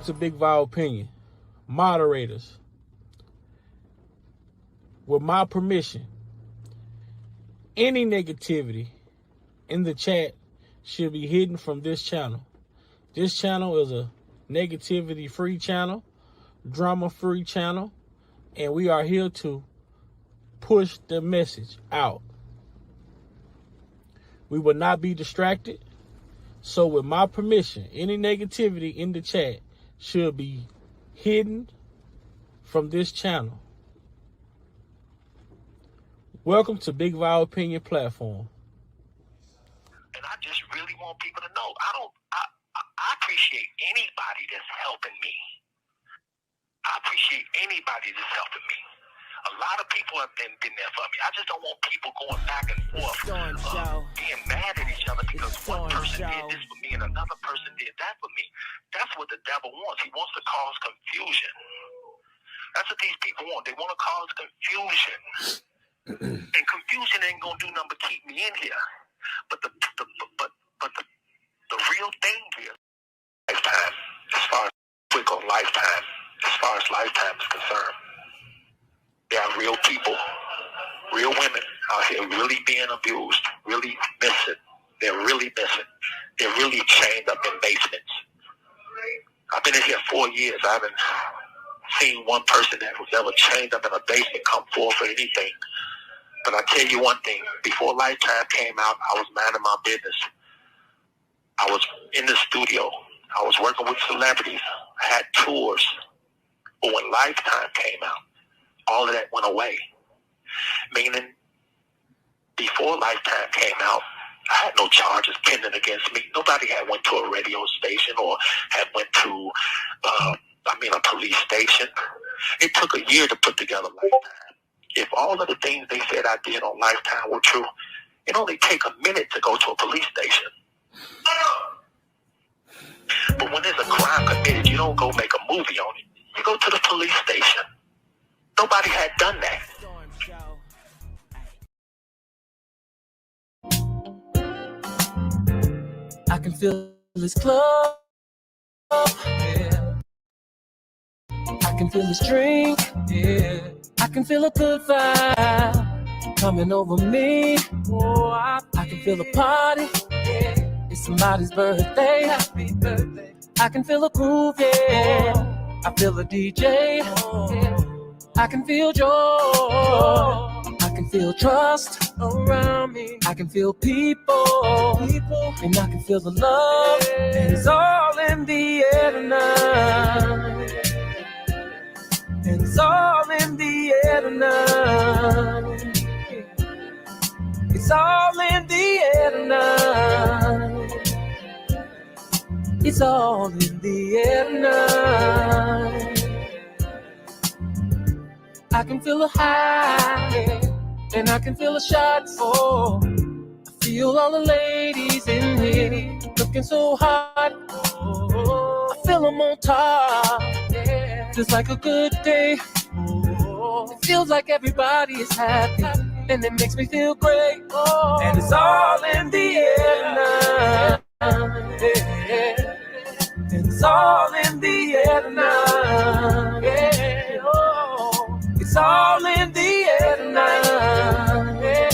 to Big Vile Opinion. Moderators, with my permission, any negativity in the chat should be hidden from this channel. This channel is a negativity-free channel, drama-free channel, and we are here to push the message out. We will not be distracted. So with my permission, any negativity in the chat should be hidden from this channel. Welcome to Big Vile Opinion Platform. And I just really want people to know, I appreciate anybody that's helping me. I appreciate anybody that's helping me. A lot of people have been there for me. I just don't want people going back and forth, being mad at each other because one person did this for me and another person did that for me. That's what the devil wants. He wants to cause confusion. That's what these people want. They want to cause confusion. And confusion ain't gonna do nothing but keep me in here. But the real thing here, lifetime, as far as quick on lifetime, as far as lifetime is concerned, there are real people, real women out here really being abused, really missing. They're really missing. They're really chained up in basements. I've been in here 4 years. I haven't seen one person that was ever chained up in a basement come forth for anything. But I tell you one thing, before Lifetime came out, I was minding my business. I was in the studio. I was working with celebrities. I had tours. But when Lifetime came out, all of that went away. Meaning, before Lifetime came out, I had no charges pending against me. Nobody had went to a radio station or had went to, a police station. It took a year to put together Lifetime. If all of the things they said I did on Lifetime were true, it only take a minute to go to a police station. But when there's a crime committed, you don't go make a movie on it. You go to the police station. Nobody had done that. I can feel this club. Yeah. I can feel this drink. Yeah. I can feel a good vibe coming over me. Oh, I can feel a party. Yeah. It's somebody's birthday. Happy birthday. I can feel a groove. Yeah. I feel a DJ. Yeah. I can feel joy. I can feel trust around me. I can feel people. And I can feel the love. And it's all in the air tonight. And it's all in the air tonight. It's all in the air tonight. It's all in the air tonight. I can feel a high, and I can feel a shot. Oh, I feel all the ladies in here looking so hot. Oh, I feel them on top. Yeah, feels like a good day. Oh, it feels like everybody is happy, and it makes me feel great. Oh, and it's all in the air tonight. Yeah, and it's all in the air tonight. Yeah, oh, it's all in the air tonight. Yeah,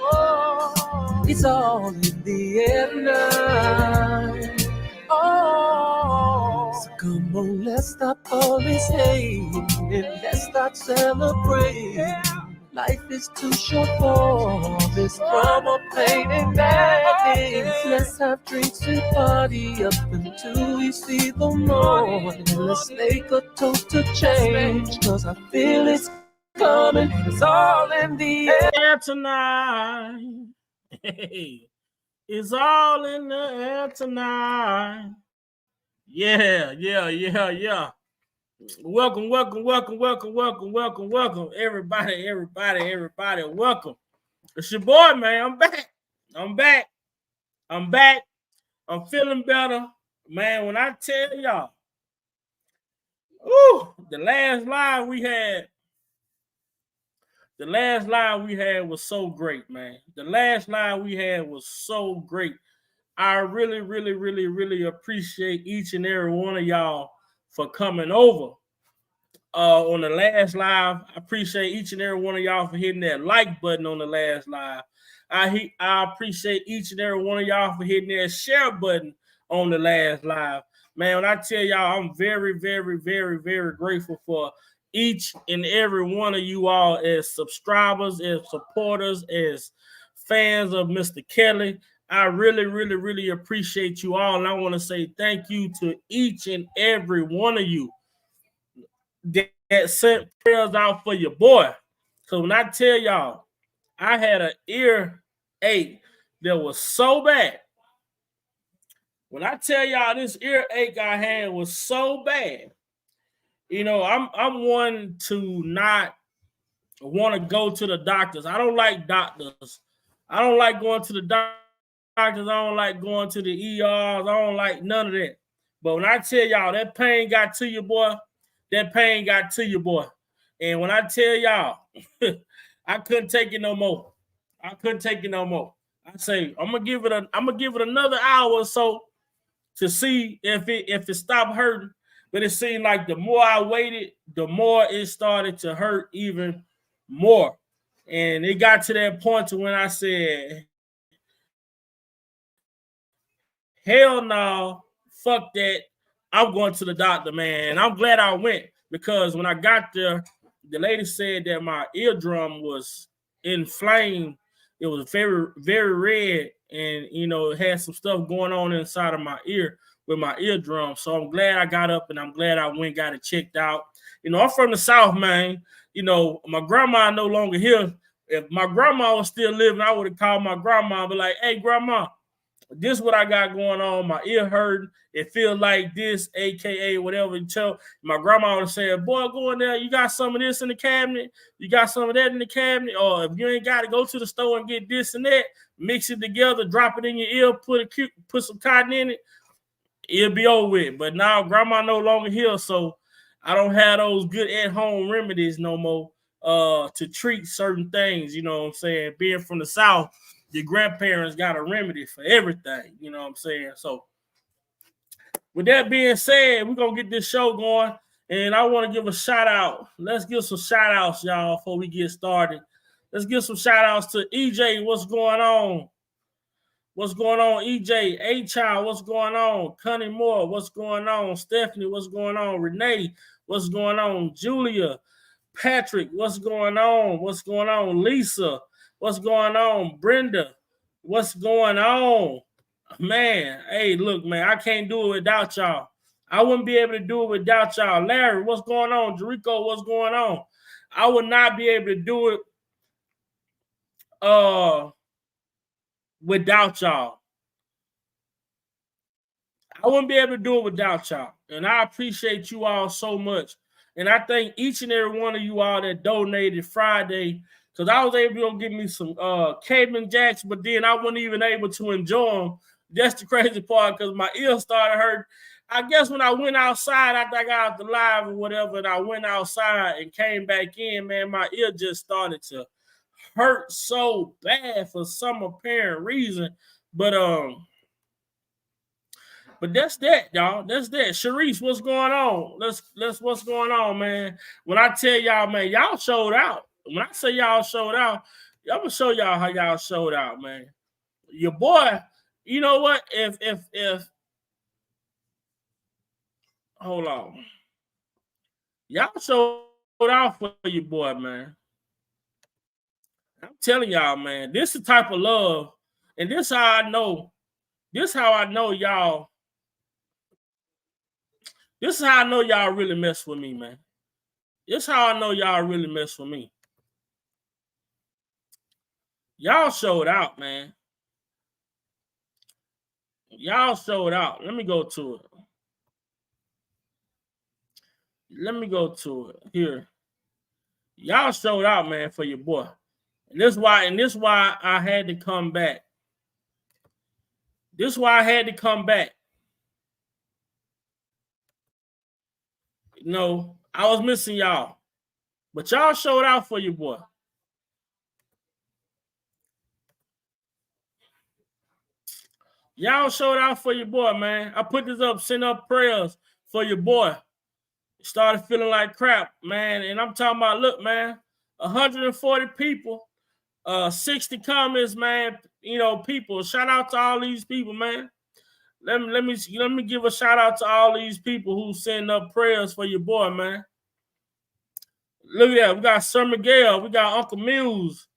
oh, it's all in the air tonight. Oh, so come on, let's stop all this hating and let's start celebrating. Life is too short for all this drama, pain, and madness. Let's have drinks and party up until we see the morning. Let's make a toast to change, cause I feel it's coming. It's all in the air tonight. Hey, it's all in the air tonight. Yeah. Welcome, everybody. Welcome. It's your boy, man. I'm back. I'm feeling better, man. When I tell y'all, the last line we had was so great, man. The last line we had was so great. I really appreciate each and every one of y'all for coming over on the last live. I appreciate each and every one of y'all for hitting that like button on the last live. I appreciate each and every one of y'all for hitting that share button on the last live. Man, when I tell y'all, I'm very, very, very, very grateful for each and every one of you all as subscribers, as supporters, as fans of Mr. Kelly. I really, really, really appreciate you all. And I want to say thank you to each and every one of you that sent prayers out for your boy. So when I tell y'all, I had an earache that was so bad. When I tell y'all this earache I had was so bad, you know, I'm one to not want to go to the doctors. I don't like doctors. I don't like going to the doctors. I don't like going to the ERs. I don't like none of that. But when I tell y'all that pain got to you, boy, that pain got to you, boy. And when I tell y'all, I couldn't take it no more. I couldn't take it no more. I say I'm gonna give it another hour or so to see if it stopped hurting. But it seemed like the more I waited, the more it started to hurt even more. And it got to that point to when I said, hell no, fuck that. I'm going to the doctor, man. And I'm glad I went, because when I got there, the lady said that my eardrum was inflamed. It was very, very red, and you know, it had some stuff going on inside of my ear with my eardrum. So I'm glad I got up and I'm glad I went, got it checked out. You know, I'm from the South, man. You know, my grandma no longer here. If my grandma was still living, I would have called my grandma and be like, hey, grandma, this is what I got going on. My ear hurting. It feels like this, aka whatever. You tell my grandma would have said, boy, go in there. You got some of this in the cabinet. You got some of that in the cabinet. Or if you ain't got to, go to the store and get this and that. Mix it together. Drop it in your ear. Put some cotton in it. It'll be over with. But now grandma no longer here, so I don't have those good at-home remedies no more to treat certain things. You know what I'm saying? Being from the South, your grandparents got a remedy for everything. You know what I'm saying? So with that being said, we're going to get this show going. And I want to give a shout out. Let's give some shout outs, y'all, before we get started. Let's give some shout outs to EJ. What's going on? What's going on, EJ? A-Child, what's going on? Connie Moore, what's going on? Stephanie, what's going on? Renee, what's going on? Julia, Patrick, what's going on? What's going on? Lisa, what's going on? Brenda, what's going on? Man, hey, look, man, I can't do it without y'all. I wouldn't be able to do it without y'all. Larry, what's going on? Jericho, what's going on? I would not be able to do it without y'all. I wouldn't be able to do it without y'all. And I appreciate you all so much. And I thank each and every one of you all that donated Friday, because I was able to give me some Cayman Jacks, but then I wasn't even able to enjoy them. That's the crazy part, because my ears started hurting. I guess when I went outside, after I got out the live or whatever, and I went outside and came back in, man, my ear just started to hurt so bad for some apparent reason. But that's that, y'all. That's that. Sharice, what's going on? Let's what's going on, man? When I tell y'all, man, y'all showed out. When I say y'all showed out, I'm gonna show y'all how y'all showed out, man. Your boy, you know what? If hold on. Y'all showed out for your boy, man. I'm telling y'all, man, this is the type of love, and this how I know. This how I know y'all. This is how I know y'all really mess with me, man. This is how I know y'all really mess with me. Y'all showed out, man. Y'all showed out. Let me go to it. Let me go to it here. Y'all showed out, man, for your boy. And this is why I had to come back. This is why I had to come back. You know, I was missing y'all. But y'all showed out for your boy. Y'all showed out for your boy, man. I put this up, send up prayers for your boy. Started feeling like crap, man. And I'm talking about, look, man, 140 people, 60 comments, man. You know, people. Shout out to all these people, man. Let me give a shout out to all these people who send up prayers for your boy, man. Look at that. We got Sir Miguel. We got Uncle Muse.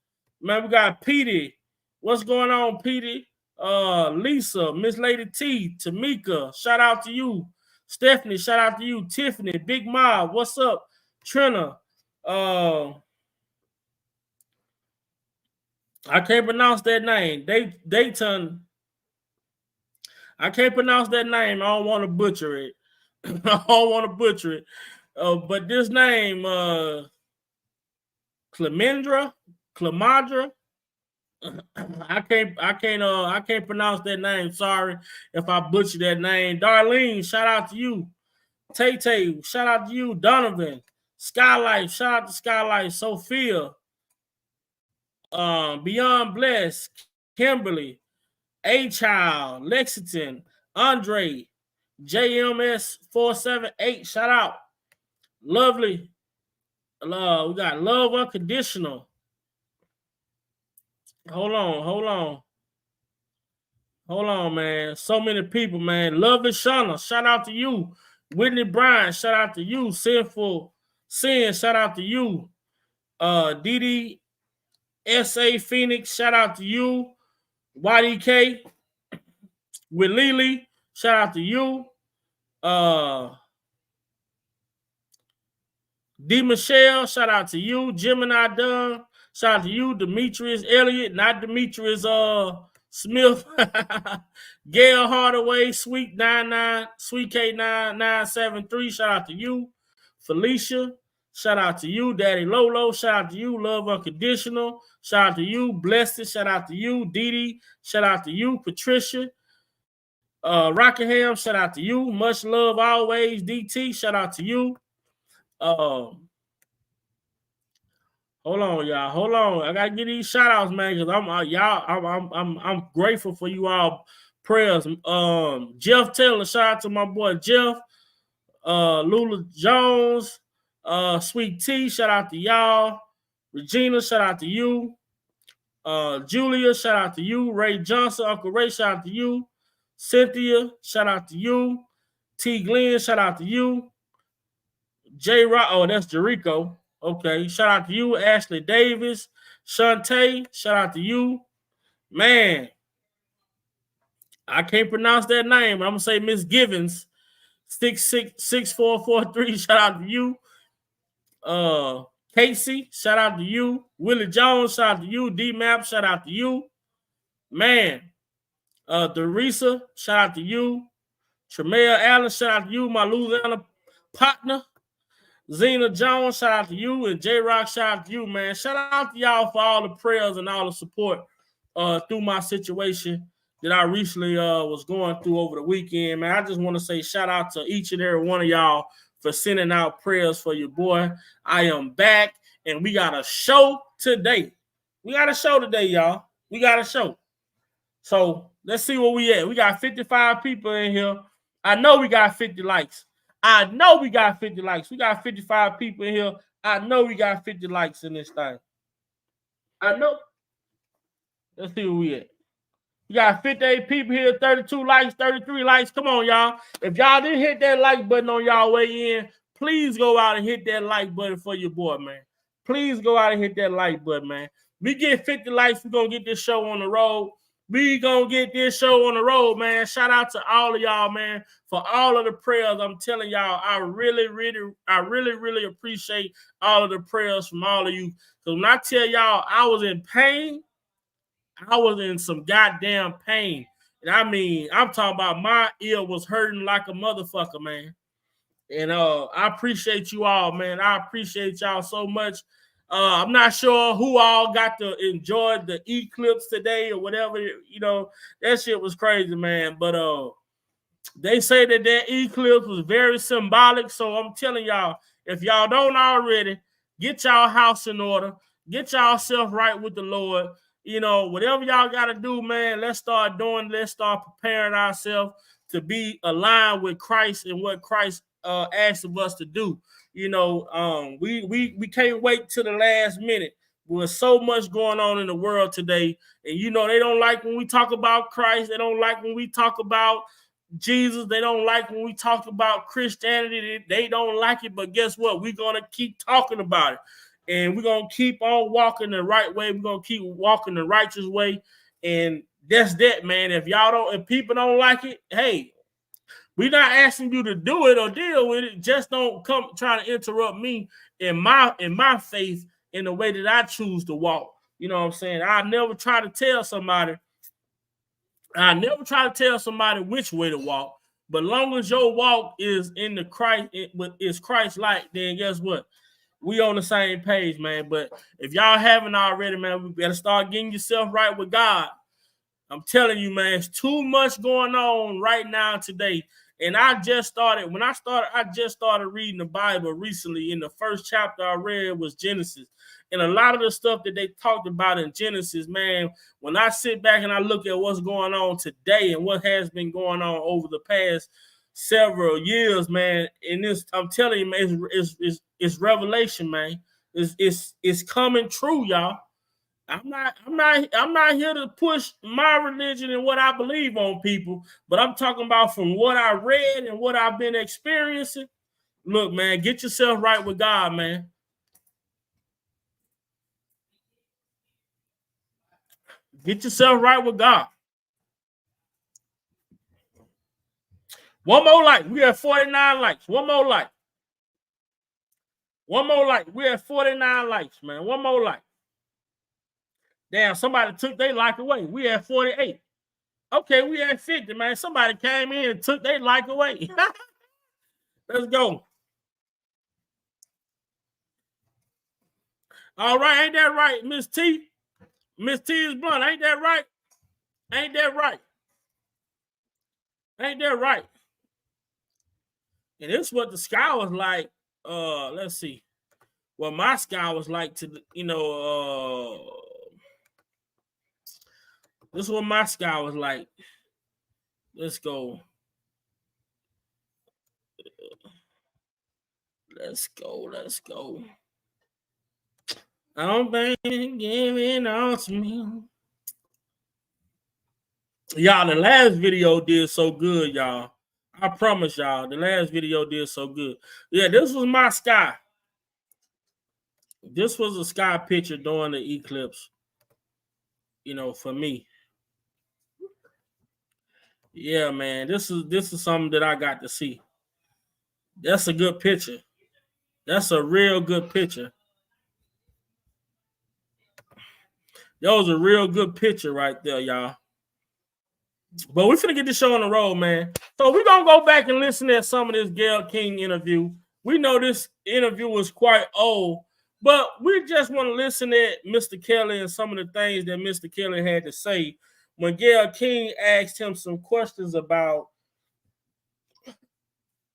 Man, we got Petey. What's going on, Petey? Lisa, Miss Lady T, Tamika, shout out to you. Stephanie, shout out to you. Tiffany, Big Ma, what's up? Trina. I can't pronounce that name. Dayton. I can't pronounce that name. I don't want to butcher it. I don't want to butcher it. But this name, Clemadra. I can't pronounce that name. Sorry if I butchered that name. Darlene, shout out to you. Tay, shout out to you. Donovan, Skylight, shout out to Skylight. Sophia, Beyond Bless, Kimberly, A Child, Lexington, Andre, JMS 478. Shout out, lovely. We got Love Unconditional. Hold on, man. So many people, man. Lovely Shauna, shout out to you. Whitney Bryan, shout out to you. Sinful Sin, shout out to you. DD SA Phoenix, shout out to you. YDK with Lily, shout out to you. D Michelle, shout out to you. Gemini Dunn, shout out to you. Demetrius Elliott, not Demetrius Smith. Gail Hardaway, Sweet K9973, shout out to you. Felicia, shout out to you. Daddy Lolo, shout out to you. Love Unconditional, shout out to you. Blessed, shout out to you. Dee, shout out to you. Patricia, Rockingham, shout out to you. Much love always. DT, shout out to you. Hold on, y'all. Hold on. I gotta get these shout outs, man, because I'm grateful for you all prayers. Jeff Taylor, shout out to my boy Jeff. Lula Jones, Sweet T, shout out to y'all. Regina, shout out to you. Julia, shout out to you. Ray Johnson, Uncle Ray, shout out to you. Cynthia, shout out to you. T. Glenn, shout out to you. J. Rock, oh, that's Jericho. Okay, shout out to you. Ashley Davis, Shantae, shout out to you. Man, I can't pronounce that name. I'm gonna say Miss Givens, 666443. Shout out to you. Casey, shout out to you. Willie Jones, shout out to you. D Map, shout out to you. Man, Theresa, shout out to you. Tremere Allen, shout out to you. My Louisiana partner. Zena Jones, shout out to you. And J Rock, shout out to you, man. Shout out to y'all for all the prayers and all the support through my situation that I recently was going through over the weekend, man. I just want to say shout out to each and every one of y'all for sending out prayers for your boy. I am back, and we got a show today. We got a show today, y'all. We got a show. So let's see where we at. We got 55 people in here. I know we got 50 likes. I know we got 50 likes. We got 55 people in here. I know we got 50 likes in this thing. I know. Let's see where we at. We got 58 people here, 32 likes, 33 likes. Come on, y'all. If y'all didn't hit that like button on y'all way in, please go out and hit that like button for your boy, man. Please go out and hit that like button, man. We get 50 likes, we're going to get this show on the road. We gonna get this show on the road, man. Shout out to all of y'all, man, for all of the prayers. I'm telling y'all, I really appreciate all of the prayers from all of you. Because when I tell y'all I was in pain, I was in some goddamn pain. And I mean, I'm talking about my ear was hurting like a motherfucker, man. And I appreciate you all, man. I appreciate y'all so much. I'm not sure who all got to enjoy the eclipse today or whatever. You know, that shit was crazy, man. But they say that eclipse was very symbolic. So I'm telling y'all, if y'all don't already, get y'all house in order. Get y'allself right with the Lord. You know, whatever y'all got to do, man, let's start doing. Let's start preparing ourselves to be aligned with Christ and what Christ asked of us to do. You know, we can't wait till the last minute. With so much going on in the world today, and you know they don't like when we talk about Christ. They don't like when we talk about Jesus. They don't like when we talk about Christianity. They don't like it. But guess what? We're gonna keep talking about it, and we're gonna keep on walking the right way. We're gonna keep walking the righteous way, and that's that, man. If y'all don't, if people don't like it, hey, we're not asking you to do it or deal with it. Just don't come trying to interrupt me in my faith in the way that I choose to walk. You know what I'm saying? I never try to tell somebody which way to walk. But long as your walk is in the Christ, is Christ-like, then guess what? We on the same page, man. But if y'all haven't already, man, we better start getting yourself right with God. I'm telling you, man, it's too much going on right now today. And I just started reading the Bible recently. In the first chapter I read was Genesis. And a lot of the stuff that they talked about in Genesis, man, when I sit back and I look at what's going on today and what has been going on over the past several years, man, and this, I'm telling you, man, it's revelation, man. It's coming true, y'all. I'm not here to push my religion and what I believe on people, but I'm talking about from what I read and what I've been experiencing. Look, man, get yourself right with God, man. Get yourself right with God. One more like. We have 49 likes. One more like. One more like. We have 49 likes, man. One more like. Damn, somebody took their like away. We had 48. Okay, we had 50, man. Somebody came in and took their like away. Let's go. All right, ain't that right, Miss T? Miss T is blunt. Ain't that right? Ain't that right? Ain't that right? And this is what the sky was like. Let's see. What my sky was like to, this is what my sky was like. Let's go. Let's go. Let's go. I'm giving on to me. Y'all, the last video did so good, y'all. I promise y'all, the last video did so good. Yeah, this was my sky. This was a sky picture during the eclipse, for me. Yeah, man, this is something that I got to see. That's a good picture. That's a real good picture. That was a real good picture right there, y'all. But we're finna get this show on the road, man. So we're gonna go back and listen to some of this Gayle King interview. We know this interview was quite old, but we just want to listen to Mr. Kelly and some of the things that Mr. Kelly had to say when Gayle King asked him some questions about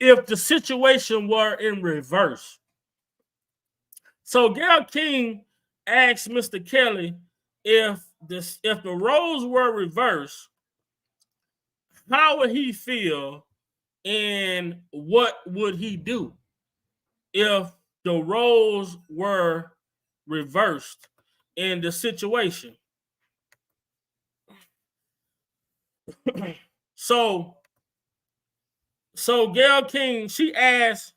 if the situation were in reverse. So Gayle King asked Mr. Kelly if the roles were reversed, how would he feel and what would he do if the roles were reversed in the situation? So Gayle King, she asked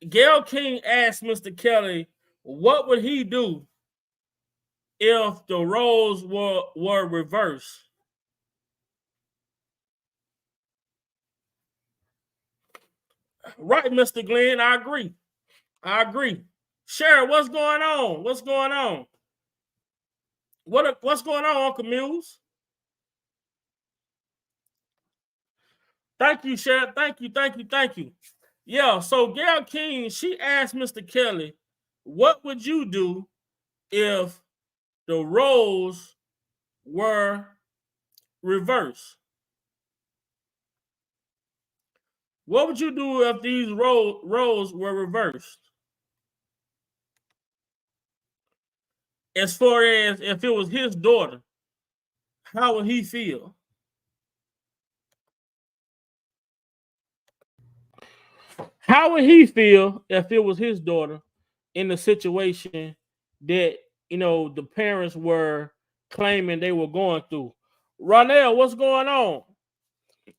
Mr. Kelly, what would he do if the roles were reversed? Right, Mr. Glenn, I agree. Sharon, what's going on? What's going on? What's going on, Uncle Muse? Thank you, Sharon. Thank you. Yeah, so Gayle King, she asked Mr. Kelly, what would you do if the roles were reversed? What would you do if these roles were reversed? As far as if it was his daughter, how would he feel? How would he feel if it was his daughter in the situation that, the parents were claiming they were going through? Ronell, what's going on?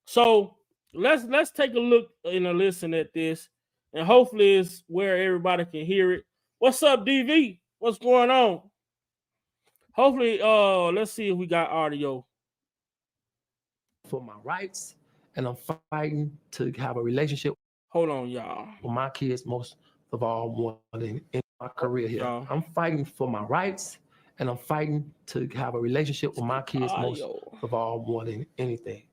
So let's take a look and a listen at this, and hopefully it's where everybody can hear it. What's up, DV? What's going on? Hopefully, let's see if we got audio. For my rights, and I'm fighting to have a relationship. Hold on, y'all. For my kids, most of all, more than in my career here. Y'all. I'm fighting for my rights, and I'm fighting to have a relationship with my kids, most of all, more than anything.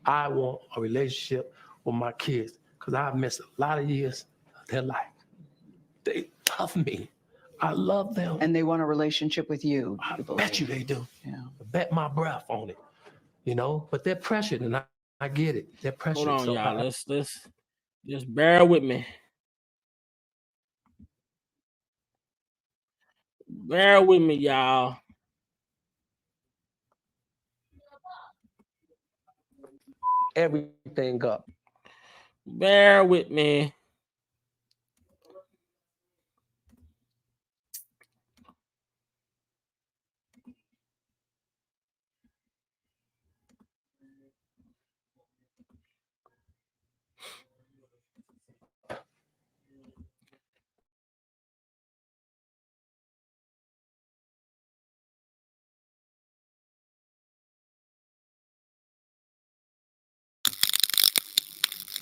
I want a relationship with my kids because I've missed a lot of years of their life. They love me. I love them. And they want a relationship with you. I bet you they do. Yeah. I bet my breath on it. But they're pressured, and I get it. They're pressured. Hold on, y'all. Let's just bear with me. Bear with me, y'all. Everything up. Bear with me.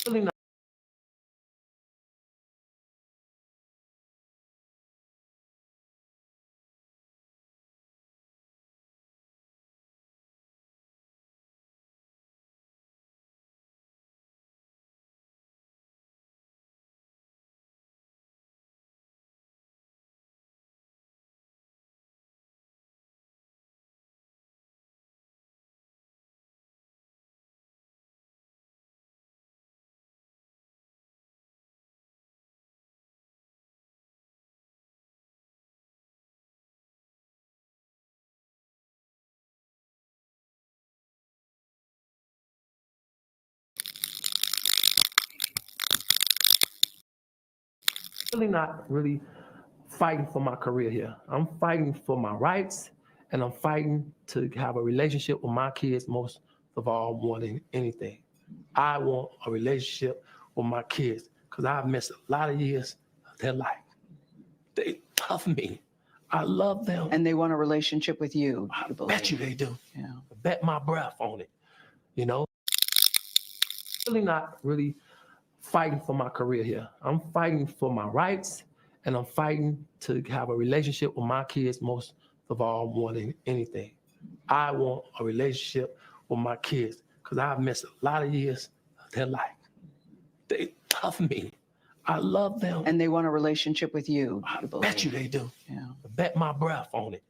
Really not. Not really fighting for my career here. I'm fighting for my rights, and I'm fighting to have a relationship with my kids, most of all, more than anything. I want a relationship with my kids because I've missed a lot of years of their life. They love me. I love them. And they want a relationship with you. I bet you they do. Yeah. I bet my breath on it. Really not really fighting for my career here. I'm fighting for my rights, and I'm fighting to have a relationship with my kids, most of all, more than anything. I want a relationship with my kids because I've missed a lot of years of their life. They love me. I love them. And they want a relationship with you. I bet you they do. Yeah. I bet my breath on it.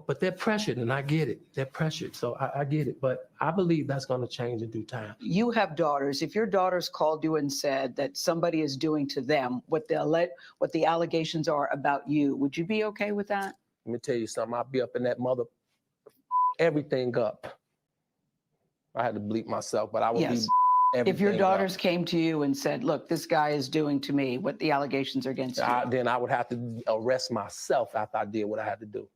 But they're pressured, and I get it. They're pressured, so I get it. But I believe that's going to change in due time. You have daughters. If your daughters called you and said that somebody is doing to them what the allegations are about you, would you be okay with that? Let me tell you something. I'll be up in that mother, everything up. I had to bleep myself, but I would Yes. be everything If your daughters up. came to you and said, look, this guy is doing to me what the allegations are against you. Then I would have to arrest myself after I did what I had to do.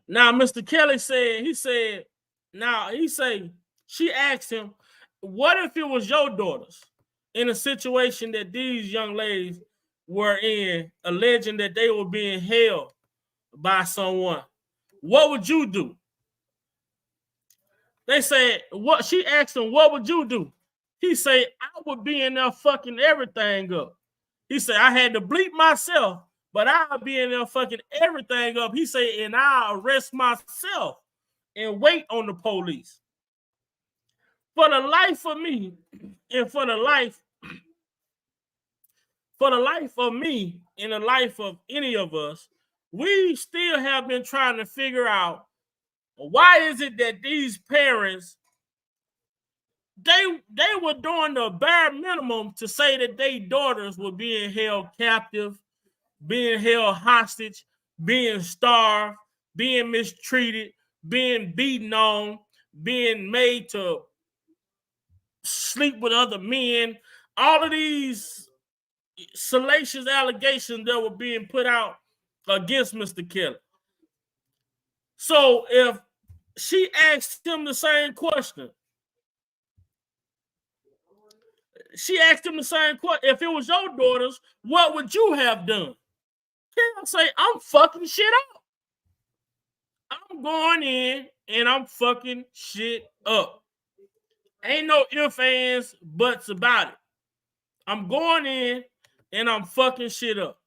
Now, Mr. Kelly said, she asked him, what if it was your daughters in a situation that these young ladies were in, alleging that they were being held by someone? What would you do? They said, she asked him, what would you do? He said, I would be in there fucking everything up. He said, I had to bleep myself, but I'll be in there fucking everything up. He said, and I'll arrest myself and wait on the police. For the life of me, and for the life of me, and the life of any of us, we still have been trying to figure out why is it that these parents, they were doing the bare minimum to say that their daughters were being held captive, being held hostage, being starved, being mistreated, being beaten on, being made to sleep with other men, all of these salacious allegations that were being put out against Mr. Kelly. So if she asked him the same question, if it was your daughters, what would you have done? He'll say, I'm fucking shit up. I'm going in and I'm fucking shit up. Ain't no ifs, ands, buts about it. I'm going in and I'm fucking shit up.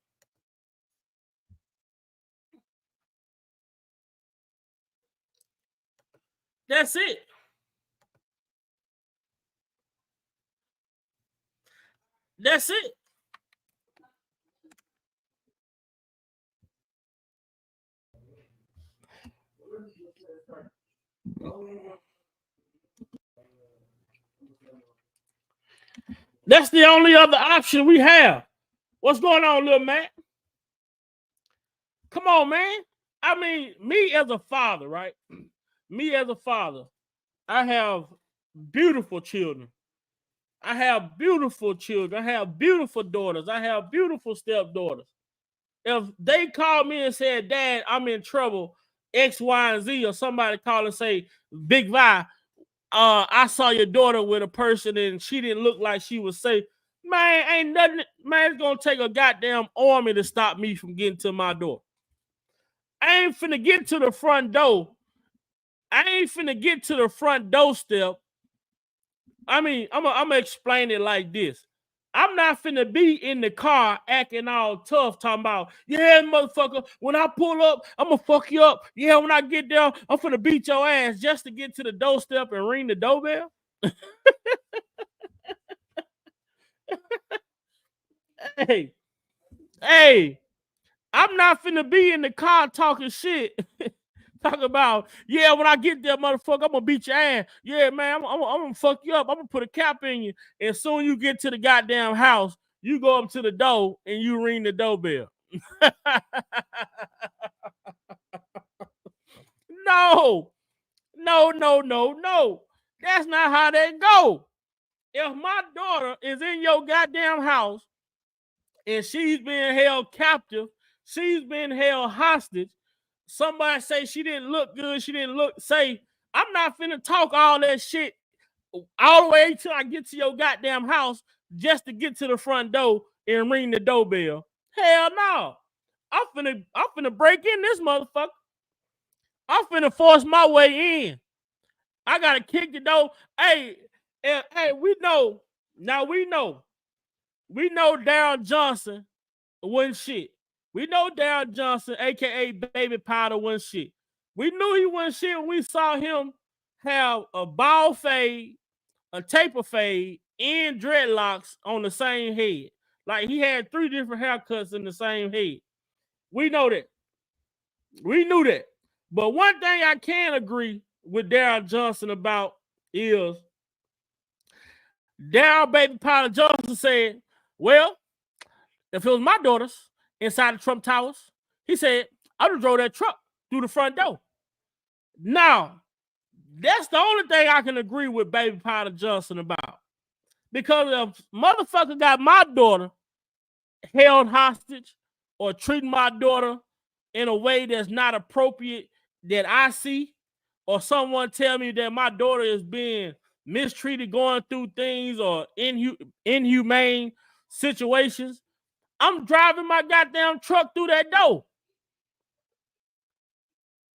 That's it. That's it. That's the only other option we have. What's going on, little man? Come on, man. I mean, me as a father, right? Me as a father, I have beautiful children. I have beautiful children. I have beautiful daughters. I have beautiful stepdaughters. If they call me and say, Dad, I'm in trouble, X, Y, and Z, or somebody call and say, Big Vi, I saw your daughter with a person and she didn't look like she was safe. Man, ain't nothing, man, it's gonna take a goddamn army to stop me from getting to my door. I ain't finna get to the front door. I ain't finna get to the front doorstep. I mean, I'm gonna explain it like this. I'm not finna be in the car acting all tough, talking about, yeah, motherfucker, when I pull up, I'm gonna fuck you up. Yeah, when I get there, I'm finna beat your ass just to get to the doorstep and ring the doorbell. Hey, I'm not finna be in the car talking shit. Talk about, yeah, when I get there, motherfucker, I'm gonna beat your ass. Yeah, man, I'm gonna fuck you up. I'm gonna put a cap in you. And soon you get to the goddamn house, you go up to the door and you ring the doorbell. No. That's not how that go. If my daughter is in your goddamn house and she's being held captive, she's been held hostage, somebody say she didn't look good, she didn't look safe, I'm not finna talk all that shit all the way till I get to your goddamn house just to get to the front door and ring the doorbell. Hell no. I'm finna break in this motherfucker. I'm finna force my way in. I gotta kick the door. Hey, we know. Now we know Daryl Johnson wasn't shit. We know Daryl Johnson, aka Baby Powder, wasn't shit. We knew he wasn't shit when we saw him have a bald fade, a taper fade, and dreadlocks on the same head. Like he had 3 different haircuts in the same head. We know that. We knew that. But one thing I can agree with Daryl Johnson about is Daryl Baby Powder Johnson said, well, if it was my daughters inside the Trump Towers, he said, I would drove that truck through the front door. Now, that's the only thing I can agree with Baby Powder Johnson about. Because if motherfucker got my daughter held hostage or treating my daughter in a way that's not appropriate that I see, or someone tell me that my daughter is being mistreated, going through things or inhumane situations, I'm driving my goddamn truck through that door.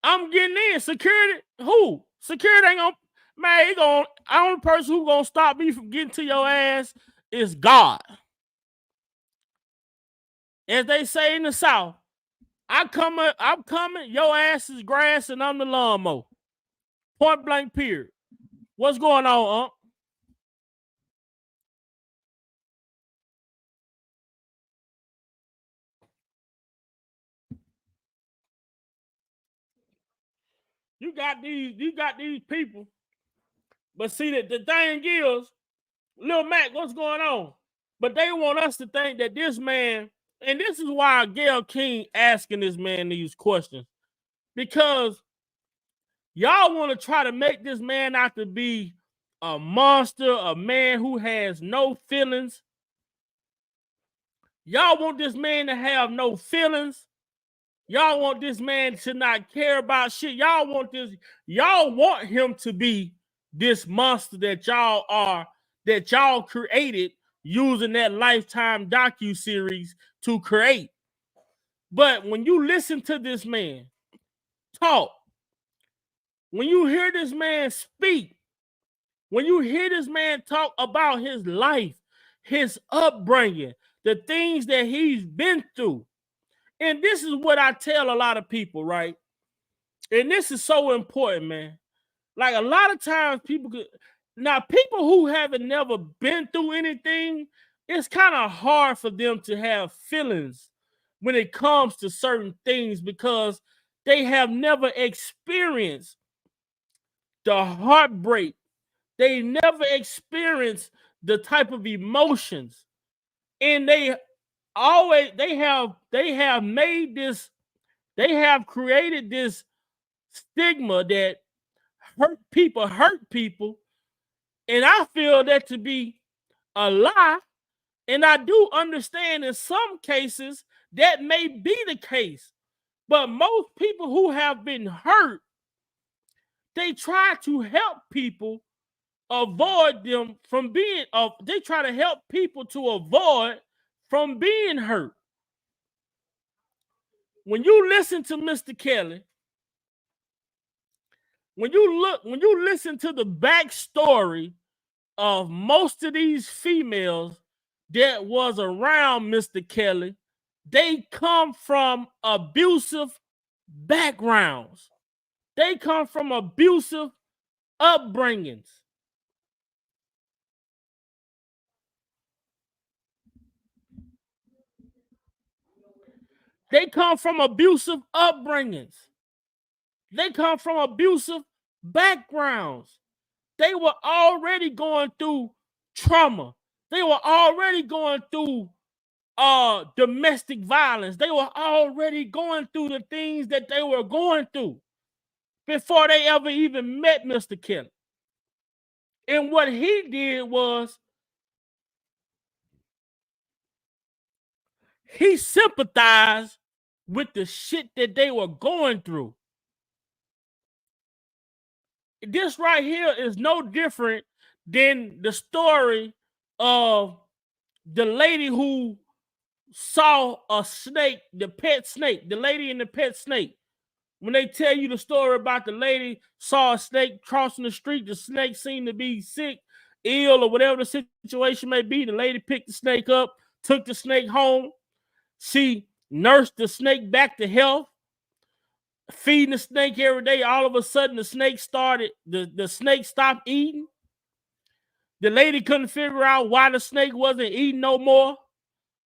I'm getting in. Security, who? Security ain't gonna, man, the only person who gonna stop me from getting to your ass is God. As they say in the South, I'm coming, your ass is grass and I'm the lawnmower. Point blank period. What's going on, Unc? You got these people. But see, that the thing is, Lil Mac, what's going on? But they want us to think that this man And this is why Gayle King asking this man these questions. Because y'all want to try to make this man out to be a monster, a man who has no feelings. Y'all want this man to have no feelings. Y'all want this man to not care about shit. Y'all want him to be this monster that y'all are, that y'all created using that Lifetime docuseries to create. But when you listen to this man talk, when you hear this man speak, when you hear this man talk about his life, his upbringing, the things that he's been through, and this is what I tell a lot of people, right? And this is so important, man. Like a lot of times people who haven't never been through anything, it's kind of hard for them to have feelings when it comes to certain things because they have never experienced the heartbreak. They never experienced the type of emotions. And they have created this stigma that hurt people, and I feel that to be a lie. And I do understand in some cases that may be the case, but most people who have been hurt, they try to help people avoid them from being they try to help people to avoid from being hurt. When you listen to Mr. Kelly, when you listen to the backstory of most of these females that was around Mr. Kelly, they come from abusive backgrounds. They come from abusive upbringings. They come from abusive upbringings. They come from abusive backgrounds. They were already going through trauma. They were already going through domestic violence. They were already going through the things that they were going through before they ever even met Mr. Kelly. And what he did was he sympathized with the shit that they were going through. This right here is no different than the story of the lady who saw a snake, the pet snake, the lady and the pet snake. When they tell you the story about the lady saw a snake crossing the street, the snake seemed to be sick, ill, or whatever the situation may be. The lady picked the snake up, took the snake home. She nursed the snake back to health, feeding the snake every day. All of a sudden, the snake stopped eating. The lady couldn't figure out why the snake wasn't eating no more.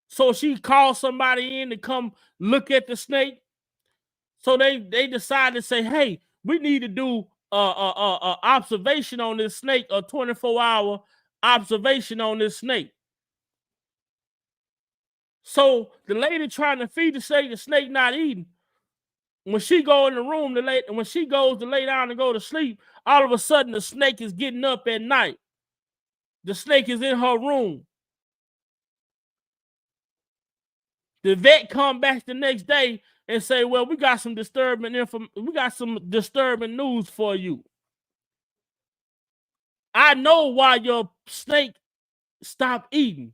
So she called somebody in to come look at the snake. So they decided to say, hey, we need to do a observation on this snake, a 24-hour observation on this snake. So the lady trying to feed the snake not eating. When she go in the room, when she goes to lay down and go to sleep, all of a sudden the snake is getting up at night. The snake is in her room. The vet come back the next day and say, well, we got some disturbing news for you. I know why your snake stopped eating.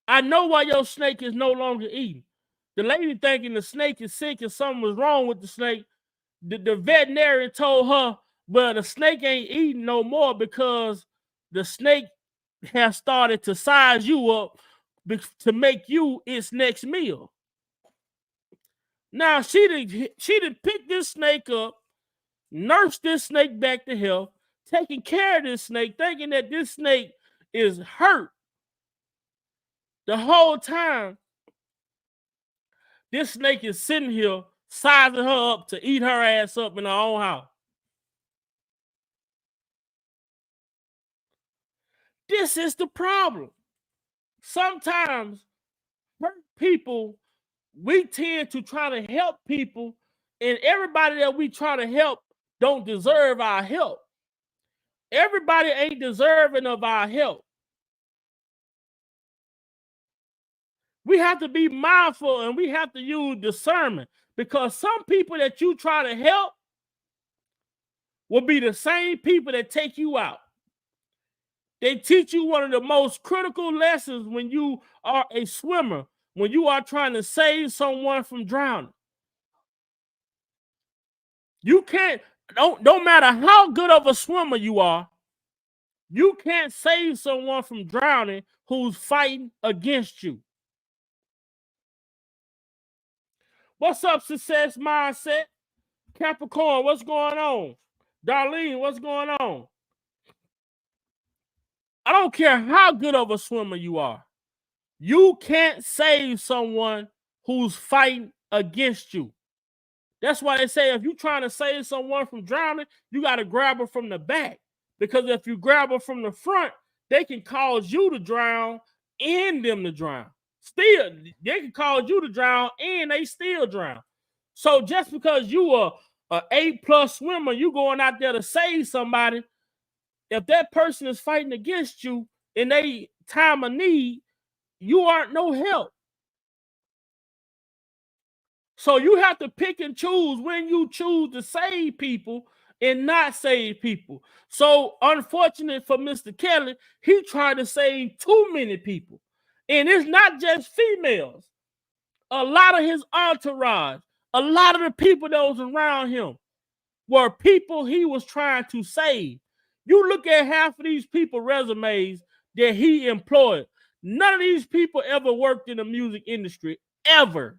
I know why your snake is no longer eating. The lady thinking the snake is sick and something was wrong with the snake. The veterinarian told her, well, the snake ain't eating no more because the snake has started to size you up to make you its next meal. Now, she done picked this snake up, nursed this snake back to health, taking care of this snake, thinking that this snake is hurt. The whole time, this snake is sitting here sizing her up to eat her ass up in her own house. This is the problem. Sometimes people, we tend to try to help people, and everybody that we try to help don't deserve our help. Everybody ain't deserving of our help. We have to be mindful and we have to use discernment, because some people that you try to help will be the same people that take you out. They teach you one of the most critical lessons when you are a swimmer, when you are trying to save someone from drowning. You can't, don't matter how good of a swimmer you are, you can't save someone from drowning who's fighting against you. What's up, Success Mindset? Capricorn, what's going on? Darlene, what's going on? I don't care how good of a swimmer you are. You can't save someone who's fighting against you. That's why they say if you're trying to save someone from drowning, you got to grab her from the back. Because if you grab her from the front, they can cause you to drown and them to drown. Still, they can cause you to drown and they still drown. So just because you are an A+ swimmer, you going out there to save somebody, if that person is fighting against you in a time of need, you aren't no help. So you have to pick and choose when you choose to save people and not save people. So unfortunate for Mr. Kelly, he tried to save too many people. And it's not just females. A lot of his entourage, a lot of the people that was around him were people he was trying to save. You look at half of these people's resumes that he employed. None of these people ever worked in the music industry, ever.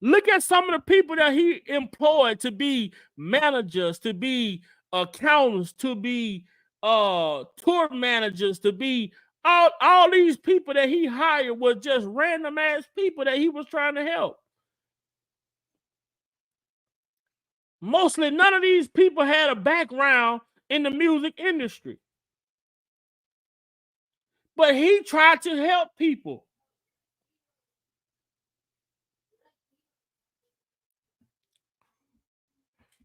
Look at some of the people that he employed to be managers, to be accountants, to be tour managers, to be all these people that he hired were just random ass people that he was trying to help. Mostly none of these people had a background in the music industry. But he tried to help people.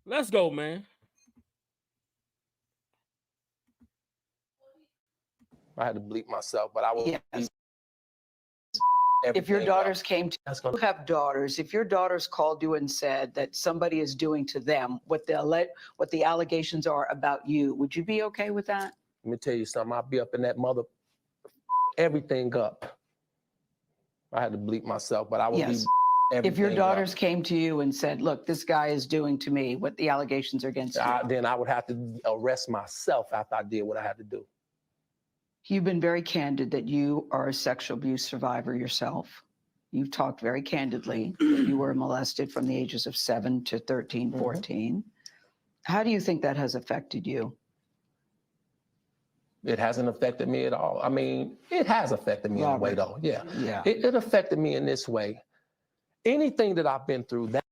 Let's go, man. I had to bleep myself, but I will. Yes. If your daughters came to you, have daughters, if your daughters called you and said that somebody is doing to them what the allegations are about you, would you be okay with that? Let me tell you something. I'll be up in that mother, everything up. I had to bleep myself, but I will Yes. be. If your daughters came to you and said, look, this guy is doing to me what the allegations are against you, then I would have to arrest myself after I did what I had to do. you've been very candid that you are a sexual abuse survivor yourself. You've talked very candidly that you were molested from the ages of 7 to 13, 14. How do you think that has affected you? It hasn't affected me at all. I mean, it has affected me in a way, though. Yeah. It affected me in this way. Anything that I've been through, that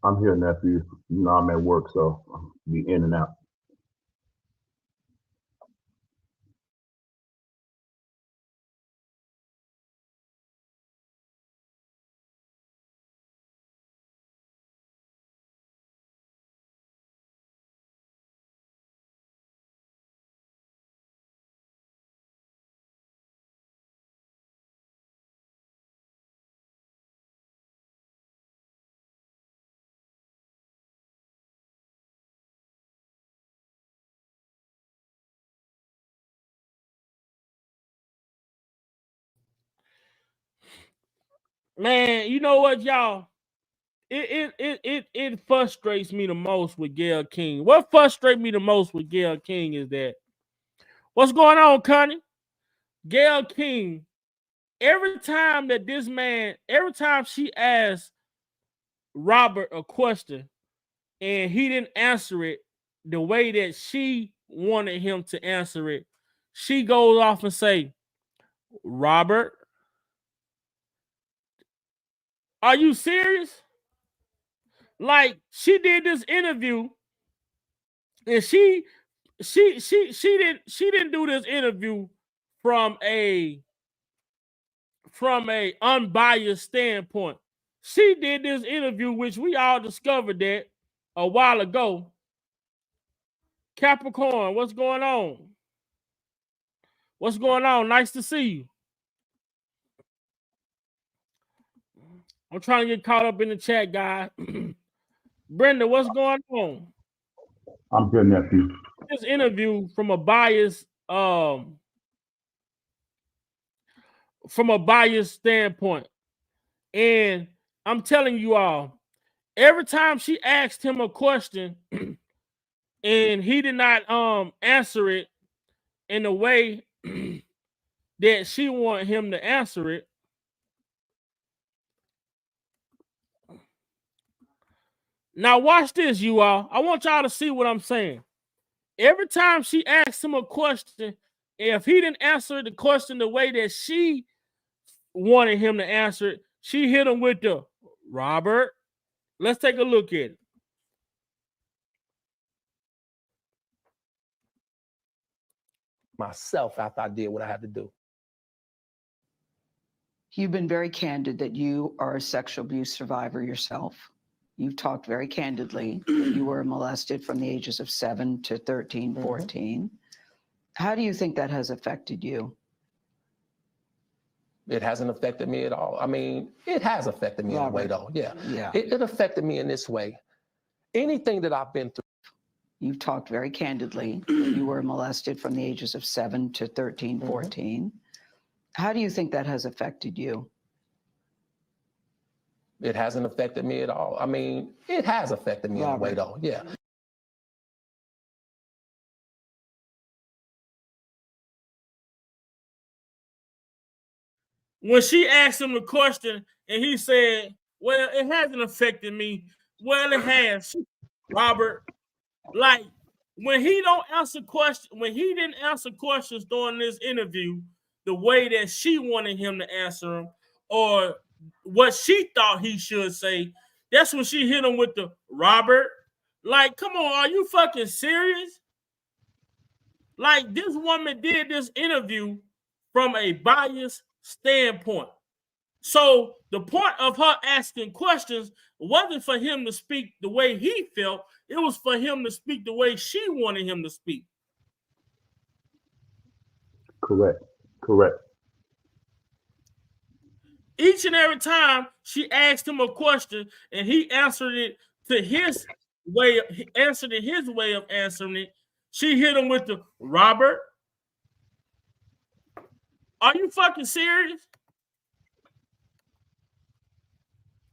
I'm here, nephew. You know I'm at work, so I'll be in and out. Man, you know what, y'all? It frustrates me the most with Gayle King. What frustrates me the most with Gayle King is that what's going on, Connie? Gayle King, every time she asks Robert a question and he didn't answer it the way that she wanted him to answer it, she goes off and say, Robert, are you serious? Like, she did this interview and she didn't do this interview from a unbiased standpoint. She did this interview, which we all discovered that a while ago. Capricorn, what's going on? What's going on? Nice to see you. I'm trying to get caught up in the chat, guys. Brenda, what's going on? I'm good, nephew. This interview from a biased standpoint. And I'm telling you all, every time she asked him a question and he did not answer it in the way that she wanted him to answer it. Now watch this, you all. I want y'all to see what I'm saying. Every time she asked him a question, if he didn't answer the question the way that she wanted him to answer it, she hit him with the Robert. Let's take a look at it. Myself after I did what I had to do. You've been very candid that you are a sexual abuse survivor yourself. You've talked very candidly. You were molested from the ages of 7 to 13, 14. How do you think that has affected you? It hasn't affected me at all. I mean, it has affected me in a way, though. Yeah. It affected me in this way. Anything that I've been through. You've talked very candidly. You were molested from the ages of 7 to 13, 14. How do you think that has affected you? It hasn't affected me at all. I mean, it has affected me in a way, though. Yeah. When she asked him the question and he said, well, it hasn't affected me. Well, it has. Robert, like, when he don't answer questions, when he didn't answer questions during this interview the way that she wanted him to answer them or what she thought he should say, that's when she hit him with the Robert. Like, come on, are you fucking serious? Like, this woman did this interview from a biased standpoint. So the point of her asking questions wasn't for him to speak the way he felt. It was for him to speak the way she wanted him to speak. Correct. Each and every time she asked him a question and he answered it to his way, of answering it, she hit him with the Robert. Are you fucking serious?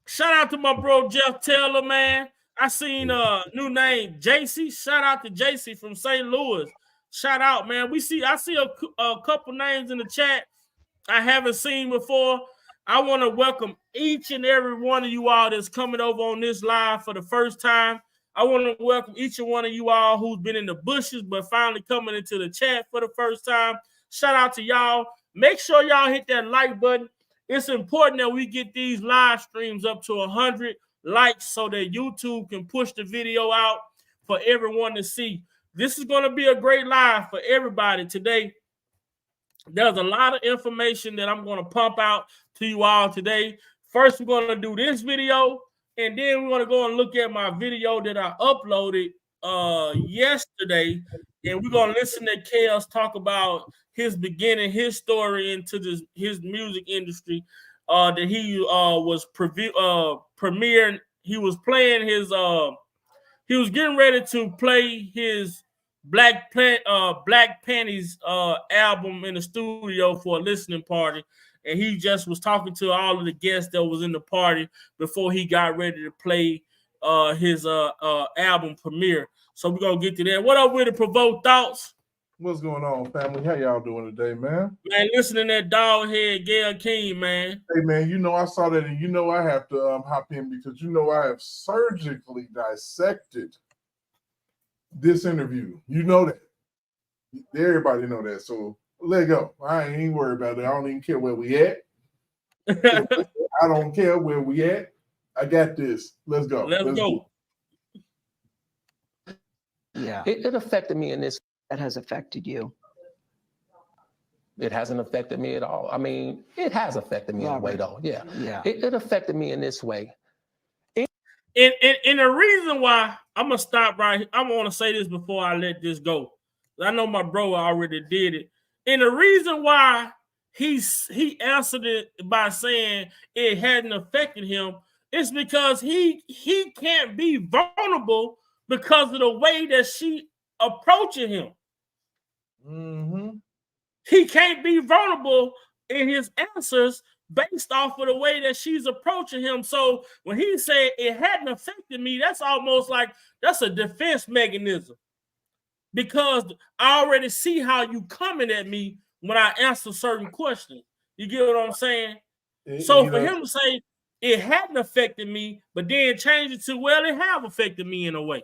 Shout out to my bro Jeff Taylor, man. I seen new name JC. Shout out to JC from St. Louis. Shout out, man. I see a couple names in the chat I haven't seen before. I want to welcome each and every one of you all that's coming over on this live for the first time. I want to welcome each and one of you all who's been in the bushes but finally coming into the chat for the first time. Shout out to y'all. Make sure y'all hit that like button. It's important that we get these live streams up to 100 likes so that YouTube can push the video out for everyone to see. This is going to be a great live for everybody today. There's a lot of information that I'm going to pump out to you all today. First, we're going to do this video, and then we're going to go and look at my video that I uploaded yesterday, and we're going to listen to Chaos talk about his beginning, his story into his music industry, that he was premiering. He was playing his he was getting ready to play his Black Panties album in the studio for a listening party, and he just was talking to all of the guests that was in the party before he got ready to play his album premiere. So we're gonna get to that. What up with the Provoked Thoughts? What's going on, family? How y'all doing today, man? Man, listening to that dog head Gayle King, man. Hey, man, you know I saw that, and you know I have to hop in because you know I have surgically dissected this interview. You know that. Everybody know that. So let go. I ain't worried about it. I don't even care where we at. I don't care where we at. I got this. Let's go. Let's go. Yeah. It affected me in this. That has affected you. It hasn't affected me at all. I mean, it has affected me in a way, though. Yeah. Yeah. It affected me in this way. And the reason why I'm gonna stop right here, I want to say this before I let this go. I know my bro already did it. And the reason why he answered it by saying it hadn't affected him is because he can't be vulnerable because of the way that she approaching him. Mm-hmm. He can't be vulnerable in his answers based off of the way that she's approaching him. So when he said it hadn't affected me, that's almost like that's a defense mechanism, because I already see how you coming at me when I answer certain questions. You get what I'm saying? So for him to say it hadn't affected me, but then change it to, well, it have affected me in a way.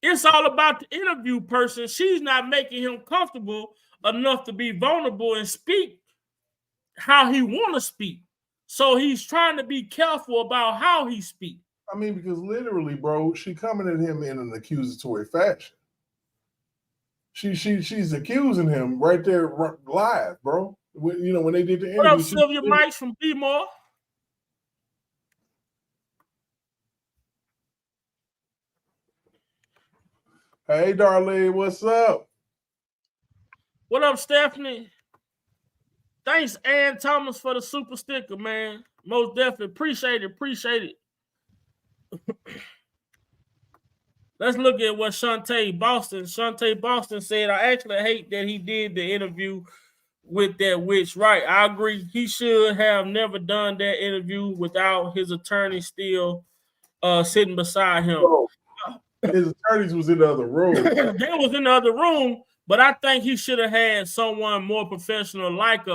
It's all about the interview person. She's not making him comfortable enough to be vulnerable and speak how he want to speak. So he's trying to be careful about how he speaks. I mean, because literally, bro, she coming at him in an accusatory fashion. She's accusing him right there live, bro. When they did the interview. What up, Sylvia Mikes from B-More? Hey, Darlene, what's up? What up, Stephanie? Thanks, Ann Thomas, for the super sticker, man. Most definitely. Appreciate it. Let's look at what Shantae Boston said. I actually hate that he did the interview with that witch. Right, I agree. He should have never done that interview without his attorney still sitting beside him. Oh, his attorneys was in the other room. They was in the other room, but I think he should have had someone more professional like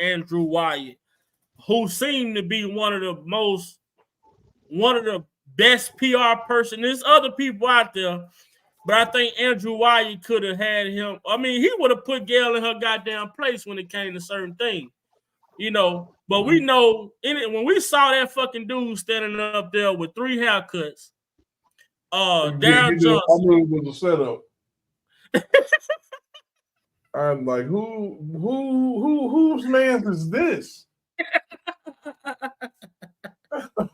Andrew Wyatt, who seemed to be one of the best PR person. There's other people out there, but I think Andrew Wyatt could have had him. I mean, he would have put Gayle in her goddamn place when it came to certain things, But we know when we saw that fucking dude standing up there with 3 haircuts, Darren Johnson. I knew it was a setup. I'm like, whose man is this?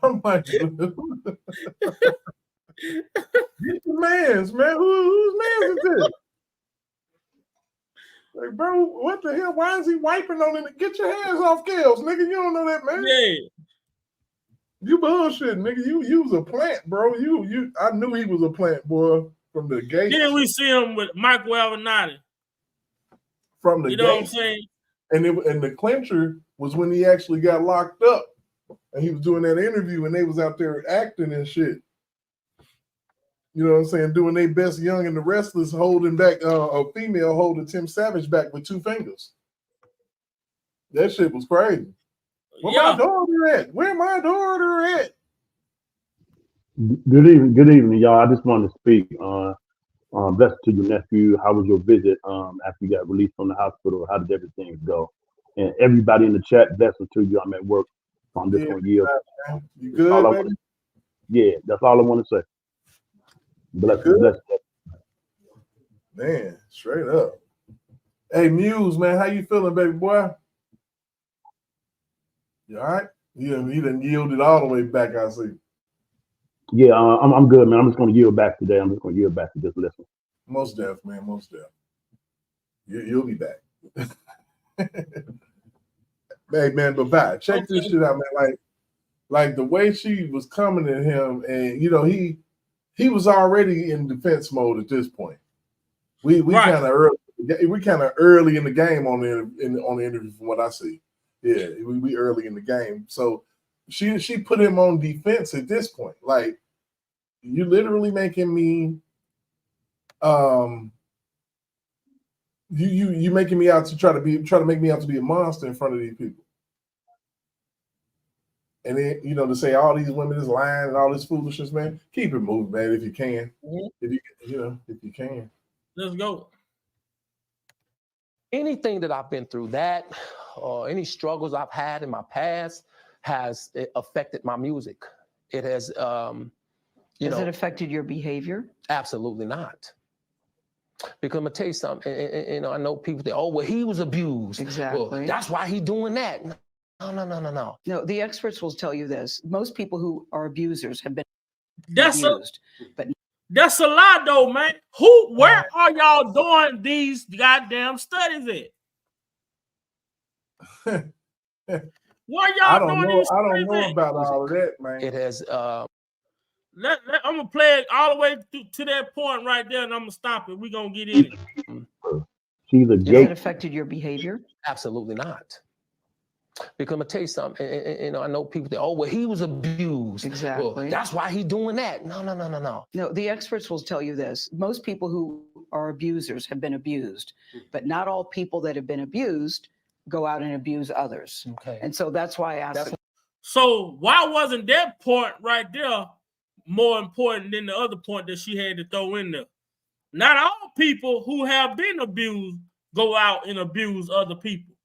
I'm like, get the man's, man. Whose man is this? Like, bro, what the hell? Why is he wiping on it? Get your hands off Gales, nigga. You don't know that, man. Yeah. You bullshit, nigga. You was a plant, bro. I knew he was a plant, boy, from the gate. Then we see him with Michael Avenatti. From the gate. You know what I'm saying? And the clincher was when he actually got locked up. And he was doing that interview and they was out there acting and shit. You know what I'm saying? Doing their best Young and the Restless, holding back a female holding Tim Savage back with 2 fingers. That shit was crazy. Where my daughter at? Where my daughter at? Good evening, y'all. I just wanted to speak. Blessed to your nephew. How was your visit after you got released from the hospital? How did everything go? And everybody in the chat, blessed to you. I'm at work. So I'm just Yeah, gonna yield. man. You That's all good, I baby? wanna- yeah, that's all I want to say. Blessings, Good? blessings. Man, straight up. Hey, Muse, man, how you feeling, baby boy? You all right? He done yielded all the way back, I see. Yeah, I'm good, man. I'm just gonna yield back today. I'm just gonna yield back to just listen. Most deaf, man, most deaf. You'll be back. Hey, man, but back, check this shit out, man. Like the way she was coming at him, and he was already in defense mode at this point. We Right. kind of early. We kind of early in the game on the interview, from what I see. Yeah, we early in the game. So she put him on defense at this point. Like, you literally making me you making me out to try to make me out to be a monster in front of these people. And then, to say all these women is lying and all this foolishness, man. Keep it moving, man, if you can. Mm-hmm. If you can. Let's go. Anything that I've been through, that or any struggles I've had in my past has affected my music. It has, Has it affected your behavior? Absolutely not. Because I'm gonna tell you something. I know people think, oh, well, he was abused. Exactly. Well, that's why he's doing that. No. No, the experts will tell you this. Most people who are abusers have been That's abused. That's a lie, though, man. Where are y'all doing these goddamn studies at? Where y'all doing these studies I don't know at? about all of that, man. It has. I'm gonna play it all the way to that point right there, and I'm gonna stop it. We're gonna get in it. She's a Has gate. it affected your behavior? Absolutely not. Because I'm gonna tell you something. I know people think, oh, well, he was abused. Exactly. Well, that's why he's doing that. No. No, the experts will tell you this. Most people who are abusers have been abused, but not all people that have been abused go out and abuse others. Okay. And so that's why I asked. So why wasn't that point right there more important than the other point that she had to throw in there? Not all people who have been abused go out and abuse other people.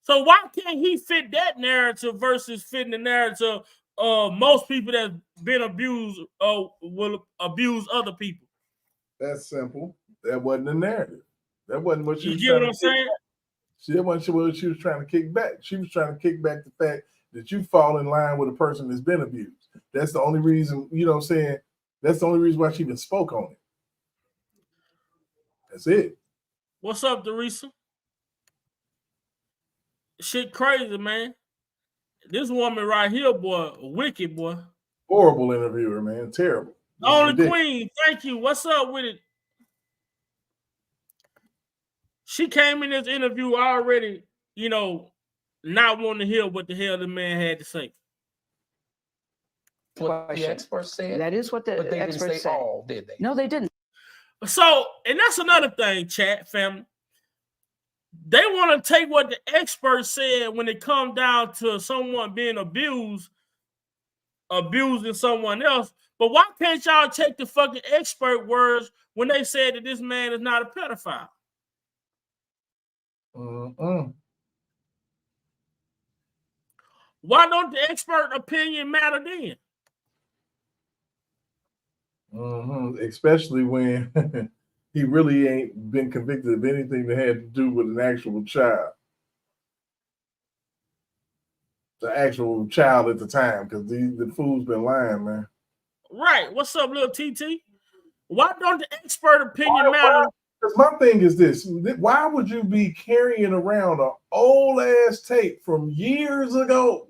So why can't he fit that narrative versus fitting the narrative of most people that's been abused will abuse other people? That's simple. That wasn't the narrative. That wasn't what she was You get trying what I'm saying? That wasn't what she was trying to kick back. She was trying to kick back the fact that you fall in line with a person that's been abused. That's the only reason, you know what I'm saying? That's the only reason why she even spoke on it. That's it. What's up, Teresa? Shit crazy, man. This woman right here, boy, a wicked boy. Horrible interviewer, man. Terrible. Only Queen, thank you. What's up with it? She came in this interview already, not wanting to hear what the hell the man had to say. What the experts said. That is what the but they experts didn't say said. all, did they? No, they didn't. So, and that's another thing, chat family. They want to take what the experts said when it comes down to someone being abusing someone else. But why can't y'all take the fucking expert words when they said that this man is not a pedophile? Why don't the expert opinion matter then? Especially when he really ain't been convicted of anything that had to do with an actual child. The actual child at the time, because the fool's been lying, man. Right. What's up, little TT? Why don't the expert opinion matter? Because my thing is this. Why would you be carrying around an old-ass tape from years ago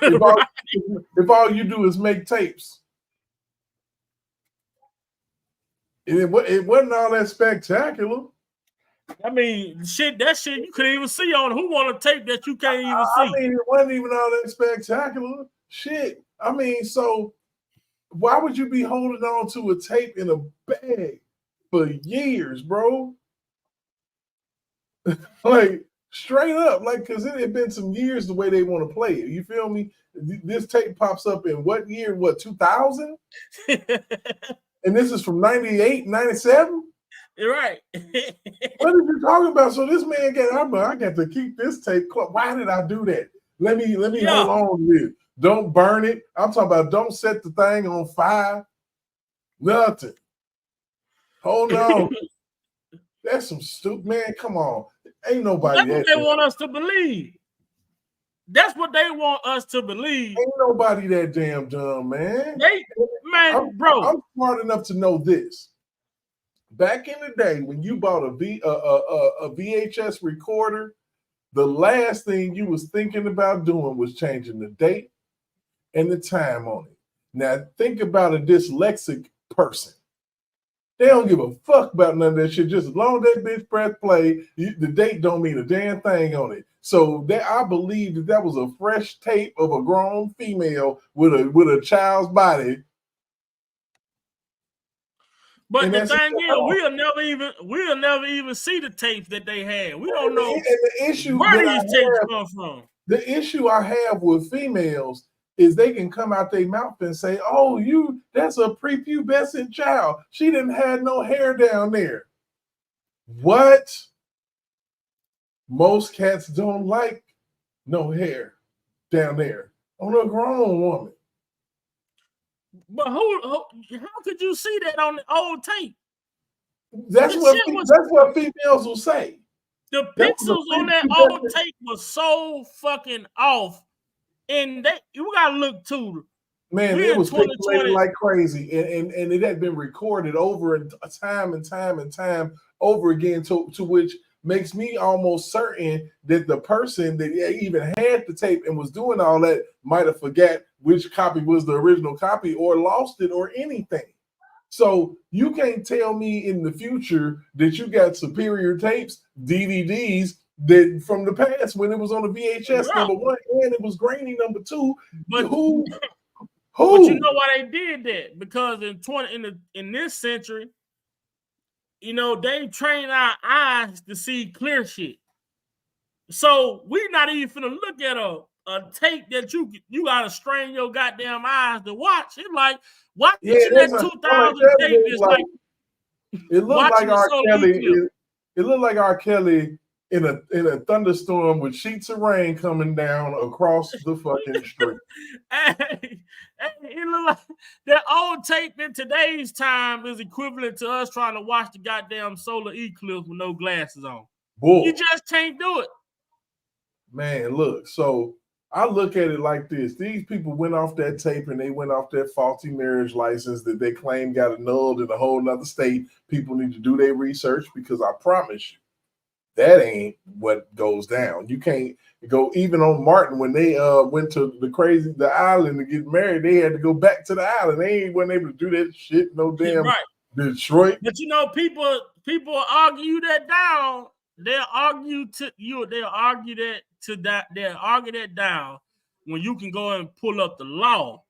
if all you do is make tapes? And it wasn't all that spectacular. I mean, that shit you couldn't even see on Who Want a Tape that you can't even see. I mean, it wasn't even all that spectacular. Shit. I mean, so why would you be holding on to a tape in a bag for years, bro? Like, straight up. Like, because it had been some years the way they want to play it. You feel me? This tape pops up in what year? What, 2000? And this is from 98, 97? You're right. What are you talking about? So this man I got to keep this tape. Why did I do that? Let me hold on to this. Don't burn it. I'm talking about don't set the thing on fire. Nothing. Hold on. That's some stupid, man. Come on. Ain't nobody That's what they want us to believe. That's what they want us to believe. Ain't nobody that damn dumb, man. Bro. I'm smart enough to know this. Back in the day, when you bought a VHS recorder, the last thing you was thinking about doing was changing the date and the time on it. Now, think about a dyslexic person. They don't give a fuck about none of that shit. Just as long as that bitch press play, the date don't mean a damn thing on it. So I believe that was a fresh tape of a grown female with a child's body. But the thing is, we'll never even see the tapes that they had. We don't know the issue where these tapes come from. The issue I have with females is they can come out their mouth and say, "Oh, that's a prepubescent child. She didn't have no hair down there." What? Most cats don't like no hair down there on a grown woman. But how could you see that on the old tape? That's what females will say. The pixels on that old tape was so fucking off, and you gotta look too. Man, it was pixelated like crazy, and it had been recorded over and time over again, to which makes me almost certain that the person that even had the tape and was doing all that might have forgot which copy was the original copy or lost it or anything. So you can't tell me in the future that you got superior tapes, DVDs, that from the past when it was on the VHS number one and it was grainy number two. But who? But you know why they did that? Because in this century, they train our eyes to see clear shit. So we're not even finna look at a tape that you gotta strain your goddamn eyes to watch. It's like watching that 2000 tape is like it looked like R.kelly. It looked like R.kelly in a thunderstorm with sheets of rain coming down across the fucking street. It looked like that old tape in today's time is equivalent to us trying to watch the goddamn solar eclipse with no glasses on. Boy. You just can't do it. Man, look, so I look at it like this. These people went off that tape and they went off that faulty marriage license that they claim got annulled in a whole nother state. People need to do their research, because I promise you, that ain't what goes down. You can't go, even on Martin, when they went to the island to get married, they had to go back to the island. They weren't able to do that shit, no damn Detroit. But people argue that down. They'll argue that down when you can go and pull up the law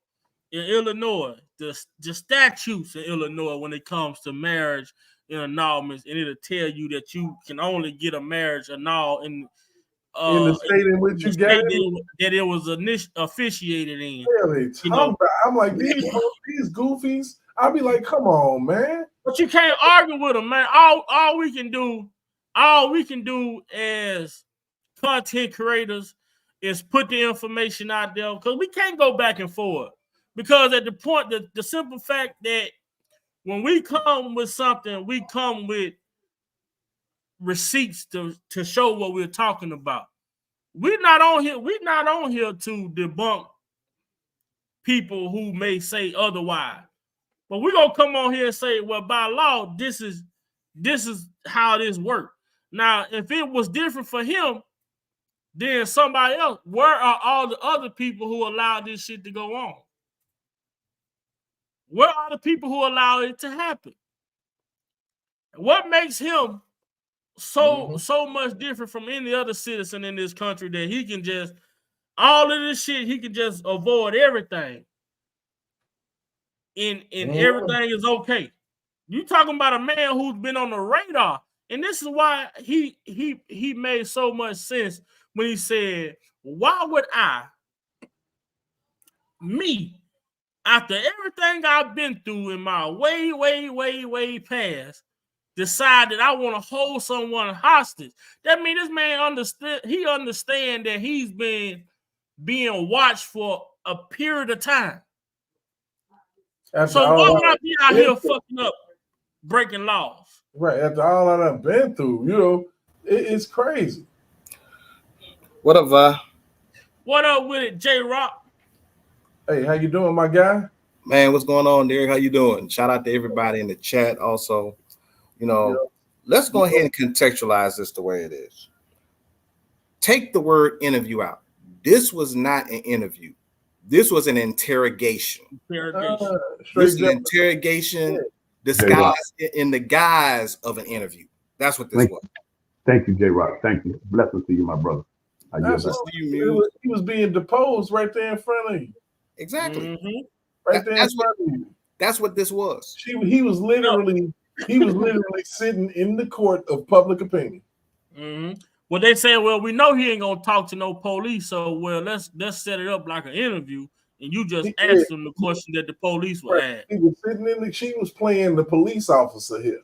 in Illinois, the statutes in Illinois when it comes to marriage and annulments, and it'll tell you that you can only get a marriage annulled in the state in which you got it, that it was officiated in. I'm like, these goofies. I'll be like, come on, man. But you can't argue with them, man. All we can do as content creators is put the information out there, because we can't go back and forth. Because at the point, the simple fact that when we come with something, we come with receipts to show what we're talking about. We're not on here to debunk people who may say otherwise. But we're gonna come on here and say, well, by law, this is how this works. Now, if it was different for him, then somebody else, where are all the other people who allowed this shit to go on? Where are the people who allow it to happen? What makes him so much different from any other citizen in this country that he can just, all of this shit, he can just avoid everything. And everything is okay. You talking about a man who's been on the radar. And this is why he made so much sense when he said, why would me, after everything I've been through in my way past, decide that I want to hold someone hostage? That means this man understand that he's been being watched for a period of time. After So all why would I I be out been here through. fucking up, breaking laws? Right, after all I done been through, you know, it's crazy. What up, Vi? What up with it, J-Rock? Hey, how you doing, my guy? Man, what's going on, Derek? How you doing? Shout out to everybody in the chat also. You know, let's go ahead and contextualize this the way it is. Take the word interview out. This was not an interview. This was an interrogation. This is an interrogation disguised in the guise of an interview. That's what this was. Thank you, J-Rock. Thank you. Blessings to you, my brother. He was being deposed right there in front of you. Exactly. Right there in front of you. That's what this was. He was literally sitting in the court of public opinion. Well, they saying, well, we know he ain't gonna talk to no police, so well, let's set it up like an interview, and you just asked him the question that the police would ask. He was sitting in she was playing the police officer here.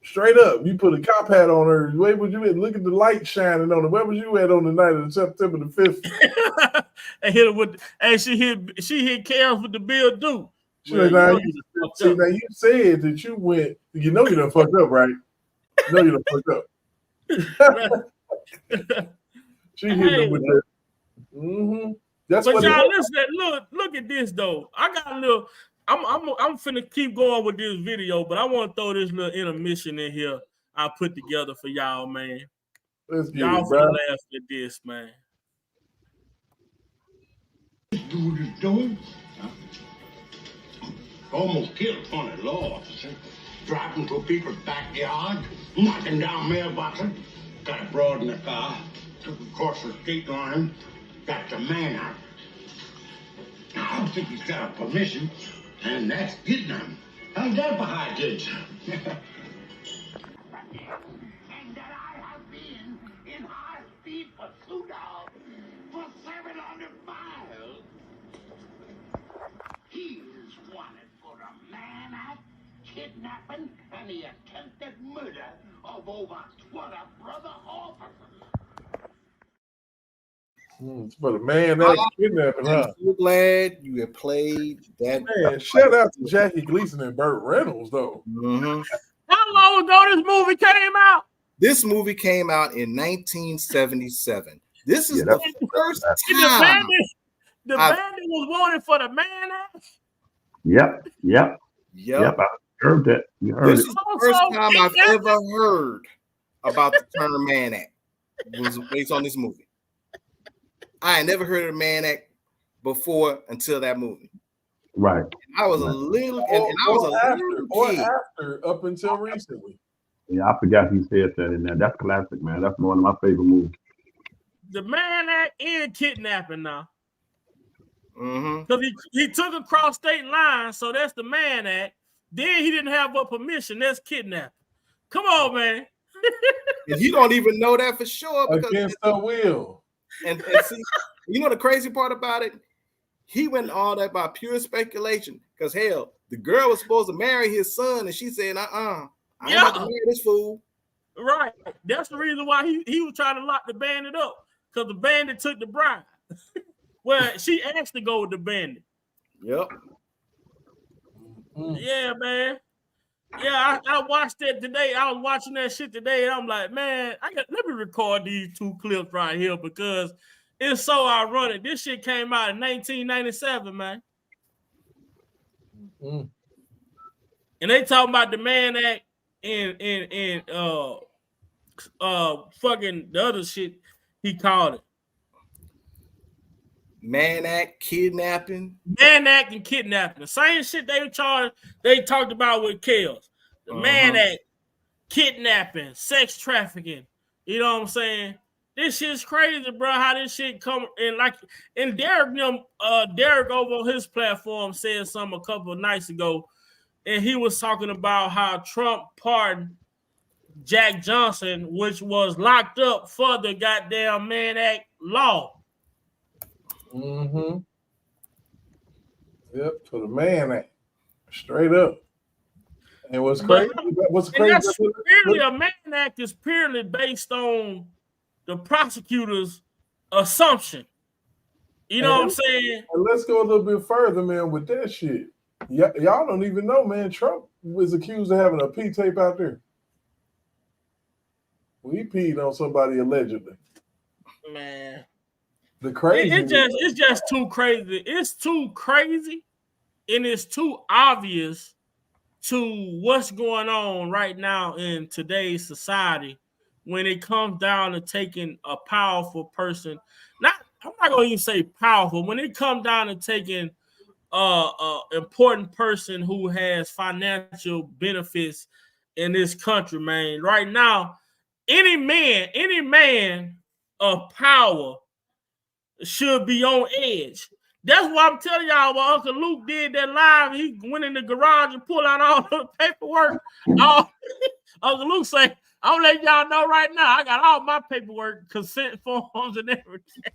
Straight up, you put a cop hat on her. Where was you at? Look at the light shining on her. Where was you at on the night of September the 5th? And hit her with, and she hit Kels with the bill due. Now you said that you went. You know you done fucked up, right? You know you done fucked up. She hit him with that. That's but what y'all listen. Look at this though. I got a little. I'm finna keep going with this video, but I want to throw this little intermission in here I put together for y'all, man. Y'all finna laugh at this, man. This dude is doing almost killed a funny law officer, driving through people's backyard, knocking down mailboxes, got a broad in the car, took across the state line, got the man out. I don't think he's got a permission. And that's kidnapping. How's that for high kids? And that I have been in high-speed pursuit of for 700 miles. He is wanted for a man act, kidnapping, and the attempted murder of over 20 brother officers. For the man that kidnapping, huh? I'm so glad you have played that. Man, shout out to Jackie Gleason and Burt Reynolds, though. How long ago this movie came out? This movie came out in 1977. This is the first time. The bandit was wanted for the man act? Yep. I heard that. You heard this is the first time I've ever heard about the term man act. It was based on this movie. I had never heard of a man act before until that movie. Right. I was a little, and I was a little kid. After, up until recently. Yeah, I forgot he said that in there. That's classic, man. That's one of my favorite movies. The man act and kidnapping now. Because he took across state lines, so that's the man act. Then he didn't have a permission. That's kidnapping. Come on, man. And you don't even know that for sure. Against the will. And see, you know the crazy part about it? He went all that by pure speculation. Because hell, the girl was supposed to marry his son, and she said, I ain't about to marry this fool. Right. That's the reason why he was trying to lock the bandit up. Because the bandit took the bride. Well, she asked to go with the bandit. Yep. Yeah, man. Yeah, I watched that today. I was watching that shit today, and I'm like, man, let me record these two clips right here because it's so ironic. This shit came out in 1997, man. And they talking about the man act and fucking the other shit he called it. Man act, kidnapping. Man act and kidnapping. The same shit they talked about with Kels. The man act, kidnapping, sex trafficking. You know what I'm saying? This shit's crazy, bro. How this shit come in and Derek over on his platform said something a couple of nights ago, and he was talking about how Trump pardoned Jack Johnson, which was locked up for the goddamn man act law. Yep, for the man act. Straight up. And what's crazy? A man act is purely based on the prosecutors assumption. You know And what I'm saying? And let's go a little bit further, man, with that shit. Y'all don't even know, man. Trump was accused of having a P tape out there. Well, he peed on somebody allegedly. Man, The crazy. it's just too crazy. It's too crazy, and it's too obvious to what's going on right now in today's society when it comes down to taking a powerful person. I'm not gonna even say powerful. When it comes down to taking important person who has financial benefits in this country, man. Right now, any man of power should be on edge. That's why I'm telling y'all what Uncle Luke did that live. He went in the garage and pulled out all the paperwork. Uncle Luke say, I'm letting y'all know right now, I got all my paperwork, consent forms and everything.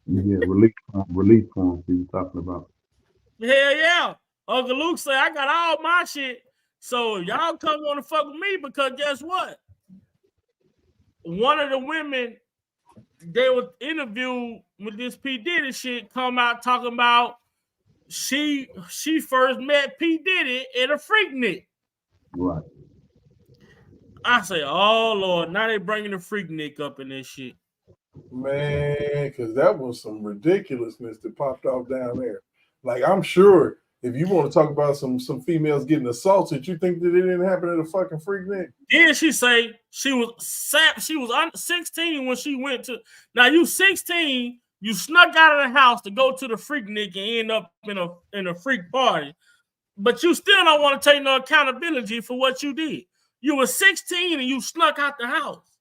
Yeah, relief forms he was talking about. Hell yeah. Uncle Luke said, I got all my shit. So y'all come want to fuck with me because guess what? One of the women they were interviewed with this P. Diddy shit come out talking about she first met P. Diddy at a Freaknik. Right. I say, oh Lord, now they bringing the Freaknik up in this shit. Man, because that was some ridiculousness that popped off down there. Like, I'm sure if you want to talk about some females getting assaulted, you think that it didn't happen at a fucking Freaknik? Then she say she was 16 when she went to. Now you 16, you snuck out of the house to go to the Freaknik and end up in a freak party, but you still don't want to take no accountability for what you did. You were 16 and you snuck out the house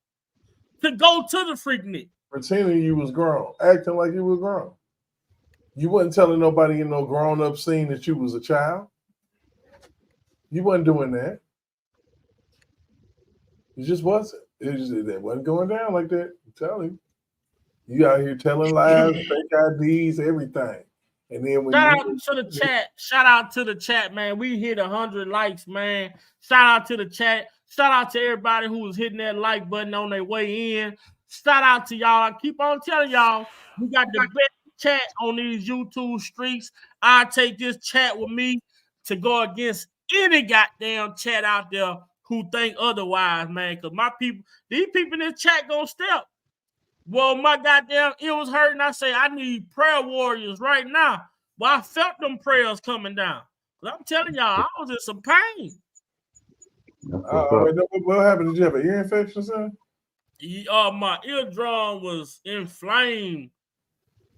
to go to the Freaknik. Pretending you was grown, acting like you was grown. You wasn't telling nobody in no grown-up scene that you was a child. You wasn't doing that. It just wasn't. It wasn't going down like that. I'm telling you. You out here telling lies, fake IDs, everything. And then when Shout out to the chat. Shout out to the chat, man. We hit 100 likes, man. Shout out to the chat. Shout out to everybody who was hitting that like button on their way in. Shout out to y'all. I keep on telling y'all, we got the best chat on these YouTube streets. I take this chat with me to go against any goddamn chat out there who think otherwise, man. Because my people, these people in this chat gonna step. Well, my goddamn ear was hurting. I say, I need prayer warriors right now. Well, I felt them prayers coming down. I'm telling y'all, I was in some pain. What happened? Did you have an ear infection, son? My eardrum was inflamed.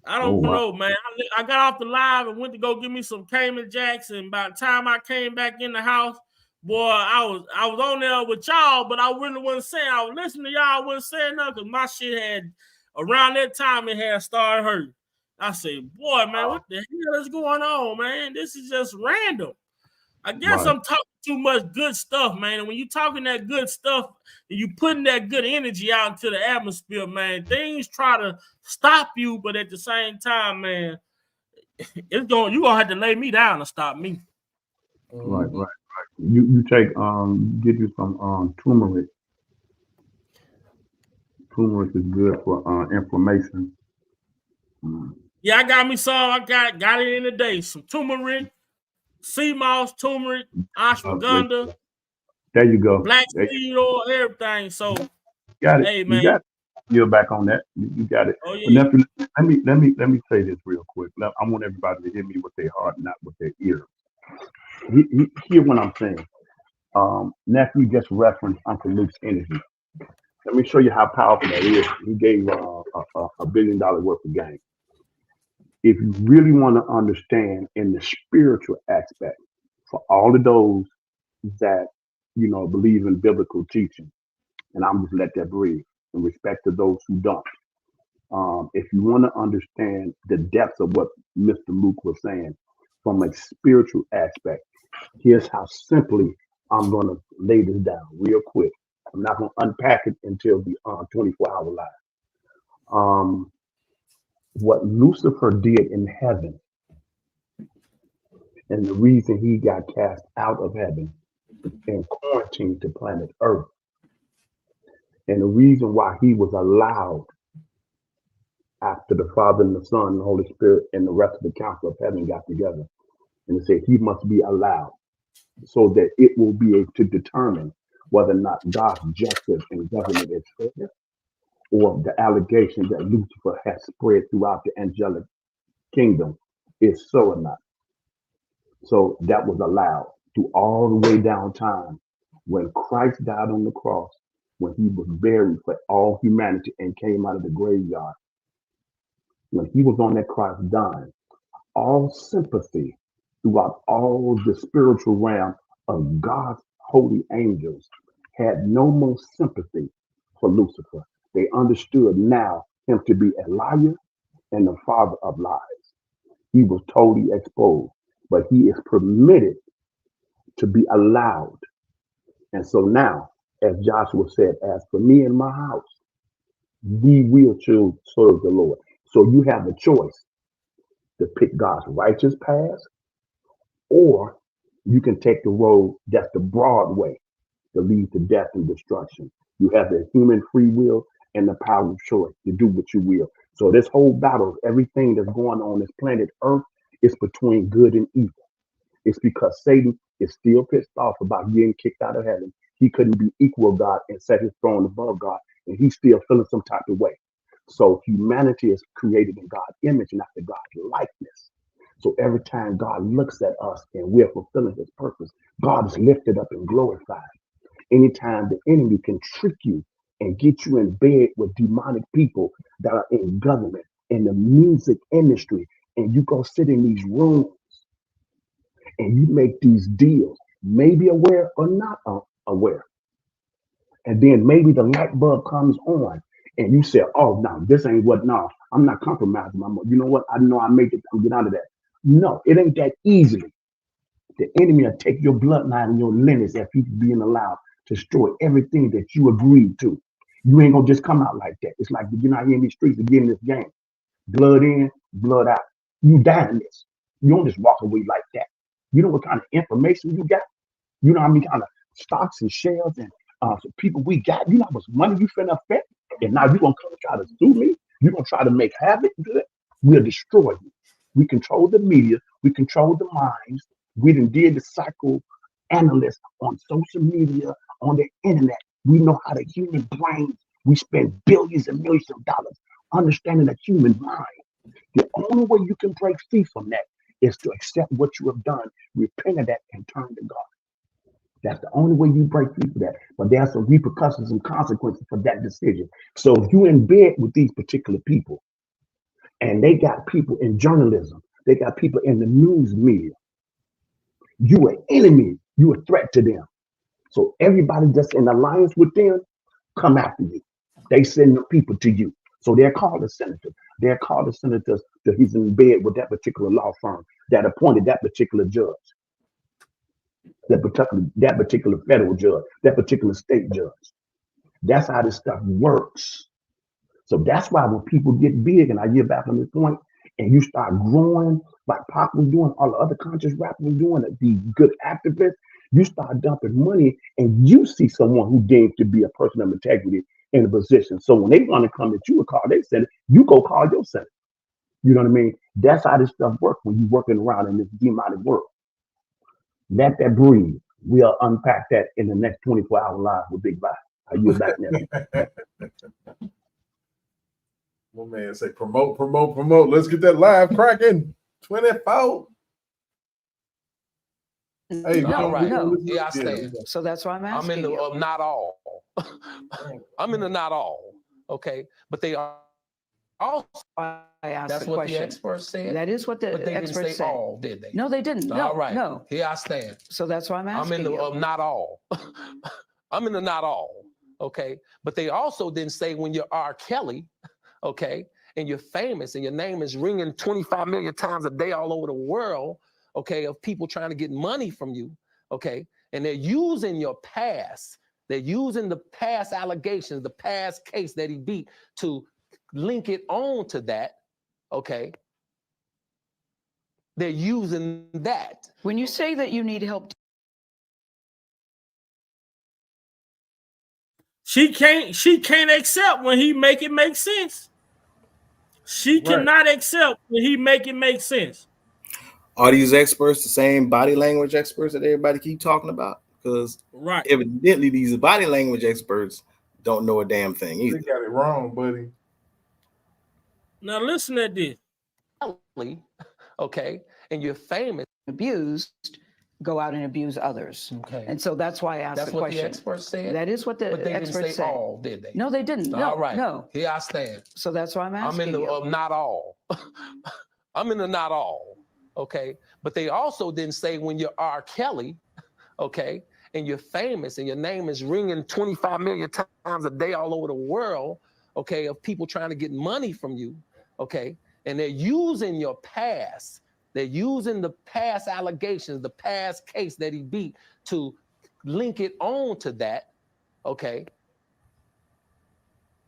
I don't know, man. I got off the live and went to go get me some Cayman Jacks, and by the time I came back in the house, boy, I was on there with y'all, but I really wasn't saying. I was listening to y'all, I wasn't saying nothing because my shit had around that time it had started hurting. I said, boy, man, what the hell is going on, man? This is just random. I guess I'm talking too much good stuff, man. And when you talking that good stuff and you putting that good energy out into the atmosphere, man, things try to stop you, but at the same time, man, you're gonna have to lay me down to stop me. Right. You take get you some turmeric. Turmeric is good for inflammation. Yeah, I got me some. I got it in the day. Some turmeric, sea moss, turmeric, ashwagandha. There you go. Black seed oil, everything. So got it. Hey, man. You got it. You're back on that. You got it. Oh, yeah. Let me say this real quick. I want everybody to hear me with their heart, not with their ears. Hear what I'm saying. Nephew just referenced Uncle Luke's energy. Let me show you how powerful that is. He gave $1 billion worth of game. If you really want to understand in the spiritual aspect, for all of those that believe in biblical teaching, and I'm just let that breathe in respect to those who don't. If you want to understand the depth of what Mr. Luke was saying from a spiritual aspect, here's how simply I'm going to lay this down real quick. I'm not going to unpack it until the 24-hour live. What Lucifer did in heaven, and the reason he got cast out of heaven and quarantined to planet Earth, and the reason why he was allowed after the Father and the Son and the Holy Spirit and the rest of the council of heaven got together. And it said he must be allowed so that it will be able to determine whether or not God's justice and government is fair, or the allegation that Lucifer has spread throughout the angelic kingdom is so or not. So that was allowed to all the way down time when Christ died on the cross, when he was buried for all humanity and came out of the graveyard. When he was on that cross dying, all sympathy throughout all the spiritual realm of God's holy angels had no more sympathy for Lucifer. They understood now him to be a liar and the father of lies. He was totally exposed, but he is permitted to be allowed. And so now, as Joshua said, as for me and my house, we will serve the Lord. So you have a choice to pick God's righteous path, or you can take the road that's the broad way that leads to death and destruction. You have the human free will and the power of choice to do what you will. So this whole battle, everything that's going on this planet Earth, is between good and evil. It's because Satan is still pissed off about getting kicked out of heaven. He couldn't be equal with God and set his throne above God, and he's still feeling some type of way. So humanity is created in God's image and after God's likeness. So every time God looks at us and we're fulfilling his purpose, God is lifted up and glorified. Anytime the enemy can trick you and get you in bed with demonic people that are in government, in the music industry, and you go sit in these rooms and you make these deals, maybe aware or not aware. And then maybe the light bulb comes on and you say, oh, no, this ain't what, no, I'm not compromising my money. You know what? I know I make it, I'm get out of that. No, it ain't that easily. The enemy will take your bloodline and your lineage if he's being allowed to destroy everything that you agreed to. You ain't gonna just come out like that. It's like you're not here in these streets to get in this game. Blood in, blood out. You die in this. You don't just walk away like that. You know what kind of information you got? You know how many kind of stocks and shares and people we got? You know how much money you finna affect? And now you're gonna come and try to sue me? You're gonna try to make havoc good? We'll destroy you. We control the media, we control the minds. We done did the psychoanalysts on social media, on the internet. We know how the human brain, we spend billions and millions of dollars understanding the human mind. The only way you can break free from that is to accept what you have done, repent of that, and turn to God. That's the only way you break free from that. But there are some repercussions and consequences for that decision. So if you're in bed with these particular people, and they got people in journalism, they got people in the news media, you an enemy, you a threat to them. So everybody that's in alliance with them come after you. They send the people to you. So they're called a senator. They're called the senators that he's in bed with that particular law firm that appointed that particular judge, that particular federal judge, that particular state judge. That's how this stuff works. So that's why when people get big, and I get back on this point, and you start growing like Pop was doing, all the other conscious rappers was doing, the good activists, you start dumping money and you see someone who deems to be a person of integrity in a position. So when they want to come at you and call their senate, you go call your senate. You know what I mean? That's how this stuff works when you're working around in this demonic world. Let that breathe. We'll unpack that in the next 24-hour live with Big Bye. I yield back now. My man say promote. Let's get that live cracking. 24. Hey, no. Yeah, I stand. So that's why I'm asking. I'm in the not all. I'm in the not all. Okay, but they are also. I asked that's the what question. The experts said. That is what the but they experts didn't say said. all, did they? No, they didn't. No, all right. No. Here I stand. So that's why I'm asking. I'm in the not all. I'm in the not all. Okay, but they also didn't say when you're R.kelly, okay, and you're famous and your name is ringing 25 million times a day all over the world, okay, of people trying to get money from you, okay, and they're using your past. They're using the past allegations, the past case that he beat to link it on to that, okay? They're using that. When you say that you need help, she can't accept when he make it make sense. She Right. cannot accept that he make it make sense. Are these experts the same body language experts that everybody keep talking about? Because Right. evidently these body language experts don't know a damn thing They either. got it wrong, buddy. Now listen at this. Okay, and you're famous. Abused, go out and abuse others. Okay, And so that's why I asked that's the what question. the experts said. That is what the But they didn't experts say say. all, did they? No, they didn't. No, All right. no. Here I stand. So that's why I'm I'm asking in the you. not all. I'm in the not all. Okay, but they also didn't say when you're R. Kelly, okay, and you're famous and your name is ringing 25 million times a day all over the world, okay, of people trying to get money from you, okay, and they're using your past. They're using the past allegations, the past case that he beat to link it on to that, okay?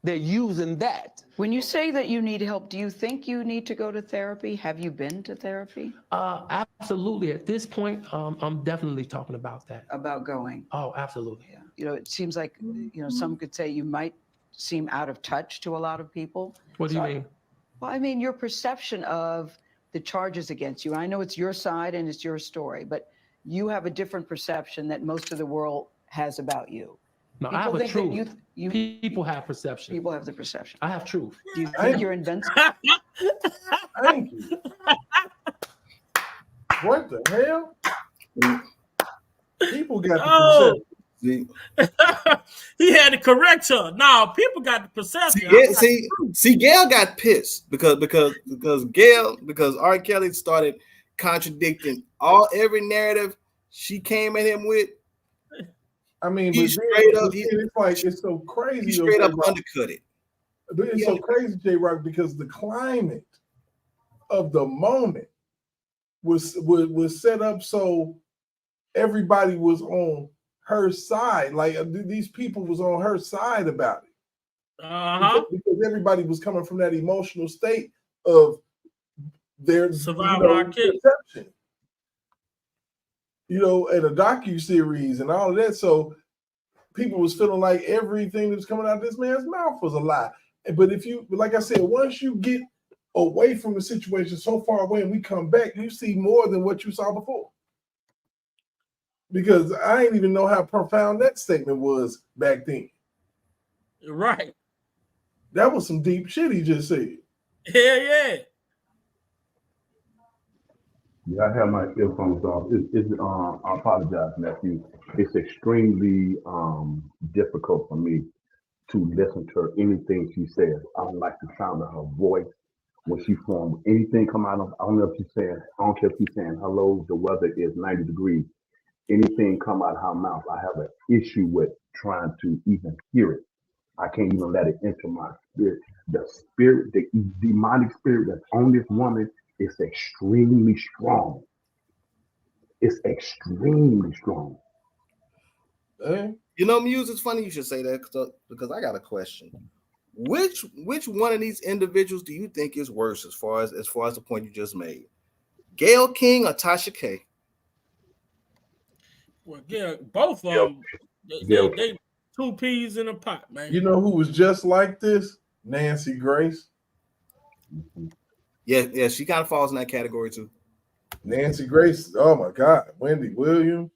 They're using that. When you say that you need help, do you think you need to go to therapy? Have you been to therapy? Absolutely. At this point, I'm definitely talking about that. About going? Oh, absolutely. Yeah. You know, it seems like, some could say you might seem out of touch to a lot of people. What do you mean? Well, I mean, your perception of the charges against you. I know it's your side and it's your story, but you have a different perception that most of the world has about you. No, People I have a think that truth. People have perception. People have the perception. I have truth. Do you think you're invincible? Thank you. What the hell? People got the perception. He had to correct her. No, people got the perception. See, Gayle got pissed because R. Kelly started contradicting every narrative she came at him with. I mean, He but straight up, it's like it's so crazy. He straight up undercut it. But it's so crazy, J. Rock, because the climate of the moment was set up so everybody was on her side. Like these people was on her side about it. Because everybody was coming from that emotional state of their perception. And a docuseries and all of that. So people was feeling like everything that was coming out of this man's mouth was a lie. But like I said, once you get away from the situation so far away and we come back, you see more than what you saw before. Because I didn't even know how profound that statement was back then. Right. That was some deep shit he just said. Hell yeah. Yeah, I have my earphones off. I apologize, nephew. It's extremely difficult for me to listen to anything she says. I don't like the sound of her voice when she forms anything come out of. I don't know if she's saying. I don't care if she's saying hello. The weather is 90 degrees. Anything come out of her mouth, I have an issue with trying to even hear it. I can't even let it enter my spirit. The spirit, the demonic spirit that's on this woman is extremely strong. It's extremely strong. Muse, it's funny you should say that because I got a question. Which one of these individuals do you think is worse as far as the point you just made? Gayle King or Tasha K? Well, yeah, both of them. They two peas in a pot, man. You know who was just like this? Nancy Grace. Yeah, she kind of falls in that category too. Nancy Grace, oh my God, Wendy Williams.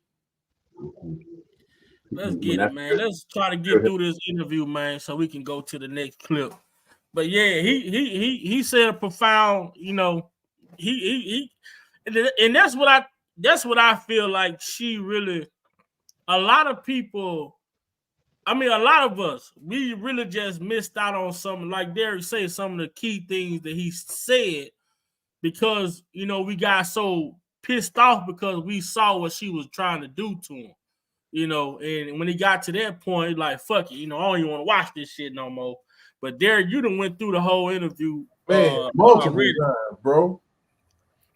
Let's get it, man. Let's try to get through this interview, man, so we can go to the next clip. But yeah, he said a profound, he and that's what I feel like she really. A lot of people, a lot of us, we really just missed out on something. Like Derek said, some of the key things that he said because we got so pissed off because we saw what she was trying to do to him. And when he got to that point, like, fuck it, I don't even want to watch this shit no more. But Derek, you done went through the whole interview. Man, multiple times, bro.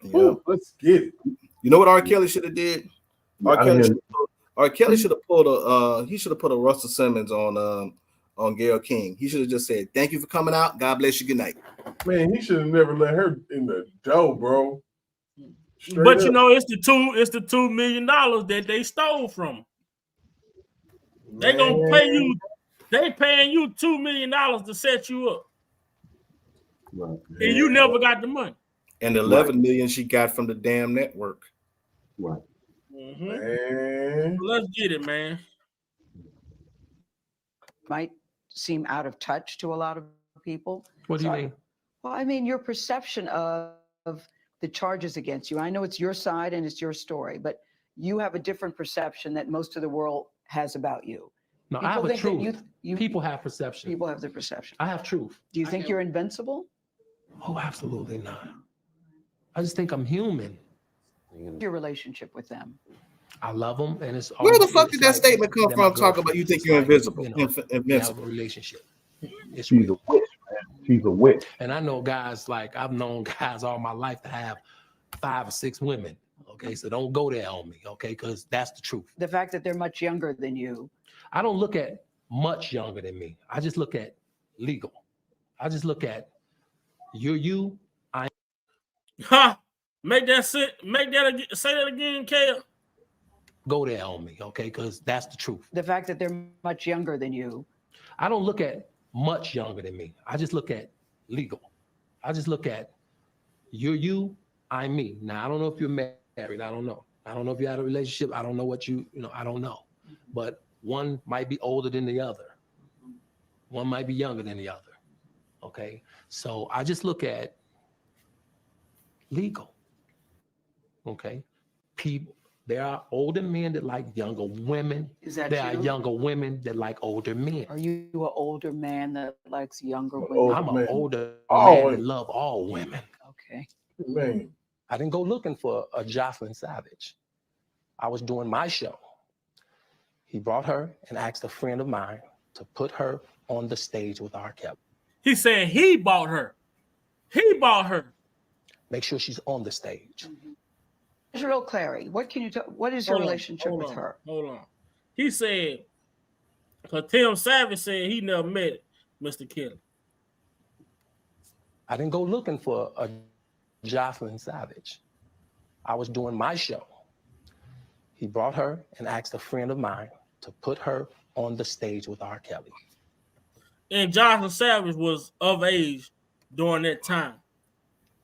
Yeah. Ooh, let's get it. You know what R. Kelly should have did? R. Kelly should have pulled a Russell Simmons on Gayle King. He should have just said, "Thank you for coming out. God bless you. Good night." Man, he should have never let her in the door, bro. Straight but up. It's the $2 million that they stole from him. They gonna pay you. They paying you $2 million to set you up. Right. And you never got the money. And the 11 million she got from the damn network. Right. Man. Let's get it, man. Might seem out of touch to a lot of people. What do you mean? Well, I mean, your perception of the charges against you. I know it's your side and it's your story, but you have a different perception that most of the world has about you. No, People I have a think that truth. People have perception. People have the perception. I have truth. Do you think you're invincible? Oh, absolutely not. I just think I'm human. Your relationship with them. I love them, and it's Where the fuck did that statement come from? Talking about you think you're invisible, We have invincible. a relationship. It's She's a witch, man. She's a witch. And I know guys, like I've known guys all my life to have 5 or 6 women. Okay, so don't go there on me, okay? Because that's the truth. The fact that they're much younger than you. I don't look at much younger than me. I just look at legal. I just look at you're you. Ha! Make that say that again, Kale. Go there on me, okay? Because that's the truth. The fact that they're much younger than you. I don't look at much younger than me. I just look at legal. I just look at you're you, I'm me. Now, I don't know if you're married. I don't know. I don't know if you had a relationship. I don't know what I don't know. But one might be older than the other. One might be younger than the other. Okay? So I just look at legal. Okay? People, there are older men that like younger women. Is that there you? are younger women that like older men. Are you an older man that likes younger women? Older I'm man. an older Oh, man that love all women. Okay. Man. I didn't go looking for a Jocelyn Savage. I was doing my show. He brought her and asked a friend of mine to put her on the stage with R.kelly. He said he bought her. He bought her. Make sure she's on the stage. Israel Clary, what can you tell? What is your relationship with her? Hold on. He said, because Tim Savage said he never met Mr. Kelly. I didn't go looking for a Jocelyn Savage. I was doing my show. He brought her and asked a friend of mine to put her on the stage with R.kelly. And Jocelyn Savage was of age during that time.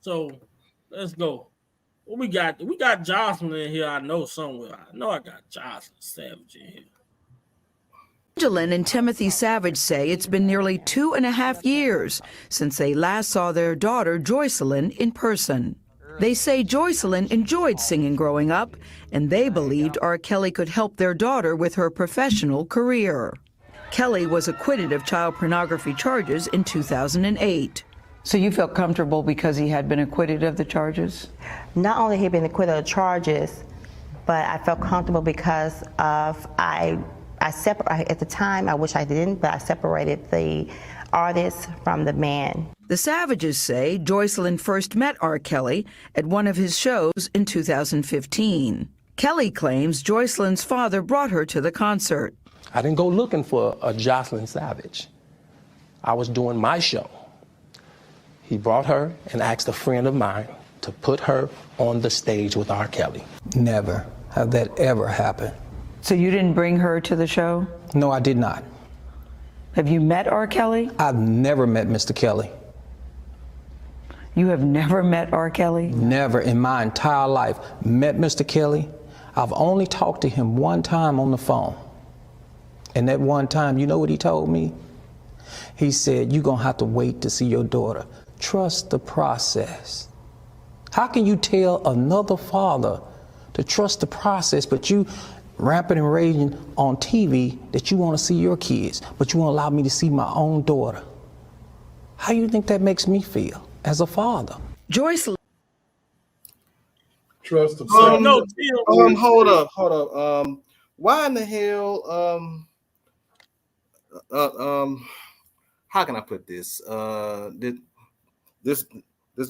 So let's go. What we got? We got Jocelyn in here. I know somewhere. I know I got Jocelyn Savage in here. Angeline and Timothy Savage say it's been nearly 2.5 years since they last saw their daughter, Joycelyn, in person. They say Joycelyn enjoyed singing growing up, and they believed R.kelly could help their daughter with her professional career. Kelly was acquitted of child pornography charges in 2008. So you felt comfortable because he had been acquitted of the charges? Not only had he been acquitted of charges, but I felt comfortable because of at the time, I wish I didn't, but I separated the artist from the man. The Savages say Joycelyn first met R.kelly at one of his shows in 2015. Kelly claims Joycelyn's father brought her to the concert. I didn't go looking for a Jocelyn Savage. I was doing my show. He brought her and asked a friend of mine to put her on the stage with R.kelly. Never have that ever happened. So you didn't bring her to the show? No, I did not. Have you met R.kelly? I've never met Mr. Kelly. You have never met R.kelly? Never in my entire life met Mr. Kelly. I've only talked to him one time on the phone. And that one time, you know what he told me? He said, you're gonna have to wait to see your daughter. Trust the process. How can you tell another father to trust the process, but you rampant and raging on TV that you want to see your kids, but you won't allow me to see my own daughter? How do you think that makes me feel as a father? Joycelyn. Trust the Hold up. Why in the hell? How can I put this? This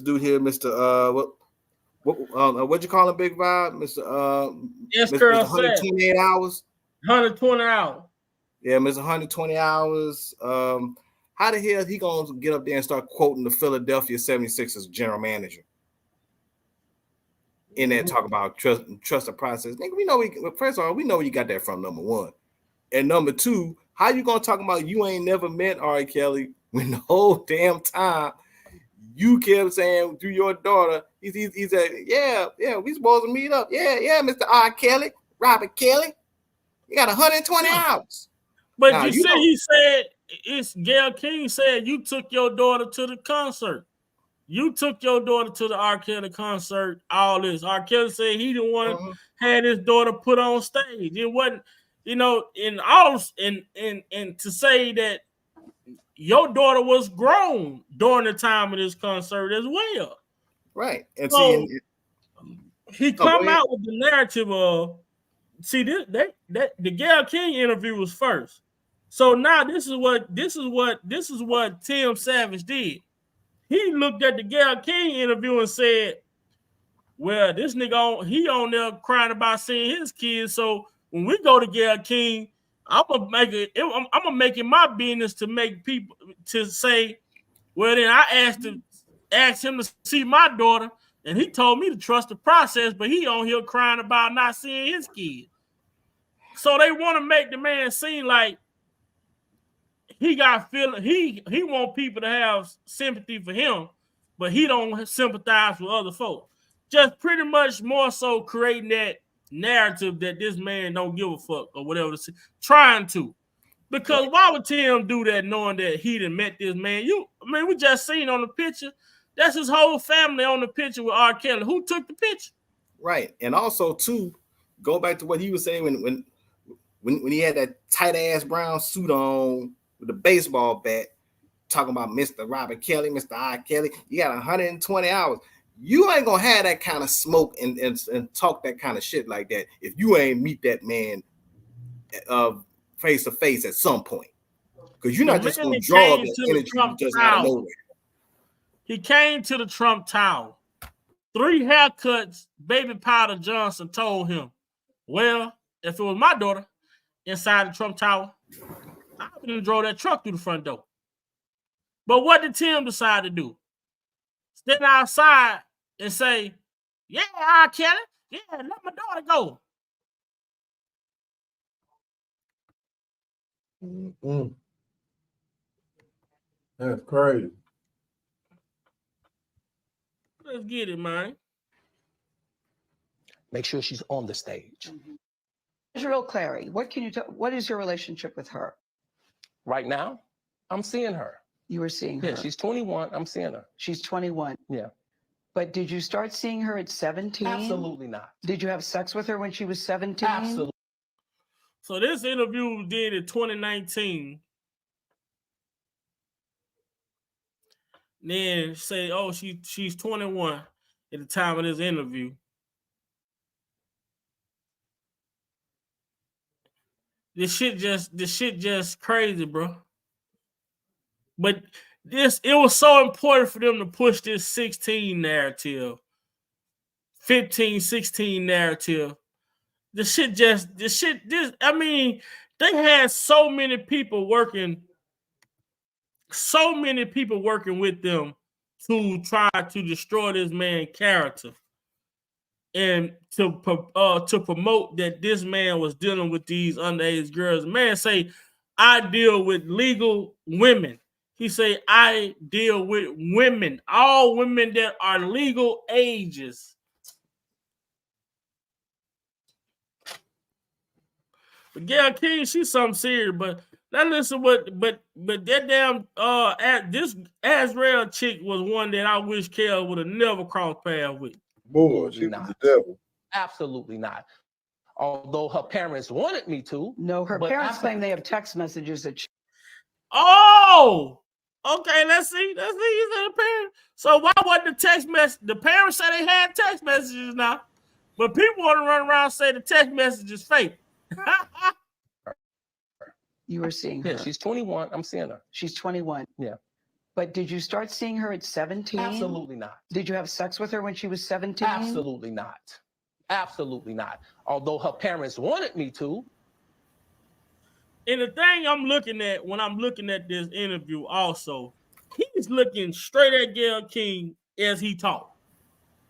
dude here, Mr. What'd you call him, Big Vibe? Mr. Yes, Mr. girl. 128 hours. 120 hours. Yeah, Mr. 120 hours. How the hell he gonna get up there and start quoting the Philadelphia 76ers general manager? In there talk about trust the process. Nigga, we know first of all, we know where you got that from, number one. And number two, how you gonna talk about you ain't never met R.kelly when the whole damn time you kept saying to your daughter, he said, yeah, we supposed to meet up. Yeah, Mr. R.kelly, Robert Kelly, you got 120 hours. But Now, you see, he said, it's Gayle King said you took your daughter to the concert. You took your daughter to the R. Kelly concert, all this. R. Kelly said he didn't want had his daughter put on stage. It wasn't, and to say that your daughter was grown during the time of this concert as well. Right. And so he go come ahead. out with the narrative of, see, the Gayle King interview was first. So now this is what Tim Savage did. He looked at the Gayle King interview and said, well, this nigga on there crying about seeing his kids. So when we go to Gayle King, I'm gonna make it my business to make people to say, well, then I asked him to see my daughter, and he told me to trust the process, but he on here crying about not seeing his kids. So they want to make the man seem like he got feeling. He want people to have sympathy for him, but he don't sympathize with other folks. Just pretty much more so creating that narrative that this man don't give a fuck or whatever. Trying to, because why would Tim do that knowing that he done met this man? We just seen on the picture. That's his whole family on the picture with R. Kelly. Who took the picture? Right, and also too, go back to what he was saying when he had that tight ass brown suit on with the baseball bat, talking about Mr. Robert Kelly, Mr. R.kelly. You got 120 hours. You ain't gonna have that kind of smoke and talk that kind of shit like that if you ain't meet that man face to face at some point. Because you're not just gonna draw the energy just out of nowhere. He came to the Trump Tower. 3 haircuts, Baby Powder Johnson told him, well, if it was my daughter inside the Trump Tower, I would have drove that truck through the front door. But what did Tim decide to do? Stand outside and say, yeah, R. Kelly, yeah, let my daughter go. That's crazy. Let's get it, man. Make sure she's on the stage. Real Clary, what is your relationship with her? Right now, I'm seeing her. You were seeing her? Yeah, she's 21. I'm seeing her. She's 21. Yeah. But did you start seeing her at 17? Absolutely not. Did you have sex with her when she was 17? Absolutely. So this interview was did in 2019. Then say, oh, she's 21 at the time of this interview. This shit just crazy, bro. But it was so important for them to push this 16 narrative, 15, 16 narrative. They had so many people working with them to try to destroy this man's character and to promote that this man was dealing with these underage girls. Man say, I deal with legal women. He say, I deal with women, all women that are legal ages. But Gayle King, she's something serious. But now listen, but that damn this Azrael chick was one that I wish Kel would have never crossed paths with. Boy, she was the devil. Absolutely not. Although her parents wanted me to. No, her parents claim they have text messages that. Oh, okay. Let's see. You said the parents. So why wasn't the text message? The parents say they had text messages now, but people want to run around and say the text message is fake. You were seeing her. Yeah, she's 21. I'm seeing her. She's 21. Yeah. But did you start seeing her at 17? Absolutely not. Did you have sex with her when she was 17? Absolutely not. Absolutely not. Although her parents wanted me to. And the thing I'm looking at when I'm looking at this interview also, he's looking straight at Gayle King as he talks.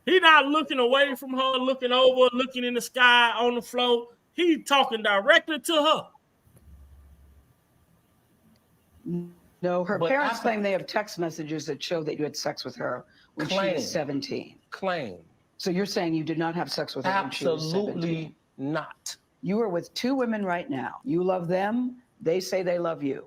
He's not looking away from her, looking over, looking in the sky, on the floor. He's talking directly to her. No, her But parents after- claim they have text messages that show that you had sex with her when she Claim. was 17. Claim. So you're saying you did not have sex with her when she was 17? Absolutely not. You are with two women right now. You love them. They say they love you.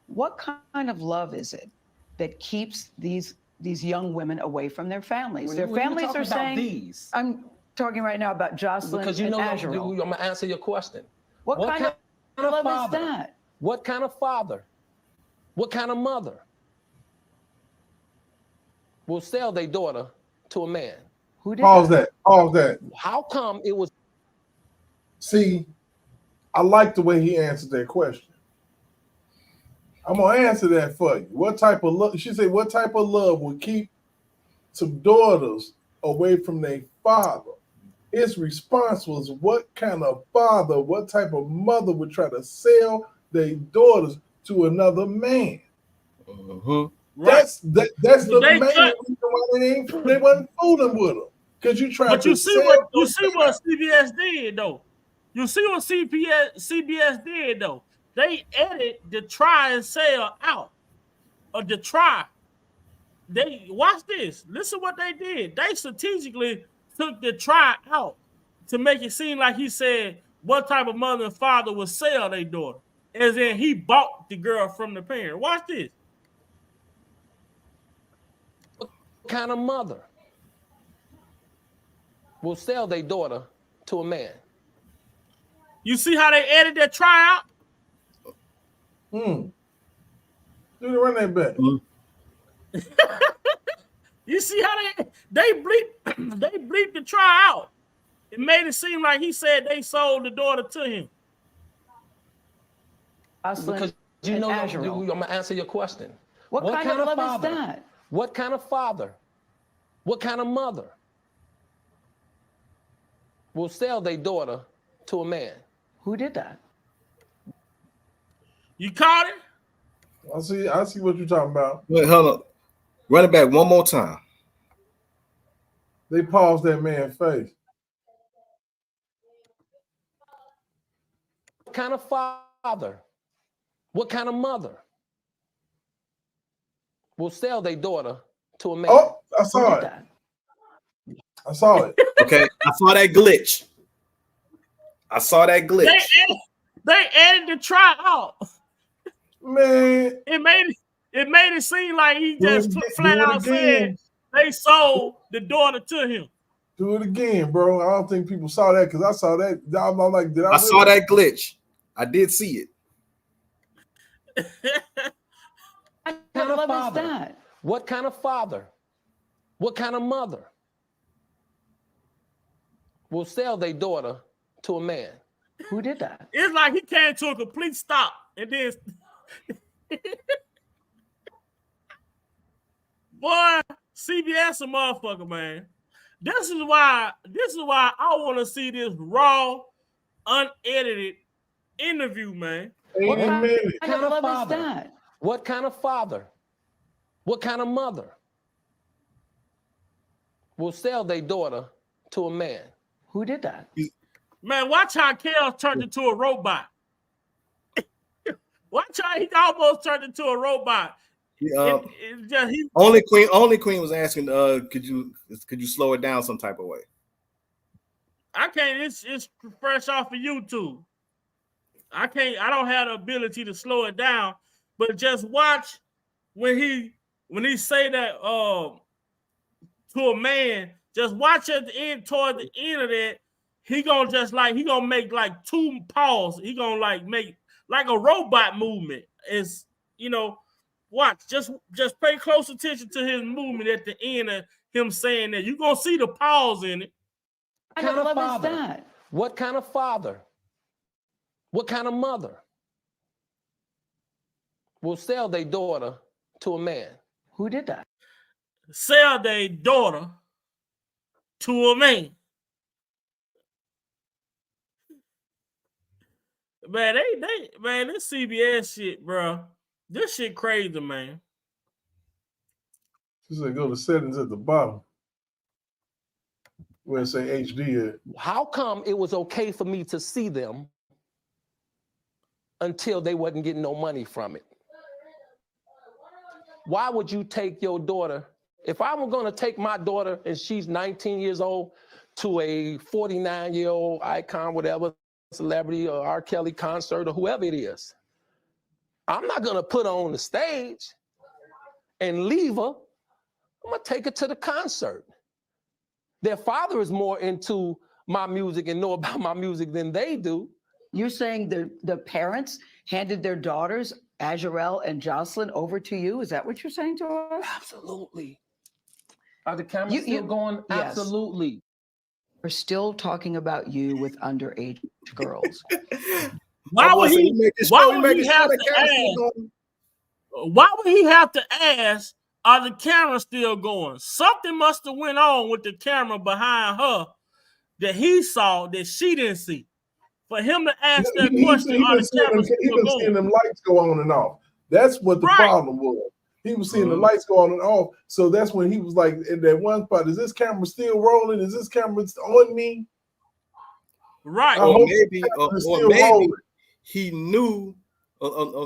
What kind of love is it that keeps these young women away from their families? Their families are saying, these. I'm talking right now about Jocelyn Because you and know, I'm Azrael. going to answer your question. What kind of love father? is that? What kind of father? What kind of mother will sell their daughter to a man? Who did Pause that. Pause that. How come it was? See, I like the way he answered that question. I'm gonna answer that for you. What type of love? She said, "What type of love would keep some daughters away from their father?" His response was, "What kind of father? What type of mother would try to sell their daughters to another man?" That's the main reason why they wasn't fooling with them. Because you tried But to you see what CBS did though. You see what CBS did though. They edited the try and sell out of the try. They watch this. Listen what they did. They strategically took the try out to make it seem like he said what type of mother and father would sell their daughter, as in he bought the girl from the parent. Watch this. What kind of mother will sell their daughter to a man? You see how they edited that try out? Do the run that back. You see how they bleeped the try out. It made it seem like he said they sold the daughter to him. Because you know, I'm gonna answer your question. What kind of love father? is that? What kind of father? What kind of mother will sell their daughter to a man? Who did that? You caught it? I see what you're talking about. Wait, hold on. Run it back one more time. They paused that man's face. What kind of father? What kind of mother will sell their daughter to a man? Oh, I saw it. I saw it. Okay, I saw that glitch. They added the try out. Man, it made it seem like he just flat out said they sold the daughter to him. Do it again, bro. I don't think people saw that because I saw that. I'm like, I saw that glitch. I did see it. What kind of love is that? What kind of father? What kind of mother will sell their daughter to a man? Who did that? It's like he came to a complete stop and then boy, CBS a motherfucker, man. This is why I want to see this raw, unedited interview, man. What kind of love father? is that? What kind of father? What kind of mother will sell their daughter to a man? Who did that? Man, watch how Kel turned into a robot. Watch how he almost turned into a robot. Only Queen was asking, could you slow it down some type of way? I can't. It's fresh off of YouTube. I don't have the ability to slow it down. But just watch when he say that to a man. Just watch at the end, toward the end of that, he gonna make like two paws. He gonna like make like a robot movement. Is watch. Just pay close attention to his movement at the end of him saying that. You're gonna see the pause in it. What kind of father? Is that? What kind of father? What kind of mother will sell their daughter to a man? Who did that? Sell their daughter to a man. Man, man, this CBS shit, bro. This shit crazy, man. She said go to settings at the bottom. Where it say HD. How come it was okay for me to see them until they wasn't getting no money from it? why would you take your daughter? If I were going to take my daughter and she's 19 years old to a 49-year-old icon, whatever, celebrity or R.Kelly concert or whoever it is, I'm not going to put her on the stage and leave her. I'm going to take her to the concert. Their father is more into my music and know about my music than they do. You're saying the parents handed their daughters, Azurel and Jocelyn, over to you? Is that what you're saying to us? Absolutely. Are the cameras still going? Yes. Absolutely. We're still talking about you with underage girls. Why would he have to ask, are the cameras still going? Something must have went on with the camera behind her that he saw that she didn't see. For him to ask that question, are the cameras still going? He been seeing them lights go on and off. That's what the problem was. He was seeing the lights go on and off. So that's when he was like, in that one spot, is this camera still rolling? Is this camera on me? Right. Or maybe he knew,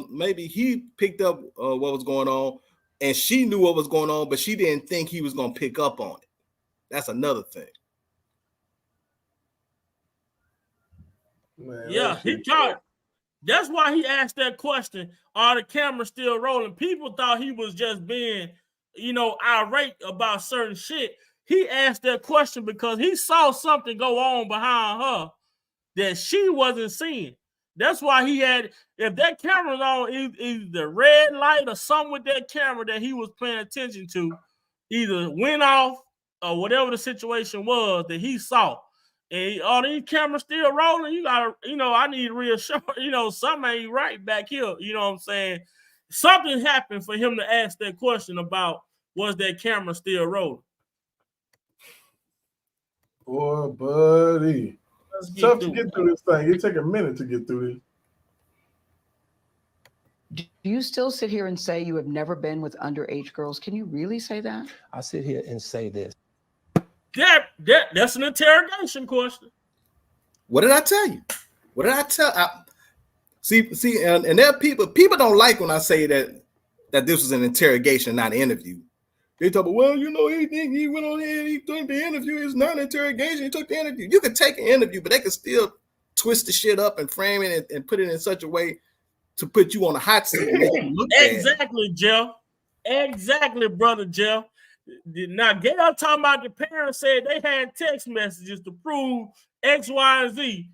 maybe he picked up what was going on and she knew what was going on, but she didn't think he was going to pick up on it. That's another thing. Man, yeah, he caught. That's why he asked that question. Are the cameras still rolling? People thought he was just being, irate about certain shit. He asked that question because he saw something go on behind her that she wasn't seeing. That's why he had, if that camera's on, either the red light or something with that camera that he was paying attention to either went off or whatever the situation was that he saw. And are these cameras still rolling? You gotta, I need reassurance, something ain't right back here. You know what I'm saying? Something happened for him to ask that question about, was that camera still rolling? Boy, buddy. It's tough to get through this thing. It take a minute to get through this. Do you still sit here and say you have never been with underage girls? Can you really say that? I sit here and say this. That's an interrogation question. What did I tell you? What did I tell? See, and there are people don't like when I say that this was an interrogation, not an interview. They talk about, well, he went on here, he took the interview. It's not an interrogation. He took the interview. You could take an interview, but they could still twist the shit up and frame it and put it in such a way to put you on a hot seat. And make you look exactly, Jeff. Exactly, brother Jeff. Now, Gayle talking about the parents said they had text messages to prove X, Y, and Z.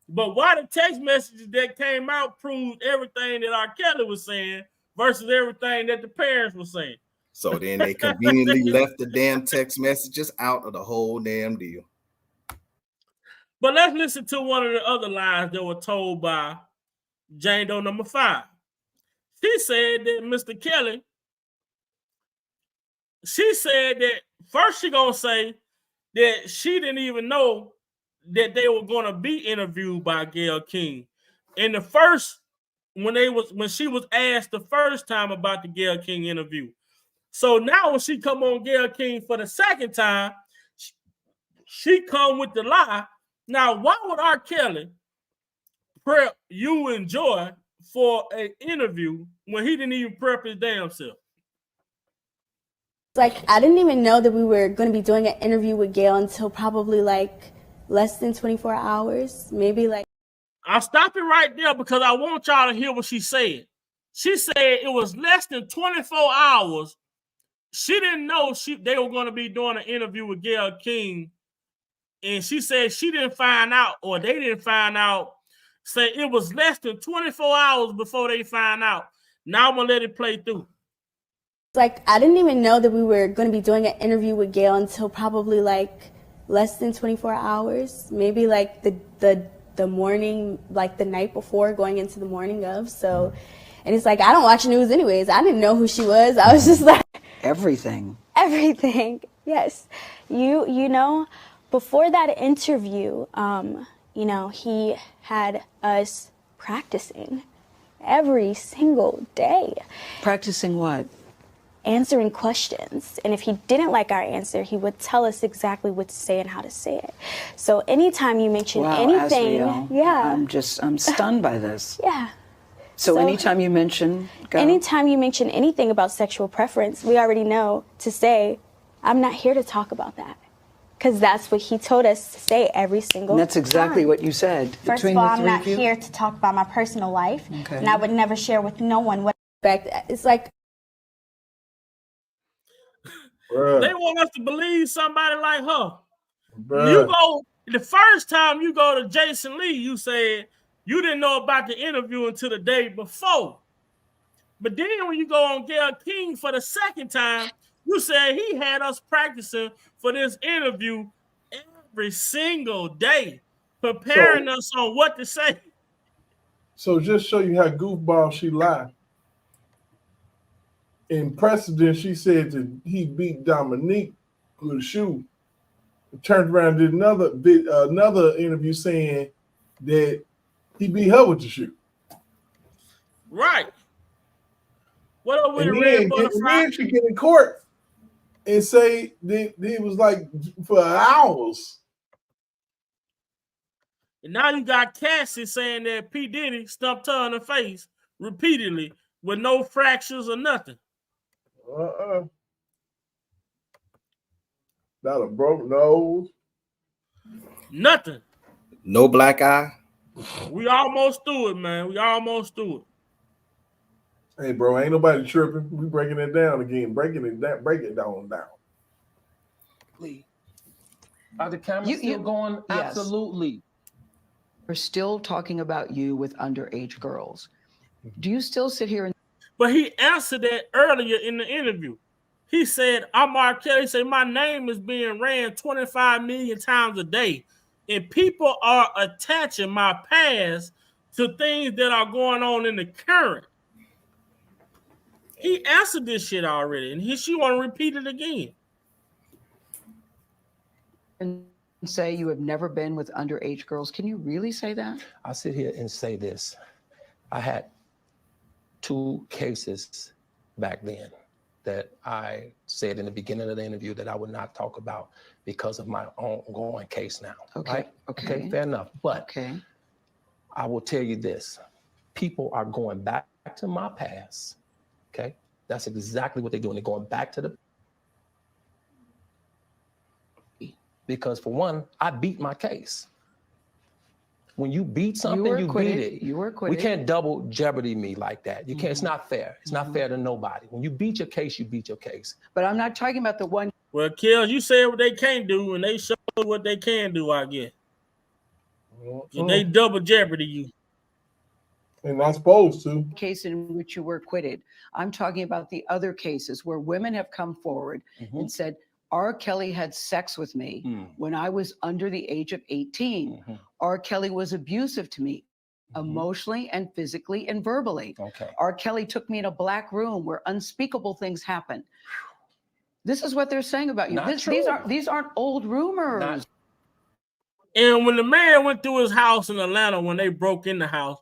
But why the text messages that came out proved everything that R.Kelly was saying versus everything that the parents were saying? So then they conveniently left the damn text messages out of the whole damn deal. But let's listen to one of the other lines that were told by Jane Doe number 5. She said that Mr. Kelly, she said that first she gonna say that she didn't even know that they were gonna be interviewed by Gayle King. In the first, when she was asked the first time about the Gayle King interview. So now when she come on Gayle King for the second time, she come with the lie. Now, why would R. Kelly prep you and Joy for an interview when he didn't even prep his damn self? Like, I didn't even know that we were going to be doing an interview with Gayle until probably like less than 24 hours, maybe like. I'll stop it right there because I want y'all to hear what she said. She said it was less than 24 hours. She didn't know they were going to be doing an interview with Gayle King. And she said she didn't find out, or they didn't find out. Say it was less than 24 hours before they find out. Now I'm going to let it play through. Like, I didn't even know that we were going to be doing an interview with Gayle until probably like less than 24 hours, maybe like the morning, like the night before, going into the morning of. So, and it's like, I don't watch news anyways. I didn't know who she was. I was just like, everything, yes. You know, before that interview, he had us practicing every single day. Practicing what? Answering questions. And if he didn't like our answer, he would tell us exactly what to say and how to say it. So anytime you mention anything, Azriel, I'm stunned by this. Yeah. So anytime you mention anything about sexual preference, we already know to say, I'm not here to talk about that. Because that's what he told us to say every single time. That's exactly what you said. First of all, I'm not here to talk about my personal life. Okay. And I would never share with no one what it's like. They want us to believe somebody like her. You go, the first time you go to Jason Lee, you said you didn't know about the interview until the day before. But then when you go on Gayle King for the second time, you said he had us practicing for this interview every single day, preparing us on what to say. So just show you how goofball she lied. In precedent, she said that he beat Dominique with a shoe. Turned around and did another interview saying that he beat her with the shoe. Right. What up with and the red butterfly? And then she get in court and say that it was like for hours. And now you got Cassie saying that P. Diddy stumped her in the face repeatedly with no fractures or nothing. Not a broke nose. Nothing. No black eye. We almost through it, man. We almost through it. Hey, bro, ain't nobody tripping. We breaking it down again. Break it down. Please. Are the cameras still going? Yes. Absolutely. We're still talking about you with underage girls. Do you still sit here and... But he answered that earlier in the interview. He said, I'm R.kelly. He said, my name is being ran 25 million times a day. And people are attaching my past to things that are going on in the current. He answered this shit already, and she want to repeat it again. And say you have never been with underage girls. Can you really say that? I sit here and say this. I had 2 cases back then that I said in the beginning of the interview that I would not talk about because of my ongoing case now. Okay. Right? Okay, fair enough. But I will tell you this. People are going back to my past. Okay? That's exactly what they're doing. They're going back to the... Because for one, I beat my case. When you beat something, you beat it. You were acquitted. We can't double jeopardy me like that. You can't. It's not fair. It's not fair to nobody. When you beat your case, you beat your case. But I'm not talking about the one... Well, Kel, you said what they can't do, and they showed what they can do, I guess. They double jeopardy you. And not supposed to. Case in which you were acquitted. I'm talking about the other cases where women have come forward and said, R.kelly had sex with me when I was under the age of 18. R.kelly was abusive to me, emotionally and physically and verbally. R.kelly took me in a black room where unspeakable things happened. This is what they're saying about you. These aren't old rumors. And when the man went through his house in Atlanta, when they broke in the house,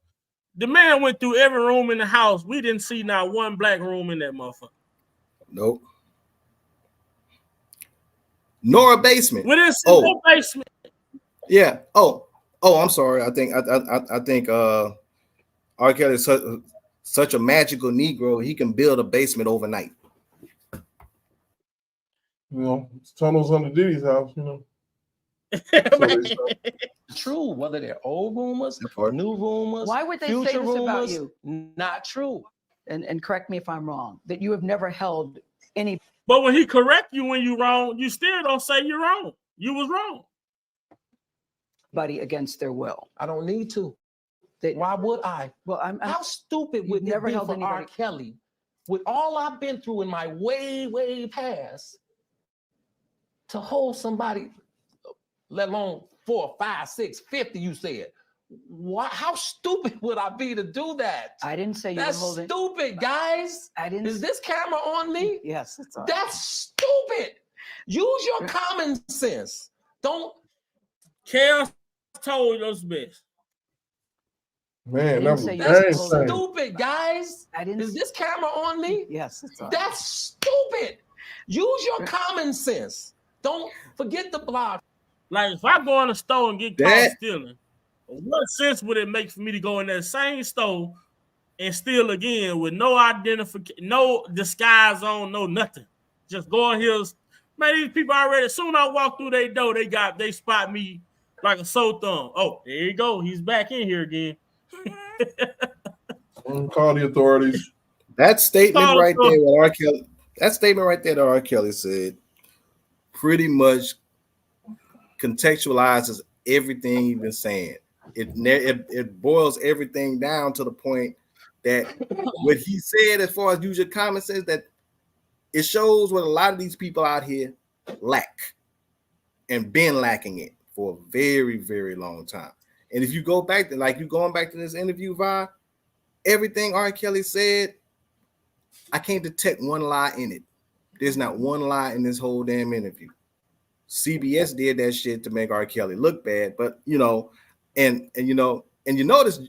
the man went through every room in the house. We didn't see not one black room in that motherfucker. Nope. Nor a basement. We didn't see no basement. Yeah. Oh, I'm sorry. I think R.kelly is such a magical Negro. He can build a basement overnight. You know, tunnels under Diddy's house. You know. True, whether they're old rumors, new rumors. Why would they say this rumors, about you? Not true. And correct me if I'm wrong. That you have never held any. But when he correct you when you're wrong, you still don't say you're wrong. You was wrong. Buddy against their will. I don't need to. Why would I? Well, how stupid would it be for R.kelly with all I've been through in my way past to hold somebody, let alone 4, 5, 6, 50, you said. Why, how stupid would I be to do that? I didn't say you That's were holding. Stupid, guys. I didn't. Is this camera on me? Yes, it's on. That's stupid. Use your common sense. Don't. Chaos told us best. Man, that's stupid, guys. I didn't. Is this camera on me? Yes, it's on. That's stupid. Use your common sense. Don't forget the block. Like if I go in the store and get caught stealing, what sense would it make for me to go in that same store and steal again with no identification, no disguise on, no nothing. Just go on here. Man, these people already, as soon as I walk through their door, they spot me like a sore thumb. Oh, there you go. He's back in here again. Call the authorities. That statement right there with R. Kelly, that statement right there that R. Kelly said pretty much contextualizes everything he's been saying. It boils everything down to the point that what he said, as far as use your common sense, that it shows what a lot of these people out here lack and been lacking it for a very, very long time. And if you go back to, like, you going back to this interview, Vi, everything R. Kelly said, I can't detect one lie in it. There's not one lie in this whole damn interview. CBS did that shit to make R. Kelly look bad, but you know, and you notice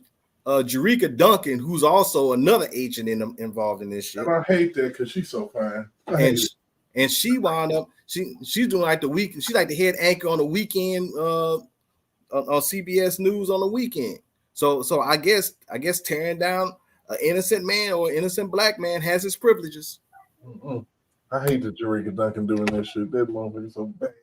Jerika Duncan, who's also another agent involved in this shit. And I hate that because she's so fine. And she wound up, she's doing like the week, she's like the head anchor on the weekend on CBS News on the weekend. So I guess tearing down an innocent man or an innocent black man has its privileges. I hate that Jerika Duncan doing that shit. That motherfucker's so bad.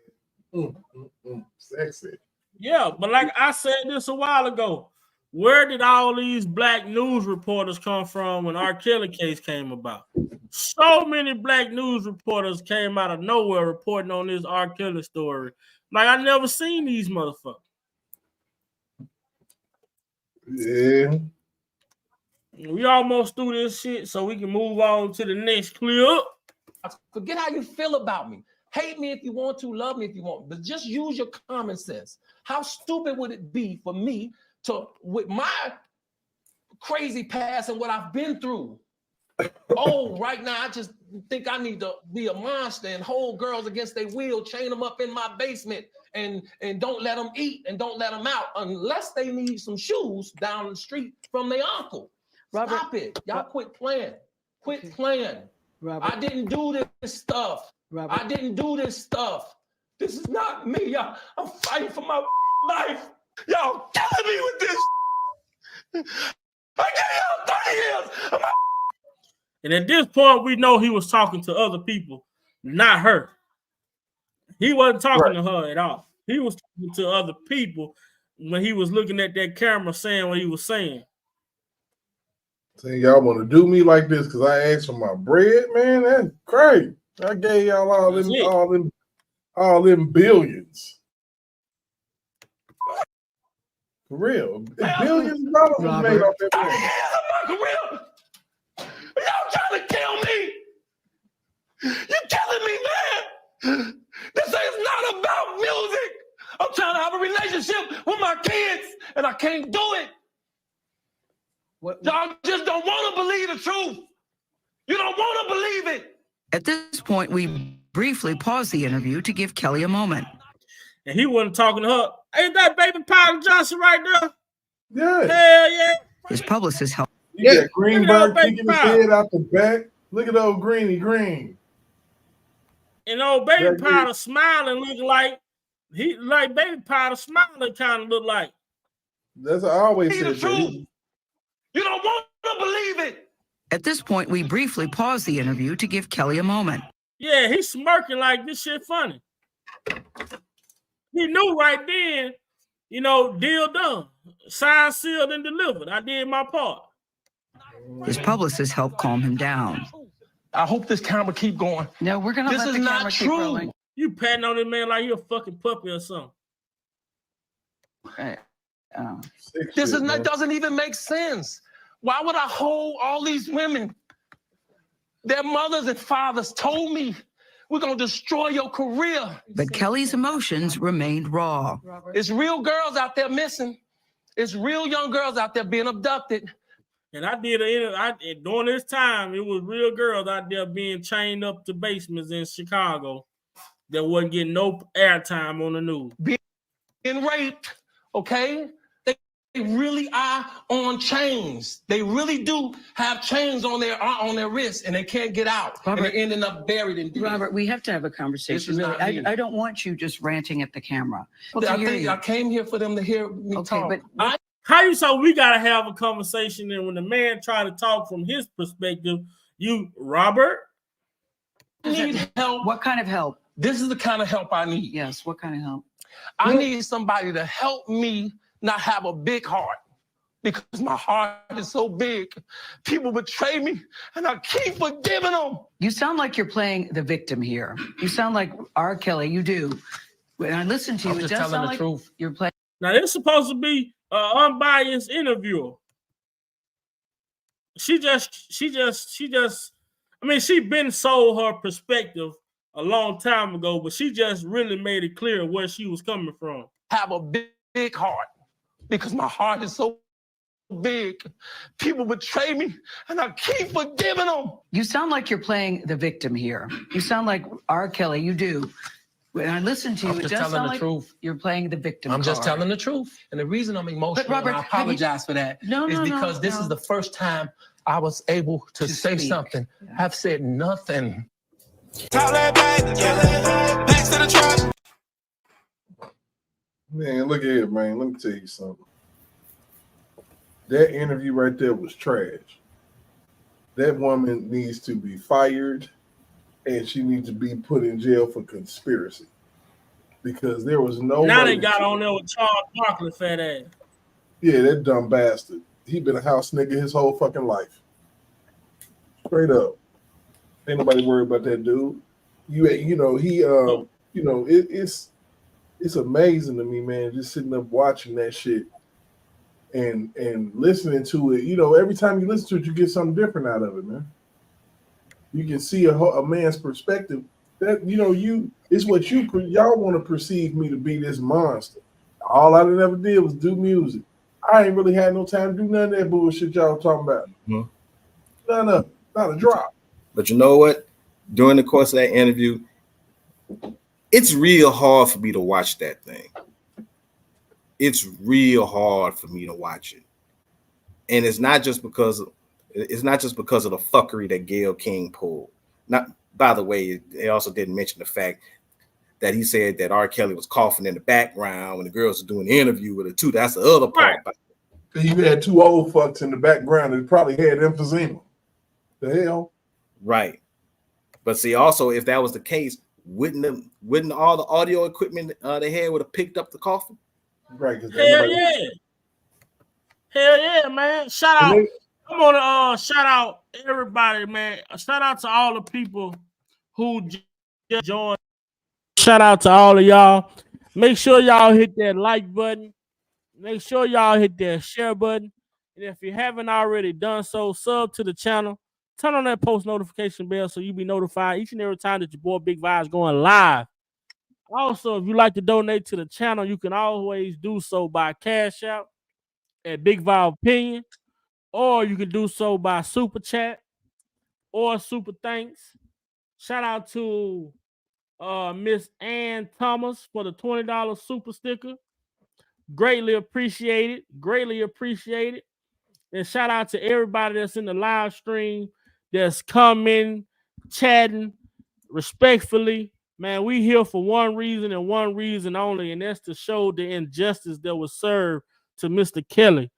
Sexy. Yeah, but like I said this a while ago, where did all these black news reporters come from when R. Kelly case came about? So many black news reporters came out of nowhere reporting on this R. Kelly story. Like, I never seen these motherfuckers. Yeah. We almost through this shit, so we can move on to the next clip. Forget how you feel about me. Hate me if you want to, love me if you want, but just use your common sense. How stupid would it be for me to, with my crazy past and what I've been through, right now I just think I need to be a monster and hold girls against their will, chain them up in my basement and don't let them eat and don't let them out unless they need some shoes down the street from their uncle. Robert, stop it. Y'all quit playing. Quit playing. Robert, I didn't do this stuff. Robert, I didn't do this stuff. This is not me. I'm fighting for my life. Y'all killing me with this. I gave y'all 30 years. And at this point, we know he was talking to other people, not her. He wasn't talking to her at all. He was talking to other people when he was looking at that camera saying what he was saying. Saying y'all want to do me like this because I asked for my bread, man. That's crazy. I gave y'all all them billions. For real. Billions of dollars was made off that man. Y'all trying to kill me. You're killing me, man. This is not about music. I'm trying to have a relationship with my kids, and I can't do it. Y'all just don't want to believe the truth. You don't want to believe it. At this point, we briefly pause the interview to give Kelly a moment. And he wasn't talking to her. Ain't that baby Powder Johnson right there? Yeah. Hell yeah. His publicist helped. Yeah, Greenberg kicking his head out the back. Look at old Greeny Green. And old baby Powder smiling, looking like baby Powder smiling kind of look like. That's what I always said. You don't want to believe it. At this point, we briefly pause the interview to give Kelly a moment. Yeah, he's smirking like this shit funny. He knew right then, deal done. Signed, sealed, and delivered. I did my part. His publicist helped calm him down. I hope this camera keep going. No, we're going to let the camera keep rolling. You patting on this man like he a fucking puppy or something. This is not, doesn't even make sense. Why would I hold all these women? Their mothers and fathers told me, we're going to destroy your career. But Kelly's emotions remained raw. It's real girls out there missing. It's real young girls out there being abducted. And I did during this time, it was real girls out there being chained up to basements in Chicago that wasn't getting no airtime on the news. Being raped, okay? They really are on chains. They really do have chains on their wrists, and they can't get out. Robert, and they're ending up buried in deep. Robert, we have to have a conversation. Really, I don't want you just ranting at the camera. I came here for them to hear me talk. But How you so we gotta have a conversation, and when the man try to talk from his perspective, you Robert? I need help. What kind of help? This is the kind of help I need. Yes, what kind of help? I need somebody to help me not have a big heart, because my heart is so big. People betray me, and I keep forgiving them. You sound like you're playing the victim here. You sound like R. Kelly. You do. When I listen to you, I'm it just does telling sound the like truth. you're playing. Now it's supposed to be an unbiased interviewer. She just. I mean, she been sold her perspective a long time ago, but she just really made it clear where she was coming from. Have a big heart, because my heart is so big. People betray me, and I keep forgiving them. You sound like you're playing the victim here. You sound like R. Kelly. You do. When I listen to you, I'm it just does telling sound the like truth. you're playing the victim I'm just card. telling the truth. And the reason I'm emotional, Robert, and I apologize for that, is because this is the first time I was able to say speak. something. Yeah. I've said nothing. Man, look at it, man. Let me tell you something. That interview right there was trash. That woman needs to be fired, and she needs to be put in jail for conspiracy, because there was no. Now they got on there with Charles Barkley, fat ass. Yeah, that dumb bastard. He been a house nigga his whole fucking life. Straight up. Ain't nobody worried about that dude. It's amazing to me, man, just sitting up watching that shit and listening to it. You know, every time you listen to it, you get something different out of it, man. You can see a man's perspective. That, you know, it's what y'all want to perceive me to be, this monster. All I ever did was do music. I ain't really had no time to do none of that bullshit y'all talking about. Mm-hmm. None of it. Not a drop. But you know what? During the course of that interview, it's real hard for me to watch that thing. It's real hard for me to watch it. And it's not just because of the fuckery that Gayle King pulled. Not, by the way, they also didn't mention the fact that he said that R. Kelly was coughing in the background when the girls were doing the interview with her too. That's the other part. Right. You had two old fucks in the background that probably had emphysema. The hell? Right. But see, also, if that was the case, wouldn't all the audio equipment they had would have picked up the coughing? Right. Hell yeah, man. Shout out. I'm gonna shout out everybody, man. Shout out to all the people who just joined. Shout out to all of y'all. Make sure y'all hit that like button. Make sure y'all hit that share button. And if you haven't already done so, sub to the channel. Turn on that post notification bell so you be notified each and every time that your boy Big Vibes going live. Also, if you like to donate to the channel, you can always do so by Cash App at Big Vibe Opinion, or you can do so by Super Chat or Super Thanks. Shout out to Miss Ann Thomas for the $20 super sticker. Greatly appreciated. Greatly appreciated. And shout out to everybody that's in the live stream that's coming, chatting respectfully. Man, we here for one reason and one reason only, and that's to show the injustice that was served to Mr. Kelly.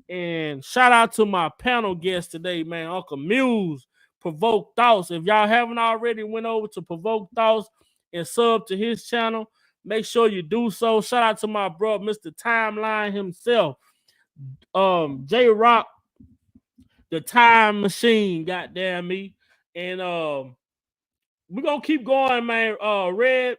And shout out to my panel guest today, man, Uncle Muse, Provoke Thoughts. If y'all haven't already went over to Provoke Thoughts and sub to his channel, make sure you do so. Shout out to my bro, Mr. Timeline himself. J Rock, the time machine, goddamn me. And we're gonna keep going, man. Red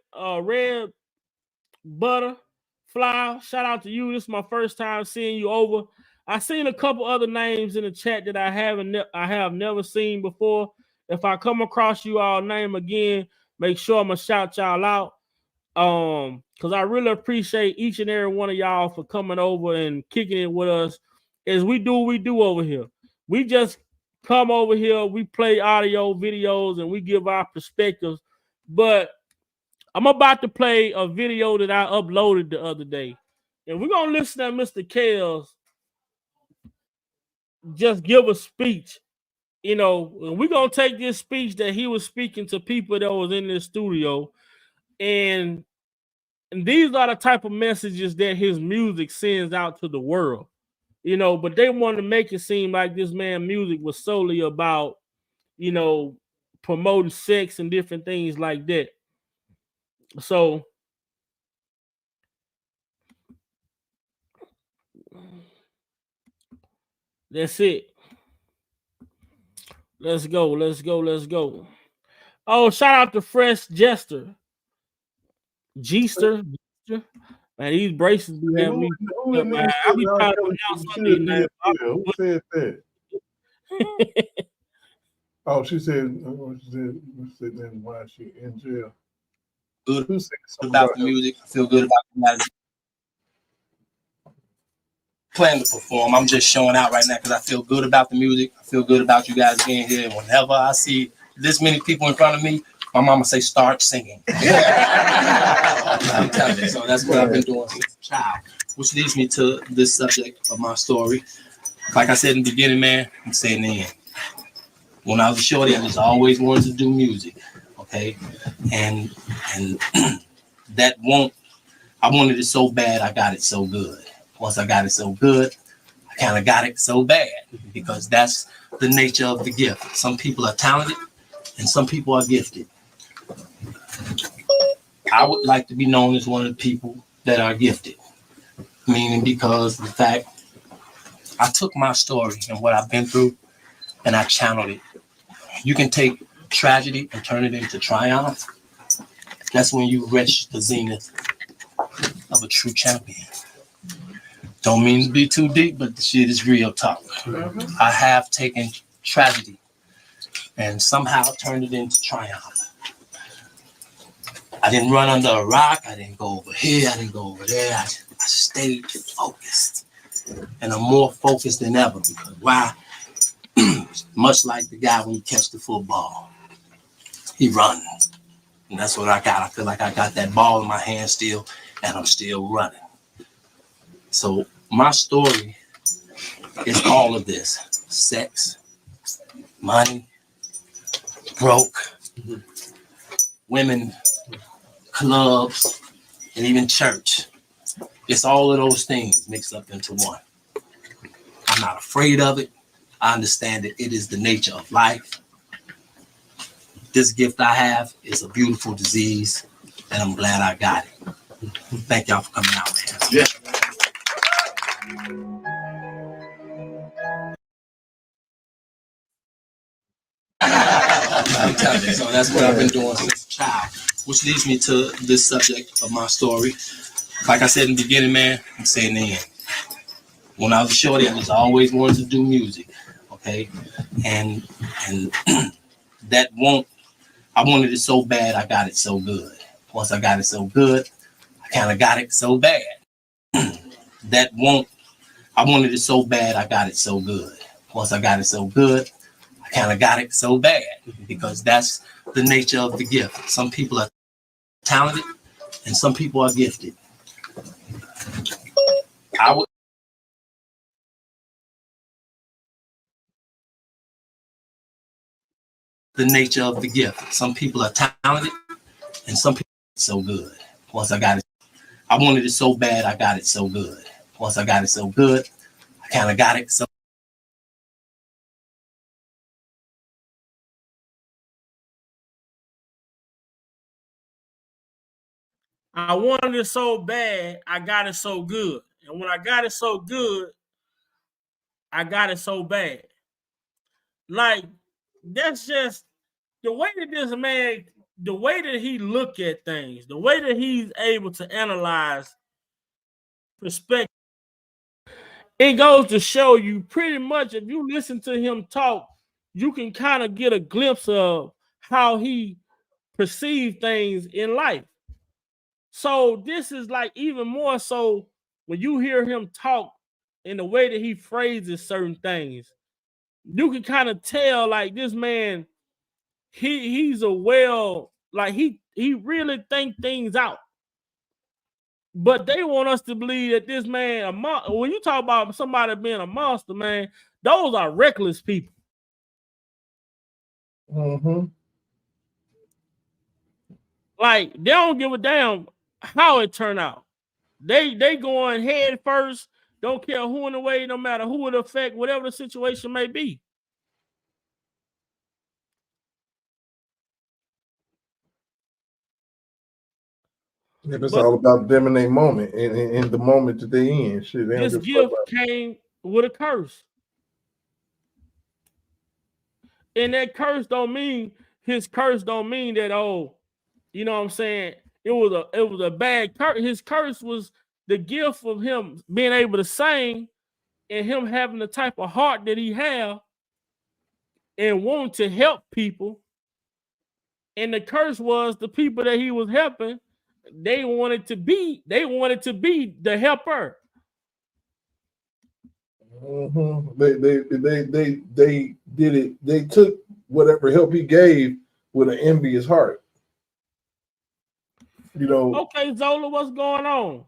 Butterfly, shout out to you. This is my first time seeing you over. I seen a couple other names in the chat that I have never seen before. If I come across you all name again, make sure I'm gonna shout y'all out. Because I really appreciate each and every one of y'all for coming over and kicking it with us as we do what we do over here. We just come over here, we play audio videos, and we give our perspectives. But I'm about to play a video that I uploaded the other day. And we're going to listen to Mr. Kells just give a speech. You know, and we're going to take this speech that he was speaking to people that was in this studio. And these are the type of messages that his music sends out to the world. you know, but they want to make it seem like this man music was solely about, you know, promoting sex and different things like that. So that's it. Let's go. Let's go. Let's go. Oh, shout out to Fresh Jester. G-ster. Man, these braces be having me. Who in Man, there I said be R. trying to Kelly pronounce some of should these be in names. jail? Who said that? Oh, she said, she said then why is she in jail? Good Who said something about the music. I feel good about the music. Plan to perform. I'm just showing out right now because I feel good about the music. I feel good about you guys being here. And whenever I see this many people in front of me, my mama say start singing. I'm telling you. So that's what I've been doing since a child. Which leads me to this subject of my story. Like I said in the beginning, man, I'm saying the end. When I was a shorty, I just always wanted to do music. Okay. And that won't, I wanted it so bad, I got it so good. Once I got it so good, I kind of got it so bad because that's the nature of the gift. Some people are talented and some people are gifted. I would like to be known as one of the people that are gifted, meaning because the fact I took my story and what I've been through and I channeled it. You can take tragedy and turn it into triumph. That's when you reach the zenith of a true champion. Don't mean to be too deep, but the shit is real talk. I have taken tragedy and somehow turned it into triumph. I didn't run under a rock. I didn't go over here. I didn't go over there. I stayed focused. And I'm more focused than ever because why? Much like the guy when you catch the football, he runs. And that's what I got. I feel like I got that ball in my hand still, and I'm still running. So my story is all of this: sex, money, broke, women, clubs, and even church. It's all of those things mixed up into one. I'm not afraid of it. I understand that it is the nature of life. This gift I have is a beautiful disease, and I'm glad I got it. Thank y'all for coming out, man. Yeah. I'm telling you, so that's what I've been doing since a child. Which leads me to this subject of my story. Like I said in the beginning, man, I'm saying the end. When I was a shorty, I just always wanted to do music, okay? And that won't, I wanted it so bad, I got it so good. Once I got it so good, I kind of got it so bad. That won't, I wanted it so bad, I got it so good. Once I got it so good, I kind of got it so bad because that's the nature of the gift. Some people are talented and some people are gifted. I would. The nature of the gift. Some people are talented and some people are so good. Once I got it, I wanted it so bad, I got it so good. Once I got it so good, I kind of got it so. I wanted it so bad, I got it so good. And when I got it so good, I got it so bad. Like, that's just the way that this man, the way that he look at things, the way that he's able to analyze perspective. It goes to show you pretty much if you listen to him talk, you can kind of get a glimpse of how he perceives things in life. So this is like even more so when you hear him talk in the way that he phrases certain things, you can kind of tell like this man, he's a like he really think things out. But they want us to believe that this man, when you talk about somebody being a monster, man, those are reckless people. Mm-hmm. Like they don't give a damn how it turned out. They going head first. Don't care who in the way, no matter who it affect, whatever the situation may be. Yeah, it's all about them in their moment, in the moment that they in. Shit, they don't This give a fuck gift about came with a curse. And that curse don't mean, his curse don't mean that, oh, you know what I'm saying? It was a bad curse. His curse was the gift of him being able to sing and him having the type of heart that he have and wanting to help people. And the curse was the people that he was helping, they wanted to be the helper. They did it. They took whatever help he gave with an envious heart. You know. Okay, Zola, what's going on?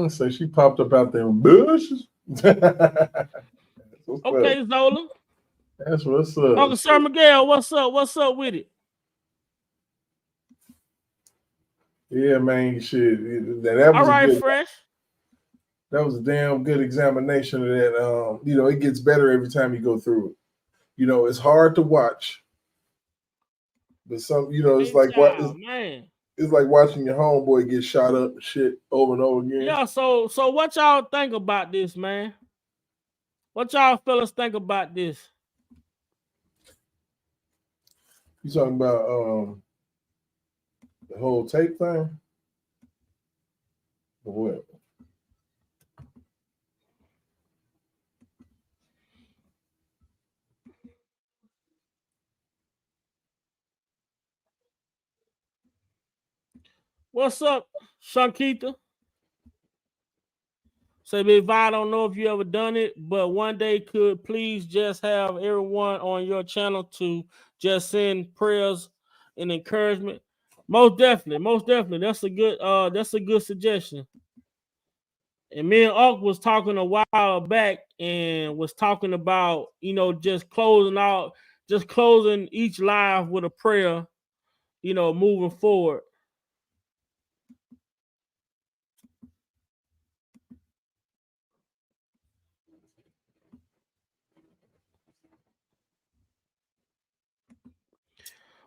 So she popped up out there bushes. Okay, Zola. That's what's up. Uncle Sir Miguel, what's up? What's up with it? Yeah, man, shit. That was all right, good, Fresh. That was a damn good examination of that. You know, it gets better every time you go through it. You know, it's hard to watch, but some, you know, it's like it's like watching your homeboy get shot up and shit over and over again. Yeah. So what y'all think about this, man? What y'all fellas think about this? You talking about the whole tape thing? Or what? What's up, Shankita? Say, if I don't know if you ever done it, but one day could please just have everyone on your channel to just send prayers and encouragement. Most definitely. That's a good suggestion. And me and Unc was talking a while back and was talking about, you know, just closing each live with a prayer, you know, moving forward.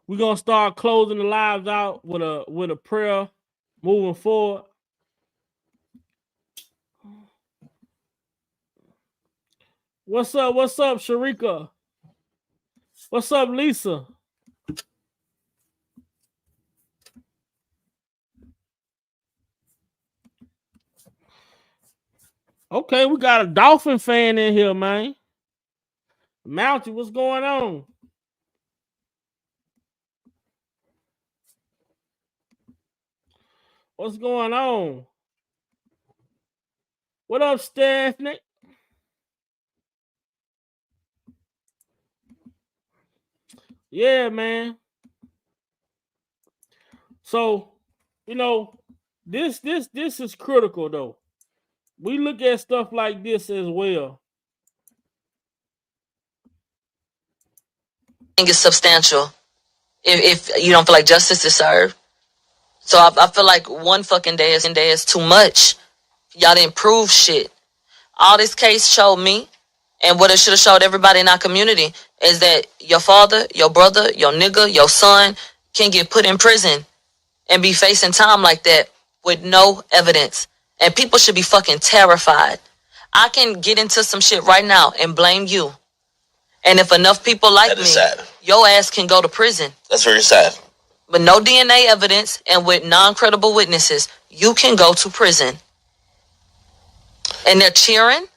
We're gonna start closing the lives out with a prayer moving forward. What's up, Sharika? What's up, Lisa? Okay, we got a Dolphin fan in here, man. Mountie, what's going on? What's going on? What up, Stephanie? Yeah, man. So, you know, this is critical though. We look at stuff like this as well. I think it's substantial if you don't feel like justice is served. So I feel like one fucking day is too much. Y'all didn't prove shit. All this case showed me, and what it should have showed everybody in our community, is that your father, your brother, your nigga, your son can get put in prison and be facing time like that with no evidence. And people should be fucking terrified. I can get into some shit right now and blame you. And if enough people like me, your ass can go to prison. That's very sad. With no DNA evidence and with non-credible witnesses, you can go to prison. And they're cheering?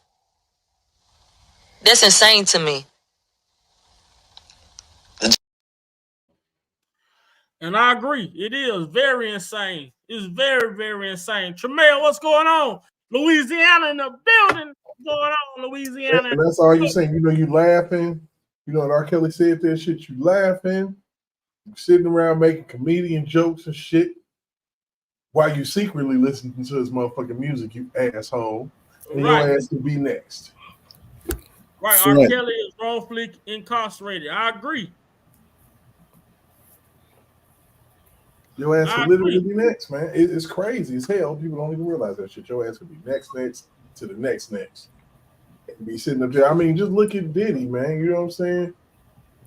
That's insane to me. And I agree. It is very insane. It's very, very insane. Tremaine, what's going on? Louisiana in the building. What's going on, Louisiana? And that's all you're saying. You know, you laughing. You know, when R.kelly said that shit, you laughing. You're sitting around making comedian jokes and shit while you secretly listening to his motherfucking music, you asshole. And your ass to be next. Right, R.kelly is wrongfully incarcerated. I agree. Your ass I could literally agree. be next, man. It's crazy as hell. People don't even realize that shit. Your ass could be next to the next. And be sitting up there. I mean, just look at Diddy, man. You know what I'm saying?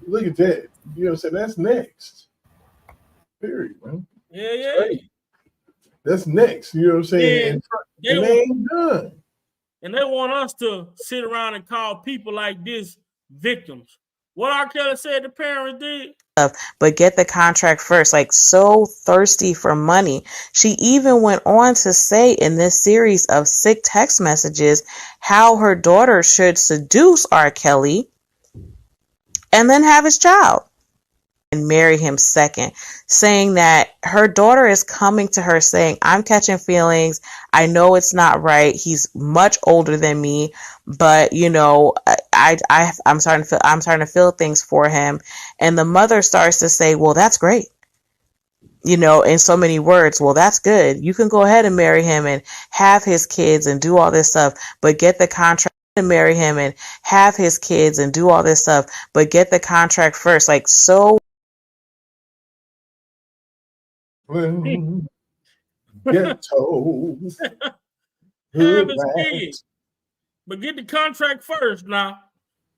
Look at that. You know what I'm saying? That's next. Period, man. Yeah. That's next. You know what I'm saying? And they ain't done. And they want us to sit around and call people like this victims. What R.kelly said the parents did. But get the contract first. Like, so thirsty for money. She even went on to say in this series of sick text messages how her daughter should seduce R. Kelly and then have his child and marry him second, saying that her daughter is coming to her saying, I'm catching feelings. I know it's not right. He's much older than me, but you know, I'm starting to feel things for him. And the mother starts to say, well, that's great. You know, in so many words, well, that's good. You can go ahead and marry him and have his kids and do all this stuff, but get the contract and marry him and have his kids and do all this stuff, but get the contract first. Like, so Ghetto. Have his kids. But get the contract first now.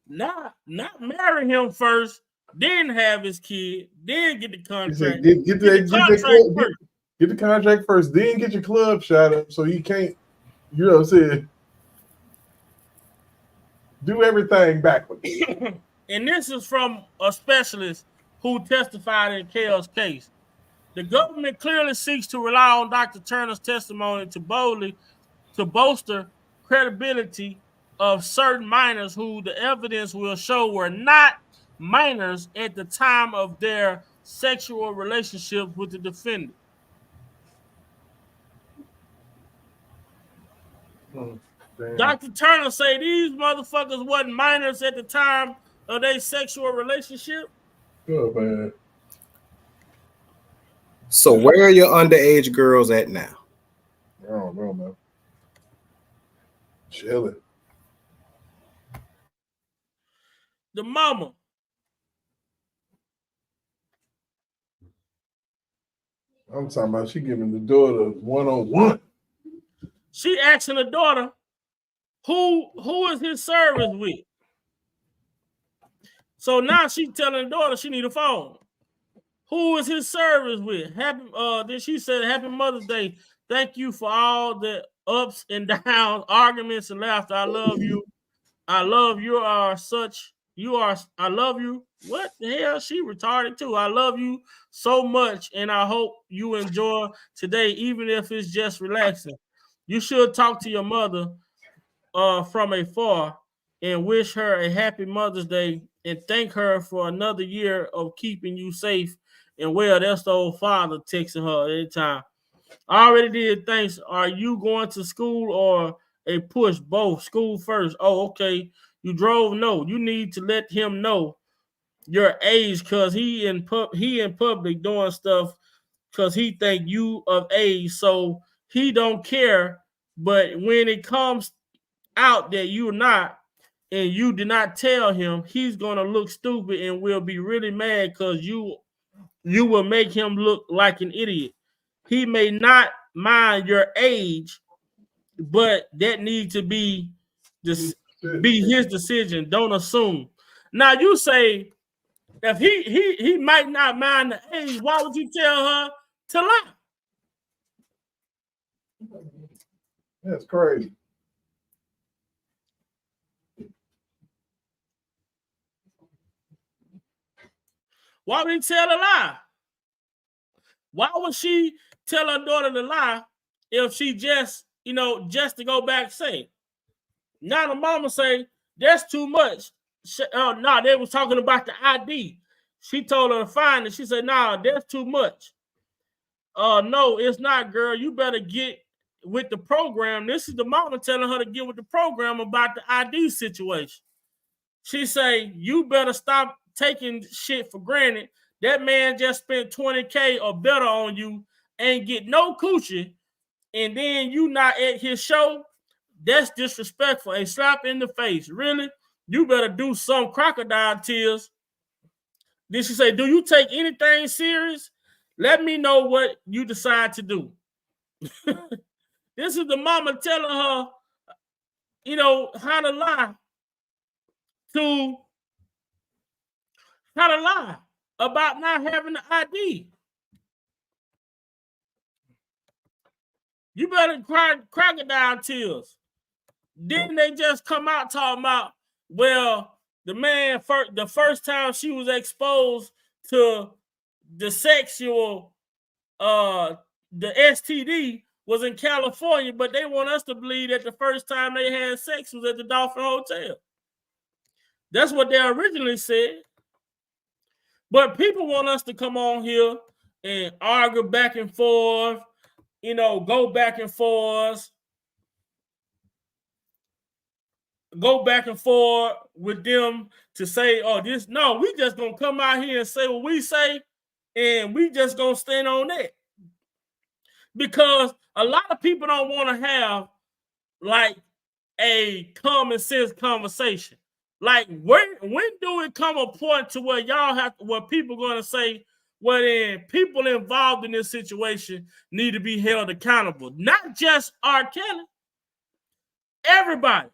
Not marry him first, then have his kid, then get the contract. Get the contract first, then get your club shot up so you can't, you know what I'm saying, do everything backwards. And this is from a specialist who testified in Gayle's case. The government clearly seeks to rely on Dr. Turner's testimony to bolster credibility of certain minors who the evidence will show were not minors at the time of their sexual relationship with the defendant. Dr. Turner say these motherfuckers wasn't minors at the time of their sexual relationship. Oh, man. So where are your underage girls at now? I don't know, man. Chilling. The mama. I'm talking about she giving the daughter 101. She asking the daughter, who is his service with? So now she telling the daughter she need a phone. Who is his service with? Then she said, Happy Mother's Day. Thank you for all the ups and downs, arguments and laughter. I love you. I love you are such, you are, I love you. What the hell? She retarded too. I love you so much and I hope you enjoy today, even if it's just relaxing. You should talk to your mother from afar and wish her a happy Mother's Day and thank her for another year of keeping you safe and well. That's the old father texting her anytime. I already did. Thanks. Are you going to school or a push? Both. School first. Oh, okay. You drove? No. You need to let him know your age because he in public doing stuff because he think you of age, so he don't care. But when it comes out that you're not and you did not tell him, he's gonna look stupid and will be really mad because you will make him look like an idiot. He may not mind your age, but that needs to be his decision. Don't assume. Now you say if he might not mind the age, why would you tell her to lie? That's crazy. Why would he tell a lie? Why would she tell her daughter to lie if she just to go back say? Now the mama say, that's too much. No, they was talking about the ID. She told her to find it. She said, nah, that's too much. No, it's not, girl. You better get with the program. This is the mama telling her to get with the program about the ID situation. She say, you better stop taking shit for granted. That man just spent $20K or better on you, ain't get no coochie, and then you not at his show. That's disrespectful. A slap in the face. Really? You better do some crocodile tears. Then she say, do you take anything serious? Let me know what you decide to do. This is the mama telling her, you know, how to lie about not having the ID. You better cry crocodile tears. Didn't they just come out talking about, well, the first time she was exposed to the sexual, the STD was in California, but they want us to believe that the first time they had sex was at the Dolphin Hotel. That's what they originally said. But people want us to come on here and argue back and forth, you know, go back and forth with them to say, oh, this, no, we just gonna come out here and say what we say, and we just gonna stand on that. Because a lot of people don't want to have like a common sense conversation. Like, when do it come a point to where where people are gonna say, well, then people involved in this situation need to be held accountable? Not just R.kelly, everybody.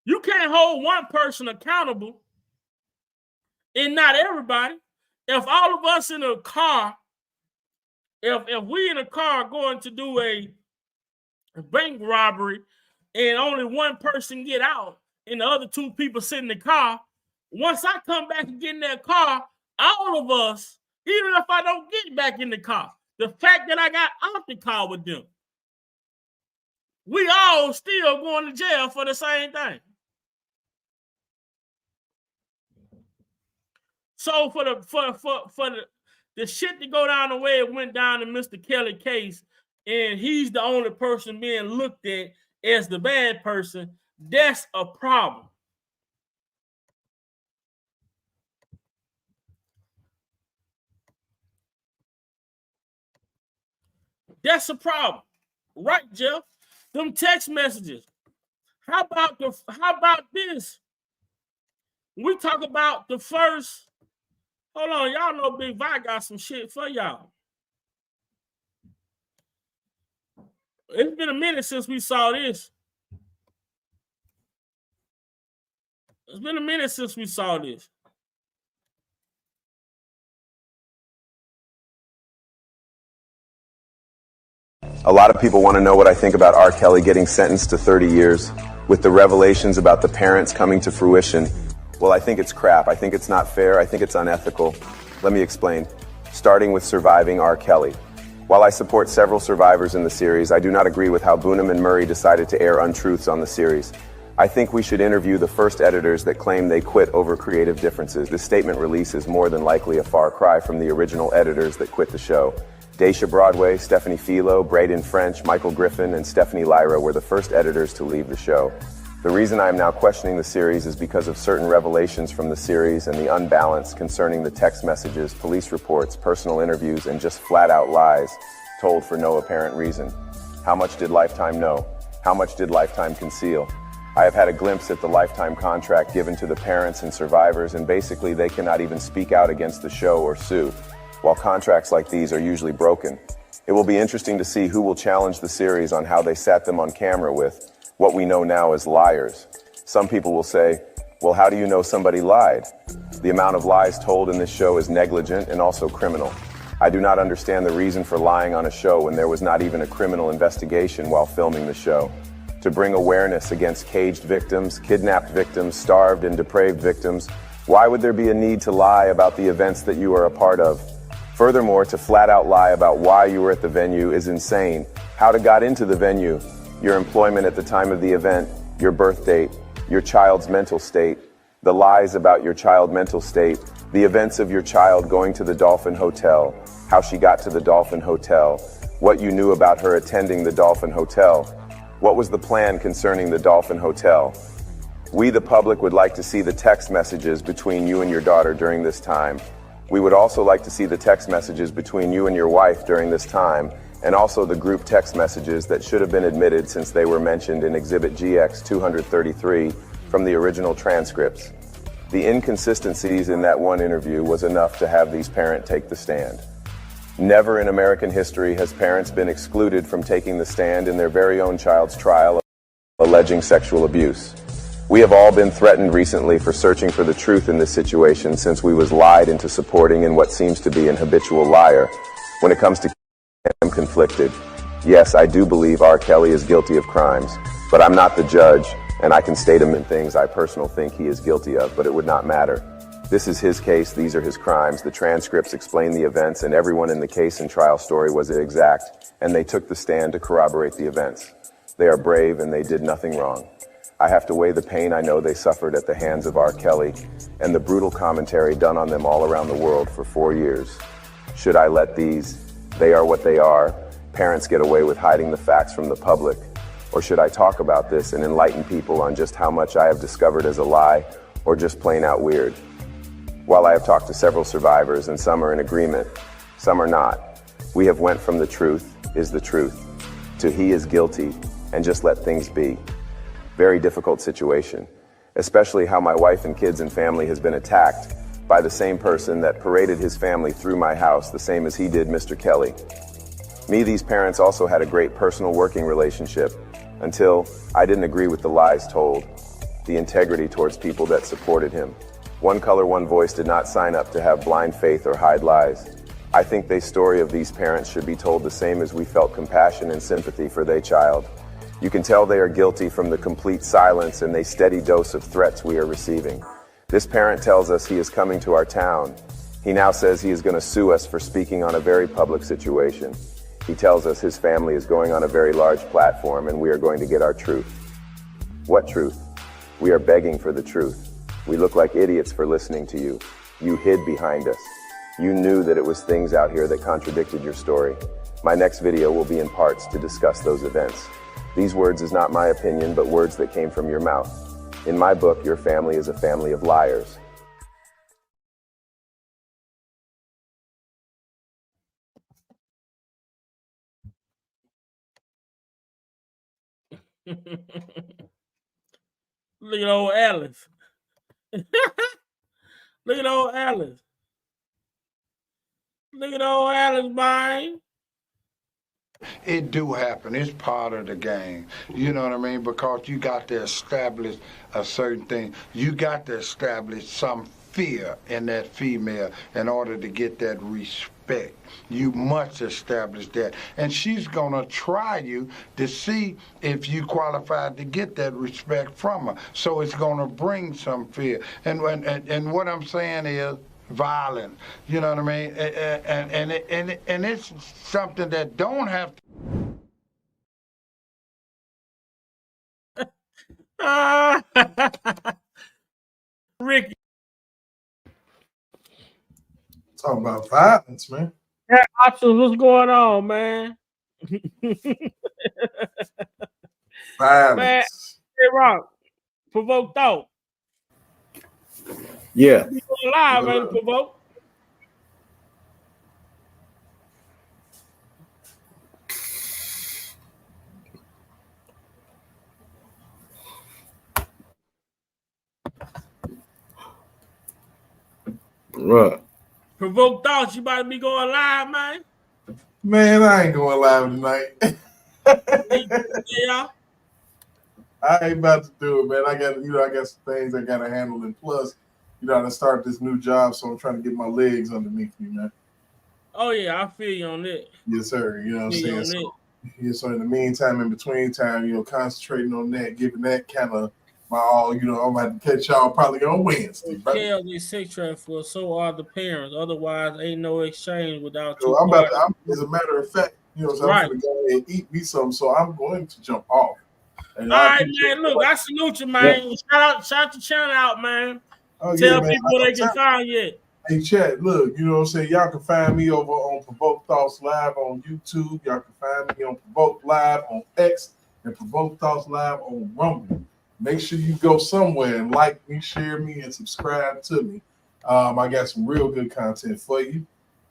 You can't hold one person accountable and not everybody. If all of us in a car, if we in a car going to do a bank robbery and only one person get out and the other two people sit in the car, once I come back and get in that car, all of us, even if I don't get back in the car, the fact that I got out the car with them, we all still going to jail for the same thing. So for the shit to go down the way it went down in Mr. Kelly case, and he's the only person being looked at as the bad person, that's a problem. That's a problem. Right, Jeff? Them text messages. How about this? We talk about the first. Hold on, y'all know Big Vi got some shit for y'all. It's been a minute since we saw this. It's been a minute since we saw this. A lot of people want to know what I think about R. Kelly getting sentenced to 30 years with the revelations about the parents coming to fruition. Well, I think it's crap. I think it's not fair. I think it's unethical. Let me explain. Starting with surviving R. Kelly. While I support several survivors in the series, I do not agree with how Boonham and Murray decided to air untruths on the series. I think we should interview the first editors that claim they quit over creative differences. This statement release is more than likely a far cry from the original editors that quit the show. Daisha Broadway, Stephanie Philo, Braden French, Michael Griffin, and Stephanie Lyra were the first editors to leave the show. The reason I am now questioning the series is because of certain revelations from the series and the unbalance concerning the text messages, police reports, personal interviews, and just flat-out lies told for no apparent reason. How much did Lifetime know? How much did Lifetime conceal? I have had a glimpse at the Lifetime contract given to the parents and survivors, and basically they cannot even speak out against the show or sue, while contracts like these are usually broken. It will be interesting to see who will challenge the series on how they sat them on camera with what we know now as liars. Some people will say, well, how do you know somebody lied? The amount of lies told in this show is negligent and also criminal. I do not understand the reason for lying on a show when there was not even a criminal investigation while filming the show. To bring awareness against caged victims, kidnapped victims, starved and depraved victims, why would there be a need to lie about the events that you are a part of? Furthermore, to flat out lie about why you were at the venue is insane. How to got into the venue, your employment at the time of the event, your birth date, your child's mental state, the lies about your child's mental state, the events of your child going to the Dolphin Hotel, how she got to the Dolphin Hotel, what you knew about her attending the Dolphin Hotel, what was the plan concerning the Dolphin Hotel. We, the public, would like to see the text messages between you and your daughter during this time. We would also like to see the text messages between you and your wife during this time, and also the group text messages that should have been admitted since they were mentioned in Exhibit GX 233 from the original transcripts. The inconsistencies in that one interview was enough to have these parents take the stand. Never in American history has parents been excluded from taking the stand in their very own child's trial alleging sexual abuse. We have all been threatened recently for searching for the truth in this situation since we was lied into supporting in what seems to be an habitual liar. When it comes to I'm conflicted. Yes, I do believe R. Kelly is guilty of crimes, but I'm not the judge, and I can state him in things I personally think he is guilty of, but it would not matter. This is his case, these are his crimes, the transcripts explain the events, and everyone in the case and trial story was exact, and they took the stand to corroborate the events. They are brave, and they did nothing wrong. I have to weigh the pain I know they suffered at the hands of R. Kelly, and the brutal commentary done on them all around the world for 4 years. Should I let these, they are what they are, parents get away with hiding the facts from the public? Or should I talk about this and enlighten people on just how much I have discovered as a lie, or just plain out weird? While I have talked to several survivors and some are in agreement, some are not, we have went from the truth is the truth to he is guilty and just let things be. Very difficult situation, especially how my wife and kids and family has been attacked by the same person that paraded his family through my house, the same as he did Mr. Kelly. Me, these parents also had a great personal working relationship until I didn't agree with the lies told, the integrity towards people that supported him. One Color, One Voice did not sign up to have blind faith or hide lies. I think the story of these parents should be told the same as we felt compassion and sympathy for their child. You can tell they are guilty from the complete silence and the steady dose of threats we are receiving. This parent tells us he is coming to our town. He now says he is going to sue us for speaking on a very public situation. He tells us his family is going on a very large platform and we are going to get our truth. What truth? We are begging for the truth. We look like idiots for listening to you. You hid behind us. You knew that it was things out here that contradicted your story. My next video will be in parts to discuss those events. These words is not my opinion, but words that came from your mouth. In my book, your family is a family of liars. Look at old Alice. Look at old Alice. Look at old Alice, man. It do happen. It's part of the game. You know what I mean? Because you got to establish a certain thing. You got to establish some fear in that female in order to get that respect. You must establish that. And she's going to try you to see if you qualified to get that respect from her. So it's going to bring some fear. And what I'm saying is, violent, you know what I mean, and it's something that don't have to. Ricky, Talking about violence, man. yeah, options, what's going on, man? Violence. Man, hey, Rock, provoke thought. Yeah. You going live, ain't provoke? Right. Provoke thoughts, you about to be going live, man? Man, I ain't going live tonight. Yeah. I ain't about to do it, man. I got some things I gotta handle, and plus, I start this new job, so I'm trying to get my legs underneath me, man. Oh yeah, I feel you on that. Yes, sir. You know what I'm saying? So in the meantime, in between time, concentrating on that, giving that kind of my all. I'm about to catch y'all probably on Wednesday. Tell the sex trafficker, so are the parents. Otherwise, ain't no exchange without so two parties. As a matter of fact, I'm right. going to go ahead and eat me some, so I'm going to jump off. And all right, man. Look, I salute you, man. Yeah. Shout the channel out, man. Tell people where they can find you. Hey, chat, look, you know what I'm saying? Y'all can find me over on Provoke Thoughts Live on YouTube. Y'all can find me on Provoke Live on X and Provoke Thoughts Live on Rumble. Make sure you go somewhere and like me, share me, and subscribe to me. I got some real good content for you.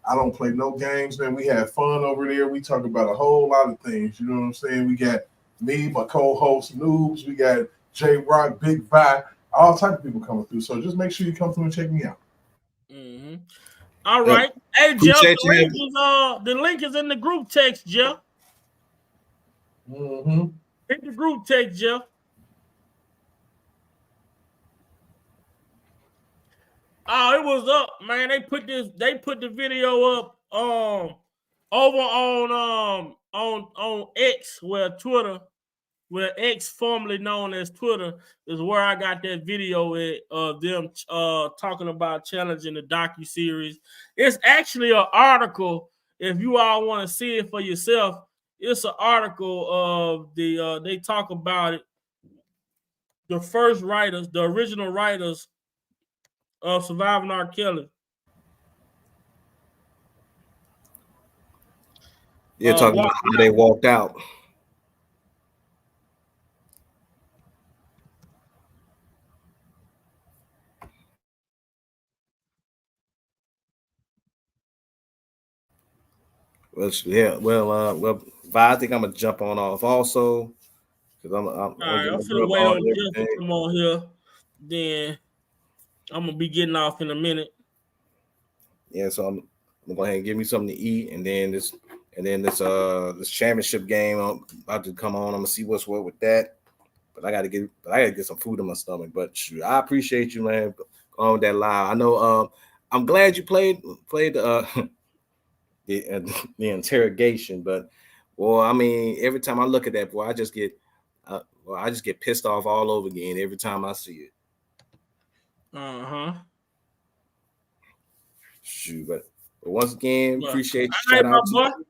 I don't play no games, man. We have fun over there. We talk about a whole lot of things. You know what I'm saying? We got me, my co-host Noobs. We got J Rock, Big Vi. all type of people coming through. So just make sure you come through and check me out. Mm-hmm. All right. Hey, Jeff, Appreciate you having- the link is in the group text, Jeff. Mm-hmm. Hit the group text, Jeff. Oh, it was up, man. They put the video up over on X, where X, formerly known as Twitter, is where I got that video of them talking about challenging the docuseries. It's actually an article. If you all want to see it for yourself, it's an article of they talk about it. The first writers, the original writers of Surviving R.kelly. Yeah, talking about how they walked out. Well, yeah. Well, I think I'm gonna jump on off also because I'm All right, I'm finna wait on Jeff to come on here. Then I'm gonna be getting off in a minute. Yeah, so I'm gonna go ahead and give me something to eat, and then this championship game about to come on. I'm gonna see what's what with that. But I gotta get some food in my stomach. But shoot, I appreciate you, man, on that live. I know I'm glad you played the the interrogation, but well, I mean, every time I look at that, boy, I just get pissed off all over again every time I see it. Shoot, but once again, appreciate you. Shout out to you.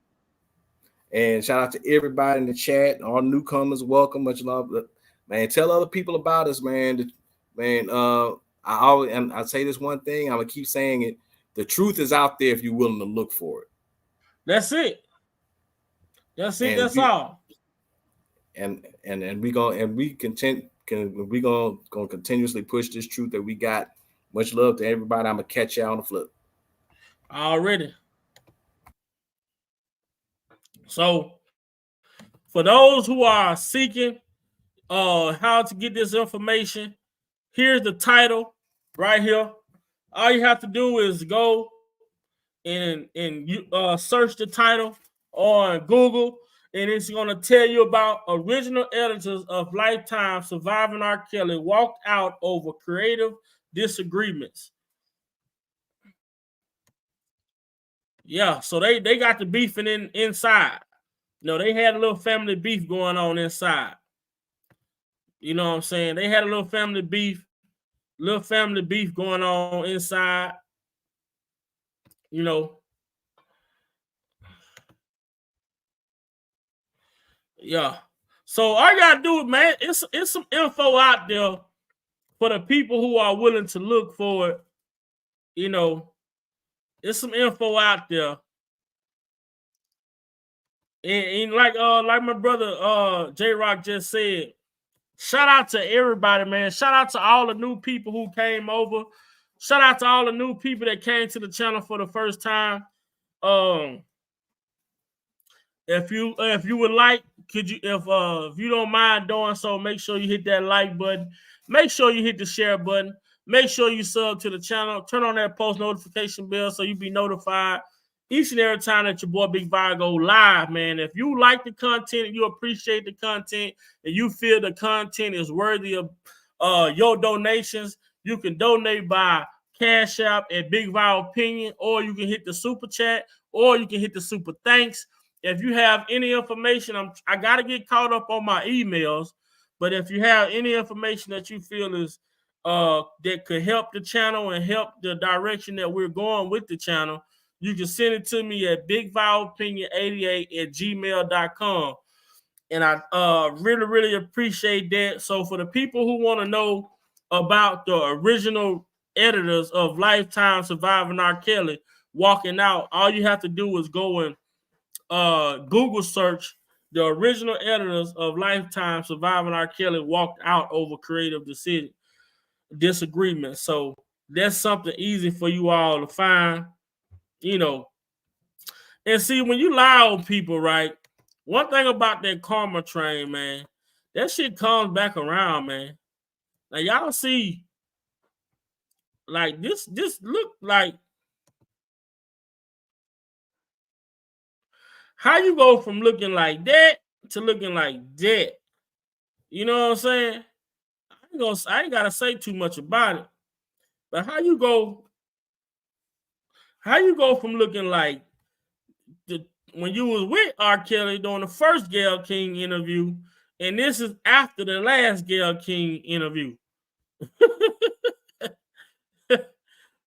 And shout out to everybody in the chat, all newcomers, welcome, much love. Man, tell other people about us, man. I say this one thing, I'm gonna keep saying it. The truth is out there if you're willing to look for it. That's it. That's it. That's all. And we gonna continuously push this truth that we got. Much love to everybody. I'm gonna catch you on the flip. Already. So for those who are seeking how to get this information, here's the title right here. All you have to do is go and you search the title on Google, and it's going to tell you about original editors of Lifetime Surviving R.kelly walked out over creative disagreements. Yeah, so they got the beefing inside. They had a little family beef going on inside. You know what I'm saying? They had a little family beef going on inside. Yeah. So all I gotta do, man, it's some info out there for the people who are willing to look for it. It's some info out there. And like my brother J Rock just said, shout out to everybody, man. Shout out to all the new people who came over. Shout out to all the new people that came to the channel for the first time. If you would like, could you if you don't mind doing so, make sure you hit that like button. Make sure you hit the share button. Make sure you sub to the channel. Turn on that post notification bell so you be notified each and every time that your boy Big Vi go live, man. If you like the content, you appreciate the content, and you feel the content is worthy of your donations, you can donate by Cash App at Big Vi Opinion, or you can hit the super chat, or you can hit the super thanks. If you have any information, I got to get caught up on my emails, but if you have any information that you feel is that could help the channel and help the direction that we're going with the channel, you can send it to me at bigviopinion88@gmail.com. And I really, really appreciate that. So for the people who want to know about the original editors of Lifetime Surviving R.kelly walking out, all you have to do is go and Google search the original editors of Lifetime Surviving R.kelly walked out over creative disagreement. So that's something easy for you all to find, And see, when you lie on people, right? One thing about that karma train, man, that shit comes back around, man. Now y'all see, like this look like how you go from looking like that to looking like that. You know what I'm saying? I ain't gotta say too much about it. But how you go from looking like when you was with R. Kelly during the first Gayle King interview, and this is after the last Gayle King interview.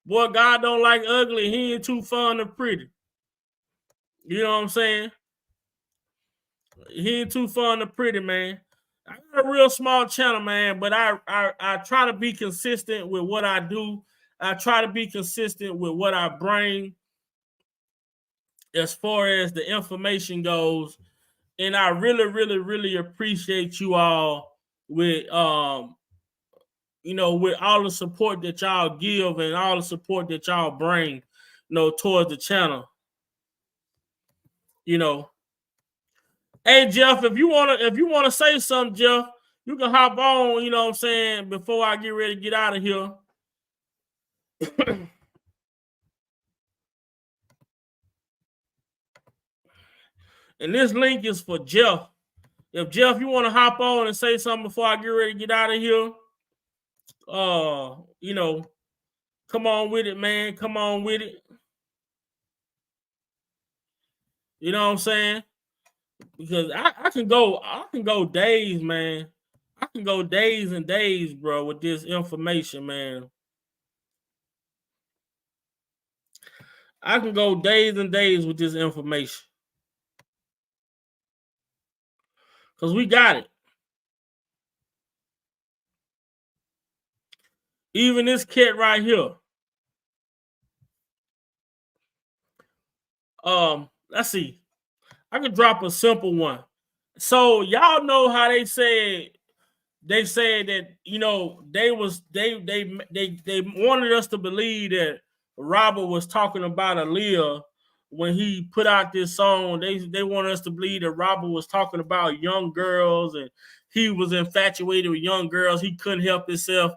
Boy, God don't like ugly. He ain't too fun or pretty. You know what I'm saying? He ain't too fun or pretty, man. I got a real small channel, man, but I try to be consistent with what I do. I try to be consistent with what I bring as far as the information goes. And I really, really, really appreciate you all with with all the support that y'all give and all the support that y'all bring, towards the channel. Hey Jeff, if you wanna say something, Jeff, you can hop on, you know what I'm saying, before I get ready to get out of here. And this link is for Jeff. If Jeff, you want to hop on and say something before I get ready to get out of here, come on with it, man. Come on with it. You know what I'm saying? Because I can go days, man. I can go days and days, bro, with this information, man. I can go days and days with this information. Because we got it. Even this cat right here. Let's see. I could drop a simple one. So y'all know how they said that they wanted us to believe that Robert was talking about Aaliyah when he put out this song. They wanted us to believe that Robert was talking about young girls and he was infatuated with young girls. He couldn't help himself,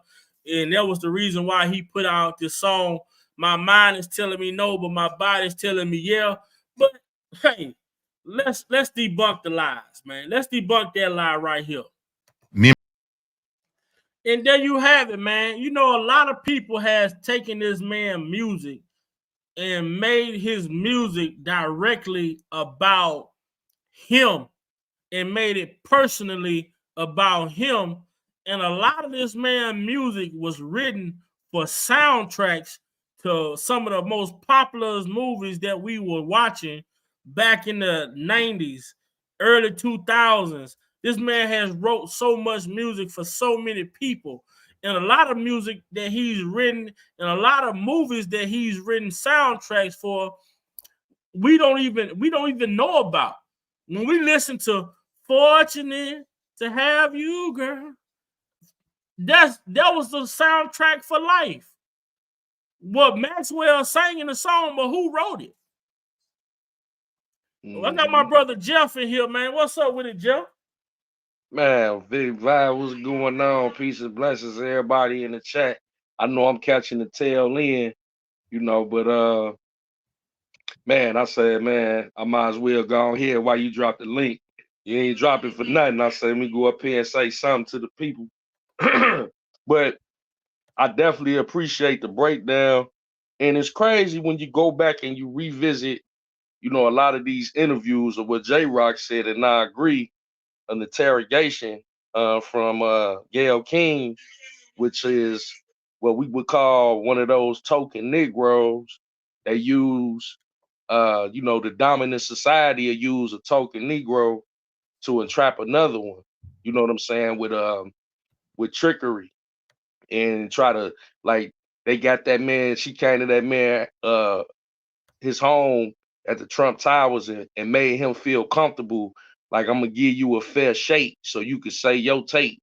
and that was the reason why he put out this song. My mind is telling me no, but my body's telling me yeah. But hey, let's debunk the lies, man. Let's debunk that lie right here. And there you have it, man. A lot of people has taken this man music and made his music directly about him and made it personally about him. And a lot of this man music was written for soundtracks to some of the most popular movies that we were watching back in the 90s, early 2000s. This man has wrote so much music for so many people. And a lot of music that he's written and a lot of movies that he's written soundtracks for, we don't even know about. When we listen to Fortunate to Have You, Girl, that was the soundtrack for life. What Maxwell sang in the song, but who wrote it? I got my brother Jeff in here, man. What's up with it, Jeff? Man, big vibe, what's going on? Peace and blessings to everybody in the chat. I know I'm catching the tail end, but man, I said, man, I might as well go on here while you drop the link. You ain't dropping for nothing. I said, let me go up here and say something to the people. But I definitely appreciate the breakdown. And it's crazy when you go back and you revisit, a lot of these interviews of what J-Rock said, and I agree, an interrogation from Gayle King, which is what we would call one of those token Negroes. They use, the dominant society will use a token Negro to entrap another one. You know what I'm saying? With trickery and try to, like, they got that man. She came to that man his home at the Trump Towers and made him feel comfortable. Like, I'm gonna give you a fair shake so you could say your tape.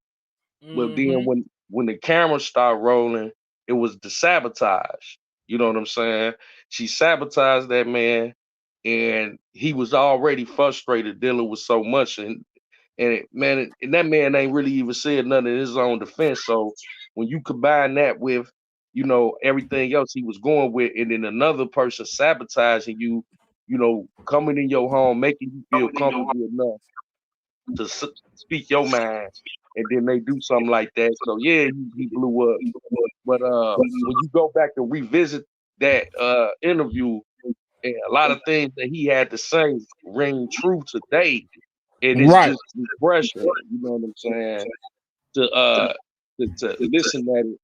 But then when the cameras start rolling, it was the sabotage. You know what I'm saying? She sabotaged that man, and he was already frustrated dealing with so much, and and that man ain't really even said nothing in his own defense. So when you combine that with, you know, everything else he was going with, and then another person sabotaging you, you know, coming in your home, making you feel comfortable enough to speak your mind, and then they do something like that. So yeah, he blew up. But when you go back and revisit that interview, and a lot of things that he had to say ring true today, and it's Right. just refreshing. You know what I'm saying? To listen at it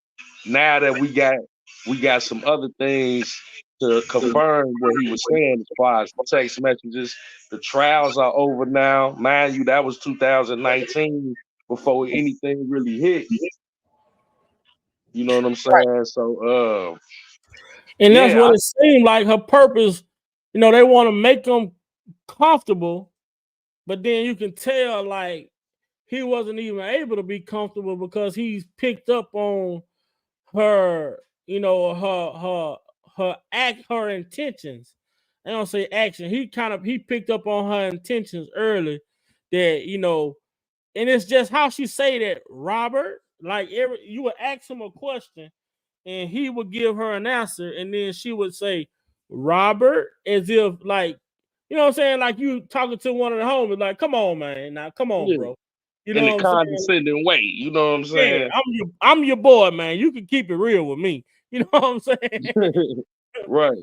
now that we got some other things to confirm what he was saying as far as text messages. The trials are over now. Mind you, that was 2019 before anything really hit. You know what I'm saying? So and that's yeah, what it seemed like her purpose. You know, they want to make them comfortable, but then you can tell like he wasn't even able to be comfortable because he's picked up on her, you know, her intentions. I don't say action. He picked up on her intentions early that, you know, and it's just how she say that, Robert. Like you would ask him a question and he would give her an answer, and then she would say, Robert, as if like, you know what I'm saying? Like you talking to one of the homies, like, come on, man. Now come on, yeah. bro. You In know a what I'm saying? condescending way. You know what I'm Yeah, saying? I'm your boy, man. You can keep it real with me. You know what I'm saying? Right.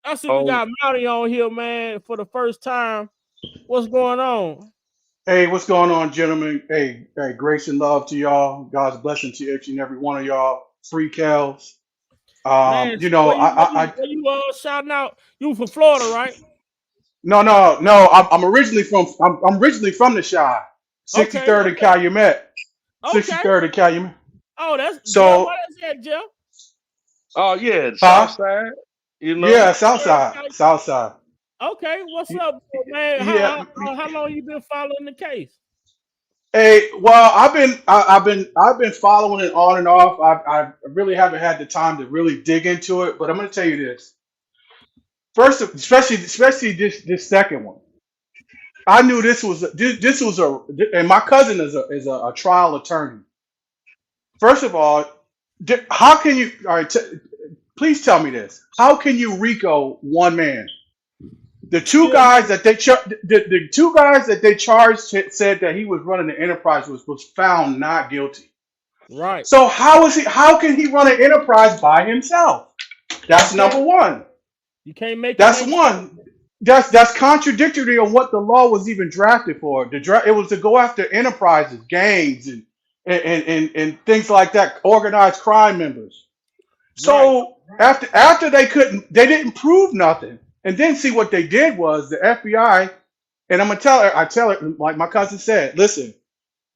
I see we Oh, got Mounty on here, man, for the first time. What's going on? Hey, what's going on, gentlemen? Hey, grace and love to y'all. God's blessing to each and every one of y'all. Free cows. Man, You so know, where you shouting out? You from Florida, right? no. I'm originally I'm originally from the Chi, Okay, 63rd and Calumet, okay. 63rd and Calumet. Oh, that's Jeff. So, What is that, Jeff? oh yeah, the South huh? Side. You know. Yeah, South Side. Okay, what's up, man? Yeah. How long you been following the case? Hey, well, I've been following it on and off. I really haven't had the time to really dig into it, but I'm going to tell you this. First, especially this second one. I knew this was and my cousin is a trial attorney. First of all, how can you? All right, please tell me this. How can you RICO one man? The two Still guys make that the two guys that they charged said that he was running the enterprise was found not guilty. right. So how can he run an enterprise by himself? You That's can't number one. you can't make it That's make sense. one. That's contradictory on what the law was even drafted for. It was to go after enterprises, gangs, and things like that, organized crime members. Right. So after they didn't prove nothing, and then see what they did was the FBI, and I tell her like my cousin said, listen,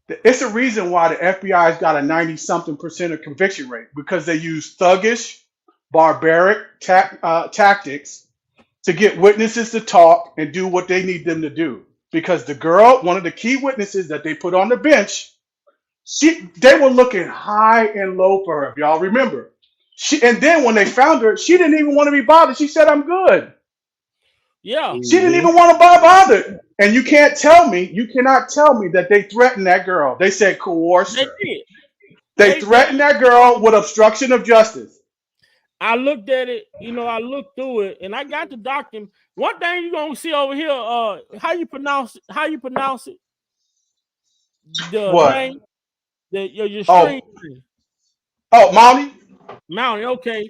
it's a reason why the FBI's got a 90-something% of conviction rate because they use thuggish, barbaric tactics to get witnesses to talk and do what they need them to do. Because the girl, one of the key witnesses that they put on the bench, they were looking high and low for her. If y'all remember, and then when they found her, she didn't even want to be bothered. She said, "I'm good." Yeah. She didn't Mhm. even want to be bothered. And you cannot tell me that they threatened that girl. They said coerced They her. did. They threatened that girl with obstruction of justice. I looked at it, you know, I looked through it, and I got the document. One thing you gonna see over here, how you pronounce it? The What? name, your stream Oh, name. Mountie? Mountain. Okay.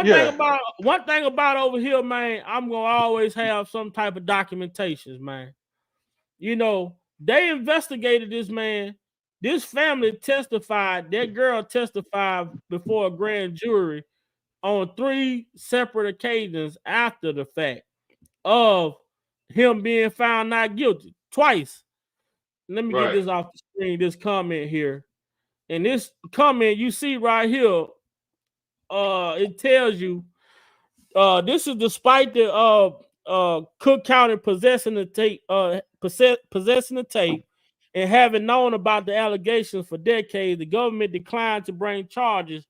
Yeah. One thing about over here, man, I'm gonna always have some type of documentations, man. You know, they investigated this man. This family testified, that girl testified before a grand jury on 3 separate occasions after the fact of him being found not guilty twice. Let me get Right. this off the screen, this comment here. And this comment you see right here, it tells you this is despite the Cook County possessing the tape, possessing the tape, and having known about the allegations for decades, the government declined to bring charges.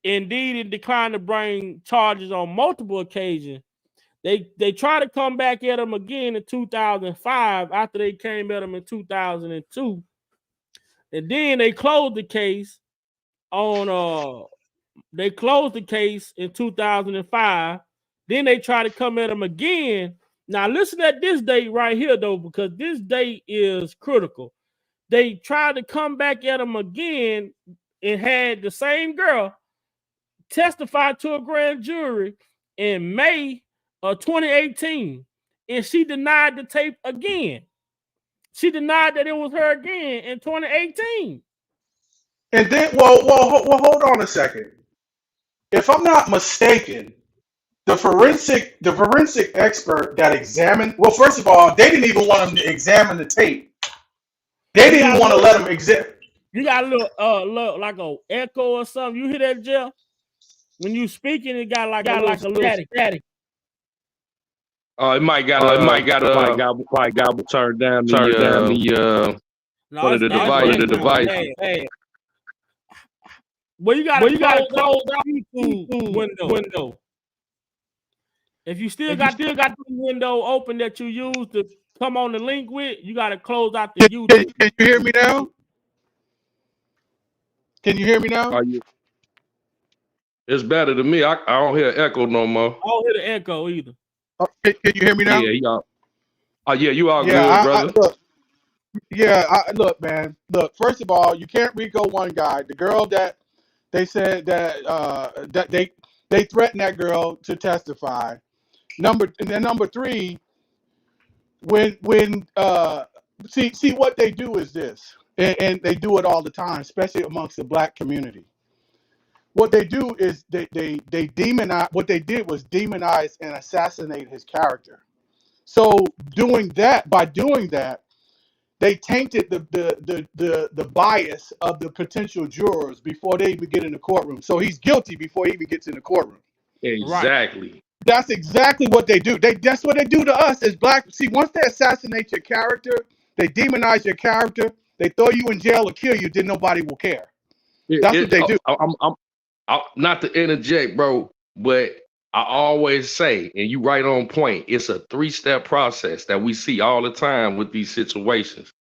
Indeed, it declined to bring charges on multiple occasions. They try to come back at him again in 2005 after they came at him in 2002. And then they closed the case on they closed the case in 2005. Then they try to come at him again. Now listen at this date right here though, because this date is critical. They tried to come back at him again and had the same girl testify to a grand jury in May of 2018, and she denied the tape again. She denied that it was her again in 2018. And then, well, hold on a second. If I'm not mistaken, the forensic expert that examined, well, first of all, they didn't even want him to examine the tape. They didn't want to let him examine. You got a little like a echo or something. You hear that, Jeff? When you speaking, it got like a little static. It might got turned down one of the device. Hey. Well, you got to close out the window. If you still got the window open that you use to come on the link with, you got to close out the YouTube. Can you hear me now? Can you hear me now? It's better to me. I don't hear echo no more. I don't hear the echo either. Can you hear me now? Yeah, y'all. You all good, brother. Look, man. Look, first of all, you can't RICO one guy. The girl that they said that they threatened that girl to testify. Number three, when see what they do is this, and they do it all the time, especially amongst the black community. What they do is they demonize. What they did was demonize and assassinate his character. So by doing that, they tainted the bias of the potential jurors before they even get in the courtroom. So he's guilty before he even gets in the courtroom. Exactly. Right. That's exactly what they do. That's what they do to us as black. See, once they assassinate your character, they demonize your character. They throw you in jail or kill you. Then nobody will care. That's what they do. I'm not to interject, bro, but I always say, and you right on point, it's a 3-step process that we see all the time with these situations.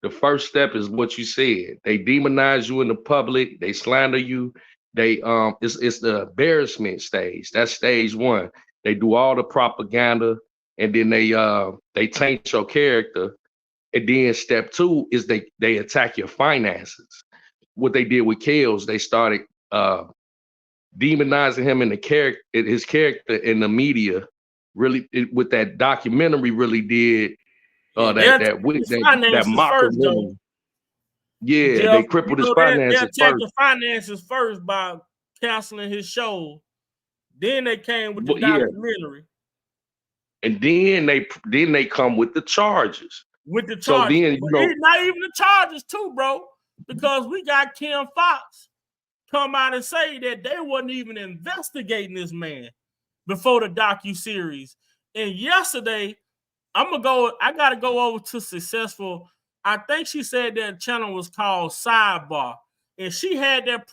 The first step is what you said. They demonize you in the public. They slander you. It's the embarrassment stage. That's stage 1. They do all the propaganda, and then they taint your character. And then step 2 is they attack your finances. What they did with Kales, they started demonizing him in his character in the media. Really, with that documentary, really did that mockery. Yeah, they crippled his finances first. They attacked the finances first by canceling his show. Then they came with the documentary. And then they come with the charges. With the charges. So then, not even the charges too, bro. Because we got Kim Fox come out and say that they wasn't even investigating this man before the docuseries. And yesterday, I gotta go over to Successful. I think she said that channel was called Sidebar. And he had that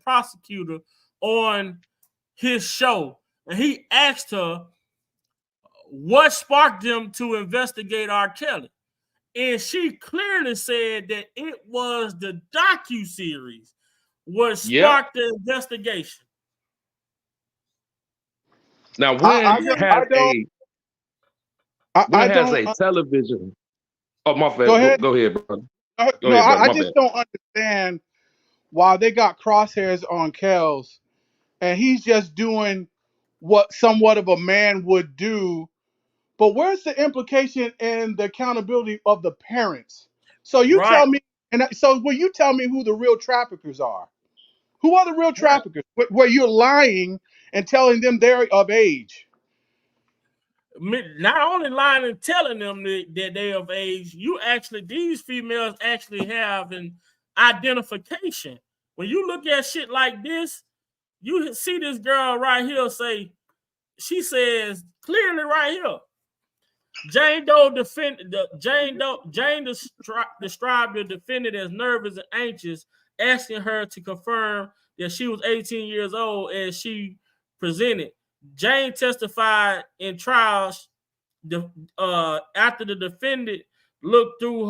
prosecutor on his show. And he asked her what sparked them to investigate R.kelly. And she clearly said that it was the docuseries what sparked the investigation. Now, when has a television? Oh, my bad. Go ahead, brother. I just don't understand why they got crosshairs on Kels, and he's just doing what somewhat of a man would do. But where's the implication and the accountability of the parents? So you tell me, will you tell me who the real traffickers are? Who are the real traffickers? Where you're lying and telling them they're of age. Not only lying and telling them that they're of age, these females actually have an identification. When you look at shit like this, you see this girl right here she says clearly right here, Jane described the defendant as nervous and anxious, asking her to confirm that she was 18 years old as she presented. Jane testified in trials after the defendant looked through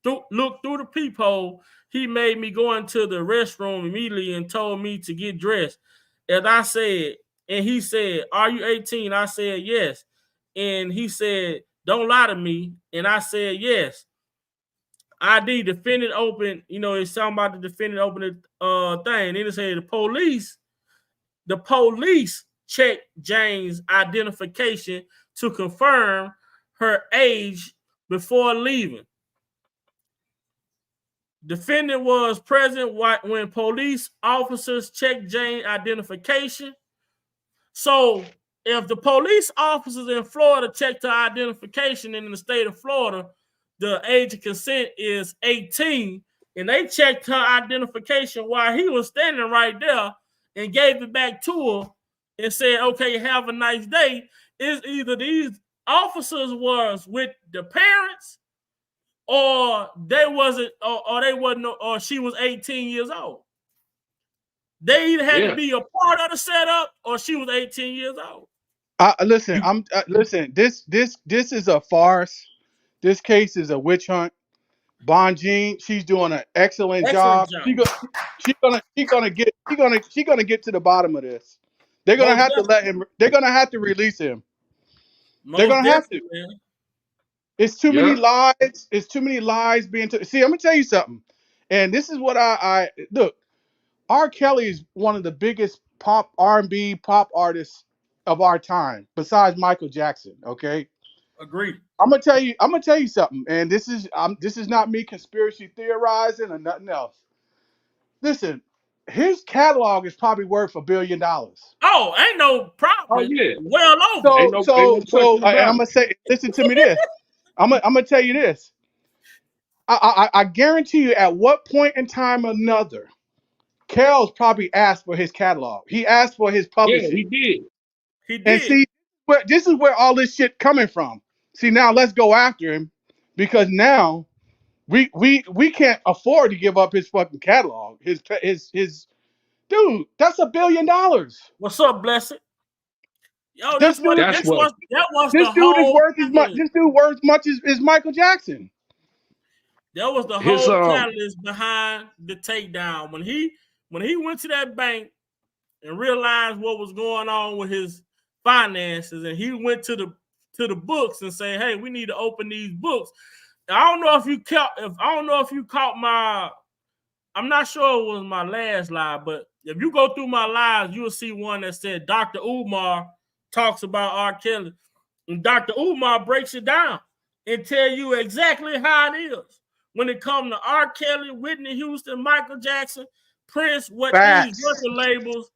the peephole. He made me go into the restroom immediately and told me to get dressed. As I said, and he said, "Are you 18?" I said, "Yes." And he said, "Don't lie to me." And I said, "Yes." ID defendant open, it's talking about the defendant open the thing. Then it said the police checked Jane's identification to confirm her age before leaving. Defendant was present when police officers checked Jane's identification. So if the police officers in Florida checked her identification, and in the state of Florida, the age of consent is 18, and they checked her identification while he was standing right there and gave it back to her and said, "Okay, have a nice day," is either these officers was with the parents, or they wasn't, or they wasn't, or she was 18 years old. They either had to be a part of the setup, or she was 18 years old. Listen, listen. This is a farce. This case is a witch hunt. Bonjean, she's doing an excellent job. She's gonna get to the bottom of this. They're gonna have to let him. They're gonna have to release him. They're gonna have to. Man. It's too many lies. It's too many lies being. See, I'm gonna tell you something. And this is what I look. R. Kelly is one of the biggest R&B pop artists of our time, besides Michael Jackson. Okay. Agreed. I'm gonna tell you something, and this is not me conspiracy theorizing or nothing else. Listen, his catalog is probably worth $1 billion. Oh, ain't no problem. Oh yeah, well over. So I'm gonna say, listen to me. This, I'm gonna tell you this. I guarantee you, at what point in time or another, Kel's probably asked for his catalog. He asked for his publishing. Yeah, he did. He did. And see, this is where all this shit coming from. See, now let's go after him, because now we can't afford to give up his fucking catalog. His dude, that's $1 billion. What's up, Blessed? Yo, This dude is worth as much as Michael Jackson. That was the whole catalyst behind the takedown. When he went to that bank and realized what was going on with his finances, and he went to the books and say, "Hey, we need to open these books." I don't know if you caught my. I'm not sure it was my last live, but if you go through my lives, you will see one that said Dr. Umar talks about R. Kelly, and Dr. Umar breaks it down and tell you exactly how it is when it comes to R. Kelly, Whitney Houston, Michael Jackson, Prince, what these record labels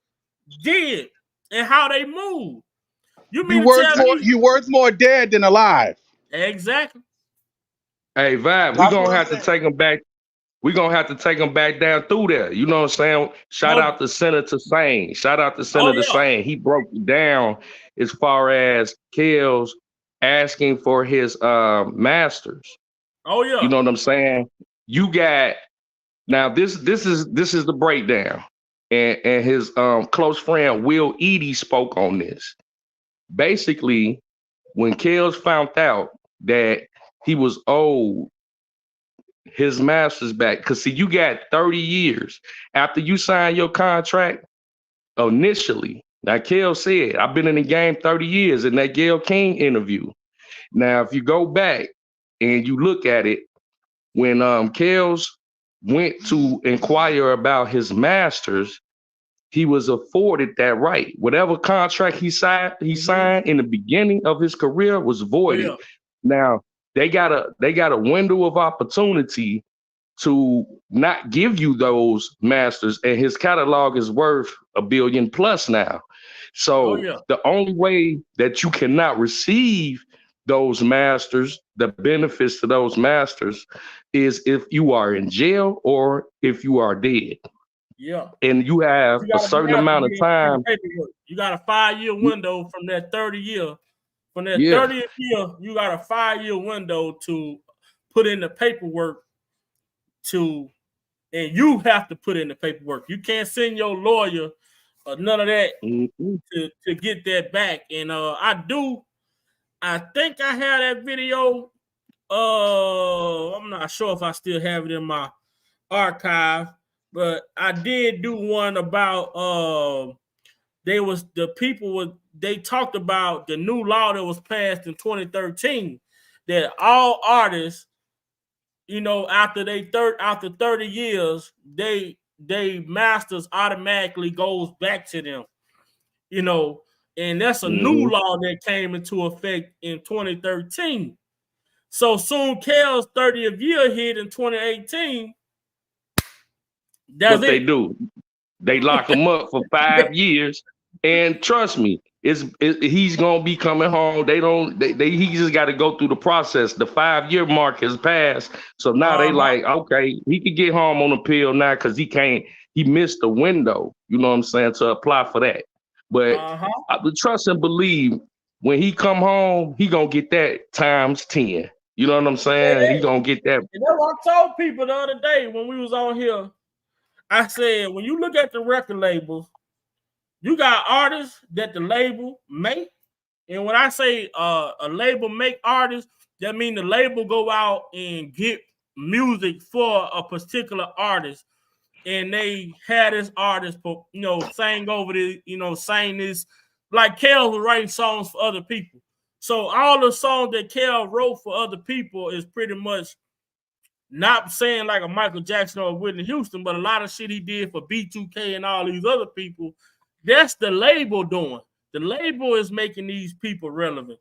did and how they moved. You worth more dead than alive. Exactly. Hey, Vibe, we're gonna have to take them back. We're gonna have to take them back down through there. You know what I'm saying? Shout out to Senator Sane. Sane. He broke it down as far as Kells asking for his masters. Oh yeah. You know what I'm saying? You got now this is the breakdown. And his close friend Will Eady spoke on this. Basically, when Kells found out that he was owed his master's back, because see, you got 30 years after you sign your contract initially. Now, Kells said, "I've been in the game 30 years," in that Gayle King interview. Now, if you go back and you look at it, when Kells went to inquire about his masters, he was afforded that right. Whatever contract he signed in the beginning of his career was voided. Oh, yeah. Now they got a window of opportunity to not give you those masters, and his catalog is worth $1 billion plus now. So the only way that you cannot receive those masters, the benefits to those masters, is if you are in jail or if you are dead. Yeah. And you have a certain amount of time. You got a 5-year window from that 30 year. From that 30th year, you got a 5-year window to put in the paperwork and you have to put in the paperwork. You can't send your lawyer none of that Mm-hmm. to get that back. And I think I have that video. I'm not sure if I still have it in my archive, but I did do one about they talked about the new law that was passed in 2013 that all artists, after 30 years, they masters automatically goes back to them, and that's a Mm-hmm. new law that came into effect in 2013. So soon Kel's 30th year hit in 2018. That's What they it. do? They lock him up for 5 years, and trust me, he's gonna be coming home. He just got to go through the process. The 5 year mark has passed, so now they like, okay, he can get home on appeal now because he missed the window. You know what I'm saying, to apply for that. But I would trust and believe when he come home, he gonna get that times 10. You know what I'm saying? He gonna get that. And that's what I told people the other day when we was on here. I said, when you look at the record labels, you got artists that the label make. And when I say a label make artists, that means the label go out and get music for a particular artist. And they had this artist, sang over this, sang this. Like Kel was writing songs for other people. So all the songs that Kel wrote for other people is pretty much not saying like a Michael Jackson or Whitney Houston, but a lot of shit he did for B2K and all these other people, that's the label doing. The label is making these people relevant.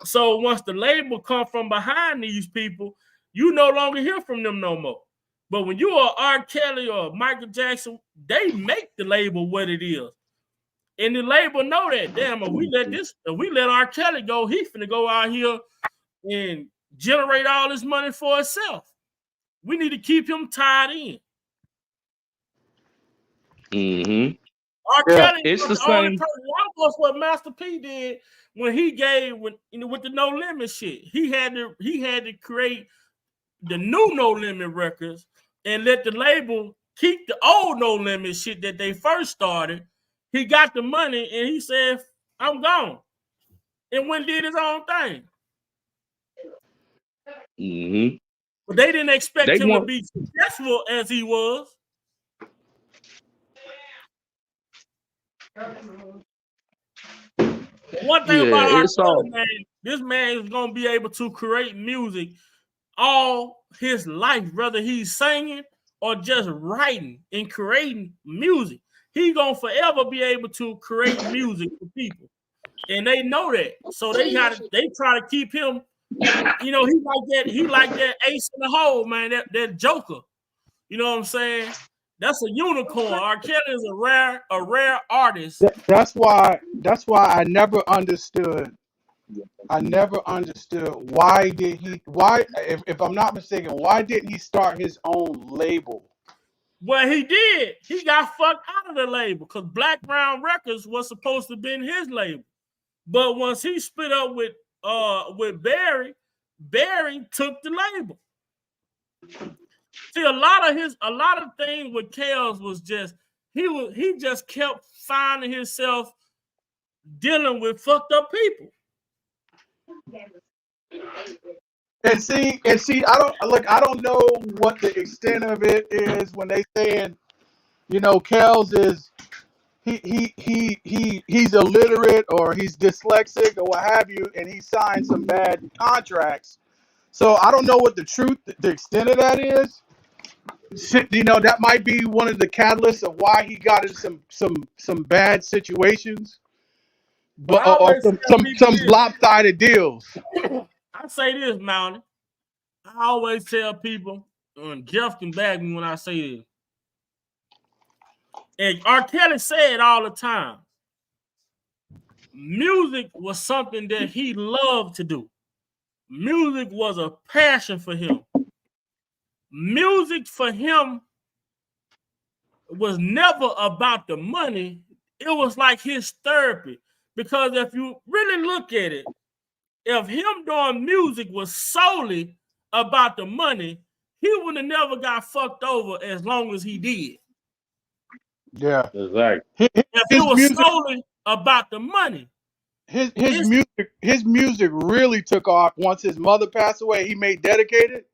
So once the label come from behind these people, you no longer hear from them no more. But when you are R. Kelly or Michael Jackson, they make the label what it is. And the label know that. Damn, if we let R. Kelly go, he finna go out here and generate all this money for himself. We need to keep him tied in. Mm-hmm. R. Yeah. Kelly It's was the the only same. person. That was what Master P did when he gave with the No Limit shit. He had to create the new No Limit records and let the label keep the old No Limit shit that they first started. He got the money and he said, "I'm gone," and went and did his own thing. Mm-hmm. But they didn't expect They him to want. be successful as he was. One thing Yeah, about R. it's Kelly, all. man, this man is gonna be able to create music all his life, whether he's singing or just writing and creating music. He gonna forever be able to create music for people, and they know that. So they try to keep him. He like that ace in the hole, man. That Joker. You know what I'm saying? That's a unicorn. R. Kelly is a rare artist. That's why I never understood. I never understood if I'm not mistaken, why didn't he start his own label? Well, he did. He got fucked out of the label because Black Brown Records was supposed to be in his label. But once he split up with Barry, Barry took the label. See, a lot of things with Kels was just he just kept finding himself dealing with fucked up people. And see, I don't know what the extent of it is when they saying, Kels is he's illiterate or he's dyslexic or what have you, and he signed some bad contracts. So I don't know what the extent of that is. That might be one of the catalysts of why he got in some bad situations, But but I or always tell people some lopsided deals. I say this, Mountie. I always tell people, and Jeff can back me when I say this. And R. Kelly said all the time, music was something that he loved to do. Music was a passion for him. Music for him was never about the money. It was like his therapy. Because if you really look at it, if him doing music was solely about the money, he would have never got fucked over as long as he did. Yeah. Exactly. If it His was music, solely about the money, it's, his music really took off once his mother passed away. He made Dedicated.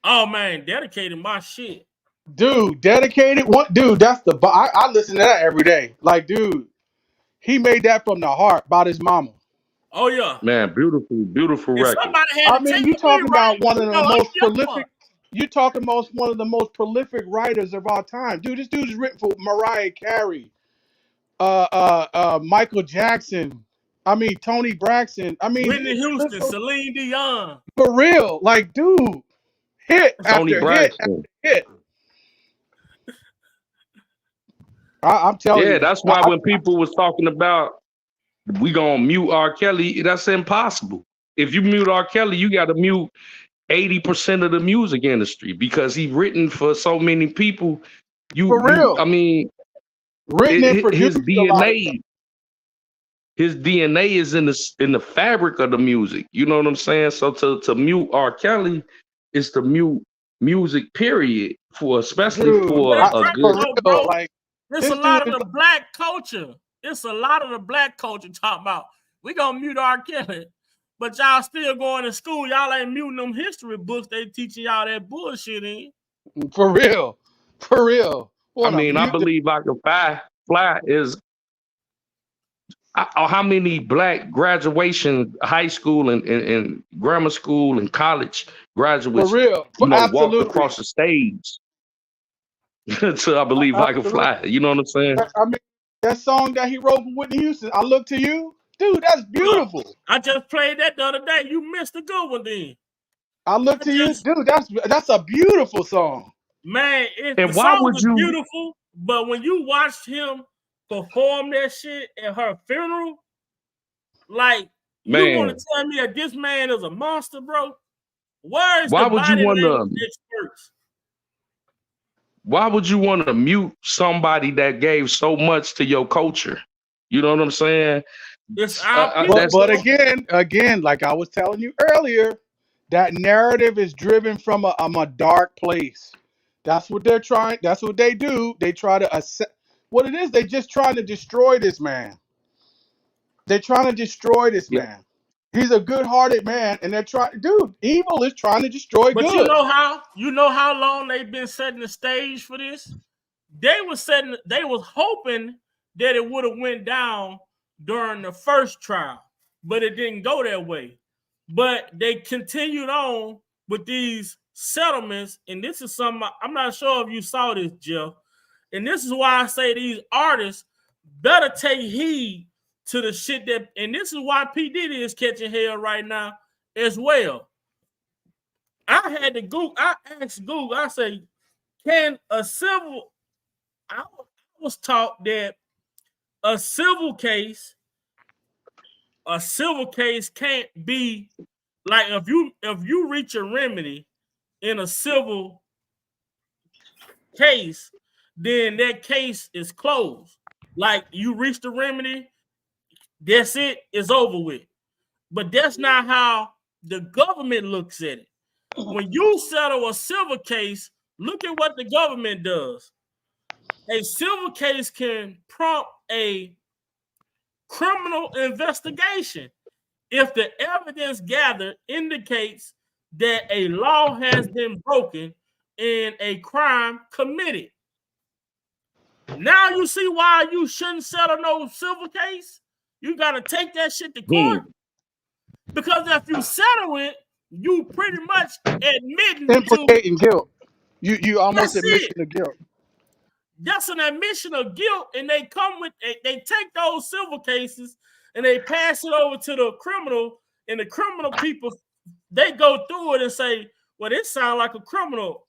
oh man, dedicated my shit. Dude, Dedicated. What, dude? That's I listen to that every day. Like, dude, he made that from the heart about his mama. Oh yeah. Man, beautiful, beautiful If record. somebody had I to mean, tell you me talking right, about one of you the know, I'm most young. prolific. You talking about one of the most prolific writers of our time, dude. This dude's written for Mariah Carey, Michael Jackson. I mean, Tony Braxton. I mean, Whitney Houston, Celine Dion. for real, like, dude, hit Tony after hit after Braxton. hit. I'm telling Yeah, you. that's why when people was talking about we gonna mute R. Kelly, that's impossible. If you mute R. Kelly, you got to mute 80% of the music industry because he written for so many people. For real. I mean, Written and produced his a lot of stuff. DNA, his DNA is in the fabric of the music. You know what I'm saying? So to mute R. Kelly is to mute music. Period. Especially Dude, for a for good. real, Bro, like, it's a this dude lot of is the black culture. It's a lot of the black culture talking about we gonna mute R. Kelly, but y'all still going to school. Y'all ain't muting them history books they teaching y'all that bullshit in. for real. For real. I Wanna mean, I mute the believe I Can Fly is how many black graduation, high school and grammar school and college for graduates, real. walked Absolutely. across the stage to I Believe I Can Absolutely. Fly. You know what I'm saying? I mean, that song that he wrote for Whitney Houston, I Look to You, dude, that's beautiful. I just played that the other day. You missed a good one then. I Look to You, dude, that's a beautiful song. Man, the And why song would is you, beautiful, but when you watched him perform that shit at her funeral, like, you want man, to tell me that this man is a monster, bro? Where is why the would you body want language to, experts? why would you want to mute somebody that gave so much to your culture? You know what I'm saying? It's our people. But again, like I was telling you earlier, that narrative is driven from a dark place. That's what they're trying. That's what they do. They try to what it is. They just trying to destroy this man. They're trying to destroy this Yeah. man. He's a good-hearted man, and they're trying. Dude, evil is trying to destroy But good. you know how long they've been setting the stage for this? They was hoping that it would have went down during the first trial, but it didn't go that way. But they continued on with these settlements, and this is something I'm not sure if you saw this, Jeff. And this is why I say these artists better take heed to the shit that, and this is why P. Diddy is catching hell right now as well. I had to Google, I asked Google, I say, can a civil, I was taught that a civil case can't be like if you reach a remedy in a civil case, then that case is closed. Like you reach the remedy, that's it, it's over with. But that's not how the government looks at it. When you settle a civil case, look at what the government does. A civil case can prompt a criminal investigation if the evidence gathered indicates that a law has been broken and a crime committed. Now you see why you shouldn't settle no civil case? You got to take that shit to court. Because if you settle it, you pretty much admitting to Implicating guilt. You almost that's admission it. of guilt. That's an admission of guilt, and they come with they take those civil cases and they pass it over to the criminal, and the criminal people they go through it and say, "Well, this sounds like a criminal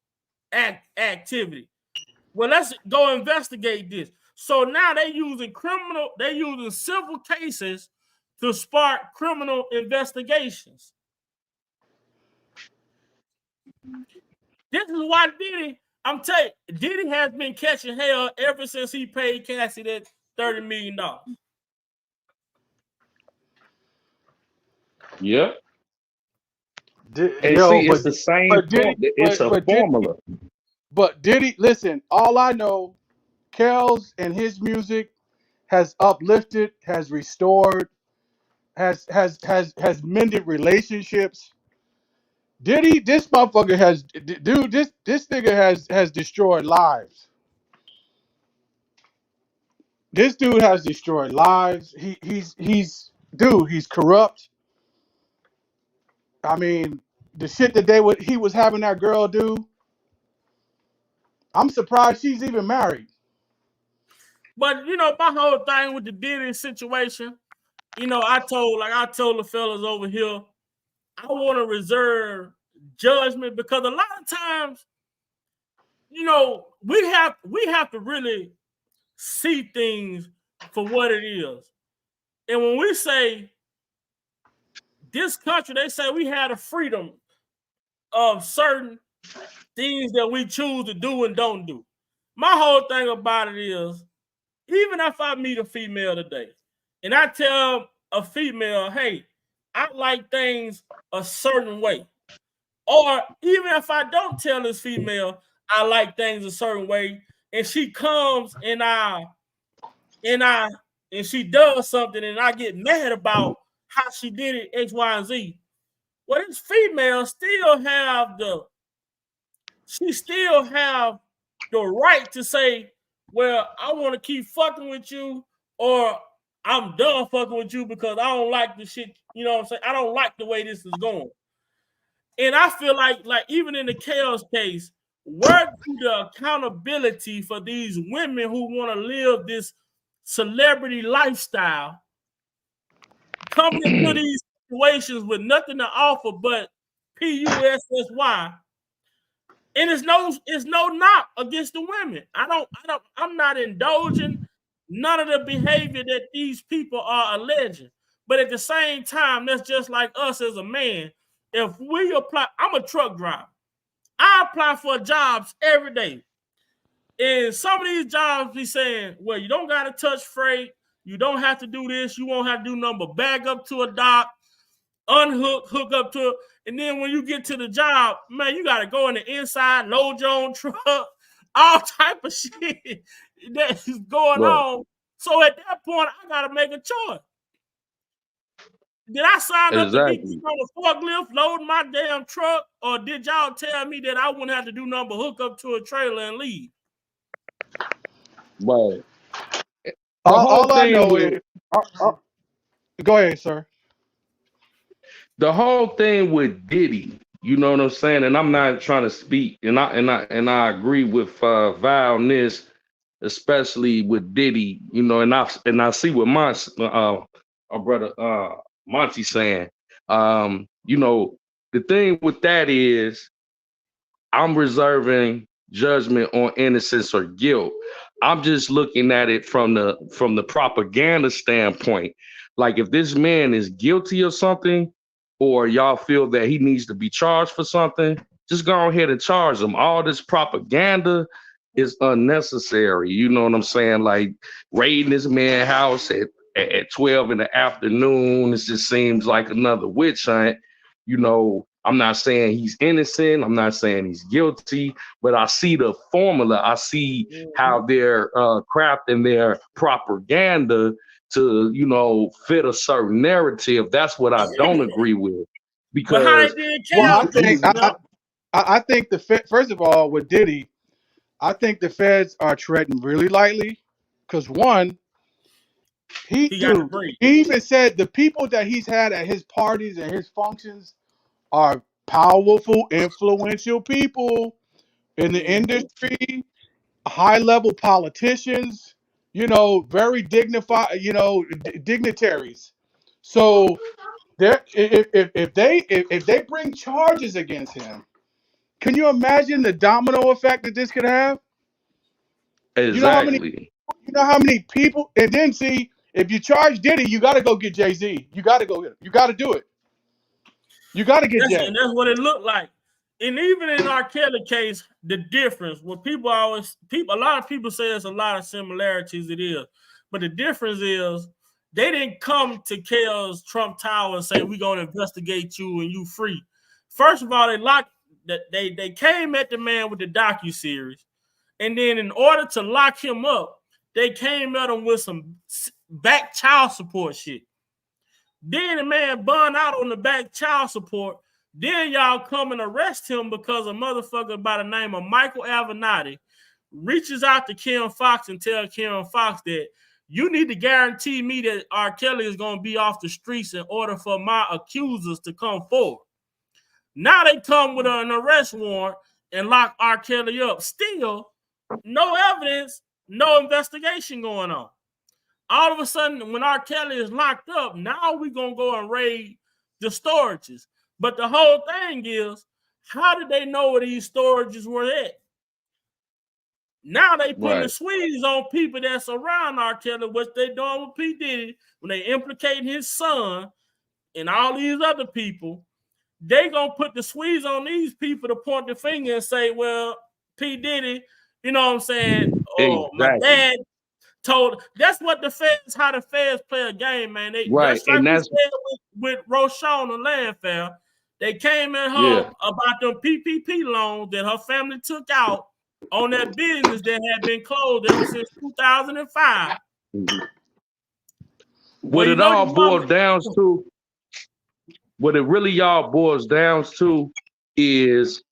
activity. Well, let's go investigate this." So now they using civil cases to spark criminal investigations. This is why I'm telling you, Diddy has been catching hell ever since he paid Cassie that $30 million. Yep. And Yo, see, it's the same Diddy, form. It's a but Diddy, formula. but Diddy, listen, all I know Kells and his music has uplifted, has restored, has mended relationships. Diddy, this motherfucker has, dude, this nigga has destroyed lives. This dude has destroyed lives. He's dude, he's corrupt. I mean, the shit that he was having that girl do. I'm surprised she's even married. But you know, my whole thing with the Diddy situation, you know, I told the fellas over here, I want to reserve judgment because a lot of times, you know, we have to really see things for what it is. And when we say this country, they say we had a freedom of certain things that we choose to do and don't do. My whole thing about it is, even if I meet a female today and I tell a female, hey, I like things a certain way. Or even if I don't tell this female I like things a certain way, and she comes and she does something and I get mad about how she did it, X, Y, and Z. Well, this female still have the right to say, well, I want to keep fucking with you, or I'm done fucking with you because I don't like the shit. You know what I'm saying? I don't like the way this is going. And I feel like even in the Chaos case, where do the accountability for these women who want to live this celebrity lifestyle coming into these situations with nothing to offer but PUSSY? And it's no knock against the women. I'm not indulging none of the behavior that these people are alleging. But at the same time, that's just like us as a man. If we apply, I'm a truck driver. I apply for jobs every day. And some of these jobs be saying, well, you don't got to touch freight. You don't have to do this. You won't have to do nothing but bag up to a dock, unhook, hook up to it. And then when you get to the job, man, you got to go in the inside, load your own truck, all type of shit that is going on. So at that point, I got to make a choice. Did I sign up to be on a forklift loading my damn truck, or did y'all tell me that I wouldn't have to do nothing but hook up to a trailer and leave? Right. All I know is, go ahead, sir. The whole thing with Diddy, you know what I'm saying, and I'm not trying to speak, and I agree with Val on this, especially with Diddy, you know, and I see what our brother Monty saying. You know, the thing with that is, I'm reserving judgment on innocence or guilt. I'm just looking at it from the propaganda standpoint. Like, if this man is guilty of something, or y'all feel that he needs to be charged for something, just go ahead and charge him. All this propaganda is unnecessary. You know what I'm saying? Like, raiding this man's house at 12 in the afternoon, it just seems like another witch hunt. You know, I'm not saying he's innocent. I'm not saying he's guilty, but I see the formula. I see how they're crafting their propaganda to, you know, fit a certain narrative. That's what I don't agree with. Because I think first of all, with Diddy, I think the feds are treading really lightly, because one, he even said the people that he's had at his parties and his functions are powerful, influential people in the industry, high-level politicians, you know, very dignified, you know, dignitaries. So if they bring charges against him, can you imagine the domino effect that this could have? Exactly. You know how many people? And then see, if you charge Diddy, you got to go get Jay-Z. You got to go get him. You got to do it. You got to get Jay. And that's what it looked like. And even in R.kelly case, the difference, what a lot of people say there's a lot of similarities, it is. But the difference is they didn't come to Kel's Trump Tower and say, we're going to investigate you and you free. First of all, they came at the man with the docuseries. And then in order to lock him up, they came at him with some back child support shit. Then the man burned out on the back child support. Then y'all come and arrest him because a motherfucker by the name of Michael Avenatti reaches out to Kim Fox and tells Kim Fox that you need to guarantee me that R. Kelly is going to be off the streets in order for my accusers to come forward. Now they come with an arrest warrant and lock R. Kelly up. Still, no evidence, no investigation going on. All of a sudden, when R. Kelly is locked up, now we're going to go and raid the storages. But the whole thing is, how did they know where these storages were at? Now they putting the squeeze on people that's around R. Kelly, which they doing with P. Diddy, when they implicating his son and all these other people. They gonna put the squeeze on these people to point the finger and say, well, P. Diddy, you know what I'm saying? Oh, my dad told. That's what the feds, how the feds play a game, man. They just like we said with Roshon and Landfair. They came at her about them PPP loans that her family took out on that business that had been closed ever since 2005. What it all boils down to, what it really all boils down to is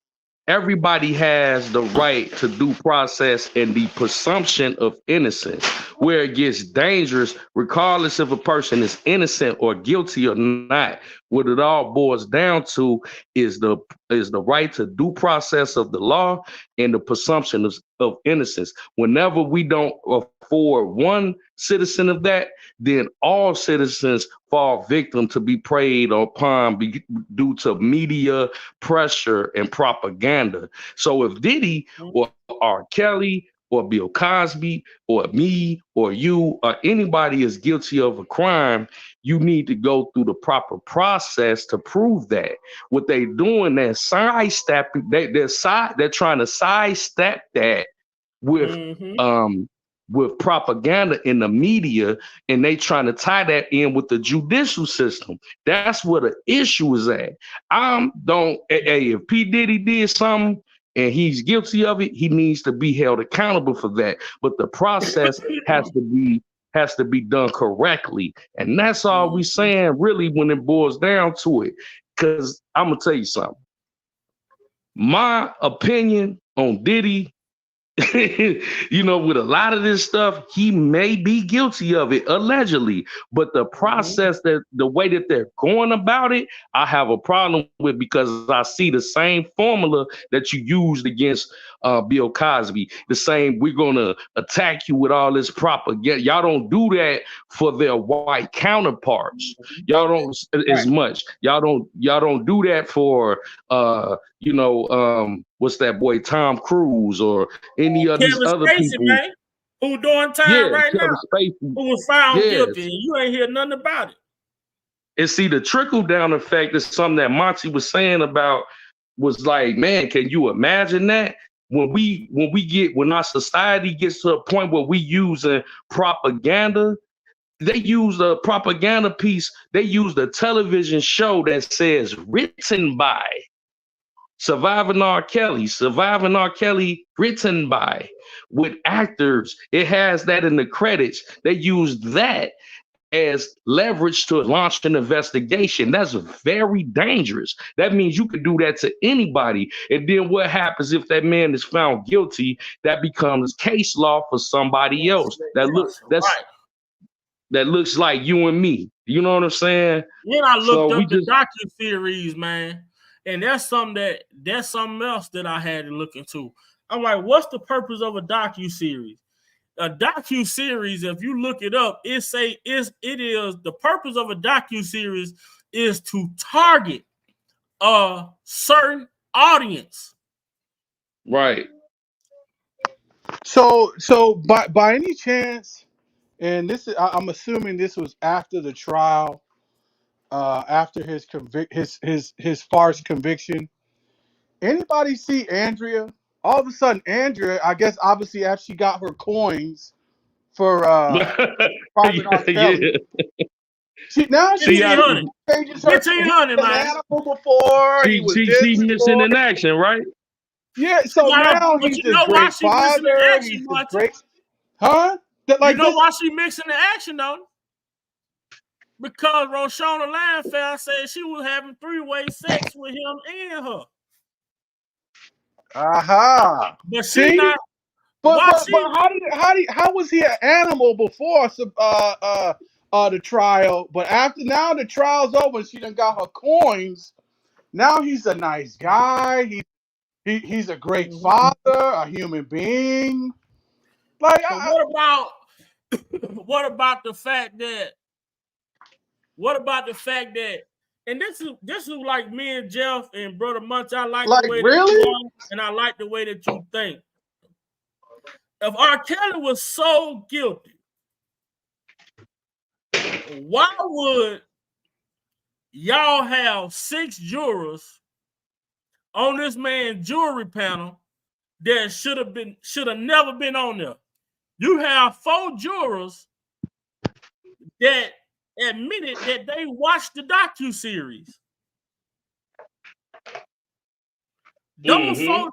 everybody has the right to due process and the presumption of innocence. Where it gets dangerous, regardless if a person is innocent or guilty or not, what it all boils down to is the right to due process of the law and the presumption of innocence. Whenever we don't afford one citizen of that, then all citizens fall victim to be preyed upon due to media pressure and propaganda. So if Diddy or R. Kelly or Bill Cosby or me or you or anybody is guilty of a crime, you need to go through the proper process to prove that. What they doing, they're sidestepping, they're trying to sidestep that with propaganda in the media, and they trying to tie that in with the judicial system. That's where the issue is at. If P. Diddy did something and he's guilty of it, he needs to be held accountable for that. But the process has to be done correctly. And that's all we saying really when it boils down to it. Because I'm gonna tell you something. My opinion on Diddy, with a lot of this stuff, he may be guilty of it, allegedly. But the process, the way that they're going about it, I have a problem with, because I see the same formula that you used against Bill Cosby. The same, we're going to attack you with all this propaganda. Y'all don't do that for their white counterparts. Y'all don't as much. Y'all don't do that for what's that boy Tom Cruise or any of these other Spacey, people, man, who doing time right Kevin now, Spacey, who was found guilty, and you ain't hear nothing about it. And see, the trickle down effect is something that Monty was saying about, was like, man, can you imagine that? When our society gets to a point where we using propaganda, they use a propaganda piece, they use the television show that says written by Surviving R. Kelly, written by, with actors. It has that in the credits. They use that as leverage to launch an investigation. That's very dangerous. That means you could do that to anybody. And then what happens if that man is found guilty? That becomes case law for somebody else. That looks like you and me. You know what I'm saying? Then I looked up the docuseries, man. And that's something else that I had to look into. I'm like, what's the purpose of a docuseries? A docuseries, if you look it up, it is the purpose of a docuseries is to target a certain audience. Right. So by any chance, and I'm assuming this was after the trial, after his farce conviction. Anybody see Andrea? All of a sudden, Andrea, I guess obviously after she got her coins for private R. Kelly. Yeah. She's $1,500, man. before. She missing in action, right? Yeah, so now But he's you this know why great she mixing the father. action, He's this Monty? great, huh? You Like know this. why she mixing the action, though? Because Roshana Landfell said she was having three-way sex with him and her. Aha. But she See, not. but Why but she? but how was he an animal before the trial? But after now the trial's over, she done got her coins. Now he's a nice guy. He's a great father, a human being. Like But what about what about the fact that? What about the fact that? And this is like me and Jeff and Brother Munch. I like the way that you really? are, and I like the way that you think. If R. Kelly was so guilty, why would y'all have 6 jurors on this man's jury panel that should have never been on there? You have 4 jurors that admitted that they watched the docuseries. Those 4 jurors.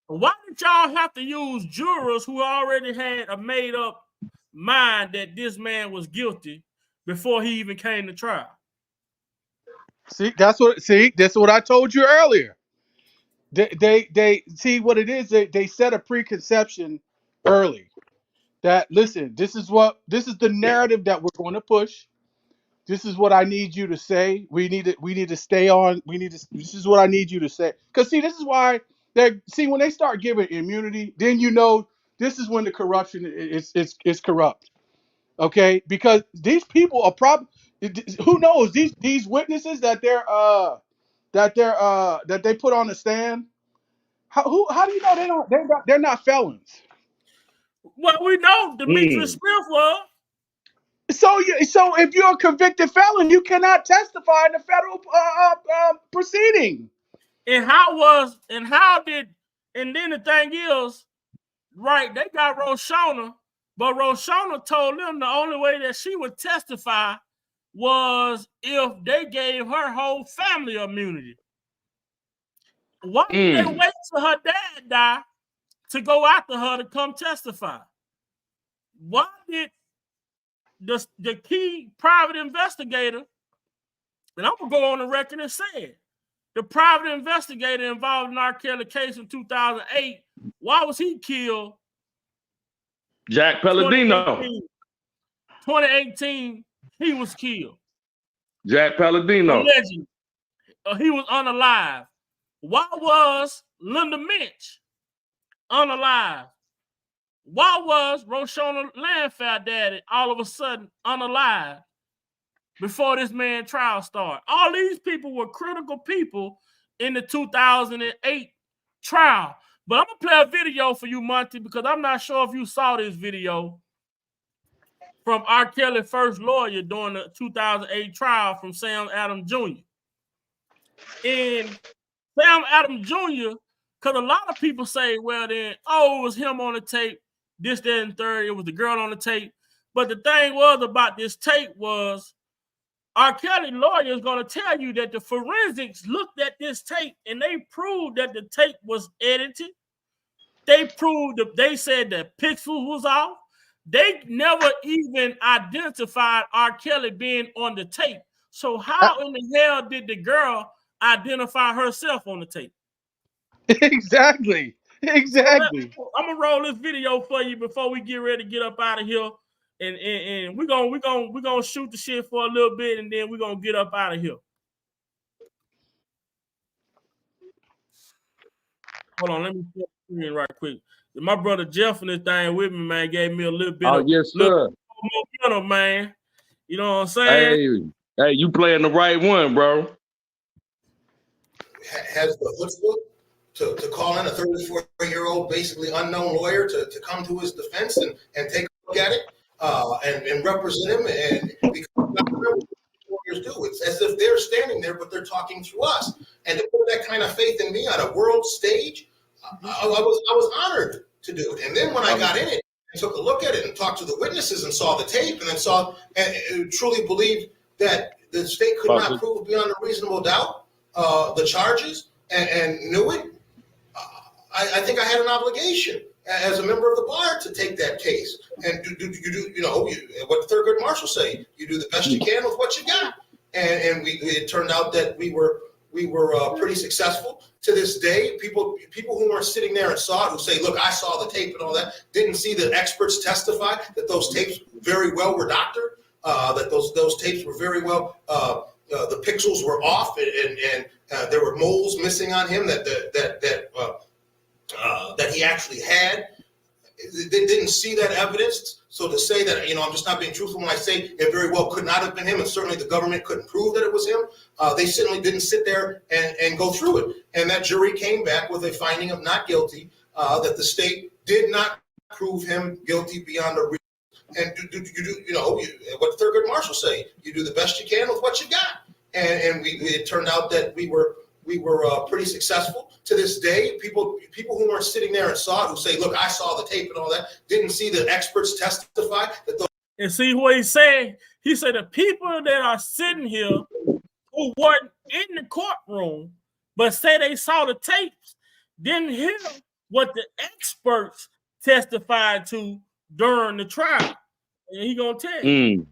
Why did y'all have to use jurors who already had a made up mind that this man was guilty before he even came to trial? That's what I told you earlier. They see what it is. They set a preconception early that listen, this is the narrative that we're going to push. This is what I need you to say. We need to stay on. This is what I need you to say. Because see, this is why when they start giving immunity, then this is when the corruption is corrupt. Okay, because these people are who knows these witnesses that they put on the stand. How do you know they're not felons? Well, we know Demetrius Smith was. So if you're a convicted felon, you cannot testify in the federal proceeding. And then the thing is, right, they got Roshana, but Roshana told them the only way that she would testify was if they gave her whole family immunity. Why did they wait till her dad died to go after her to come testify? Why did the key private investigator, and I'm gonna go on the record and say it, the private investigator involved in R. Kelly case in 2008, why was he killed? Jack Palladino. 2018, he was killed. Jack Palladino. Allegedly. He was unalive. Why was Linda Minch unalive? Why was Roshana Landfell daddy all of a sudden unalive before this man trial started? All these people were critical people in the 2008 trial. But I'm going to play a video for you, Monty, because I'm not sure if you saw this video from R. Kelly's first lawyer during the 2008 trial from Sam Adams Jr. And Sam Adams Jr., because a lot of people say, well, then, it was him on the tape, this, that, and third. It was the girl on the tape. But the thing was about this tape was R. Kelly lawyer is going to tell you that the forensics looked at this tape and they proved that the tape was edited. They proved that they said that pixels was off. They never even identified R. Kelly being on the tape. So how in the hell did the girl identify herself on the tape? Exactly. So I'm gonna roll this video for you before we get ready to get up out of here, and we're gonna shoot the shit for a little bit, and then we're gonna get up out of here. Hold on, let me put the screen right quick. My brother Jeff and this thing with me, man, gave me a little bit of yes, sir. more, man. You know what I'm saying? Hey, you playing the right one, bro. Has the chutzpah to call in a 34-year-old, basically unknown lawyer to come to his defense and take a look at it and represent him. And because lawyers do, it's as if they're standing there, but they're talking through us. And to put that kind of faith in me on a world stage, I was honored to do it. And then when I got in it and took a look at it and talked to the witnesses and saw the tape and then saw and truly believed that the state could not prove beyond a reasonable doubt the charges and knew it, I think I had an obligation as a member of the bar to take that case. And what the third grade marshal say, you do the best you can with what you got. And it turned out that we were pretty successful. To this day, people who weren't sitting there and saw it, who say, look, I saw the tape and all that, didn't see the experts testify that those tapes very well were doctored, that those tapes were very well, the pixels were off, and there were moles missing on him that he actually had. They didn't see that evidence. So to say that, I'm just not being truthful when I say it very well could not have been him, and certainly the government couldn't prove that it was him, they certainly didn't sit there and go through it. And that jury came back with a finding of not guilty, that the state did not prove him guilty beyond a reason. And what the third grade marshal say, you do the best you can with what you got. And it turned out that we were pretty successful. To this day, people who weren't sitting there and saw it, who say, look, I saw the tape and all that, didn't see the experts testify that those. And see what he said? He said the people that are sitting here who weren't in the courtroom but say they saw the tapes didn't hear what the experts testified to during the trial. And he gonna tell you.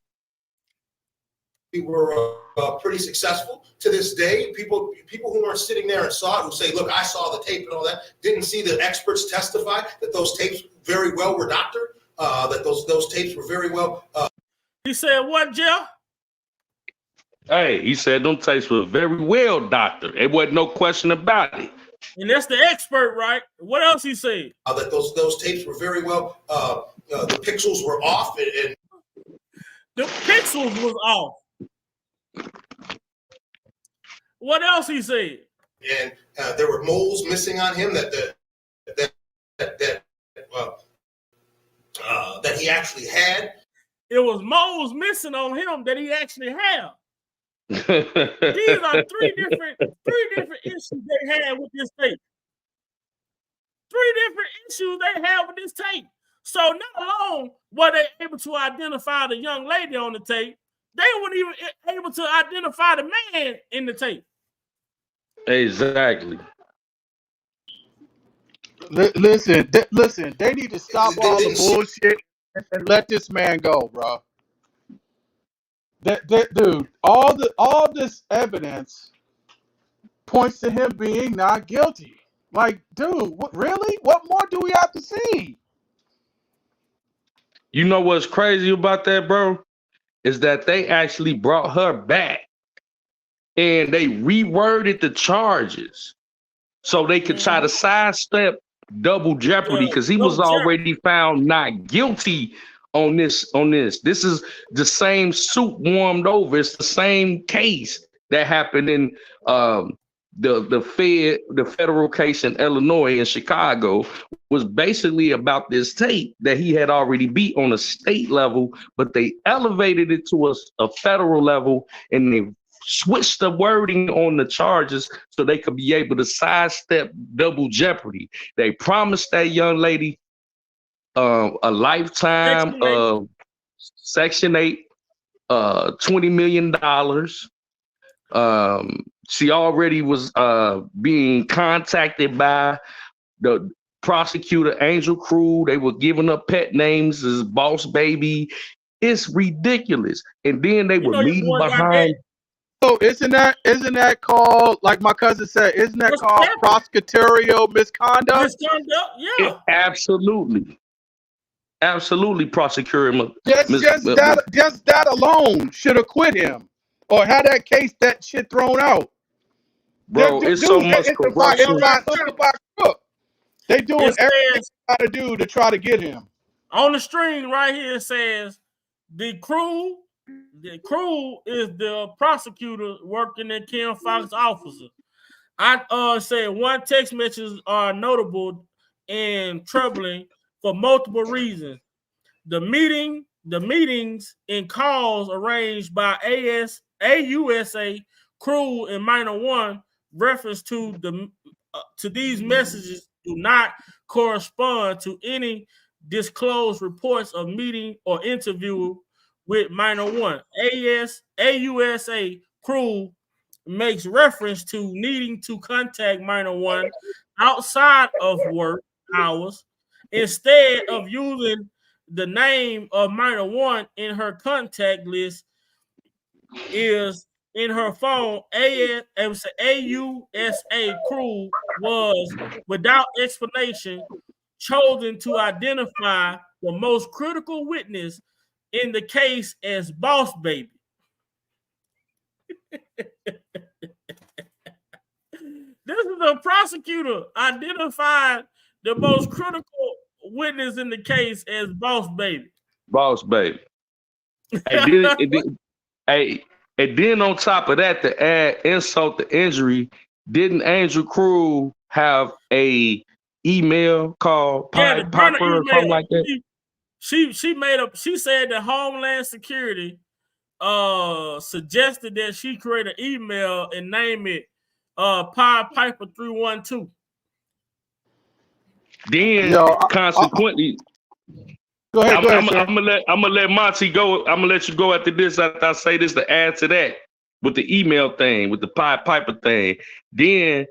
We were pretty successful. To this day, people who weren't sitting there and saw it, who say, look, I saw the tape and all that, didn't see the experts testify that those tapes very well were doctored, that those tapes were very well. He said what, Jeff? Hey, he said them tapes were very well doctored. There wasn't no question about it. And that's the expert, right? What else he said? That those tapes were very well, the pixels were off. And the pixels was off. What else he said? And there were moles missing on him that he actually had. It was moles missing on him that he actually had. These are three different issues they had with this tape. Three different issues they had with this tape. So not alone were they able to identify the young lady on the tape, they weren't even able to identify the man in the tape. Exactly. Listen, they need to stop all the bullshit and let this man go, bro. Dude, all this evidence points to him being not guilty. Like, dude, really? What more do we have to see? You know what's crazy about that, bro? Is that they actually brought her back and they reworded the charges so they could try to sidestep double jeopardy because he was already found not guilty on this. This is the same suit warmed over. It's the same case that happened in the federal case in Illinois and Chicago was basically about this tape that he had already beat on a state level, but they elevated it to a federal level and they switched the wording on the charges so they could be able to sidestep double jeopardy. They promised that young lady a lifetime of Section 8, $20 million. She already was being contacted by the prosecutor, Angel Crew. They were giving up pet names as Boss Baby. It's ridiculous. And then they were meeting behind. Oh, isn't that called, like my cousin said, isn't that called prosecutorial misconduct? Misconduct, yeah. Absolutely, prosecutorial. Just that alone should have quit him or had that shit thrown out. Bro, it's so much corruption. They doing everything they gotta do to try to get him. On the screen right here, it says the crew is the prosecutor working in Kim Fox's office. I said one text messages are notable and troubling for multiple reasons. The meetings and calls arranged by AUSA crew and Minor One reference to these messages do not correspond to any disclosed reports of meeting or interview with Minor One. AUSA crew makes reference to needing to contact Minor One outside of work hours instead of using the name of minor one in her contact list is in her phone. AUSA crew was without explanation chosen to identify the most critical witness in the case as Boss Baby. This is a prosecutor identified the most critical witness in the case as Boss Baby. Boss Baby. Hey, and then on top of that, to add insult to injury, didn't Angel Crew have a email called Yeah, the burner Piper or email. something like that? She made up. She said that Homeland Security suggested that she create an email and name it Piper 312. Then consequently, go ahead, I'm sir. gonna let Monty go. I'm gonna let you go after this. After I say this to add to that with the email thing, with the Piper thing. Then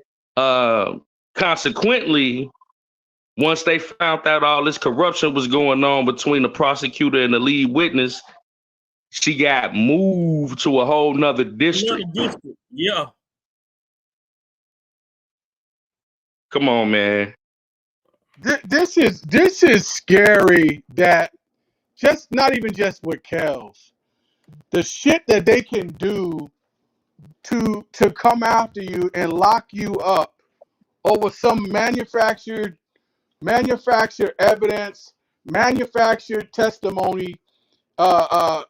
consequently, once they found out all this corruption was going on between the prosecutor and the lead witness, she got moved to a whole nother district. Yeah. Come on, man. This is scary. That just not even just with Kels, the shit that they can do to come after you and lock you up over some manufactured evidence, manufactured testimony. You're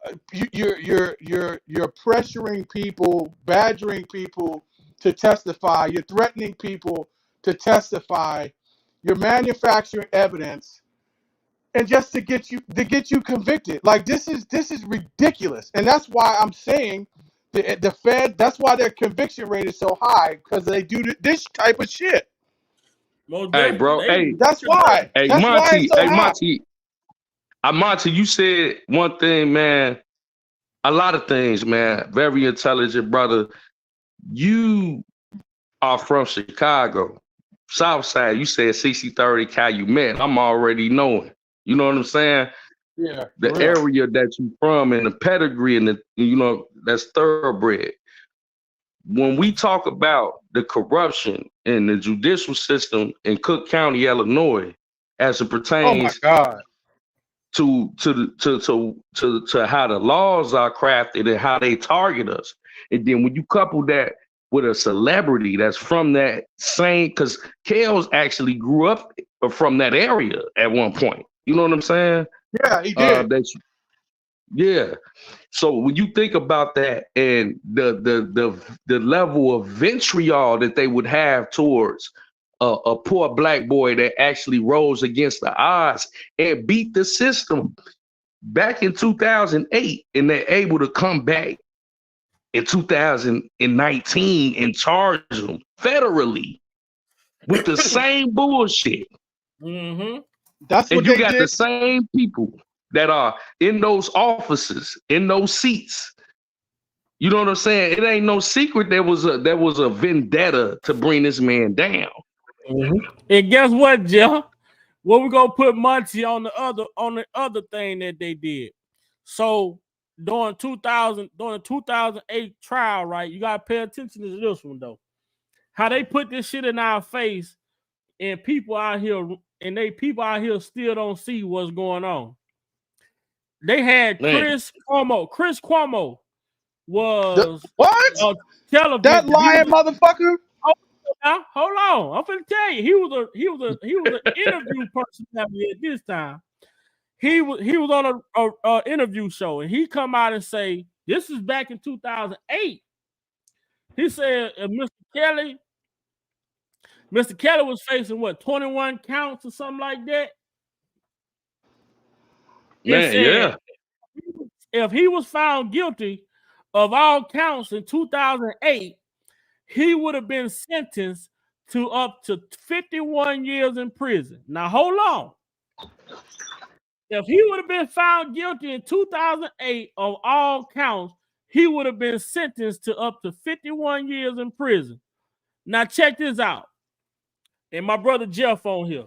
pressuring people, badgering people to testify. You're threatening people to testify. You're manufacturing evidence, and just to get you convicted. Like this is ridiculous, and that's why I'm saying the Fed. That's why their conviction rate is so high, because they do this type of shit. Hey, bro. Hey, that's why. Hey, That's Monty. why it's so high. Monty, you said one thing, man. A lot of things, man. Very intelligent brother. You are from Chicago, South Side. You said 60-30 Calumet. I'm already knowing. You know what I'm saying? Yeah. The area that you from and the pedigree and that's thoroughbred. When we talk about the corruption in the judicial system in Cook County, Illinois, as it pertains to how the laws are crafted and how they target us, and then when you couple that with a celebrity that's from that same, because Kels actually grew up from that area at one point. You know what I'm saying? Yeah, he did. Yeah. So when you think about that and the level of vitriol that they would have towards a poor black boy that actually rose against the odds and beat the system back in 2008, and they're able to come back in 2019 and charge them federally with the same bullshit. Mm-hmm. That's what and you they got did. The same people that are in those offices, in those seats. You know what I'm saying? It ain't no secret there was a vendetta to bring this man down. Mm-hmm. And guess what, Jeff? Well, we're gonna put Monty on the other thing that they did. So during the 2008 trial, right? You gotta pay attention to this one though. How they put this shit in our face, and people out here still don't see what's going on. They had Chris Cuomo. Chris Cuomo was what? television. That lying motherfucker. Hold on. I'm finna tell you. He was an interview personality at this time. He was on a interview show, and he come out and say, this is back in 2008. He said Mr. Kelly was facing 21 counts or something like that. Man, yeah. If he was found guilty of all counts in 2008, he would have been sentenced to up to 51 years in prison. Now, hold on. If he would have been found guilty in 2008 of all counts, he would have been sentenced to up to 51 years in prison. Now, check this out. and my brother Jeff on here.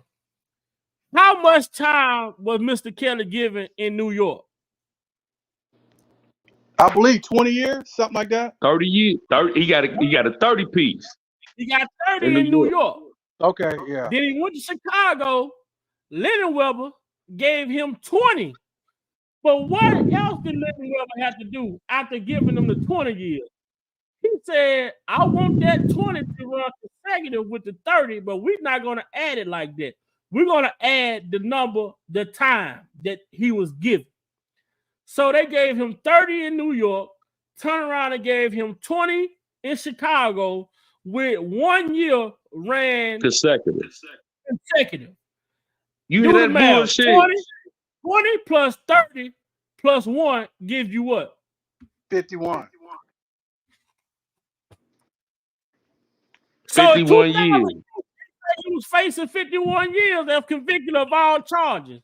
How much time was Mr. Kelly given in New York? I believe 20 years, something like that. 30 years. 30. He got a 30 piece He got in 30 New in New York. York. Okay, yeah. Then he went to Chicago. Lennon Weber gave him 20. But what else did Lennon Weber have to do after giving him the 20 years? He said, I want that 20 to run consecutive with the 30, but we're not going to add it like that. We're going to add the number, the time that he was given. So they gave him 30 in New York, turned around and gave him 20 in Chicago with 1 year ran consecutive. You Do hear the that math. bullshit? 20 plus 30 plus 1 gives you what? 51. So 51 years. he was facing 51 years of convicted of all charges.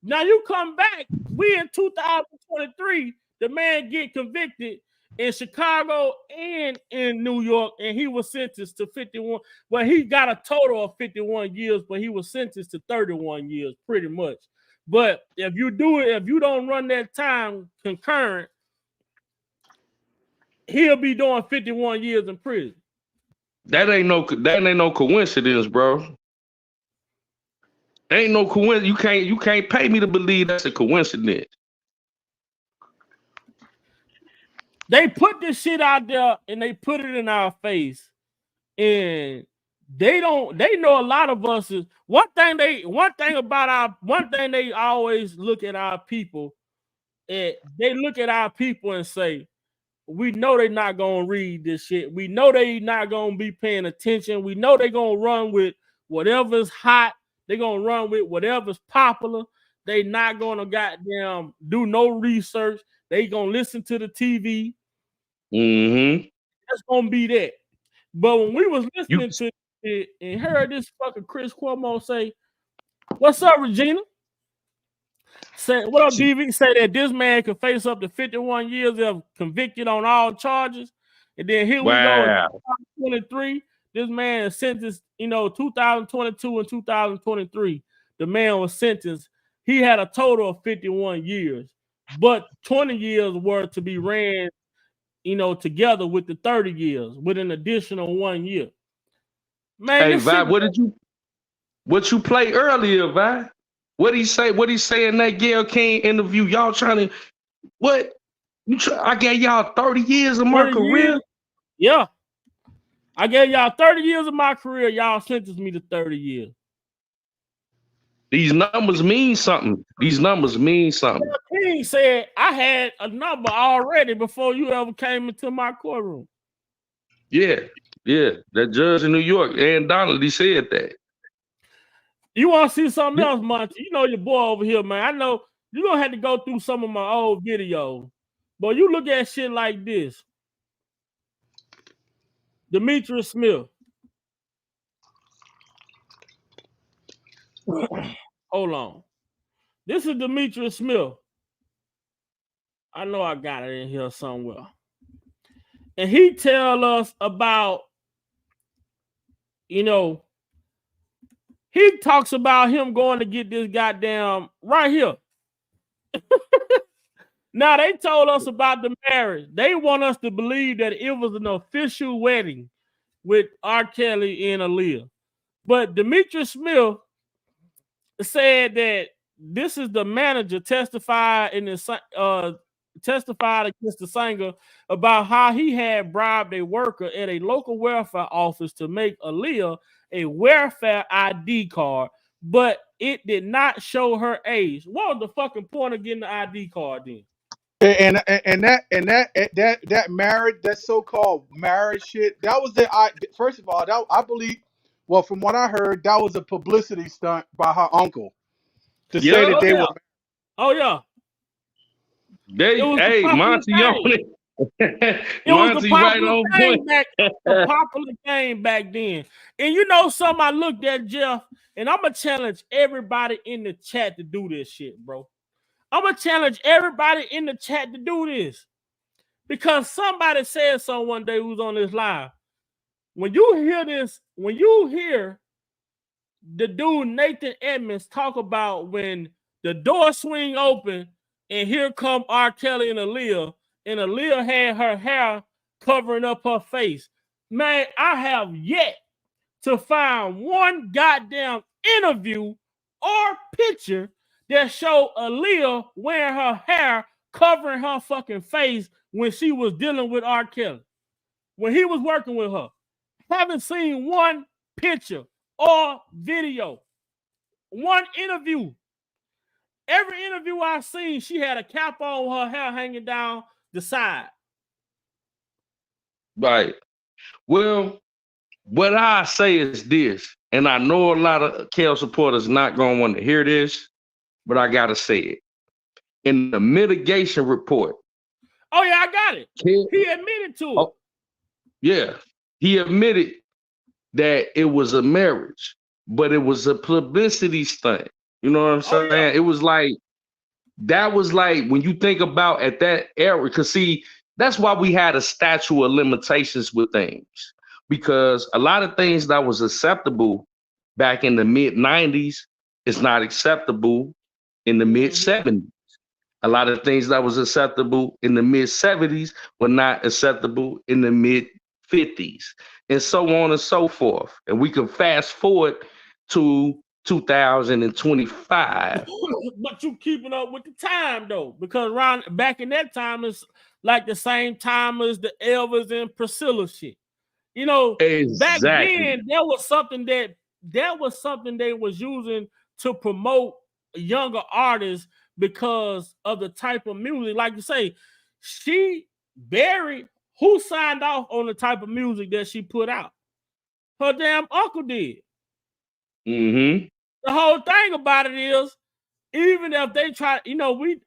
Now you come back, we in 2023, the man get convicted in Chicago and in New York, and he was sentenced to 51. Well, he got a total of 51 years, but he was sentenced to 31 years, pretty much. But if you do it, if you don't run that time concurrent, he'll be doing 51 years in prison. That ain't no coincidence, bro. Ain't no coincidence. You can't pay me to believe that's a coincidence. They put this shit out there and they put it in our face, and they know a lot of us is one thing they always look at our people, and they look at our people and say, we know they're not gonna read this shit. We know they not gonna be paying attention. We know they're gonna run with whatever's hot. They're gonna run with whatever's popular. They not gonna goddamn do no research. They gonna listen to the TV. Mm-hmm. That's gonna be that. But when we was listening to it and heard this fucking Chris Cuomo say, "What's up, Regina?" Say, "What up, DV?" Say that this man could face up to 51 years of convicted on all charges, and then here we go in 2023. This man is sentenced, 2022 and 2023. The man was sentenced. He had a total of 51 years, but 20 years were to be ran, together with the 30 years, with an additional 1 year. Man, hey, Vi, what you play earlier, Vi? What he say? What he say in that Gayle King interview? Y'all trying to what? I gave y'all 30 years of my career. Years? Yeah. I gave y'all 30 years of my career. Y'all sentenced me to 30 years. These numbers mean something. These numbers mean something. King said I had a number already before you ever came into my courtroom. Yeah. That judge in New York, Ann Donnelly, said that. You want to see something else, Monty? You know your boy over here, man. I know you're going to have to go through some of my old videos. But you look at shit like this. Demetrius Smith. Hold on. This is Demetrius Smith. I know I got it in here somewhere. And he tell us about, he talks about him going to get this goddamn right here. Now, they told us about the marriage. They want us to believe that it was an official wedding with R.Kelly and Aaliyah. But Demetrius Smith said that this is the manager testified against the singer about how he had bribed a worker at a local welfare office to make Aaliyah a welfare ID card, but it did not show her age. What was the fucking point of getting the ID card then? And that marriage, that so-called marriage shit, that was first of all, that I believe, well, from what I heard, that was a publicity stunt by her uncle to say that they were. Oh yeah. Hey, Monty on it. It was a popular thing a popular game back then. And something I looked at, Jeff, and I'm gonna challenge everybody in the chat to do this shit, bro. I'm gonna challenge everybody in the chat to do this. Because somebody said so one day who's on this live. When you hear this, when you hear the dude Nathan Edmonds talk about when the door swing open and here come R. Kelly and Aaliyah had her hair covering up her face. Man, I have yet to find one goddamn interview or picture that show Aaliyah wearing her hair covering her fucking face when she was dealing with R. Kelly, when he was working with her. Haven't seen one picture or video, one interview. Every interview I've seen, she had a cap on, her hair hanging down the side. Right. Well, what I say is this, and I know a lot of Kel supporters not going to want to hear this, but I got to say it. In the mitigation report. Oh, yeah, I got it. He admitted to it. Yeah. He admitted that it was a marriage, but it was a publicity stunt. You know what I'm saying? Yeah. It was like, that was like, when you think about at that era, because see, that's why we had a statute of limitations with things. Because a lot of things that was acceptable back in the mid-90s is not acceptable in the mid-70s. A lot of things that was acceptable in the mid-70s were not acceptable in the mid-50s, and so on and so forth. And we can fast forward to 2025. But you keeping up with the time, though, because back in that time, it's like the same time as the Elvis and Priscilla shit. You know, back then there was something they was using to promote younger artists because of the type of music. Like you say, who signed off on the type of music that she put out? Her damn uncle did. Mm-hmm. The whole thing about it is, even if they try,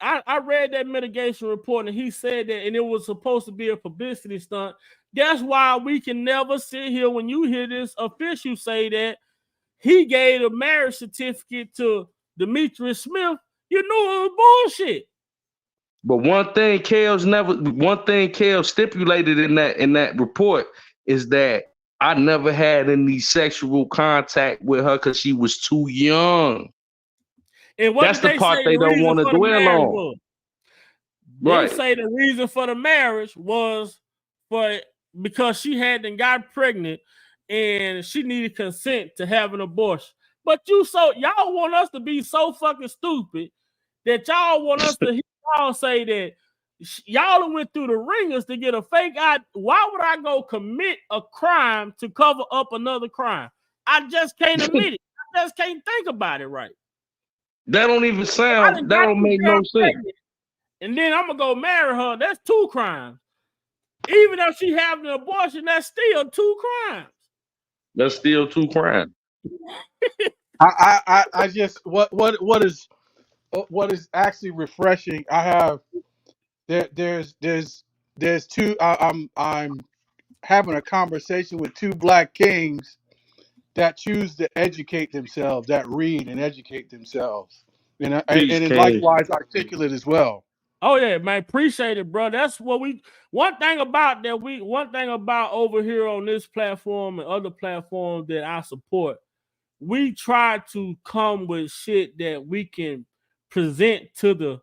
I read that mitigation report and he said that, and it was supposed to be a publicity stunt. That's why we can never sit here when you hear this official say that he gave a marriage certificate to Demetrius Smith. You knew it was bullshit. But one thing Kel stipulated in that report is that I never had any sexual contact with her because she was too young. And what that's the part they don't want to dwell on. They say the reason for the marriage was because she hadn't got pregnant and she needed consent to have an abortion. But y'all want us to be so fucking stupid that y'all want us to hear y'all say that y'all went through the ringers to get a fake ID. Why would I go commit a crime to cover up another crime? I just can't admit it. I just can't think about it right. That don't even sound, that don't make no sense. And then I'm going to go marry her. That's 2 crimes. Even if she having an abortion, that's still 2 crimes. That's still 2 crimes. I just what is actually refreshing. I have there's 2. I'm having a conversation with 2 black kings that choose to educate themselves, that read and educate themselves, and likewise articulate as well. Oh yeah, man, appreciate it, bro. That's what one thing about over here on this platform and other platforms that I support, we try to come with shit that we can present to the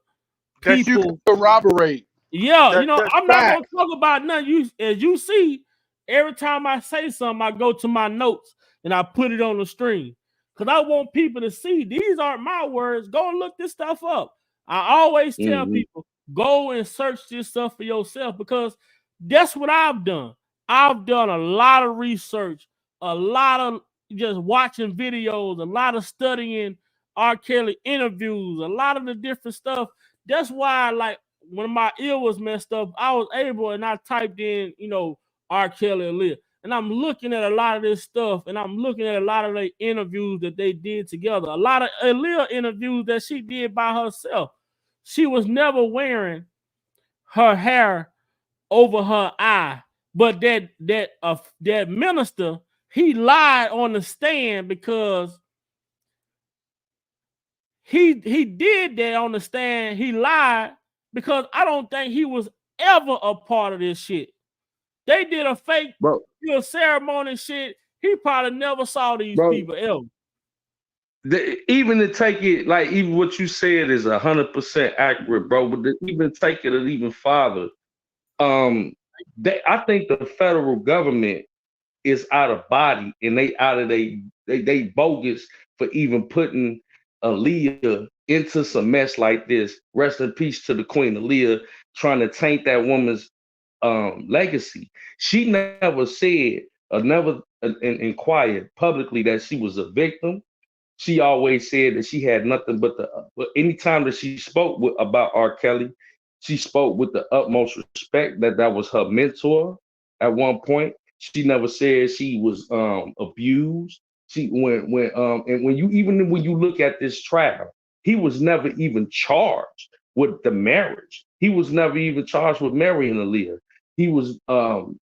people. That you can corroborate. Yeah, I'm not gonna talk about nothing. As you see, every time I say something, I go to my notes and I put it on the stream. Because I want people to see these aren't my words. Go and look this stuff up. I always tell people, go and search this stuff for yourself, because that's what I've done. I've done a lot of research, a lot of just watching videos, a lot of studying R. Kelly interviews, a lot of the different stuff. That's why, like, when my ear was messed up, I was able, and I typed in, R. Kelly Aaliyah. And I'm looking at a lot of this stuff, and I'm looking at a lot of the interviews that they did together. A lot of Aaliyah interviews that she did by herself. She was never wearing her hair over her eye. But that minister, he lied on the stand because he did that on the stand. He lied because I don't think he was ever a part of this shit. They did a fake ceremony shit. He probably never saw these people ever. even to take it, like, even what you said is 100% accurate, bro. But to even take it even farther, I think the federal government is out of body, and they bogus for even putting Aaliyah into some mess like this. Rest in peace to the Queen Aaliyah, trying to taint that woman's legacy. She never said or never inquired publicly that she was a victim. She always said that she had nothing but anytime that she spoke about R. Kelly, she spoke with the utmost respect, that was her mentor at one point. She never said she was abused. When you look at this trial, he was never even charged with the marriage. He was never even charged with marrying Aaliyah.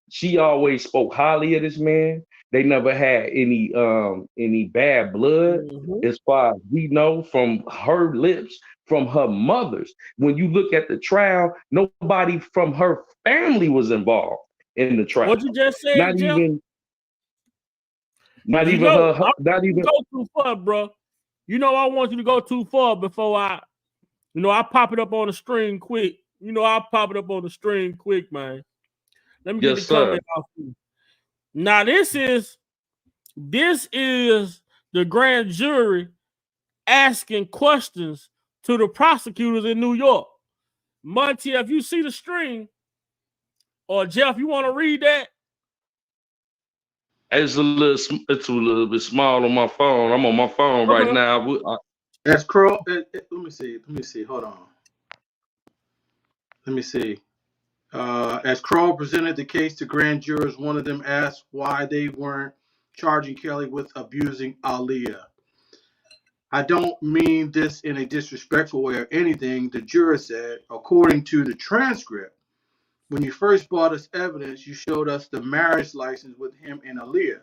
She always spoke highly of this man. They never had any bad blood, as far as we know, from her lips, from her mother's. When you look at the trial, nobody from her family was involved in the trial. What you just said, Not Jeff? even You her. know, Not even go too far, bro. You know, I want you to go too far before I pop it up on the screen quick. I'll pop it up on the screen quick, man. Let me get the comment off you. Now, this is the grand jury asking questions to the prosecutors in New York. Monty, if you see the screen, or Jeff, you want to read that? It's a little bit small on my phone. I'm on my phone right now. As Crow, let me see. Hold on. Let me see. As Crow presented the case to grand jurors, one of them asked why they weren't charging Kelly with abusing Aaliyah. I don't mean this in a disrespectful way or anything, the juror said. According to the transcript, when you first brought us evidence, you showed us the marriage license with him and Aaliyah.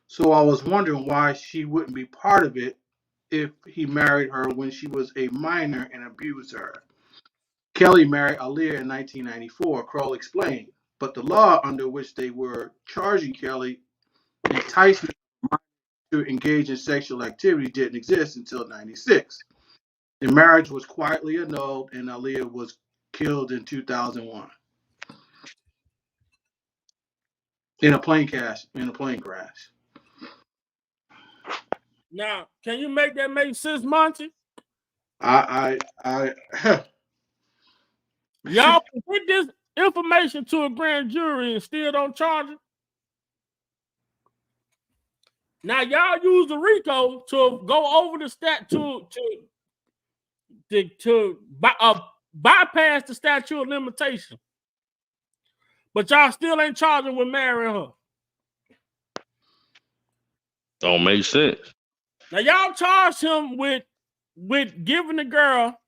So I was wondering why she wouldn't be part of it if he married her when she was a minor and abused her. Kelly married Aaliyah in 1994, Kroll explained, but the law under which they were charging Kelly enticement to engage in sexual activity didn't exist until 1996. The marriage was quietly annulled and Aaliyah was killed in 2001 in a plane crash. Now, can you make that make sense, Monty? Y'all put this information to a grand jury and still don't charge it. Now, y'all use the RICO to go over the to bypass the statute of limitation, but y'all still ain't charging with marrying her. Don't make sense. Now, y'all charged him with giving the girl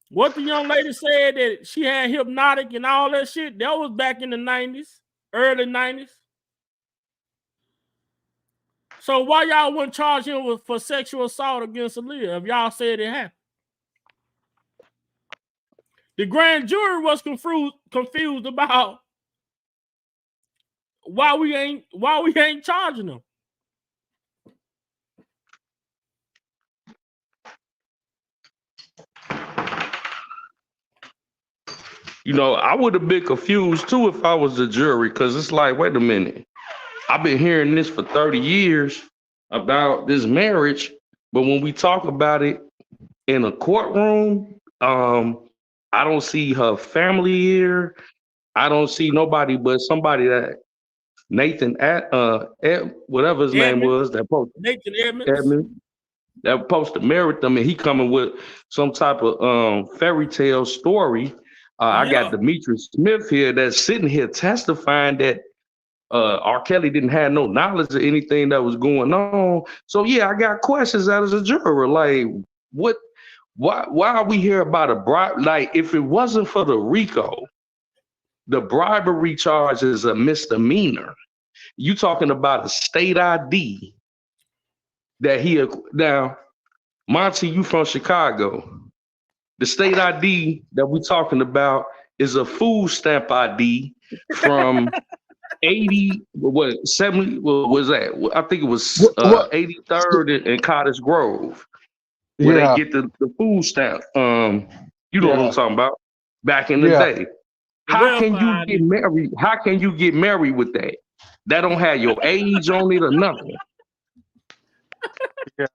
what the young lady said, that she had hypnotic and all that shit. That was back in the 90s, early 90s. So why y'all wouldn't charge him for sexual assault against Aaliyah if y'all said it happened? The grand jury was confused about why we ain't charging them. I would have been confused too if I was the jury, because it's like, wait a minute. I've been hearing this for 30 years about this marriage, but when we talk about it in a courtroom, I don't see her family here. I don't see nobody but somebody that Nathan whatever his name was, that Nathan Edmonds. That supposed to marry them, and he coming with some type of fairy tale story. I got Demetrius Smith here that's sitting here testifying that R. Kelly didn't have no knowledge of anything that was going on. So yeah, I got questions as a juror. Like, why are we here about a bribe? Like, if it wasn't for the RICO, the bribery charge is a misdemeanor. You talking about a state ID that now, Monty, you from Chicago. The state ID that we're talking about is a food stamp ID from 80, what 70? What was that? I think it was What? 83rd and Cottage Grove, where they Yeah, get the food stamp. You know what I'm yeah, talking about? Back in the yeah, day, The how can welfare you get ID. married? How can you get married with that? That don't have your age on it or nothing. yeah.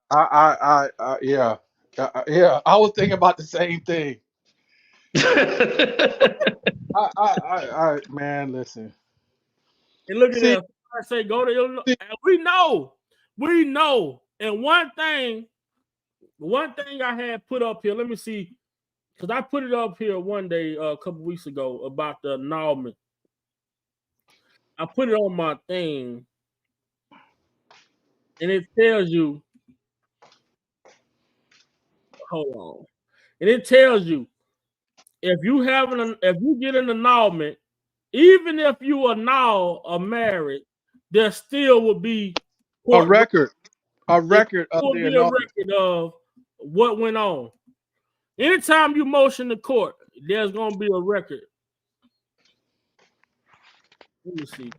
Yeah, yeah. I was thinking about the same thing. Man, listen. And look at See, this. I say go to Illinois. And we know. And one thing I had put up here, let me see, because I put it up here one day a couple weeks ago about the annulment. I put it on my thing, and it tells you, hold on, and it tells you if you get an annulment, even if you annul a marriage, there still will be a court. record, a There record of will the be a annulment. record of what went on. Anytime you motion the court, there's gonna be a record. Let me see.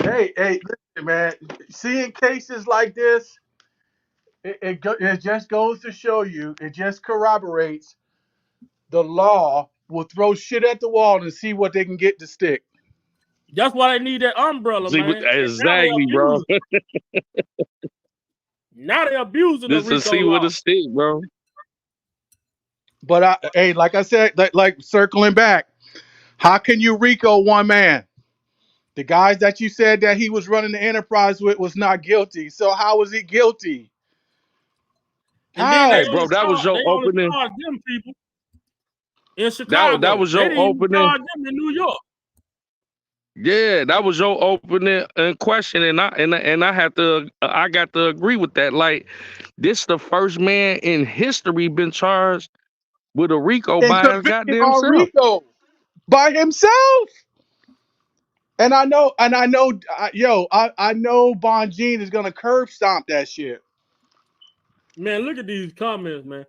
Hey, listen, man. Seeing cases like this, it just goes to show you. It just corroborates the law will throw shit at the wall and see what they can get to stick. That's why they need that umbrella, See, man. Now they exactly, bro. abuse it. Now they abusing the Just to RICO see what law. it stick, bro. But hey, like I said, like circling back, how can you RICO one man? The guys that you said that he was running the enterprise with was not guilty. So how was he guilty? And then they Hey, How? bro, that was your only opening. charge them people in That Chicago. was They your didn't even opening. charge them in New York. Yeah, that was your opening question, and I had to I got to agree with that. Like, this the first man in history been charged with a RICO And by his convicted goddamn on self. RICO by himself. And I know, I know Bonjean is gonna curb stomp that shit. Man, look at these comments, man.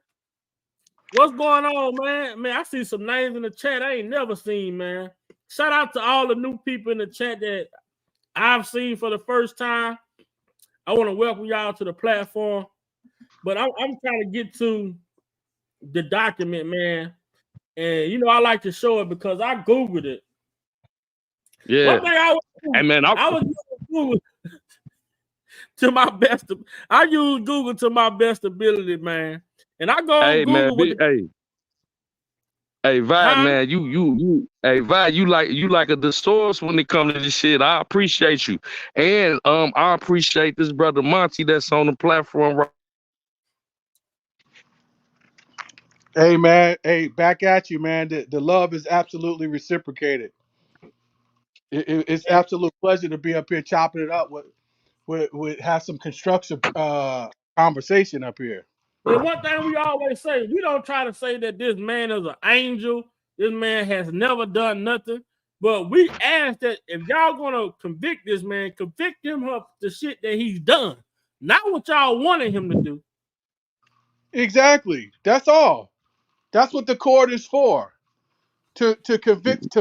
What's going on, man? Man, I see some names in the chat I ain't never seen, man. Shout out to all the new people in the chat that I've seen for the first time. I want to welcome y'all to the platform. But I'm trying to get to the document, man. And I like to show it because I Googled it. Yeah. One thing I Hey, man, was using Google to my best. I use Google to my best ability, man. And I go on hey, man, Google with the hey, Vibe, huh? man, hey, Vibe, you like a source when it comes to this shit. I appreciate you, and I appreciate this brother Monty that's on the platform. Right. Hey man, hey, back at you, man. The love is absolutely reciprocated. It's absolute pleasure to be up here chopping it up with have some constructive conversation up here. And one thing we always say, we don't try to say that this man is an angel. This man has never done nothing. But we ask that if y'all gonna convict this man, convict him of the shit that he's done, not what y'all wanted him to do. Exactly. That's all. That's what the court is for. To convict,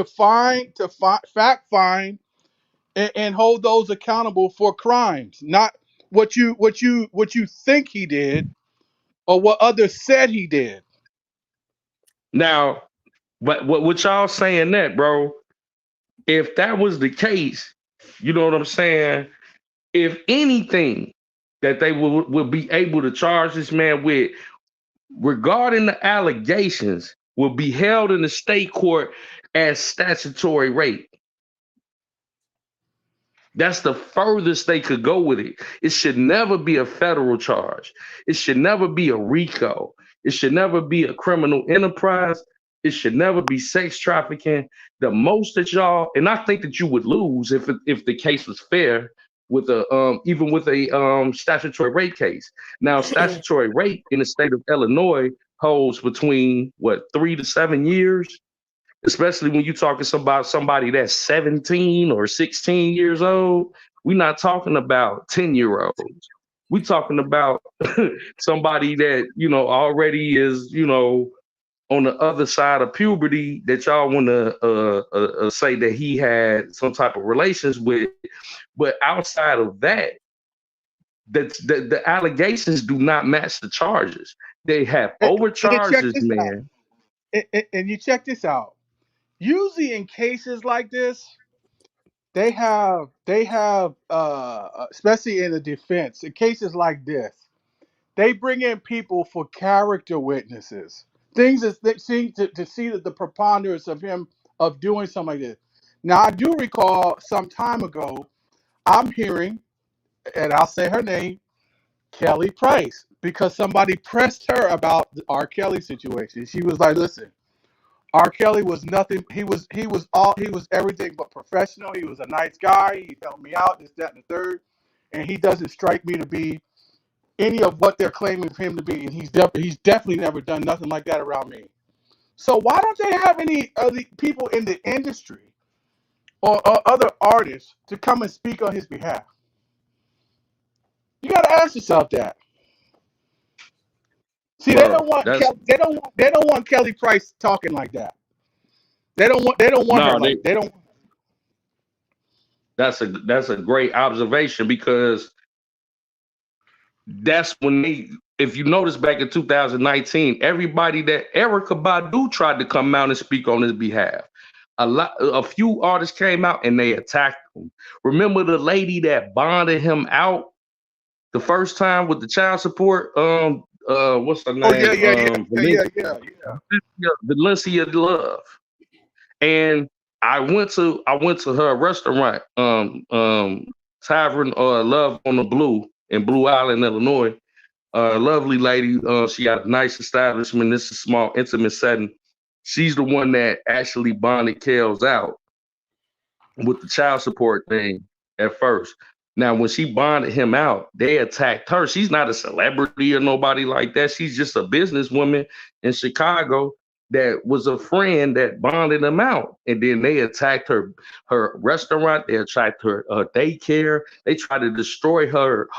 fact find, and hold those accountable for crimes, not what you think he did or what others said he did. Now, but what y'all saying that, bro? If that was the case, you know what I'm saying? If anything that they would be able to charge this man with regarding the allegations will be held in the state court as statutory rape. That's the furthest they could go with it. It should never be a federal charge. It should never be a RICO. It should never be a criminal enterprise. It should never be sex trafficking. The most that y'all, and I think that you would lose if the case was fair with even with a statutory rape case. Now, statutory rape in the state of Illinois holds between 3 to 7 years, especially when you're talking about somebody that's 17 or 16 years old. We're not talking about 10-year-olds. We're talking about somebody that, already is, on the other side of puberty that y'all want to say that he had some type of relations with, but outside of that, the allegations do not match the charges. They have And you check overcharges, this out. man. And you check this out. Usually in cases like this, they have especially in the defense, in cases like this, they bring in people for character witnesses. Things that seem to see that the preponderance of him of doing something like this. Now I do recall some time ago, I'm hearing, and I'll say her name, Kelly Price, because somebody pressed her about the R. Kelly situation. She was like, listen, R. Kelly was nothing. He was everything but professional. He was a nice guy. He helped me out, this, that, and the third. And he doesn't strike me to be any of what they're claiming for him to be. And he's definitely never done nothing like that around me. So why don't they have any other people in the industry or other artists to come and speak on his behalf? You got to ask yourself that. See, they don't want Kelly Price talking like that. They don't want her like they don't. That's a great observation, because that's when if you notice back in 2019, everybody that Erykah Badu tried to come out and speak on his behalf. A few artists came out and they attacked him. Remember the lady that bonded him out the first time with the child support? What's her name? Oh yeah. Valencia Love. And I went to her restaurant, Tavern Love on the Blue in Blue Island, Illinois. Lovely lady. She got a nice establishment. This is a small, intimate setting. She's the one that actually bonded Kels out with the child support thing at first. Now, when she bonded him out, they attacked her. She's not a celebrity or nobody like that. She's just a businesswoman in Chicago that was a friend that bonded him out. And then they attacked her restaurant. They attacked her daycare. They tried to destroy her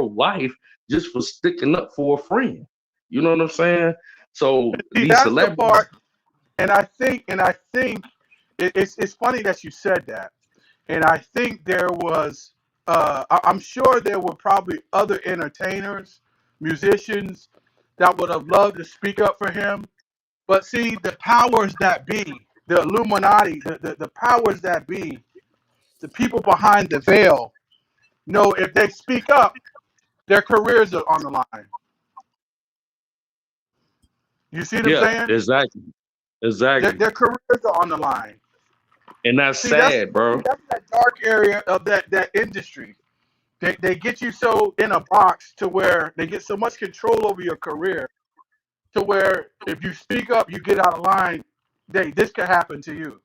life just for sticking up for a friend. You know what I'm saying? So See, these that's celebrities. the part. And I think it's funny that you said that. And I think there was, I'm sure there were probably other entertainers, musicians that would have loved to speak up for him. But see, the powers that be, the Illuminati, the powers that be, the people behind the veil, know if they speak up, their careers are on the line. You see what I'm saying? Exactly. Their careers are on the line. And that's sad, bro. That's that dark area of that industry. They get you so in a box to where they get so much control over your career to where if you speak up, you get out of line, this could happen to you.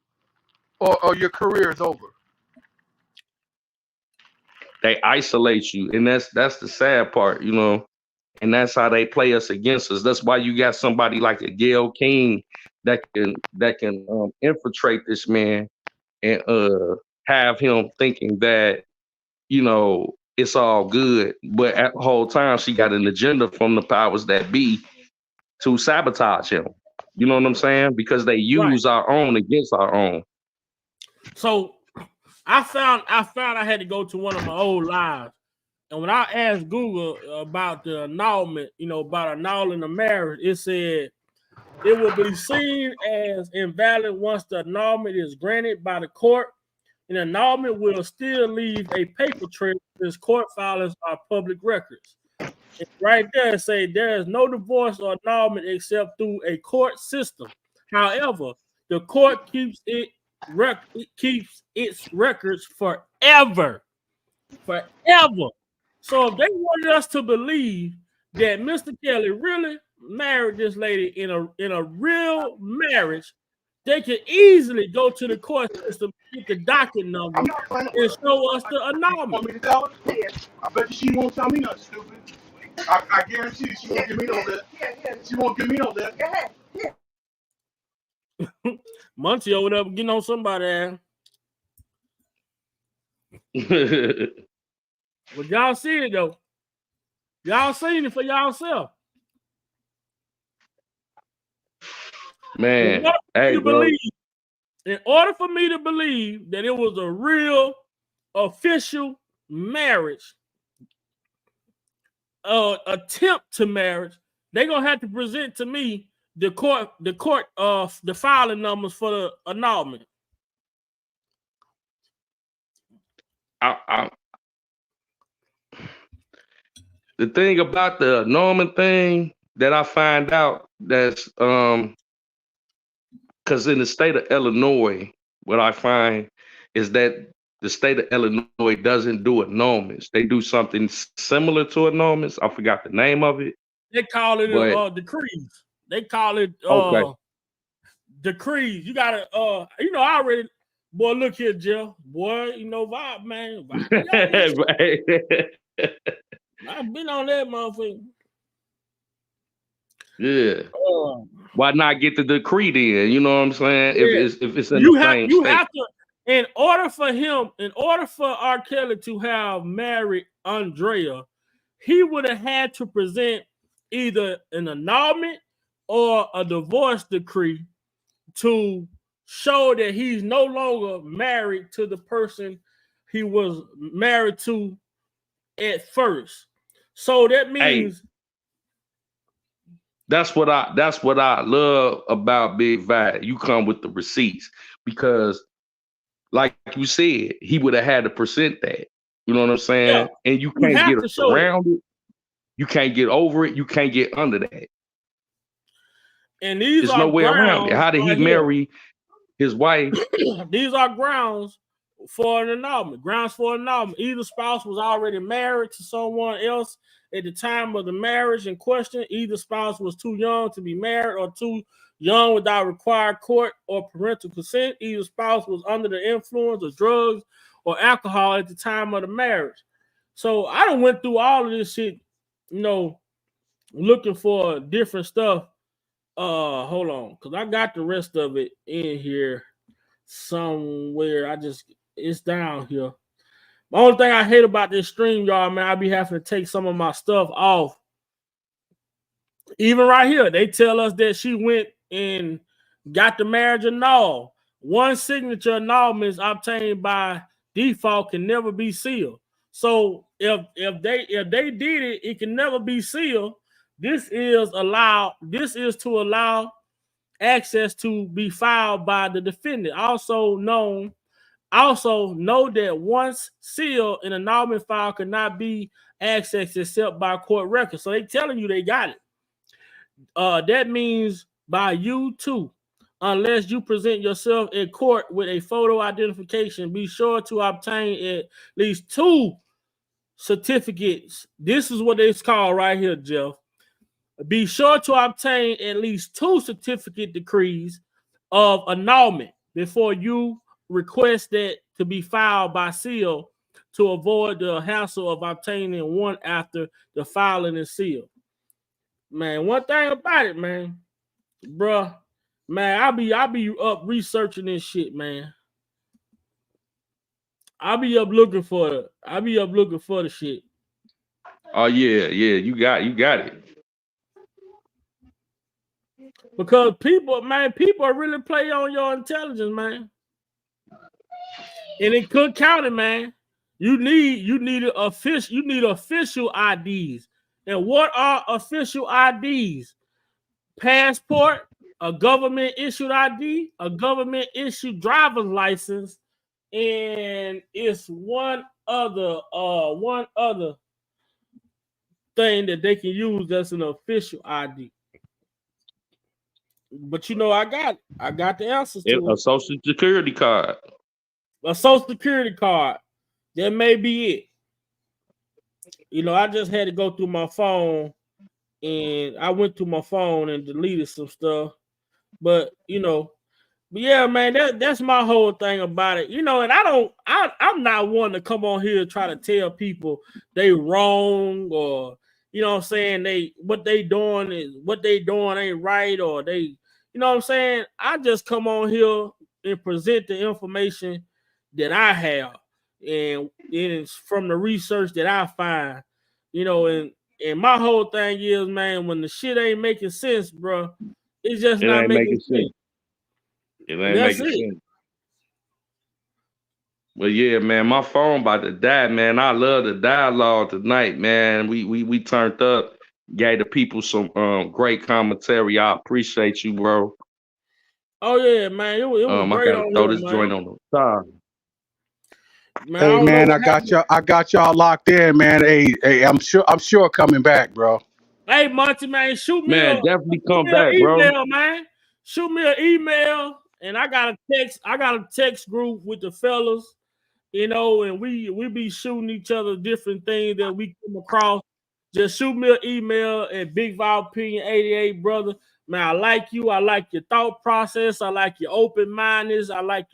Or your career is over. They isolate you. And that's the sad part, you know. And that's how they play us against us. That's why you got somebody like a Gayle King that can infiltrate this man and have him thinking that, you know, it's all good. But at the whole time, she got an agenda from the powers that be to sabotage him. You know what I'm saying? Because they use our own against our own. So I found I had to go to one of my old lives. And when I asked Google about the annulment, about annulling a marriage, it said it will be seen as invalid once the annulment is granted by the court. An annulment will still leave a paper trail as court filings are public records. And right there, it say there is no divorce or annulment except through a court system. However, the court keeps its records forever. Forever. So if they wanted us to believe that Mr. Kelly really married this lady in a real marriage, they could easily go to the court system, get the docket number, and show us the annulment. I bet she won't tell me nothing stupid. I guarantee you she won't give me no lip. She won't give me no lip. Muncie over there getting on somebody. But y'all see it though. Y'all seen it for y'allself. Man, hey, bro. In order for me to believe that it was a real official marriage, attempt to marriage, they're gonna have to present to me the court the filing numbers for the annulment. The thing about the annulment thing that I find out that's because in the state of Illinois, what I find is that the state of Illinois doesn't do annulments. They do something similar to annulments. I forgot the name of it. They call it decrees. They call it okay. Decrees. You gotta I already, boy, look here, Jeff. Boy, vibe, man. Vibe. I've been on that motherfucker. Yeah. Why not get the decree then? You know what I'm saying? Yeah. If it's in the same state. Have to, in order for R. Kelly to have married Andrea, he would have had to present either an annulment or a divorce decree to show that he's no longer married to the person he was married to at first. So that means that's what I love about Big Vat. You come with the receipts because, like you said, he would have had to present that. You know what I'm saying? Yeah. And you can't get around it. You can't get over it. You can't get under that. And there's no way around it. How did he marry his wife? These are grounds for an annulment. Grounds for an annulment. Either spouse was already married to someone else at the time of the marriage in question. Either spouse was too young to be married or too young without required court or parental consent. Either spouse was under the influence of drugs or alcohol at the time of the marriage. So I done went through all of this shit, looking for different stuff. Hold on, because I got the rest of it in here somewhere. It's down here. The only thing I hate about this stream, y'all, man, I be having to take some of my stuff off. Even right here, they tell us that she went and got the marriage annulled. One signature annulment obtained by default can never be sealed. So if they did it, it can never be sealed. This is to allow access to be filed by the defendant. Also know that once sealed, an annulment file cannot be accessed except by court record. So they telling you they got it. That means by you too. Unless you present yourself in court with a photo identification, be sure to obtain at least 2 certificates. This is what it's called right here, Jeff. Be sure to obtain at least 2 certificate decrees of annulment before you request that to be filed by seal to avoid the hassle of obtaining one after the filing is sealed. Man, one thing about it, man, bruh, man, I'll be up researching this shit, man. I'll be up looking for the shit. Oh yeah, you got it. Because people really play on your intelligence, man. And in Cook County, man, you need official IDs. And what are official IDs? Passport, a government issued ID, a government issued driver's license, and it's one other thing that they can use that's an official ID. But I got the answers to a social security card. A social security card. That may be it. I just had to go through my phone, and I went through my phone and deleted some stuff. But yeah, man, that's my whole thing about it. And I'm not one to come on here and try to tell people they wrong or what I'm saying, what they doing ain't right, or they, what I'm saying. I just come on here and present the information that I have, and it's from the research that I find, and my whole thing is, man, when the shit ain't making sense, bro, It's just It not ain't making making sense. sense. It ain't That's making it. sense. But yeah, man, my phone about to die, man. I love the dialogue tonight, man. We turned up, gave the people some great commentary. I appreciate you, bro. Oh yeah, man. It was I great gotta on throw here, this joint man. on the side. Man, I Hey don't know man, what happened. I got y'all locked in, man. Hey, I'm sure coming back, bro. Hey, Monty, man, shoot me Man, definitely come back, an bro. email, man. Shoot me an email, and I got a text group with the fellas, you know, and we be shooting each other different things that we come across. Just shoot me an email at Big Val Opinion 88, brother. Man, I like you. I like your thought process. I like your open mindedness. I like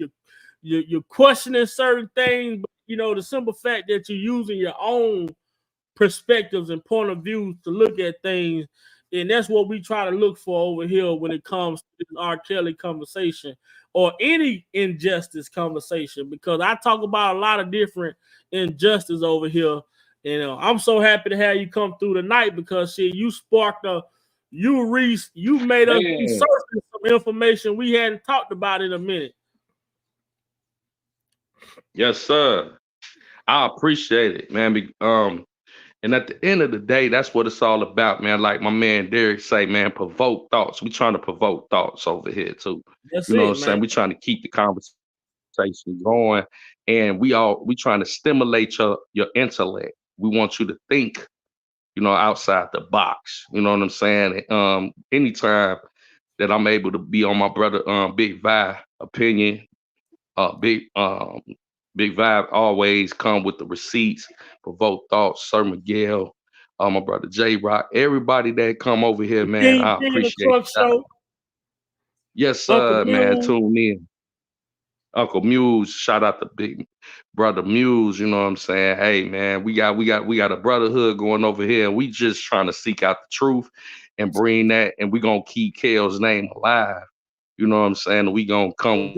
your questioning certain things. But, you know, the simple fact that you're using your own perspectives and point of views to look at things. And that's what we try to look for over here when it comes to this R. Kelly conversation or any injustice conversation, because I talk about a lot of different injustice over here. You know, I'm so happy to have you come through tonight because shit, you sparked you made us Man. resurface some information we hadn't talked about in a minute. Yes, sir. I appreciate it, man. And at the end of the day, that's what it's all about, man. Like my man Derek say, man, provoke thoughts. We trying to provoke thoughts over here too. That's You know what I'm it, saying? man. We trying to keep the conversation going, and we trying to stimulate your intellect. We want you to think, you know, outside the box. You know what I'm saying? Anytime that I'm able to be on my brother Big Vi opinion, Big Vibe always come with the receipts, provoke thoughts, Sir Miguel, my brother J Rock, everybody that come over here, man. King I of the appreciate Truck that. Show. Yes, Uncle sir, man. Bill. Tune in. Uncle Muse, shout out to Big Brother Muse. You know what I'm saying? Hey, man, we got a brotherhood going over here, and we just trying to seek out the truth and bring that, and we gonna keep Kale's name alive. You know what I'm saying? We gonna come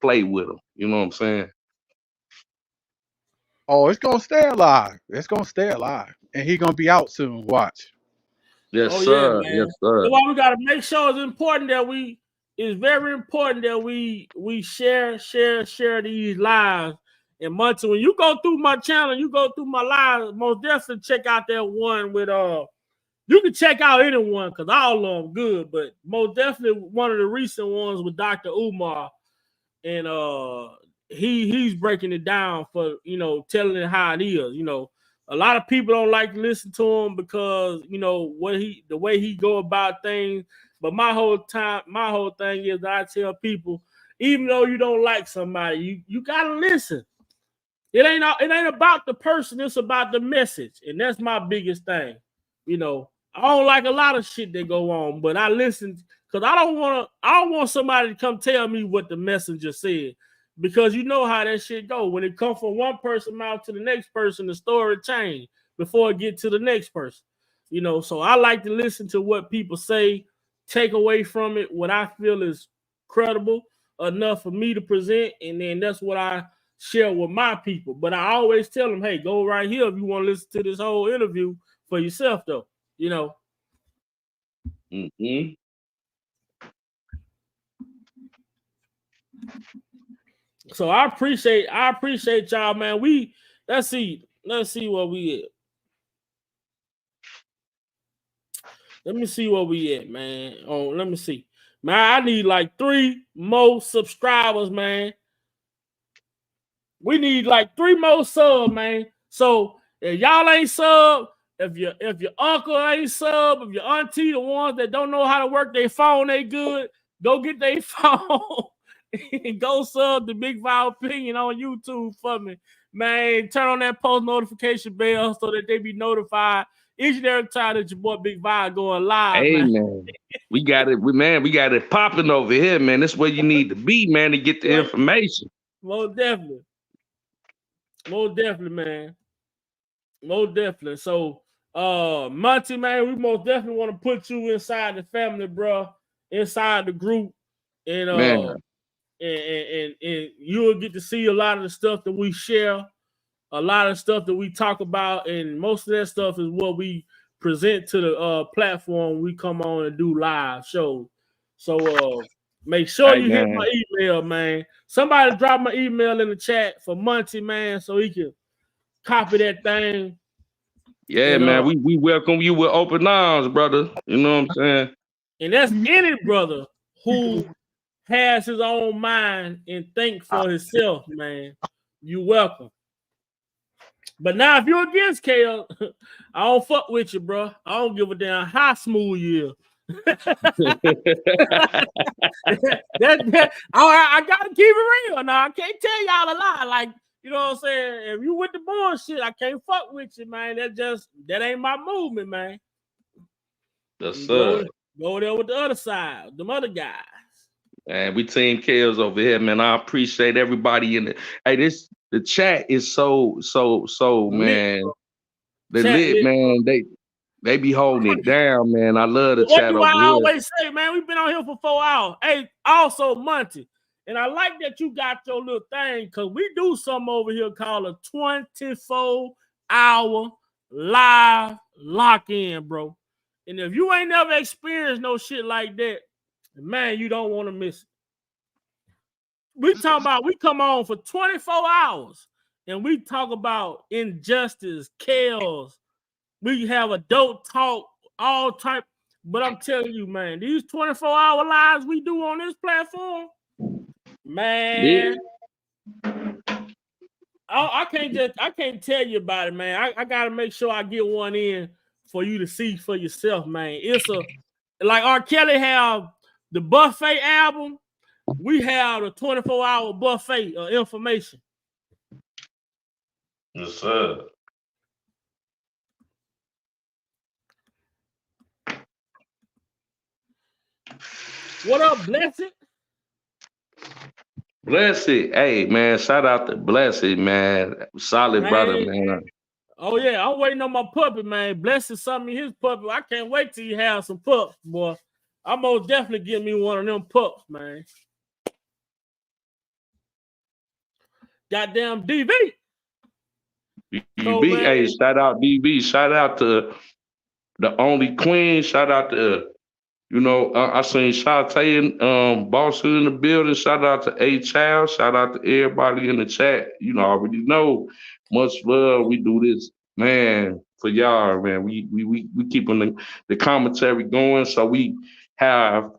play with him. You know what I'm saying? Oh, it's gonna stay alive. It's gonna stay alive, and he gonna be out soon. Watch. Yes, Oh yeah, sir. Yes, man. sir. That's why we gotta make sure it's very important that we share these lives. And Muncie, when you go through my channel, you go through my lives, most definitely check out that one with you can check out anyone because all of them good, but most definitely one of the recent ones with Dr. Umar. And he's breaking it down for, you know, telling it how it is. You know, a lot of people don't like to listen to him because, you know, the way he go about things. But my whole thing is that I tell people, even though you don't like somebody, you gotta listen. It ain't about the person, it's about the message. And that's my biggest thing. You know, I don't like a lot of shit that go on, but I listen because I don't want somebody to come tell me what the messenger said. Because you know how that shit go. When it comes from one person mouth to the next person, the story change before it get to the next person. You know, so I like to listen to what people say, take away from it what I feel is credible enough for me to present, and then that's what I share with my people. But I always tell them, hey, go right here if you want to listen to this whole interview for yourself, though. You know. Mm-hmm. So I appreciate y'all, man. Let's see where we at. Let me see where we at, man. Oh, let me see. Man, I need like 3 more subscribers, man. We need like 3 more subs, man. So if y'all ain't sub, if your uncle ain't sub, if your auntie, the ones that don't know how to work their phone, they good, go get their phone and go sub the Big Val Opinion on YouTube for me. Man, turn on that post notification bell so that they be notified each and every time that your boy Big Val going live, Hey, man. man. We got it. We got it popping over here, man. That's where you need to be, man, to get the information. Most definitely. Most definitely, man. Most definitely. So, Monty, man, we most definitely want to put you inside the family, bro, inside the group, and Man. and you'll get to see a lot of the stuff that we share, a lot of stuff that we talk about, and most of that stuff is what we present to the platform we come on and do live shows. So make sure Hey you hit man, my email, man. Somebody drop my email in the chat for Monty, man, so he can copy that thing. yeah, And man, we welcome you with open arms, brother. You know what I'm saying? and that's any brother who has his own mind and think for himself, man. You welcome. But now if you're against Kale, I don't fuck with you, bro. I don't give a damn how smooth you is. I gotta keep it real now. I can't tell y'all a lie. Like, you know what I'm saying? If you with the bullshit, I can't fuck with you, man. That ain't my movement, man. Yes, Go sir. there with the other side, them other guys. And we team Kales over here, man. I appreciate everybody in the the chat is so Lit. man. The Chat lit, lit, bro. man. They be holding it down, man. I love the What chat do over I here. always say, man? We've been on here for 4 hours. Hey, also Monty. And I like that you got your little thing because we do something over here called a 24-hour live lock-in, bro. And if you ain't never experienced no shit like that, man, you don't want to miss it. We come on for 24 hours and we talk about injustice, chaos. We have adult talk, all type. But I'm telling you, man, these 24-hour lives we do on this platform, man, I can't tell you about it, man. I gotta make sure I get one in for you to see for yourself, man. It's like R.kelly have the buffet album. We have the 24-hour buffet of information. Yes, sir. What up, Blessed? Blessed. Hey, man, shout out to Blessed, man. Solid Man. brother, man. Oh, yeah, I'm waiting on my puppy, man. Blessed sent me his puppy. I can't wait till you have some pups, boy. I'm most definitely give me one of them pups, man. Goddamn DV. DB, man. hey, shout out DB. Shout out to the only queen. Shout out to, I seen Shantae Boss in the building. Shout out to A Child. Shout out to everybody in the chat. You already know. Much love. We do this, man, for y'all, man. We keeping the commentary going so we have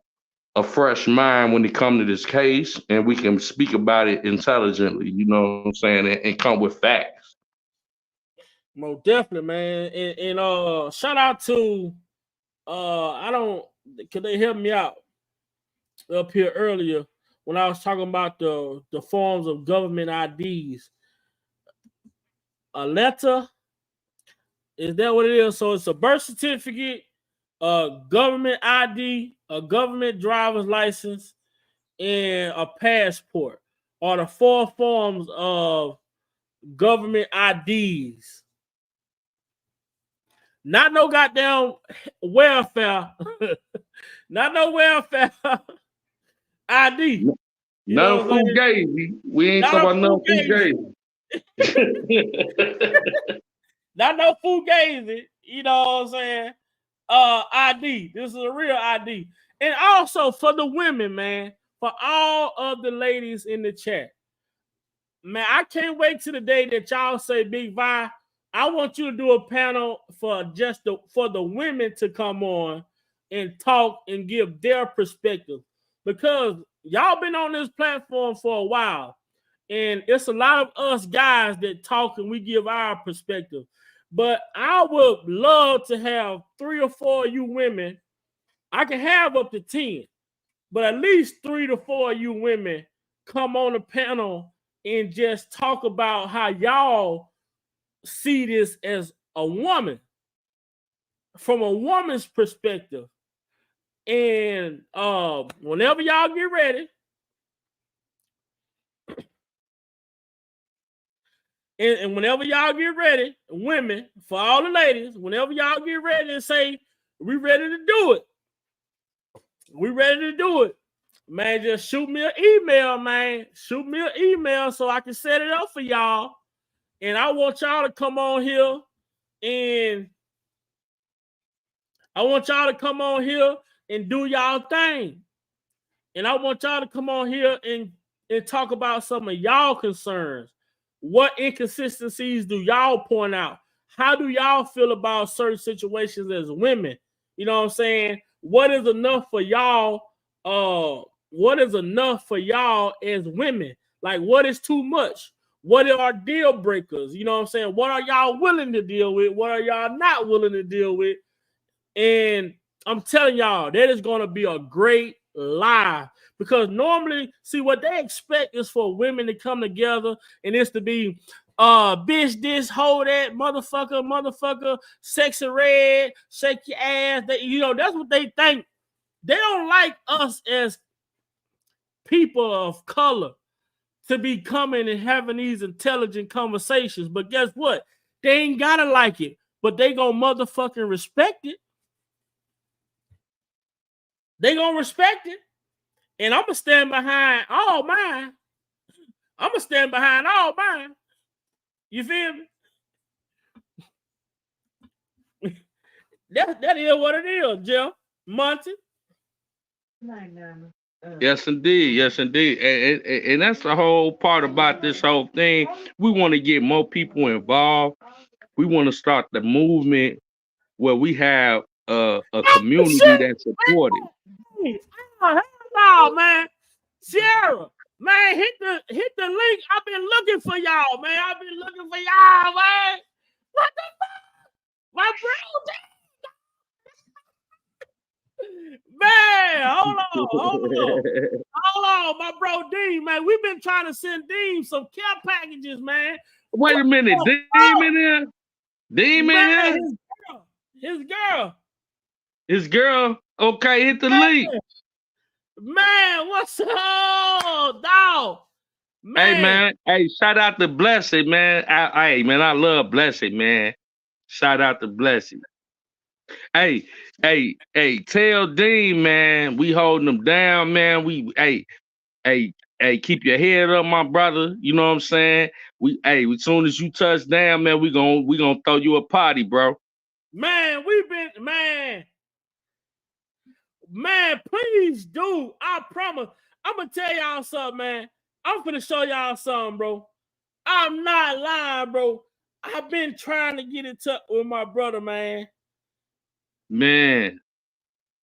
a fresh mind when it comes to this case and we can speak about it intelligently, you know what I'm saying, and come with facts. Most definitely, man. And shout out to can they help me out up here earlier when I was talking about the forms of government IDs. A letter, is that what it is? So it's a birth certificate, a government ID, a government driver's license, and a passport are the 4 forms of government IDs. Not no goddamn welfare. Not no welfare ID. None fugazi. We ain't talking about none fugazi. Not no fugazi. You know what I'm saying? ID. This is a real ID. And also for the women, man, for all of the ladies in the chat, man, I can't wait till the day that y'all say, Big Vi, I want you to do a panel for the women to come on and talk and give their perspective, because y'all been on this platform for a while, and it's a lot of us guys that talk and we give our perspective. But I would love to have 3 or 4 of you women. I can have up to 10, but at least 3 to 4 of you women come on the panel and just talk about how y'all see this as a woman, from a woman's perspective. And whenever y'all get ready, and whenever y'all get ready, women, for all the ladies, whenever y'all get ready and say, we ready to do it, we ready to do it, man, just shoot me an email, man. Shoot me an email so I can set it up for y'all. And I want y'all to come on here and I want y'all to come on here and do y'all thing. And I want y'all to come on here and talk about some of y'all concerns. What inconsistencies do y'all point out? How do y'all feel about certain situations as women? You know what I'm saying? What is enough for y'all? What is enough for y'all as women? Like, what is too much? What are deal breakers? You know what I'm saying? What are y'all willing to deal with? What are y'all not willing to deal with? And I'm telling y'all, that is going to be a great live, because normally, see, what they expect is for women to come together and it's to be bitch this, hold that, motherfucker, sexy red, shake your ass. They, you know, that's what they think. They don't like us as people of color to be coming and having these intelligent conversations. But guess what? They ain't gotta like it, but they gonna motherfucking respect it. They gonna respect it. And I'm gonna stand behind all mine. I'm gonna stand behind all mine. You feel me? That is what it is, Jeff. Monty. Yes, indeed. Yes, indeed. And that's the whole part about this whole thing. We want to get more people involved. We want to start the movement where we have a community that's supported. Oh, hell no, man. Sierra, man, hit the link. I've been looking for y'all, man. I've been looking for y'all, man. What the fuck? My bro, man, hold on, my bro Dean, man. We've been trying to send Dean some care packages, man. Wait a minute, Dean in here? Dean in here? His girl. His girl? Okay, hit the link. Man, what's up, dog? Man. Hey, man. Hey, shout out to Blessed, man. Hey, man, I love Blessed, man. Shout out to Blessed. Hey, tell Dean, man, we holding them down, man. Hey, keep your head up, my brother. You know what I'm saying? As soon as you touch down, man, we gonna throw you a party, bro. Man, man, please do. I promise. I'm gonna tell y'all something, man. I'm gonna show y'all something, bro. I'm not lying, bro. I've been trying to get in touch with my brother, man. Man,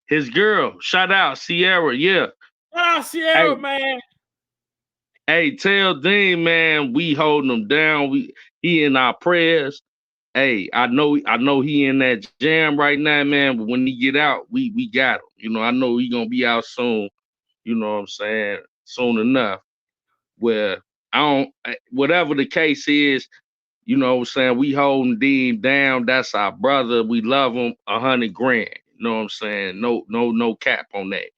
his girl, shout out Sierra, yeah. Shout out Sierra, man. Hey, tell Dean, man, we holding him down. He in our prayers. Hey, I know he in that jam right now, man. But when he get out, we got him. You know, I know he gonna be out soon. You know what I'm saying? Soon enough. Where whatever the case is, you know what I'm saying? We holding Dean down. That's our brother. We love him. 100 grand. You know what I'm saying? No cap on that.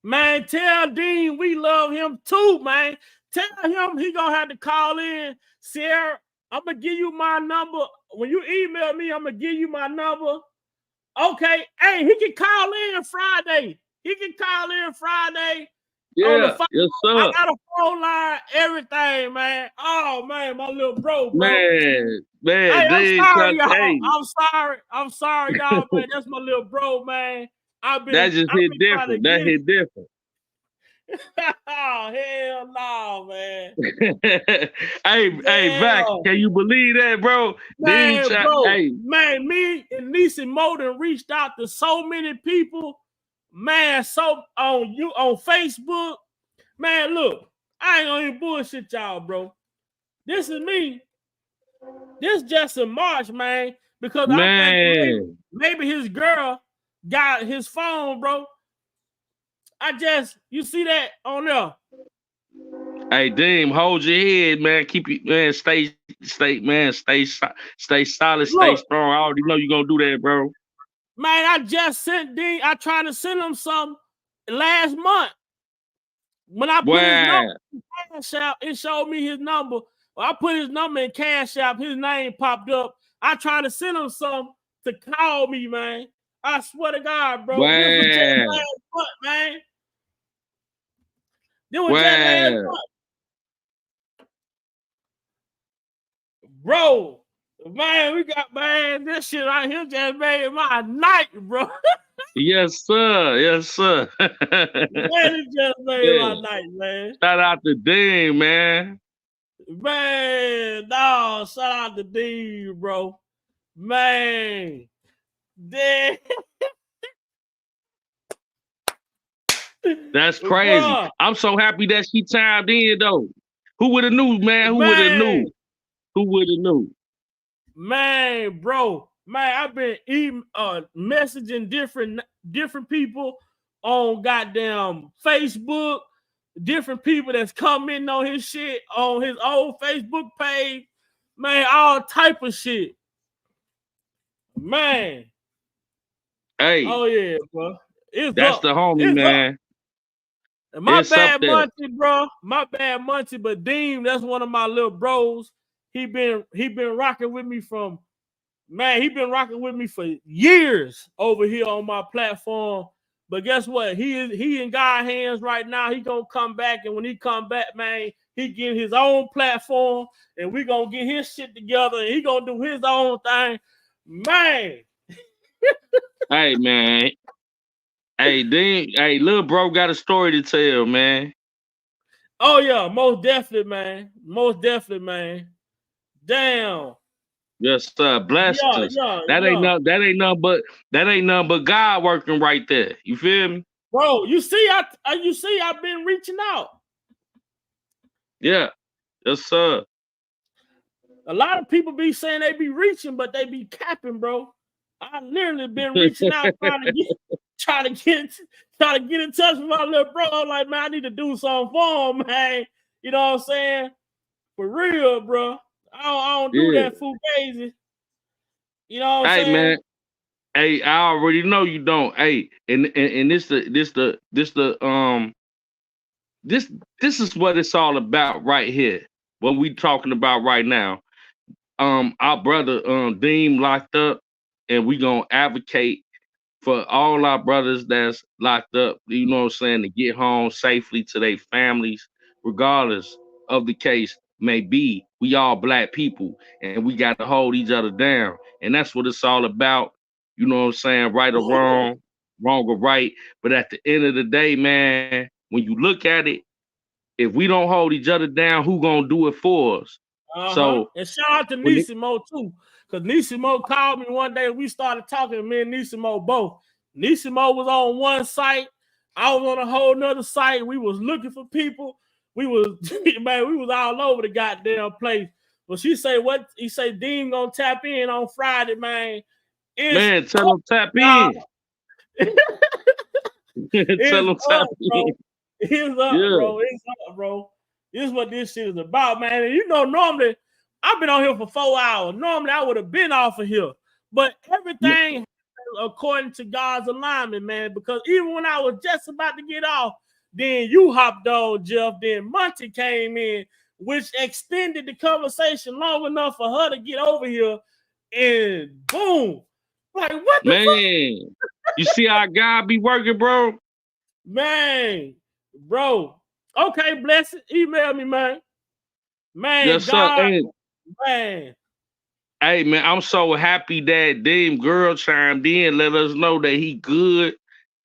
Man, tell Dean we love him too, man. Tell him he gonna have to call in. Sierra, I'm gonna give you my number. When you email me, I'm gonna give you my number. Okay, hey, he can call in Friday. Yeah, yes, sir. I got a phone line, everything, man. Oh man, my little bro. Man, Hey, Dean, I'm sorry, y'all. hey. I'm sorry, y'all, man. That's my little bro, man. That just hit different. That hit different. Oh, hell no, man. Hey, Vac, can you believe that, bro? Man, man, me and Nisi Moden reached out to so many people, man. So on Facebook, man. Look, I ain't gonna even bullshit y'all, bro. This is me. This just in March, man, because I think maybe his girl got his phone, bro. You see that on there. Hey, Dean, hold your head, man. Keep you, man. Stay solid, stay strong. I already know you're gonna do that, bro. Man, I just sent Dean. I tried to send him some last month. When I put his number in Cash App, it showed me his number. When I put his number in Cash App, his name popped up. I tried to send him some to call me, man. I swear to God, bro. This was just last month, man. This was just last month. Man, we got, man, this shit right here just made my night, bro. Yes, sir. Yes, sir. Man, it just made my Yeah. night, man. Shout out to Dean, man. Man, no, shout out to Dean, bro. Man, Dean. That's crazy. Bruh, I'm so happy that she chimed in, though. Who would have knew, man? Who would have man, knew? Who would have knew? man, bro. Man, I've been messaging different people on goddamn Facebook, different people that's commenting on his shit on his old Facebook page. Man, all type of shit. Man. Hey, Oh yeah, bro. It's that's up. the homie, It's up. man. My It's up bad there. Muncie, bro. My bad Muncie, but Dean, that's one of my little bros. He been rocking with me from, man, he been rocking with me for years over here on my platform. But guess what? He in God's hands right now. He gonna come back, and when he come back, man, he get his own platform, and we gonna get his shit together, and he gonna do his own thing. Man. Hey, man. Hey, Dean. Hey, little bro got a story to tell, man. Oh yeah, most definitely, man. Most definitely, man. Damn. Yes, sir. Blessings. Yeah. That ain't nothing but God working right there. You feel me? Bro, you see, I've been reaching out. Yeah. Yes, sir. A lot of people be saying they be reaching, but they be capping, bro. I literally been reaching out trying to get in touch with my little bro. I'm like, man, I need to do something for him, man. You know what I'm saying? For real, bro. I don't do that fugazi. You know what I'm Hey, saying? man. Hey, I already know you don't. Hey, and this is what it's all about right here. What we talking about right now. Our brother Dean locked up, and we gonna advocate for all our brothers that's locked up, you know what I'm saying, to get home safely to their families, regardless of the case may be. We all black people, and we got to hold each other down. And that's what it's all about. You know what I'm saying? Right or wrong, wrong or right. But at the end of the day, man, when you look at it, if we don't hold each other down, who gonna do it for us? So And shout out to when it, Nisimo too. Because Nisimo called me one day. We started talking, me and Nisimo both. Nisimo was on one site. I was on a whole nother site. We was looking for people. We was, man, we was all over the goddamn place. But she say what? He say Dean gonna tap in on Friday, man. man, tell them tap y'all. in. Tell them It's tap up, bro. in. It's up, Yeah. bro. It's up, bro. This is what this shit is about, man. And you know, normally I've been on here for 4 hours. Normally I would have been off of here, but everything according to God's alignment, man. Because even when I was just about to get off, then you hopped on, Jeff. Then Monty came in, which extended the conversation long enough for her to get over here, and boom, like what the Man, you see how God be working, bro? man, bro. Okay, bless it. Email me, man. Man, Yes, sir. God, Hey, man. hey, man, I'm so happy that damn girl chimed in, let us know that he good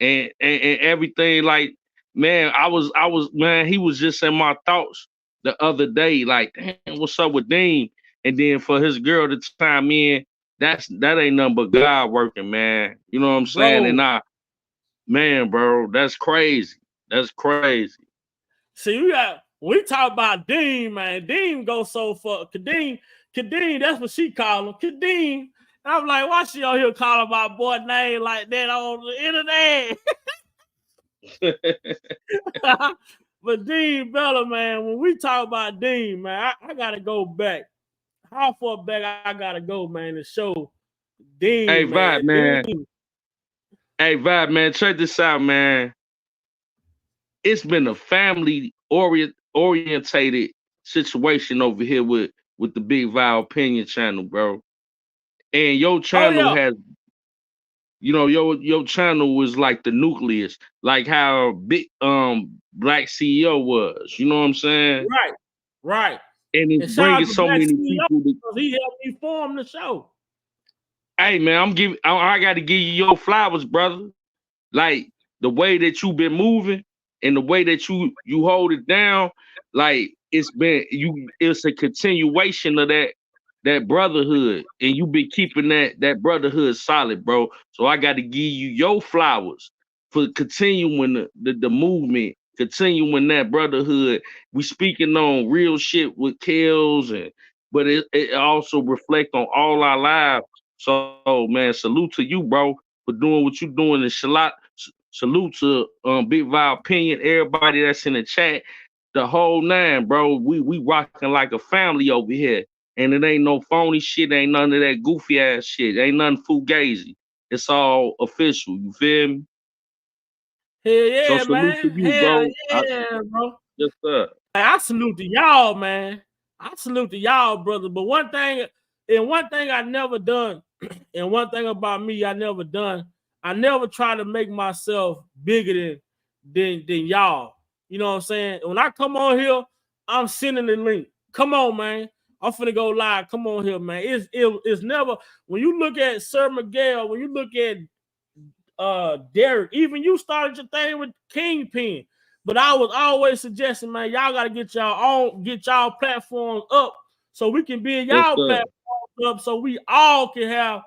and everything. Like, man, I was, man, he was just in my thoughts the other day. Like, damn, what's up with Dean? And then for his girl to chime in, that ain't nothing but God working, man. You know what I'm saying? Bro. And man, bro, that's crazy. That's crazy. See, we talk about Dean, man. Dean goes so far. Kadeem, that's what she call him. Kadeem. I'm like, why she on here calling my boy name like that on the internet? But Dean Bella, man, when we talk about Dean, man, I gotta go back. How far back I gotta go, man, to show Dean, Hey, man. Vibe, man. Dean. Hey, Vibe, man, check this out, man. It's been a family orientated situation over here with the Big Vibe Opinion channel, bro. And your channel has, you know, your channel was like the nucleus, like how Big Black CEO was. You know what I'm saying? Right. and it's And shout bringing out to so Black many CEO people to, because he helped me form the show. hey man, I got to give you your flowers, brother. Like the way that you've been moving and the way that you hold it down, like it's a continuation of that brotherhood, and you've been keeping that brotherhood solid, bro. So I got to give you your flowers for continuing the movement, continuing that brotherhood. We speaking on real shit with Kels, but it also reflect on all our lives. So man, salute to you, bro, for doing what you're doing, and salute to Big Val Opinion, everybody that's in the chat, the whole nine, bro. We rocking like a family over here. And it ain't no phony shit, ain't none of that goofy ass shit, ain't nothing fugazi. It's all official, you feel me? Hell So yeah, salute to man. you, Hell bro. yeah, bro. Yes, sir. I salute to y'all, man. I salute to y'all, brother. But one thing I never done, and one thing about me I never done, I never try to make myself bigger than y'all. You know what I'm saying? When I come on here, I'm sending the link. Come on, man. I'm finna go live. Come on here, man. It's never, when you look at Sir Miguel, when you look at Derek, even you started your thing with Kingpin. But I was always suggesting, man, y'all gotta get y'all platforms up so we can build Yes, y'all sir. platforms up so we all can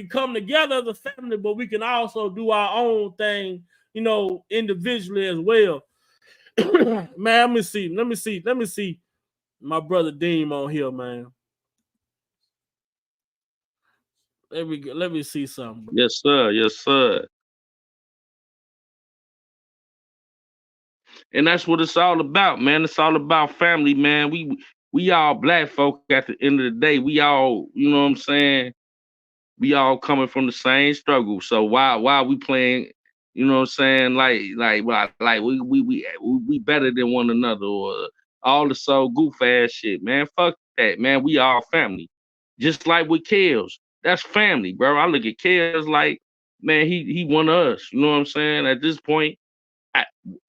come together as a family, but we can also do our own thing, individually as well. Man, let me see my brother Deem on here, man. Let me see something. Yes, sir. Yes, sir. And that's what it's all about, man. It's all about family, man. We all black folk at the end of the day. We all, you know what I'm saying? We all coming from the same struggle. So why we playing, you know what I'm saying? Like we better than one another, or all the so goof ass shit, man. Fuck that, man. We all family. Just like with Kels. That's family, bro. I look at Kels like, man, he one of us. You know what I'm saying? At this point,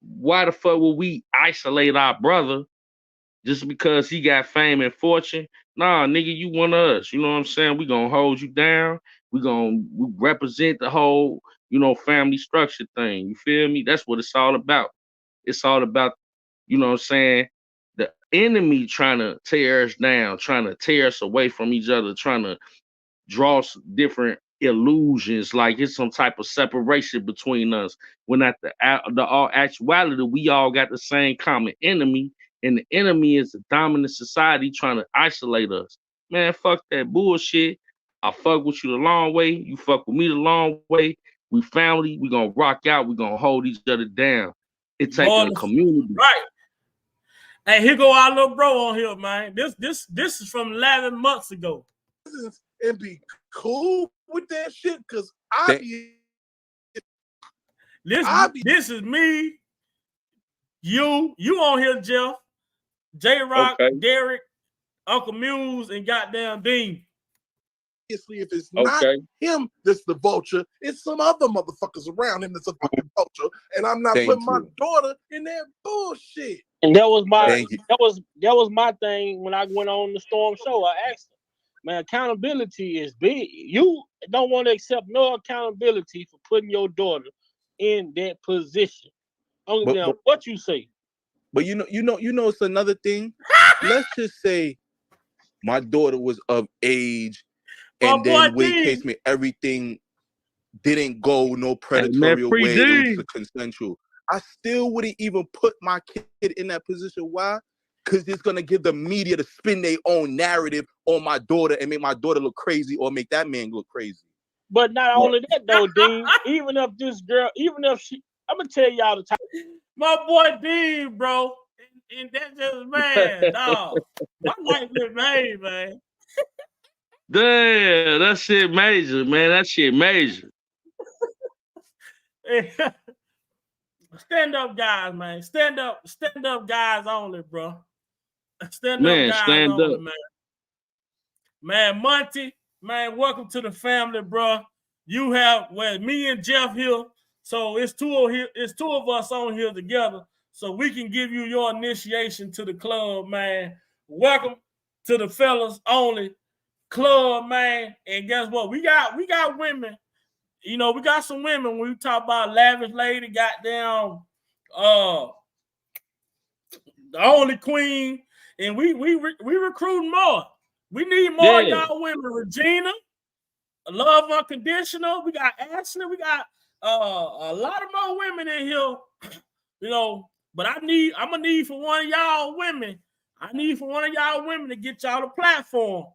why the fuck would we isolate our brother just because he got fame and fortune? Nah, nigga, you one of us. You know what I'm saying? We gonna hold you down. We represent the whole, family structure thing. You feel me? That's what it's all about. It's all about, you know what I'm saying, the enemy trying to tear us down, trying to tear us away from each other, trying to draw different illusions, like it's some type of separation between us. When at the all actuality, we all got the same common enemy, and the enemy is the dominant society trying to isolate us. Man, fuck that bullshit. I fuck with you the long way. You fuck with me the long way. We family. We gonna rock out. We gonna hold each other down. It takes a community. Right. Hey, here go our little bro on here, man. This is from 11 months ago. And be cool with that shit, because this is me, you on here, Jeff, J Rock, Okay. Derek, Uncle Muse, and goddamn Dean. Obviously, if it's not him that's the vulture, it's some other motherfuckers around him that's a fucking vulture, and I'm not putting my daughter in that bullshit. And that was my thing when I went on the Storm show. I asked him, man, accountability is big. You don't want to accept no accountability for putting your daughter in that position. What you say? But you know, it's another thing. Let's just say my daughter was of age, and then case me, everything didn't go no predatory way. It was consensual. I still wouldn't even put my kid in that position. Why? Because it's gonna give the media to spin their own narrative on my daughter and make my daughter look crazy, or make that man look crazy. But not only that though, Dean. Even if this girl, I'm gonna tell y'all the time. My boy Dean, bro, and that's just man, dog. My life is made, man. Damn, that shit major, man. That shit major. Stand up guys, man. Stand up guys only, bro. Stand Man, up guys stand only, up. man. Man, Monty, man, welcome to the family, bro. You have me and Jeff here, so it's two of us on here together, so we can give you your initiation to the club, man. welcome to the fellas only club, man. And guess what? We got women. You know, we got some women. When we talk about lavish lady, goddamn, the only queen, and we recruiting more. We need more of y'all women. Regina, Love Unconditional. We got Ashley. We got a lot of more women in here. You know, but I'm gonna need for one of y'all women. I need for one of y'all women to get y'all a platform.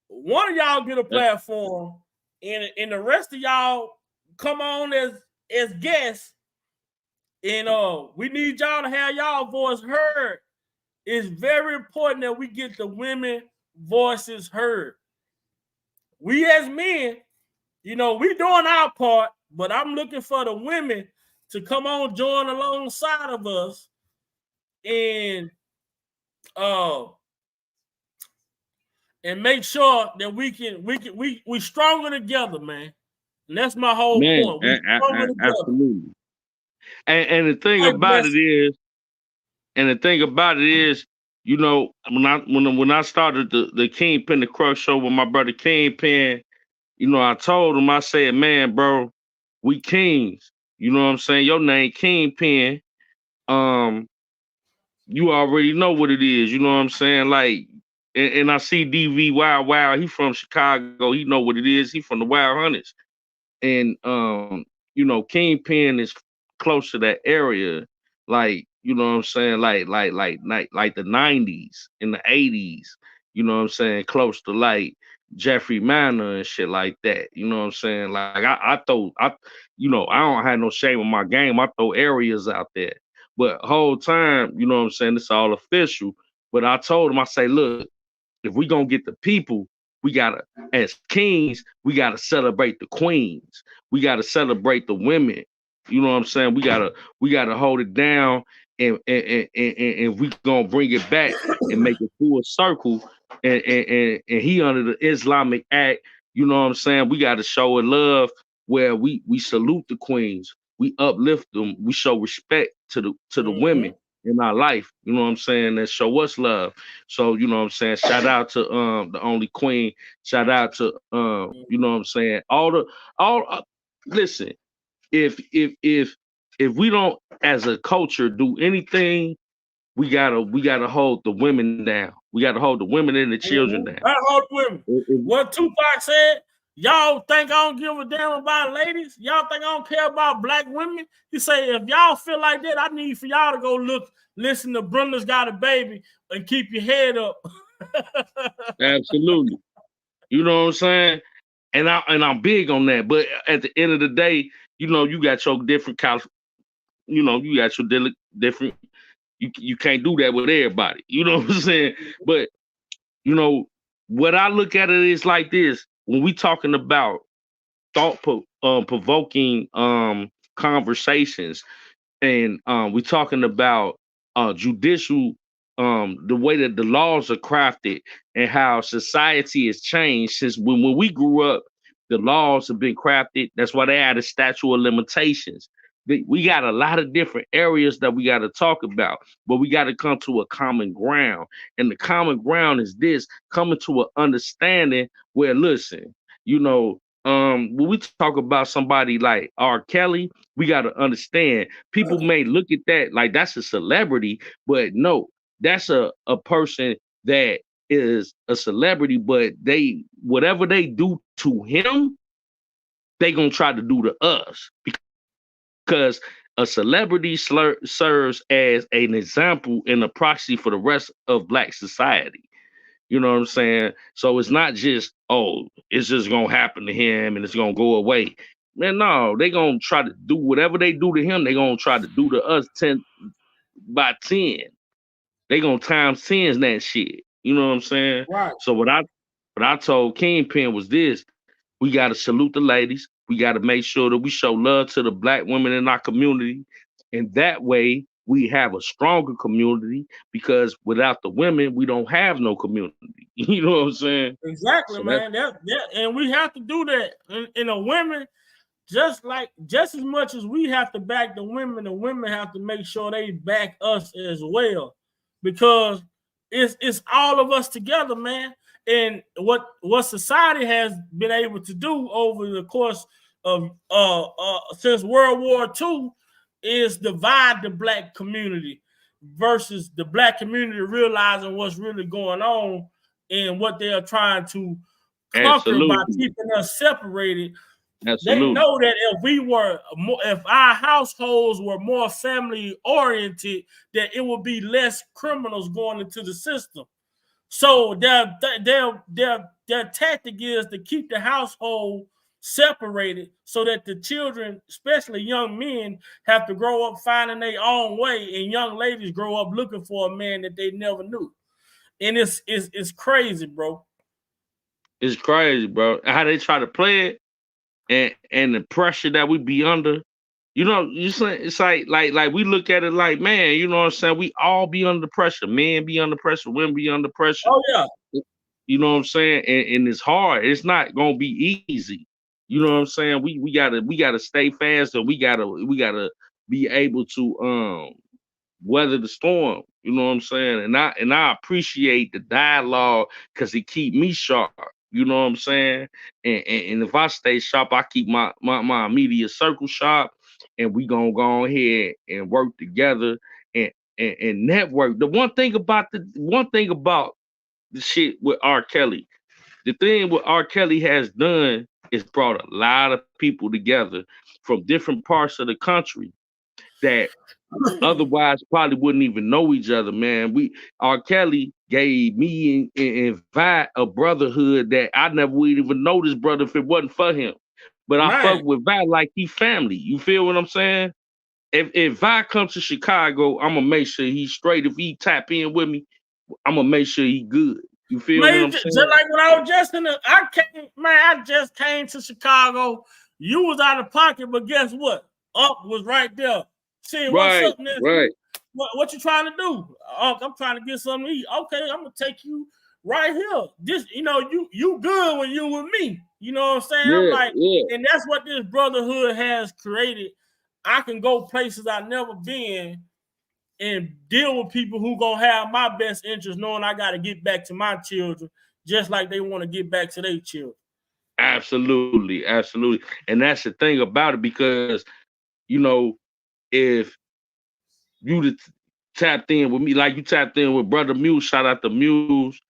One of y'all get a platform, and the rest of y'all come on as guests. And we need y'all to have y'all voice heard. It's very important that we get the women voices heard. We as men, you know, we doing our part, but I'm looking for the women to come on, join alongside of us, and make sure that we stronger together, man. And that's my whole point. We stronger together. Absolutely. And the thing about it is, you know, when I started the Kingpin the Crux show with my brother Kingpin, you know, I told him, I said, man, bro, we kings. You know what I'm saying? Your name Kingpin. You already know what it is. You know what I'm saying? Like, and I see DV Wild. He from Chicago. He know what it is. He from the Wild Hunters. And you know, Kingpin is close to that area, like, you know what I'm saying, like the 90s and the 80s, you know what I'm saying, close to like Jeffrey Manor and shit like that. You know what I'm saying? Like I you know, I don't have no shame in my game. I throw areas out there. But whole time, you know what I'm saying, it's all official. But I told him, I say, look, if we gonna get the people, we gotta, as kings, we gotta celebrate the queens. We gotta celebrate the women. You know what I'm saying? We gotta hold it down, and we gonna bring it back and make it full circle. And he under the Islamic Act. You know what I'm saying? We gotta show a love where we salute the queens, we uplift them, we show respect to the women in our life. You know what I'm saying? That show us love. So, you know what I'm saying? Shout out to the only queen. Shout out to you know what I'm saying? Listen, if we don't as a culture do anything, we gotta hold the women down. We gotta hold the women and the children down. Gotta hold the women. What Tupac said, y'all think I don't give a damn about ladies? Y'all think I don't care about black women? He say, if y'all feel like that, I need for y'all to go listen to Brenda's Got a Baby and keep your head up. Absolutely. You know what I'm saying? And I'm big on that. But at the end of the day, you know, you got your different you know, you got your different, you can't do that with everybody. You know what I'm saying? But, you know, what I look at it is like this. When we talking about provoking conversations, and we're talking about judicial, the way that the laws are crafted and how society has changed since when we grew up. The laws have been crafted. That's why they had a statute of limitations. We got a lot of different areas that we got to talk about, but we got to come to a common ground. And the common ground is this: coming to an understanding where, listen, you know, when we talk about somebody like R.Kelly, we got to understand people may look at that like that's a celebrity, but no, that's a person that is a celebrity, but whatever they do to him, they gonna try to do to us, because a celebrity serves as an example and a proxy for the rest of Black society. You know what I'm saying? So it's not just, oh, it's just gonna happen to him and it's gonna go away. Man, no, they gonna try to do whatever they do to him, they gonna try to do to us 10 by 10. They gonna times 10 that shit. You know what I'm saying? Right. So what I told Kingpin was this: we gotta salute the ladies. We gotta make sure that we show love to the Black women in our community. And that way we have a stronger community, because without the women, we don't have no community. You know what I'm saying? Exactly, So man. That and we have to do that. And the women, just as much as we have to back the women have to make sure they back us as well. Because It's all of us together, man. And what society has been able to do over the course of since World War II is divide the black community versus the black community realizing what's really going on and what they are trying to conquer by Absolutely. keeping us separated. They Absolutely. know that if our households were more family oriented, that it would be less criminals going into the system. So their tactic is to keep the household separated so that the children, especially young men, have to grow up finding their own way, and young ladies grow up looking for a man that they never knew. And it's crazy, bro. It's crazy, bro. How they try to play it and the pressure that we be under. You know, you say it's like we look at it like, man, you know what I'm saying? We all be under pressure. Men be under pressure, women be under pressure. Oh yeah. You know what I'm saying? And it's hard. It's not gonna be easy. You know what I'm saying? We gotta stay fast, and we gotta be able to weather the storm. You know what I'm saying? And I appreciate the dialogue because it keep me sharp. You know what I'm saying? And if I stay sharp, I keep my immediate circle sharp, and we gonna go ahead and work together and network. The one thing about the shit with R.Kelly, the thing what R.Kelly has done is brought a lot of people together from different parts of the country that otherwise probably wouldn't even know each other, man. R.Kelly gave me and Vi a brotherhood that I never would even know this brother if it wasn't for him. But I fuck with Vi like he family. You feel what I'm saying? If Vi comes to Chicago, I'm gonna make sure he's straight. If he tap in with me, I'm gonna make sure he good. You feel what I'm Just saying? like when I was I just came to Chicago. You was out of pocket, but guess what? Up was right there. Saying, what's Right, up, nephew? right. What you trying to do? I'm trying to get something to eat. Okay, I'm gonna take you right here. This, you good when you with me. You know what I'm saying? I'm like, and that's what this brotherhood has created. I can go places I've never been and deal with people who gonna have my best interest, knowing I got to get back to my children, just like they want to get back to their children. Absolutely, absolutely. And that's the thing about it, because if you tapped in with me like you tapped in with Brother Muse, shout out to Muse.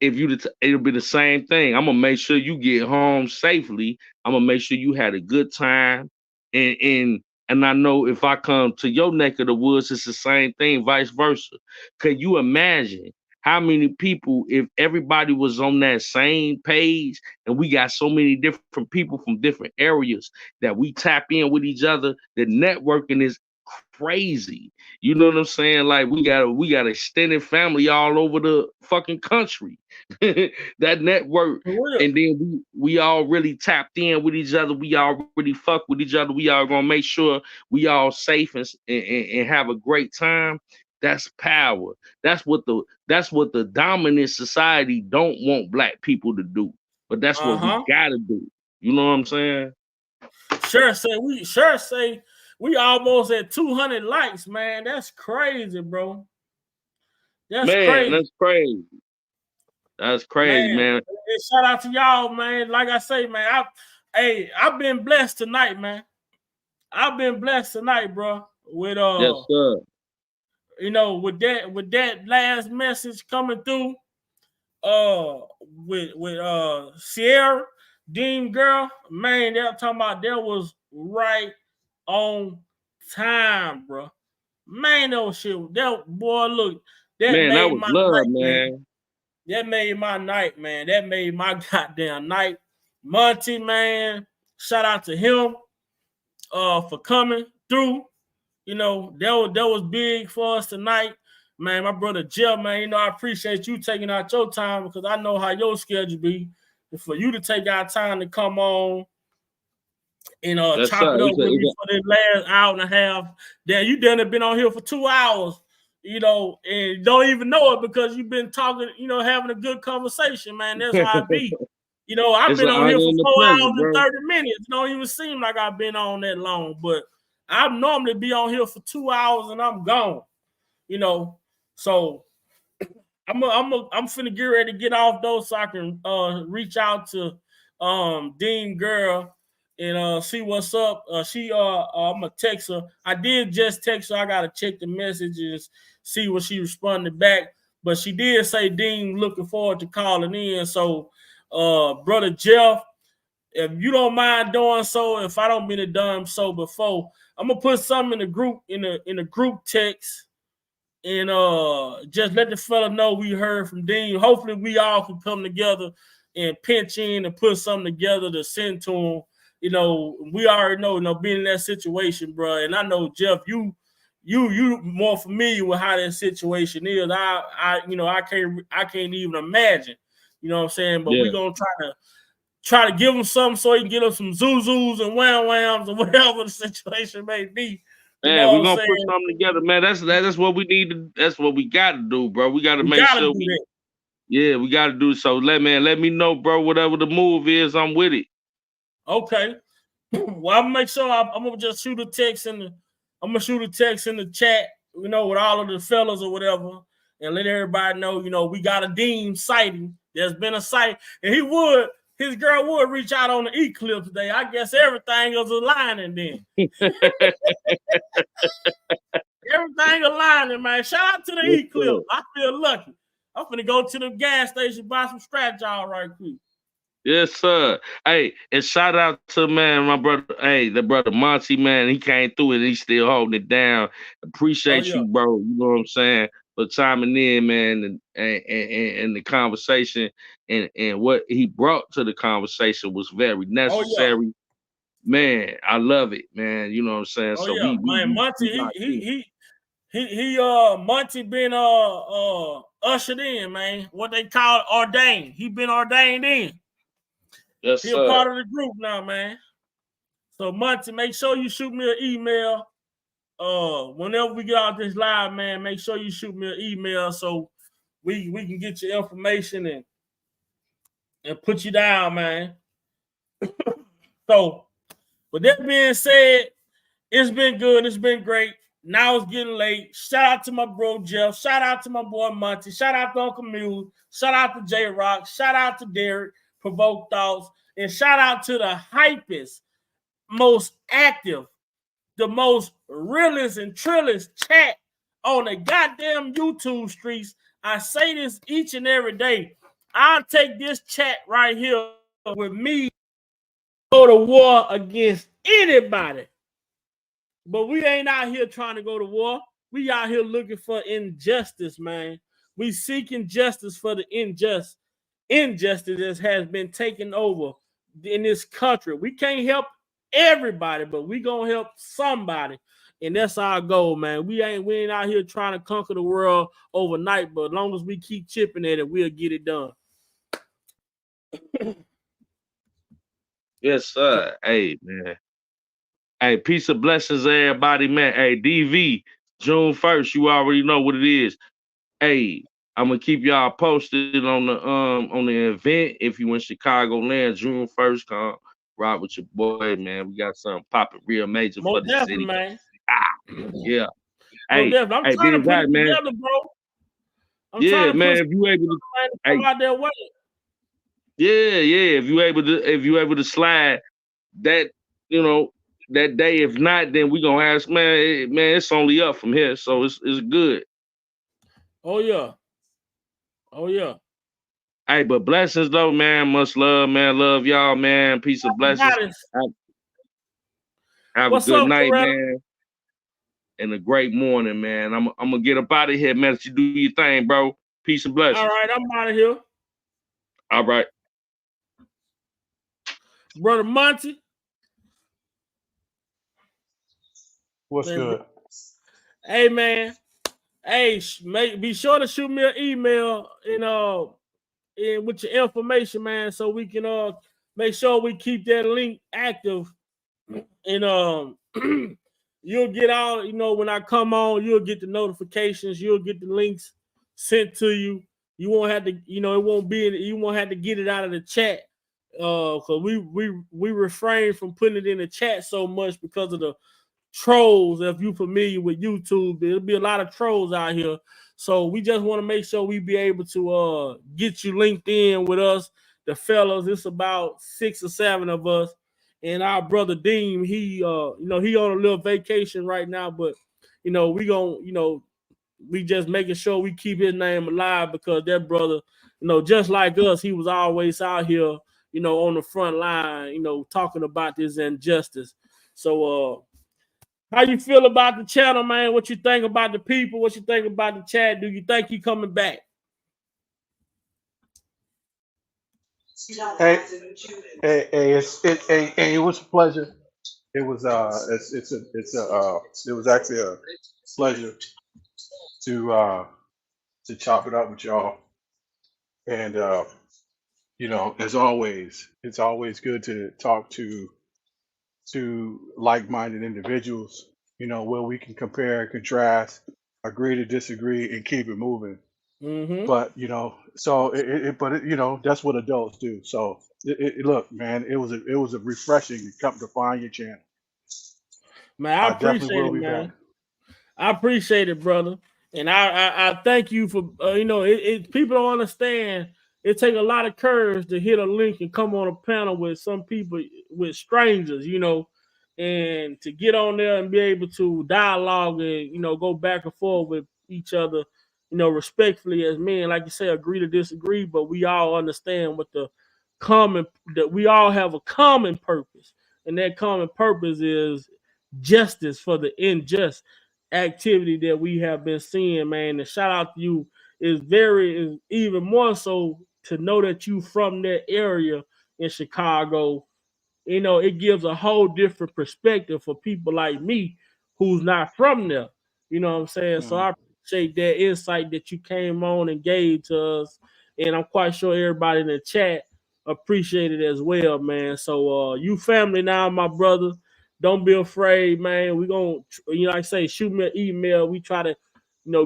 It'll be the same thing. I'm gonna make sure you get home safely. I'm gonna make sure you had a good time, and I know if I come to your neck of the woods, it's the same thing, vice versa. Could you imagine how many people, if everybody was on that same page, and we got so many different people from different areas that we tap in with each other? The networking is crazy. You know what I'm saying? Like we got extended family all over the fucking country. That network, and then we all really tapped in with each other. We all really fuck with each other. We all gonna make sure we all safe and have a great time. That's power. That's what the dominant society don't want black people to do. But that's what we gotta do. You know what I'm saying? Sure say we almost at 200 likes, man. That's crazy, bro. That's crazy. That's crazy. That's crazy, man. Shout out to y'all, man. Like I say, man, I've been blessed tonight, man. I've been blessed tonight, bro. With yes, sir. With that last message coming through, with Sierra Dean girl, man, they're talking about that was right on time, bro. Man, that boy, look, that man, made that was my love, night, man. That made my night, man. That made my goddamn night. Monty, man, shout out to him for coming through. That was big for us tonight. Man, my brother Jeff, man, I appreciate you taking out your time, because I know how your schedule be. And for you to take out time to come on and chop it up with me for this last hour and a half. Then you done have been on here for 2 hours, and don't even know it because you've been talking, having a good conversation, man. That's how I be. I've been on here for 4 hours and 30 minutes. It don't even seem like I've been on that long, but I normally be on here for 2 hours and I'm gone. So I'm finna get ready to get off though, so I can reach out to Dean girl and see what's up. I'm gonna text her. I did just text her. I gotta check the messages, see what she responded back. But she did say, Dean, looking forward to calling in. So brother Jeff, if you don't mind doing so, if I don't mean to done so before, I'm gonna put something in the group in the group text and just let the fella know we heard from Dean. Hopefully we all can come together and pinch in and put something together to send to him. You know, we already know, being in that situation, bro. And I know, Jeff, you more familiar with how that situation is. I can't even imagine. You know what I'm saying? But we're gonna try to give him something so he can get him some zuzus and wham-whams or whatever the situation may be. You Man, know we're what I'm gonna put saying? something together, man. That's what we need to. That's what we got to do, bro. We got to make Gotta sure do that. Yeah, we got to do so. Let me know, bro. Whatever the move is, I'm with it. Okay. Well, I'm gonna make sure I'm gonna just shoot a text in the chat, with all of the fellas or whatever, and let everybody know, we got a Dean sighting. There's been a sight, and his girl would reach out on the eclipse today. I guess everything is aligning then. Everything aligning, man. Shout out to the eclipse. I feel lucky. I'm finna go to the gas station, buy some scratch all right quick. Yes, sir. Hey, and shout out to my brother. Hey, the brother Monty, man. He came through it. He's still holding it down. Appreciate you, bro. You know what I'm saying? For chiming in, man, and the conversation and what he brought to the conversation was very necessary. Man, I love it, man. You know what I'm saying? So we Monty, Monty been ushered in, man. What they call ordained. He been ordained in. Yes, He sir. a part of the group now, man. So Monty, make sure you shoot me an email. Whenever we get out this live, man, make sure you shoot me an email so we can get your information and put you down, man. So, with that being said, it's been good. It's been great. Now it's getting late. Shout out to my bro Jeff. Shout out to my boy Monty. Shout out to Uncle Mule. Shout out to J Rock. Shout out to Derek, Provoked Thoughts. And shout out to the hypest, most active, the most realest and trillest chat on the goddamn YouTube streets. I say this each and every day. I'll take this chat right here with me, go to war against anybody. But we ain't out here trying to go to war. We out here looking for injustice, man. We seeking justice for the injustice that has been taken over in this country. We can't help everybody, but we gonna help somebody. And that's our goal, man. We ain't out here trying to conquer the world overnight, but as long as we keep chipping at it, we'll get it done. Yes, sir. Hey, man. Hey, peace of blessings, everybody, man. Hey, DV, June 1st, you already know what it is. Hey, I'm gonna keep y'all posted on the event. If you in Chicago land, June 1st, come rock with your boy, man. We got something popping real major for the city. Man. Yeah. Hey, I'm trying to put it man. together, bro. I'm yeah, trying to man. put If you able to come out their way. Yeah. If you able to slide that, that day. If not, then we gonna ask, man, it's only up from here. So it's good. Oh yeah. Hey, but blessings though, man. Much love, man. Love y'all, man. Peace of blessings. Have a good night, man. And a great morning, man. I'm gonna get up out of here, man. Let you do your thing, bro. Peace and blessings. All right, I'm out of here. All right. Brother Monty. What's good? Hey, man. Hey, be sure to shoot me an email and with your information, man, so we can make sure we keep that link active. And you'll get all, when I come on, you'll get the notifications, you'll get the links sent to you. You won't have to, it won't be, you won't have to get it out of the chat. Because we refrain from putting it in the chat so much because of the trolls. If you're familiar with YouTube, there'll be a lot of trolls out here. So we just want to make sure we be able to get you linked in with us, the fellas. It's about 6 or 7 of us, and our brother Dean. He he on a little vacation right now, but we gonna we just making sure we keep his name alive, because that brother, just like us, he was always out here, on the front line, talking about this injustice. So how you feel about the channel, man? What you think about the people? What you think about the chat? Do you think he coming back? Hey, it was a pleasure. It was it was actually a pleasure to chop it up with y'all. And as always, it's always good to talk to like-minded individuals, where we can compare and contrast, agree to disagree, and keep it moving. Mm-hmm. But so that's what adults do. So look, man, it was a refreshing to come to find your channel. Man, I definitely appreciate will it, be man. back. I appreciate it, brother. And I thank you for, people don't understand. It takes a lot of courage to hit a link and come on a panel with some people, with strangers, and to get on there and be able to dialogue and, go back and forth with each other, respectfully as men. Like you say, agree to disagree, but we all understand what that we all have a common purpose. And that common purpose is justice for the unjust activity that we have been seeing, man. And shout out to you. Is even more so to know that you from that area in Chicago. It gives a whole different perspective for people like me who's not from there. You know what I'm saying? So I appreciate that insight that you came on and gave to us. And I'm quite sure everybody in the chat appreciate it as well, man. So you family now, my brother. Don't be afraid, man. We're gonna, like I say, shoot me an email. We try to,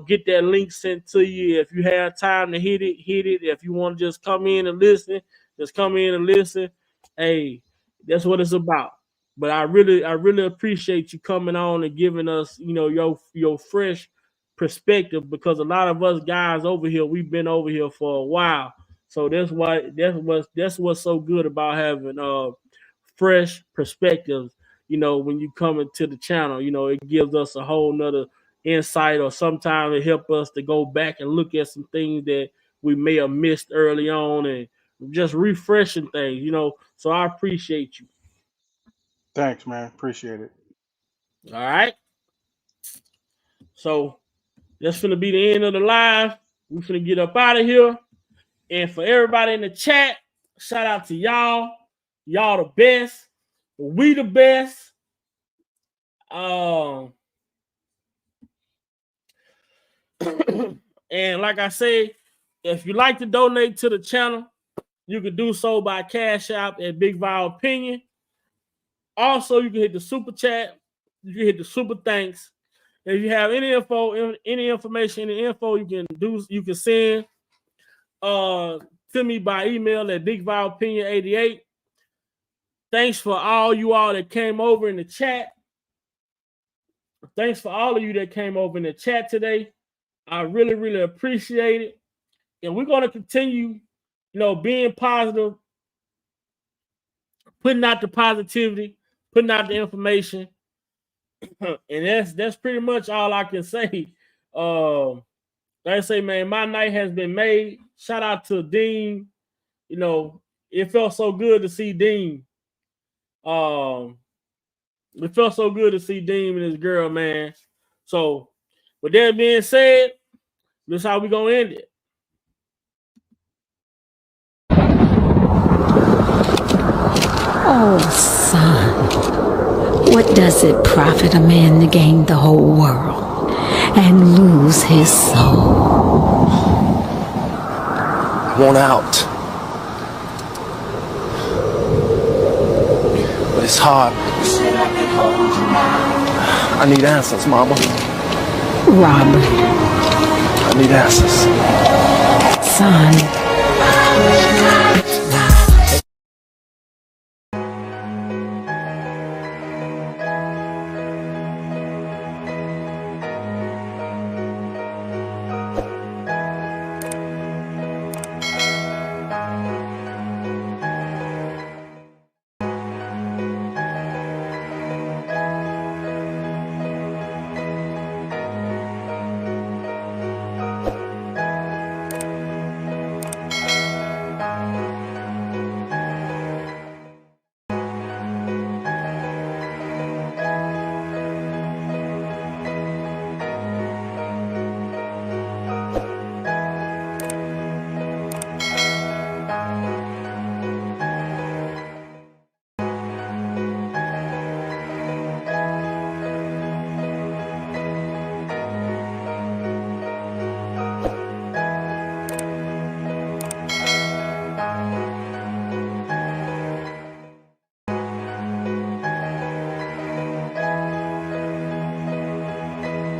get that link sent to you. If you have time to hit it, hit it. If you want to just come in and listen, just come in and listen. Hey, that's what it's about. But I really appreciate you coming on and giving us, your fresh perspective, because a lot of us guys over here, we've been over here for a while. So that's what's so good about having fresh perspectives. When you come into the channel, it gives us a whole nother insight, or sometimes it helps us to go back and look at some things that we may have missed early on, and just refreshing things, So I appreciate you. Thanks, man. Appreciate it. All right. So that's gonna be the end of the live. We're gonna get up out of here. And for everybody in the chat, shout out to y'all. Y'all the best. We the best. And like I say, if you like to donate to the channel, you can do so by Cash App at Big Val Opinion. Also, you can hit the super chat. You can hit the super thanks. If you have any information, any info you can send to me by email at BigValOpinion88. Thanks for all you all that came over in the chat. Thanks for all of you that came over in the chat today. I really, really appreciate it. And we're going to continue, being positive, putting out the positivity, putting out the information. And that's pretty much all I can say. Like I say, man, my night has been made. Shout out to Dean. It felt so good to see Dean. It felt so good to see Dean and his girl, man. So, with that being said, this is how we gonna end it. Oh, son, what does it profit a man to gain the whole world and lose his soul? I want out. But it's hard. I need answers, Mama. Robert. I need answers. Son.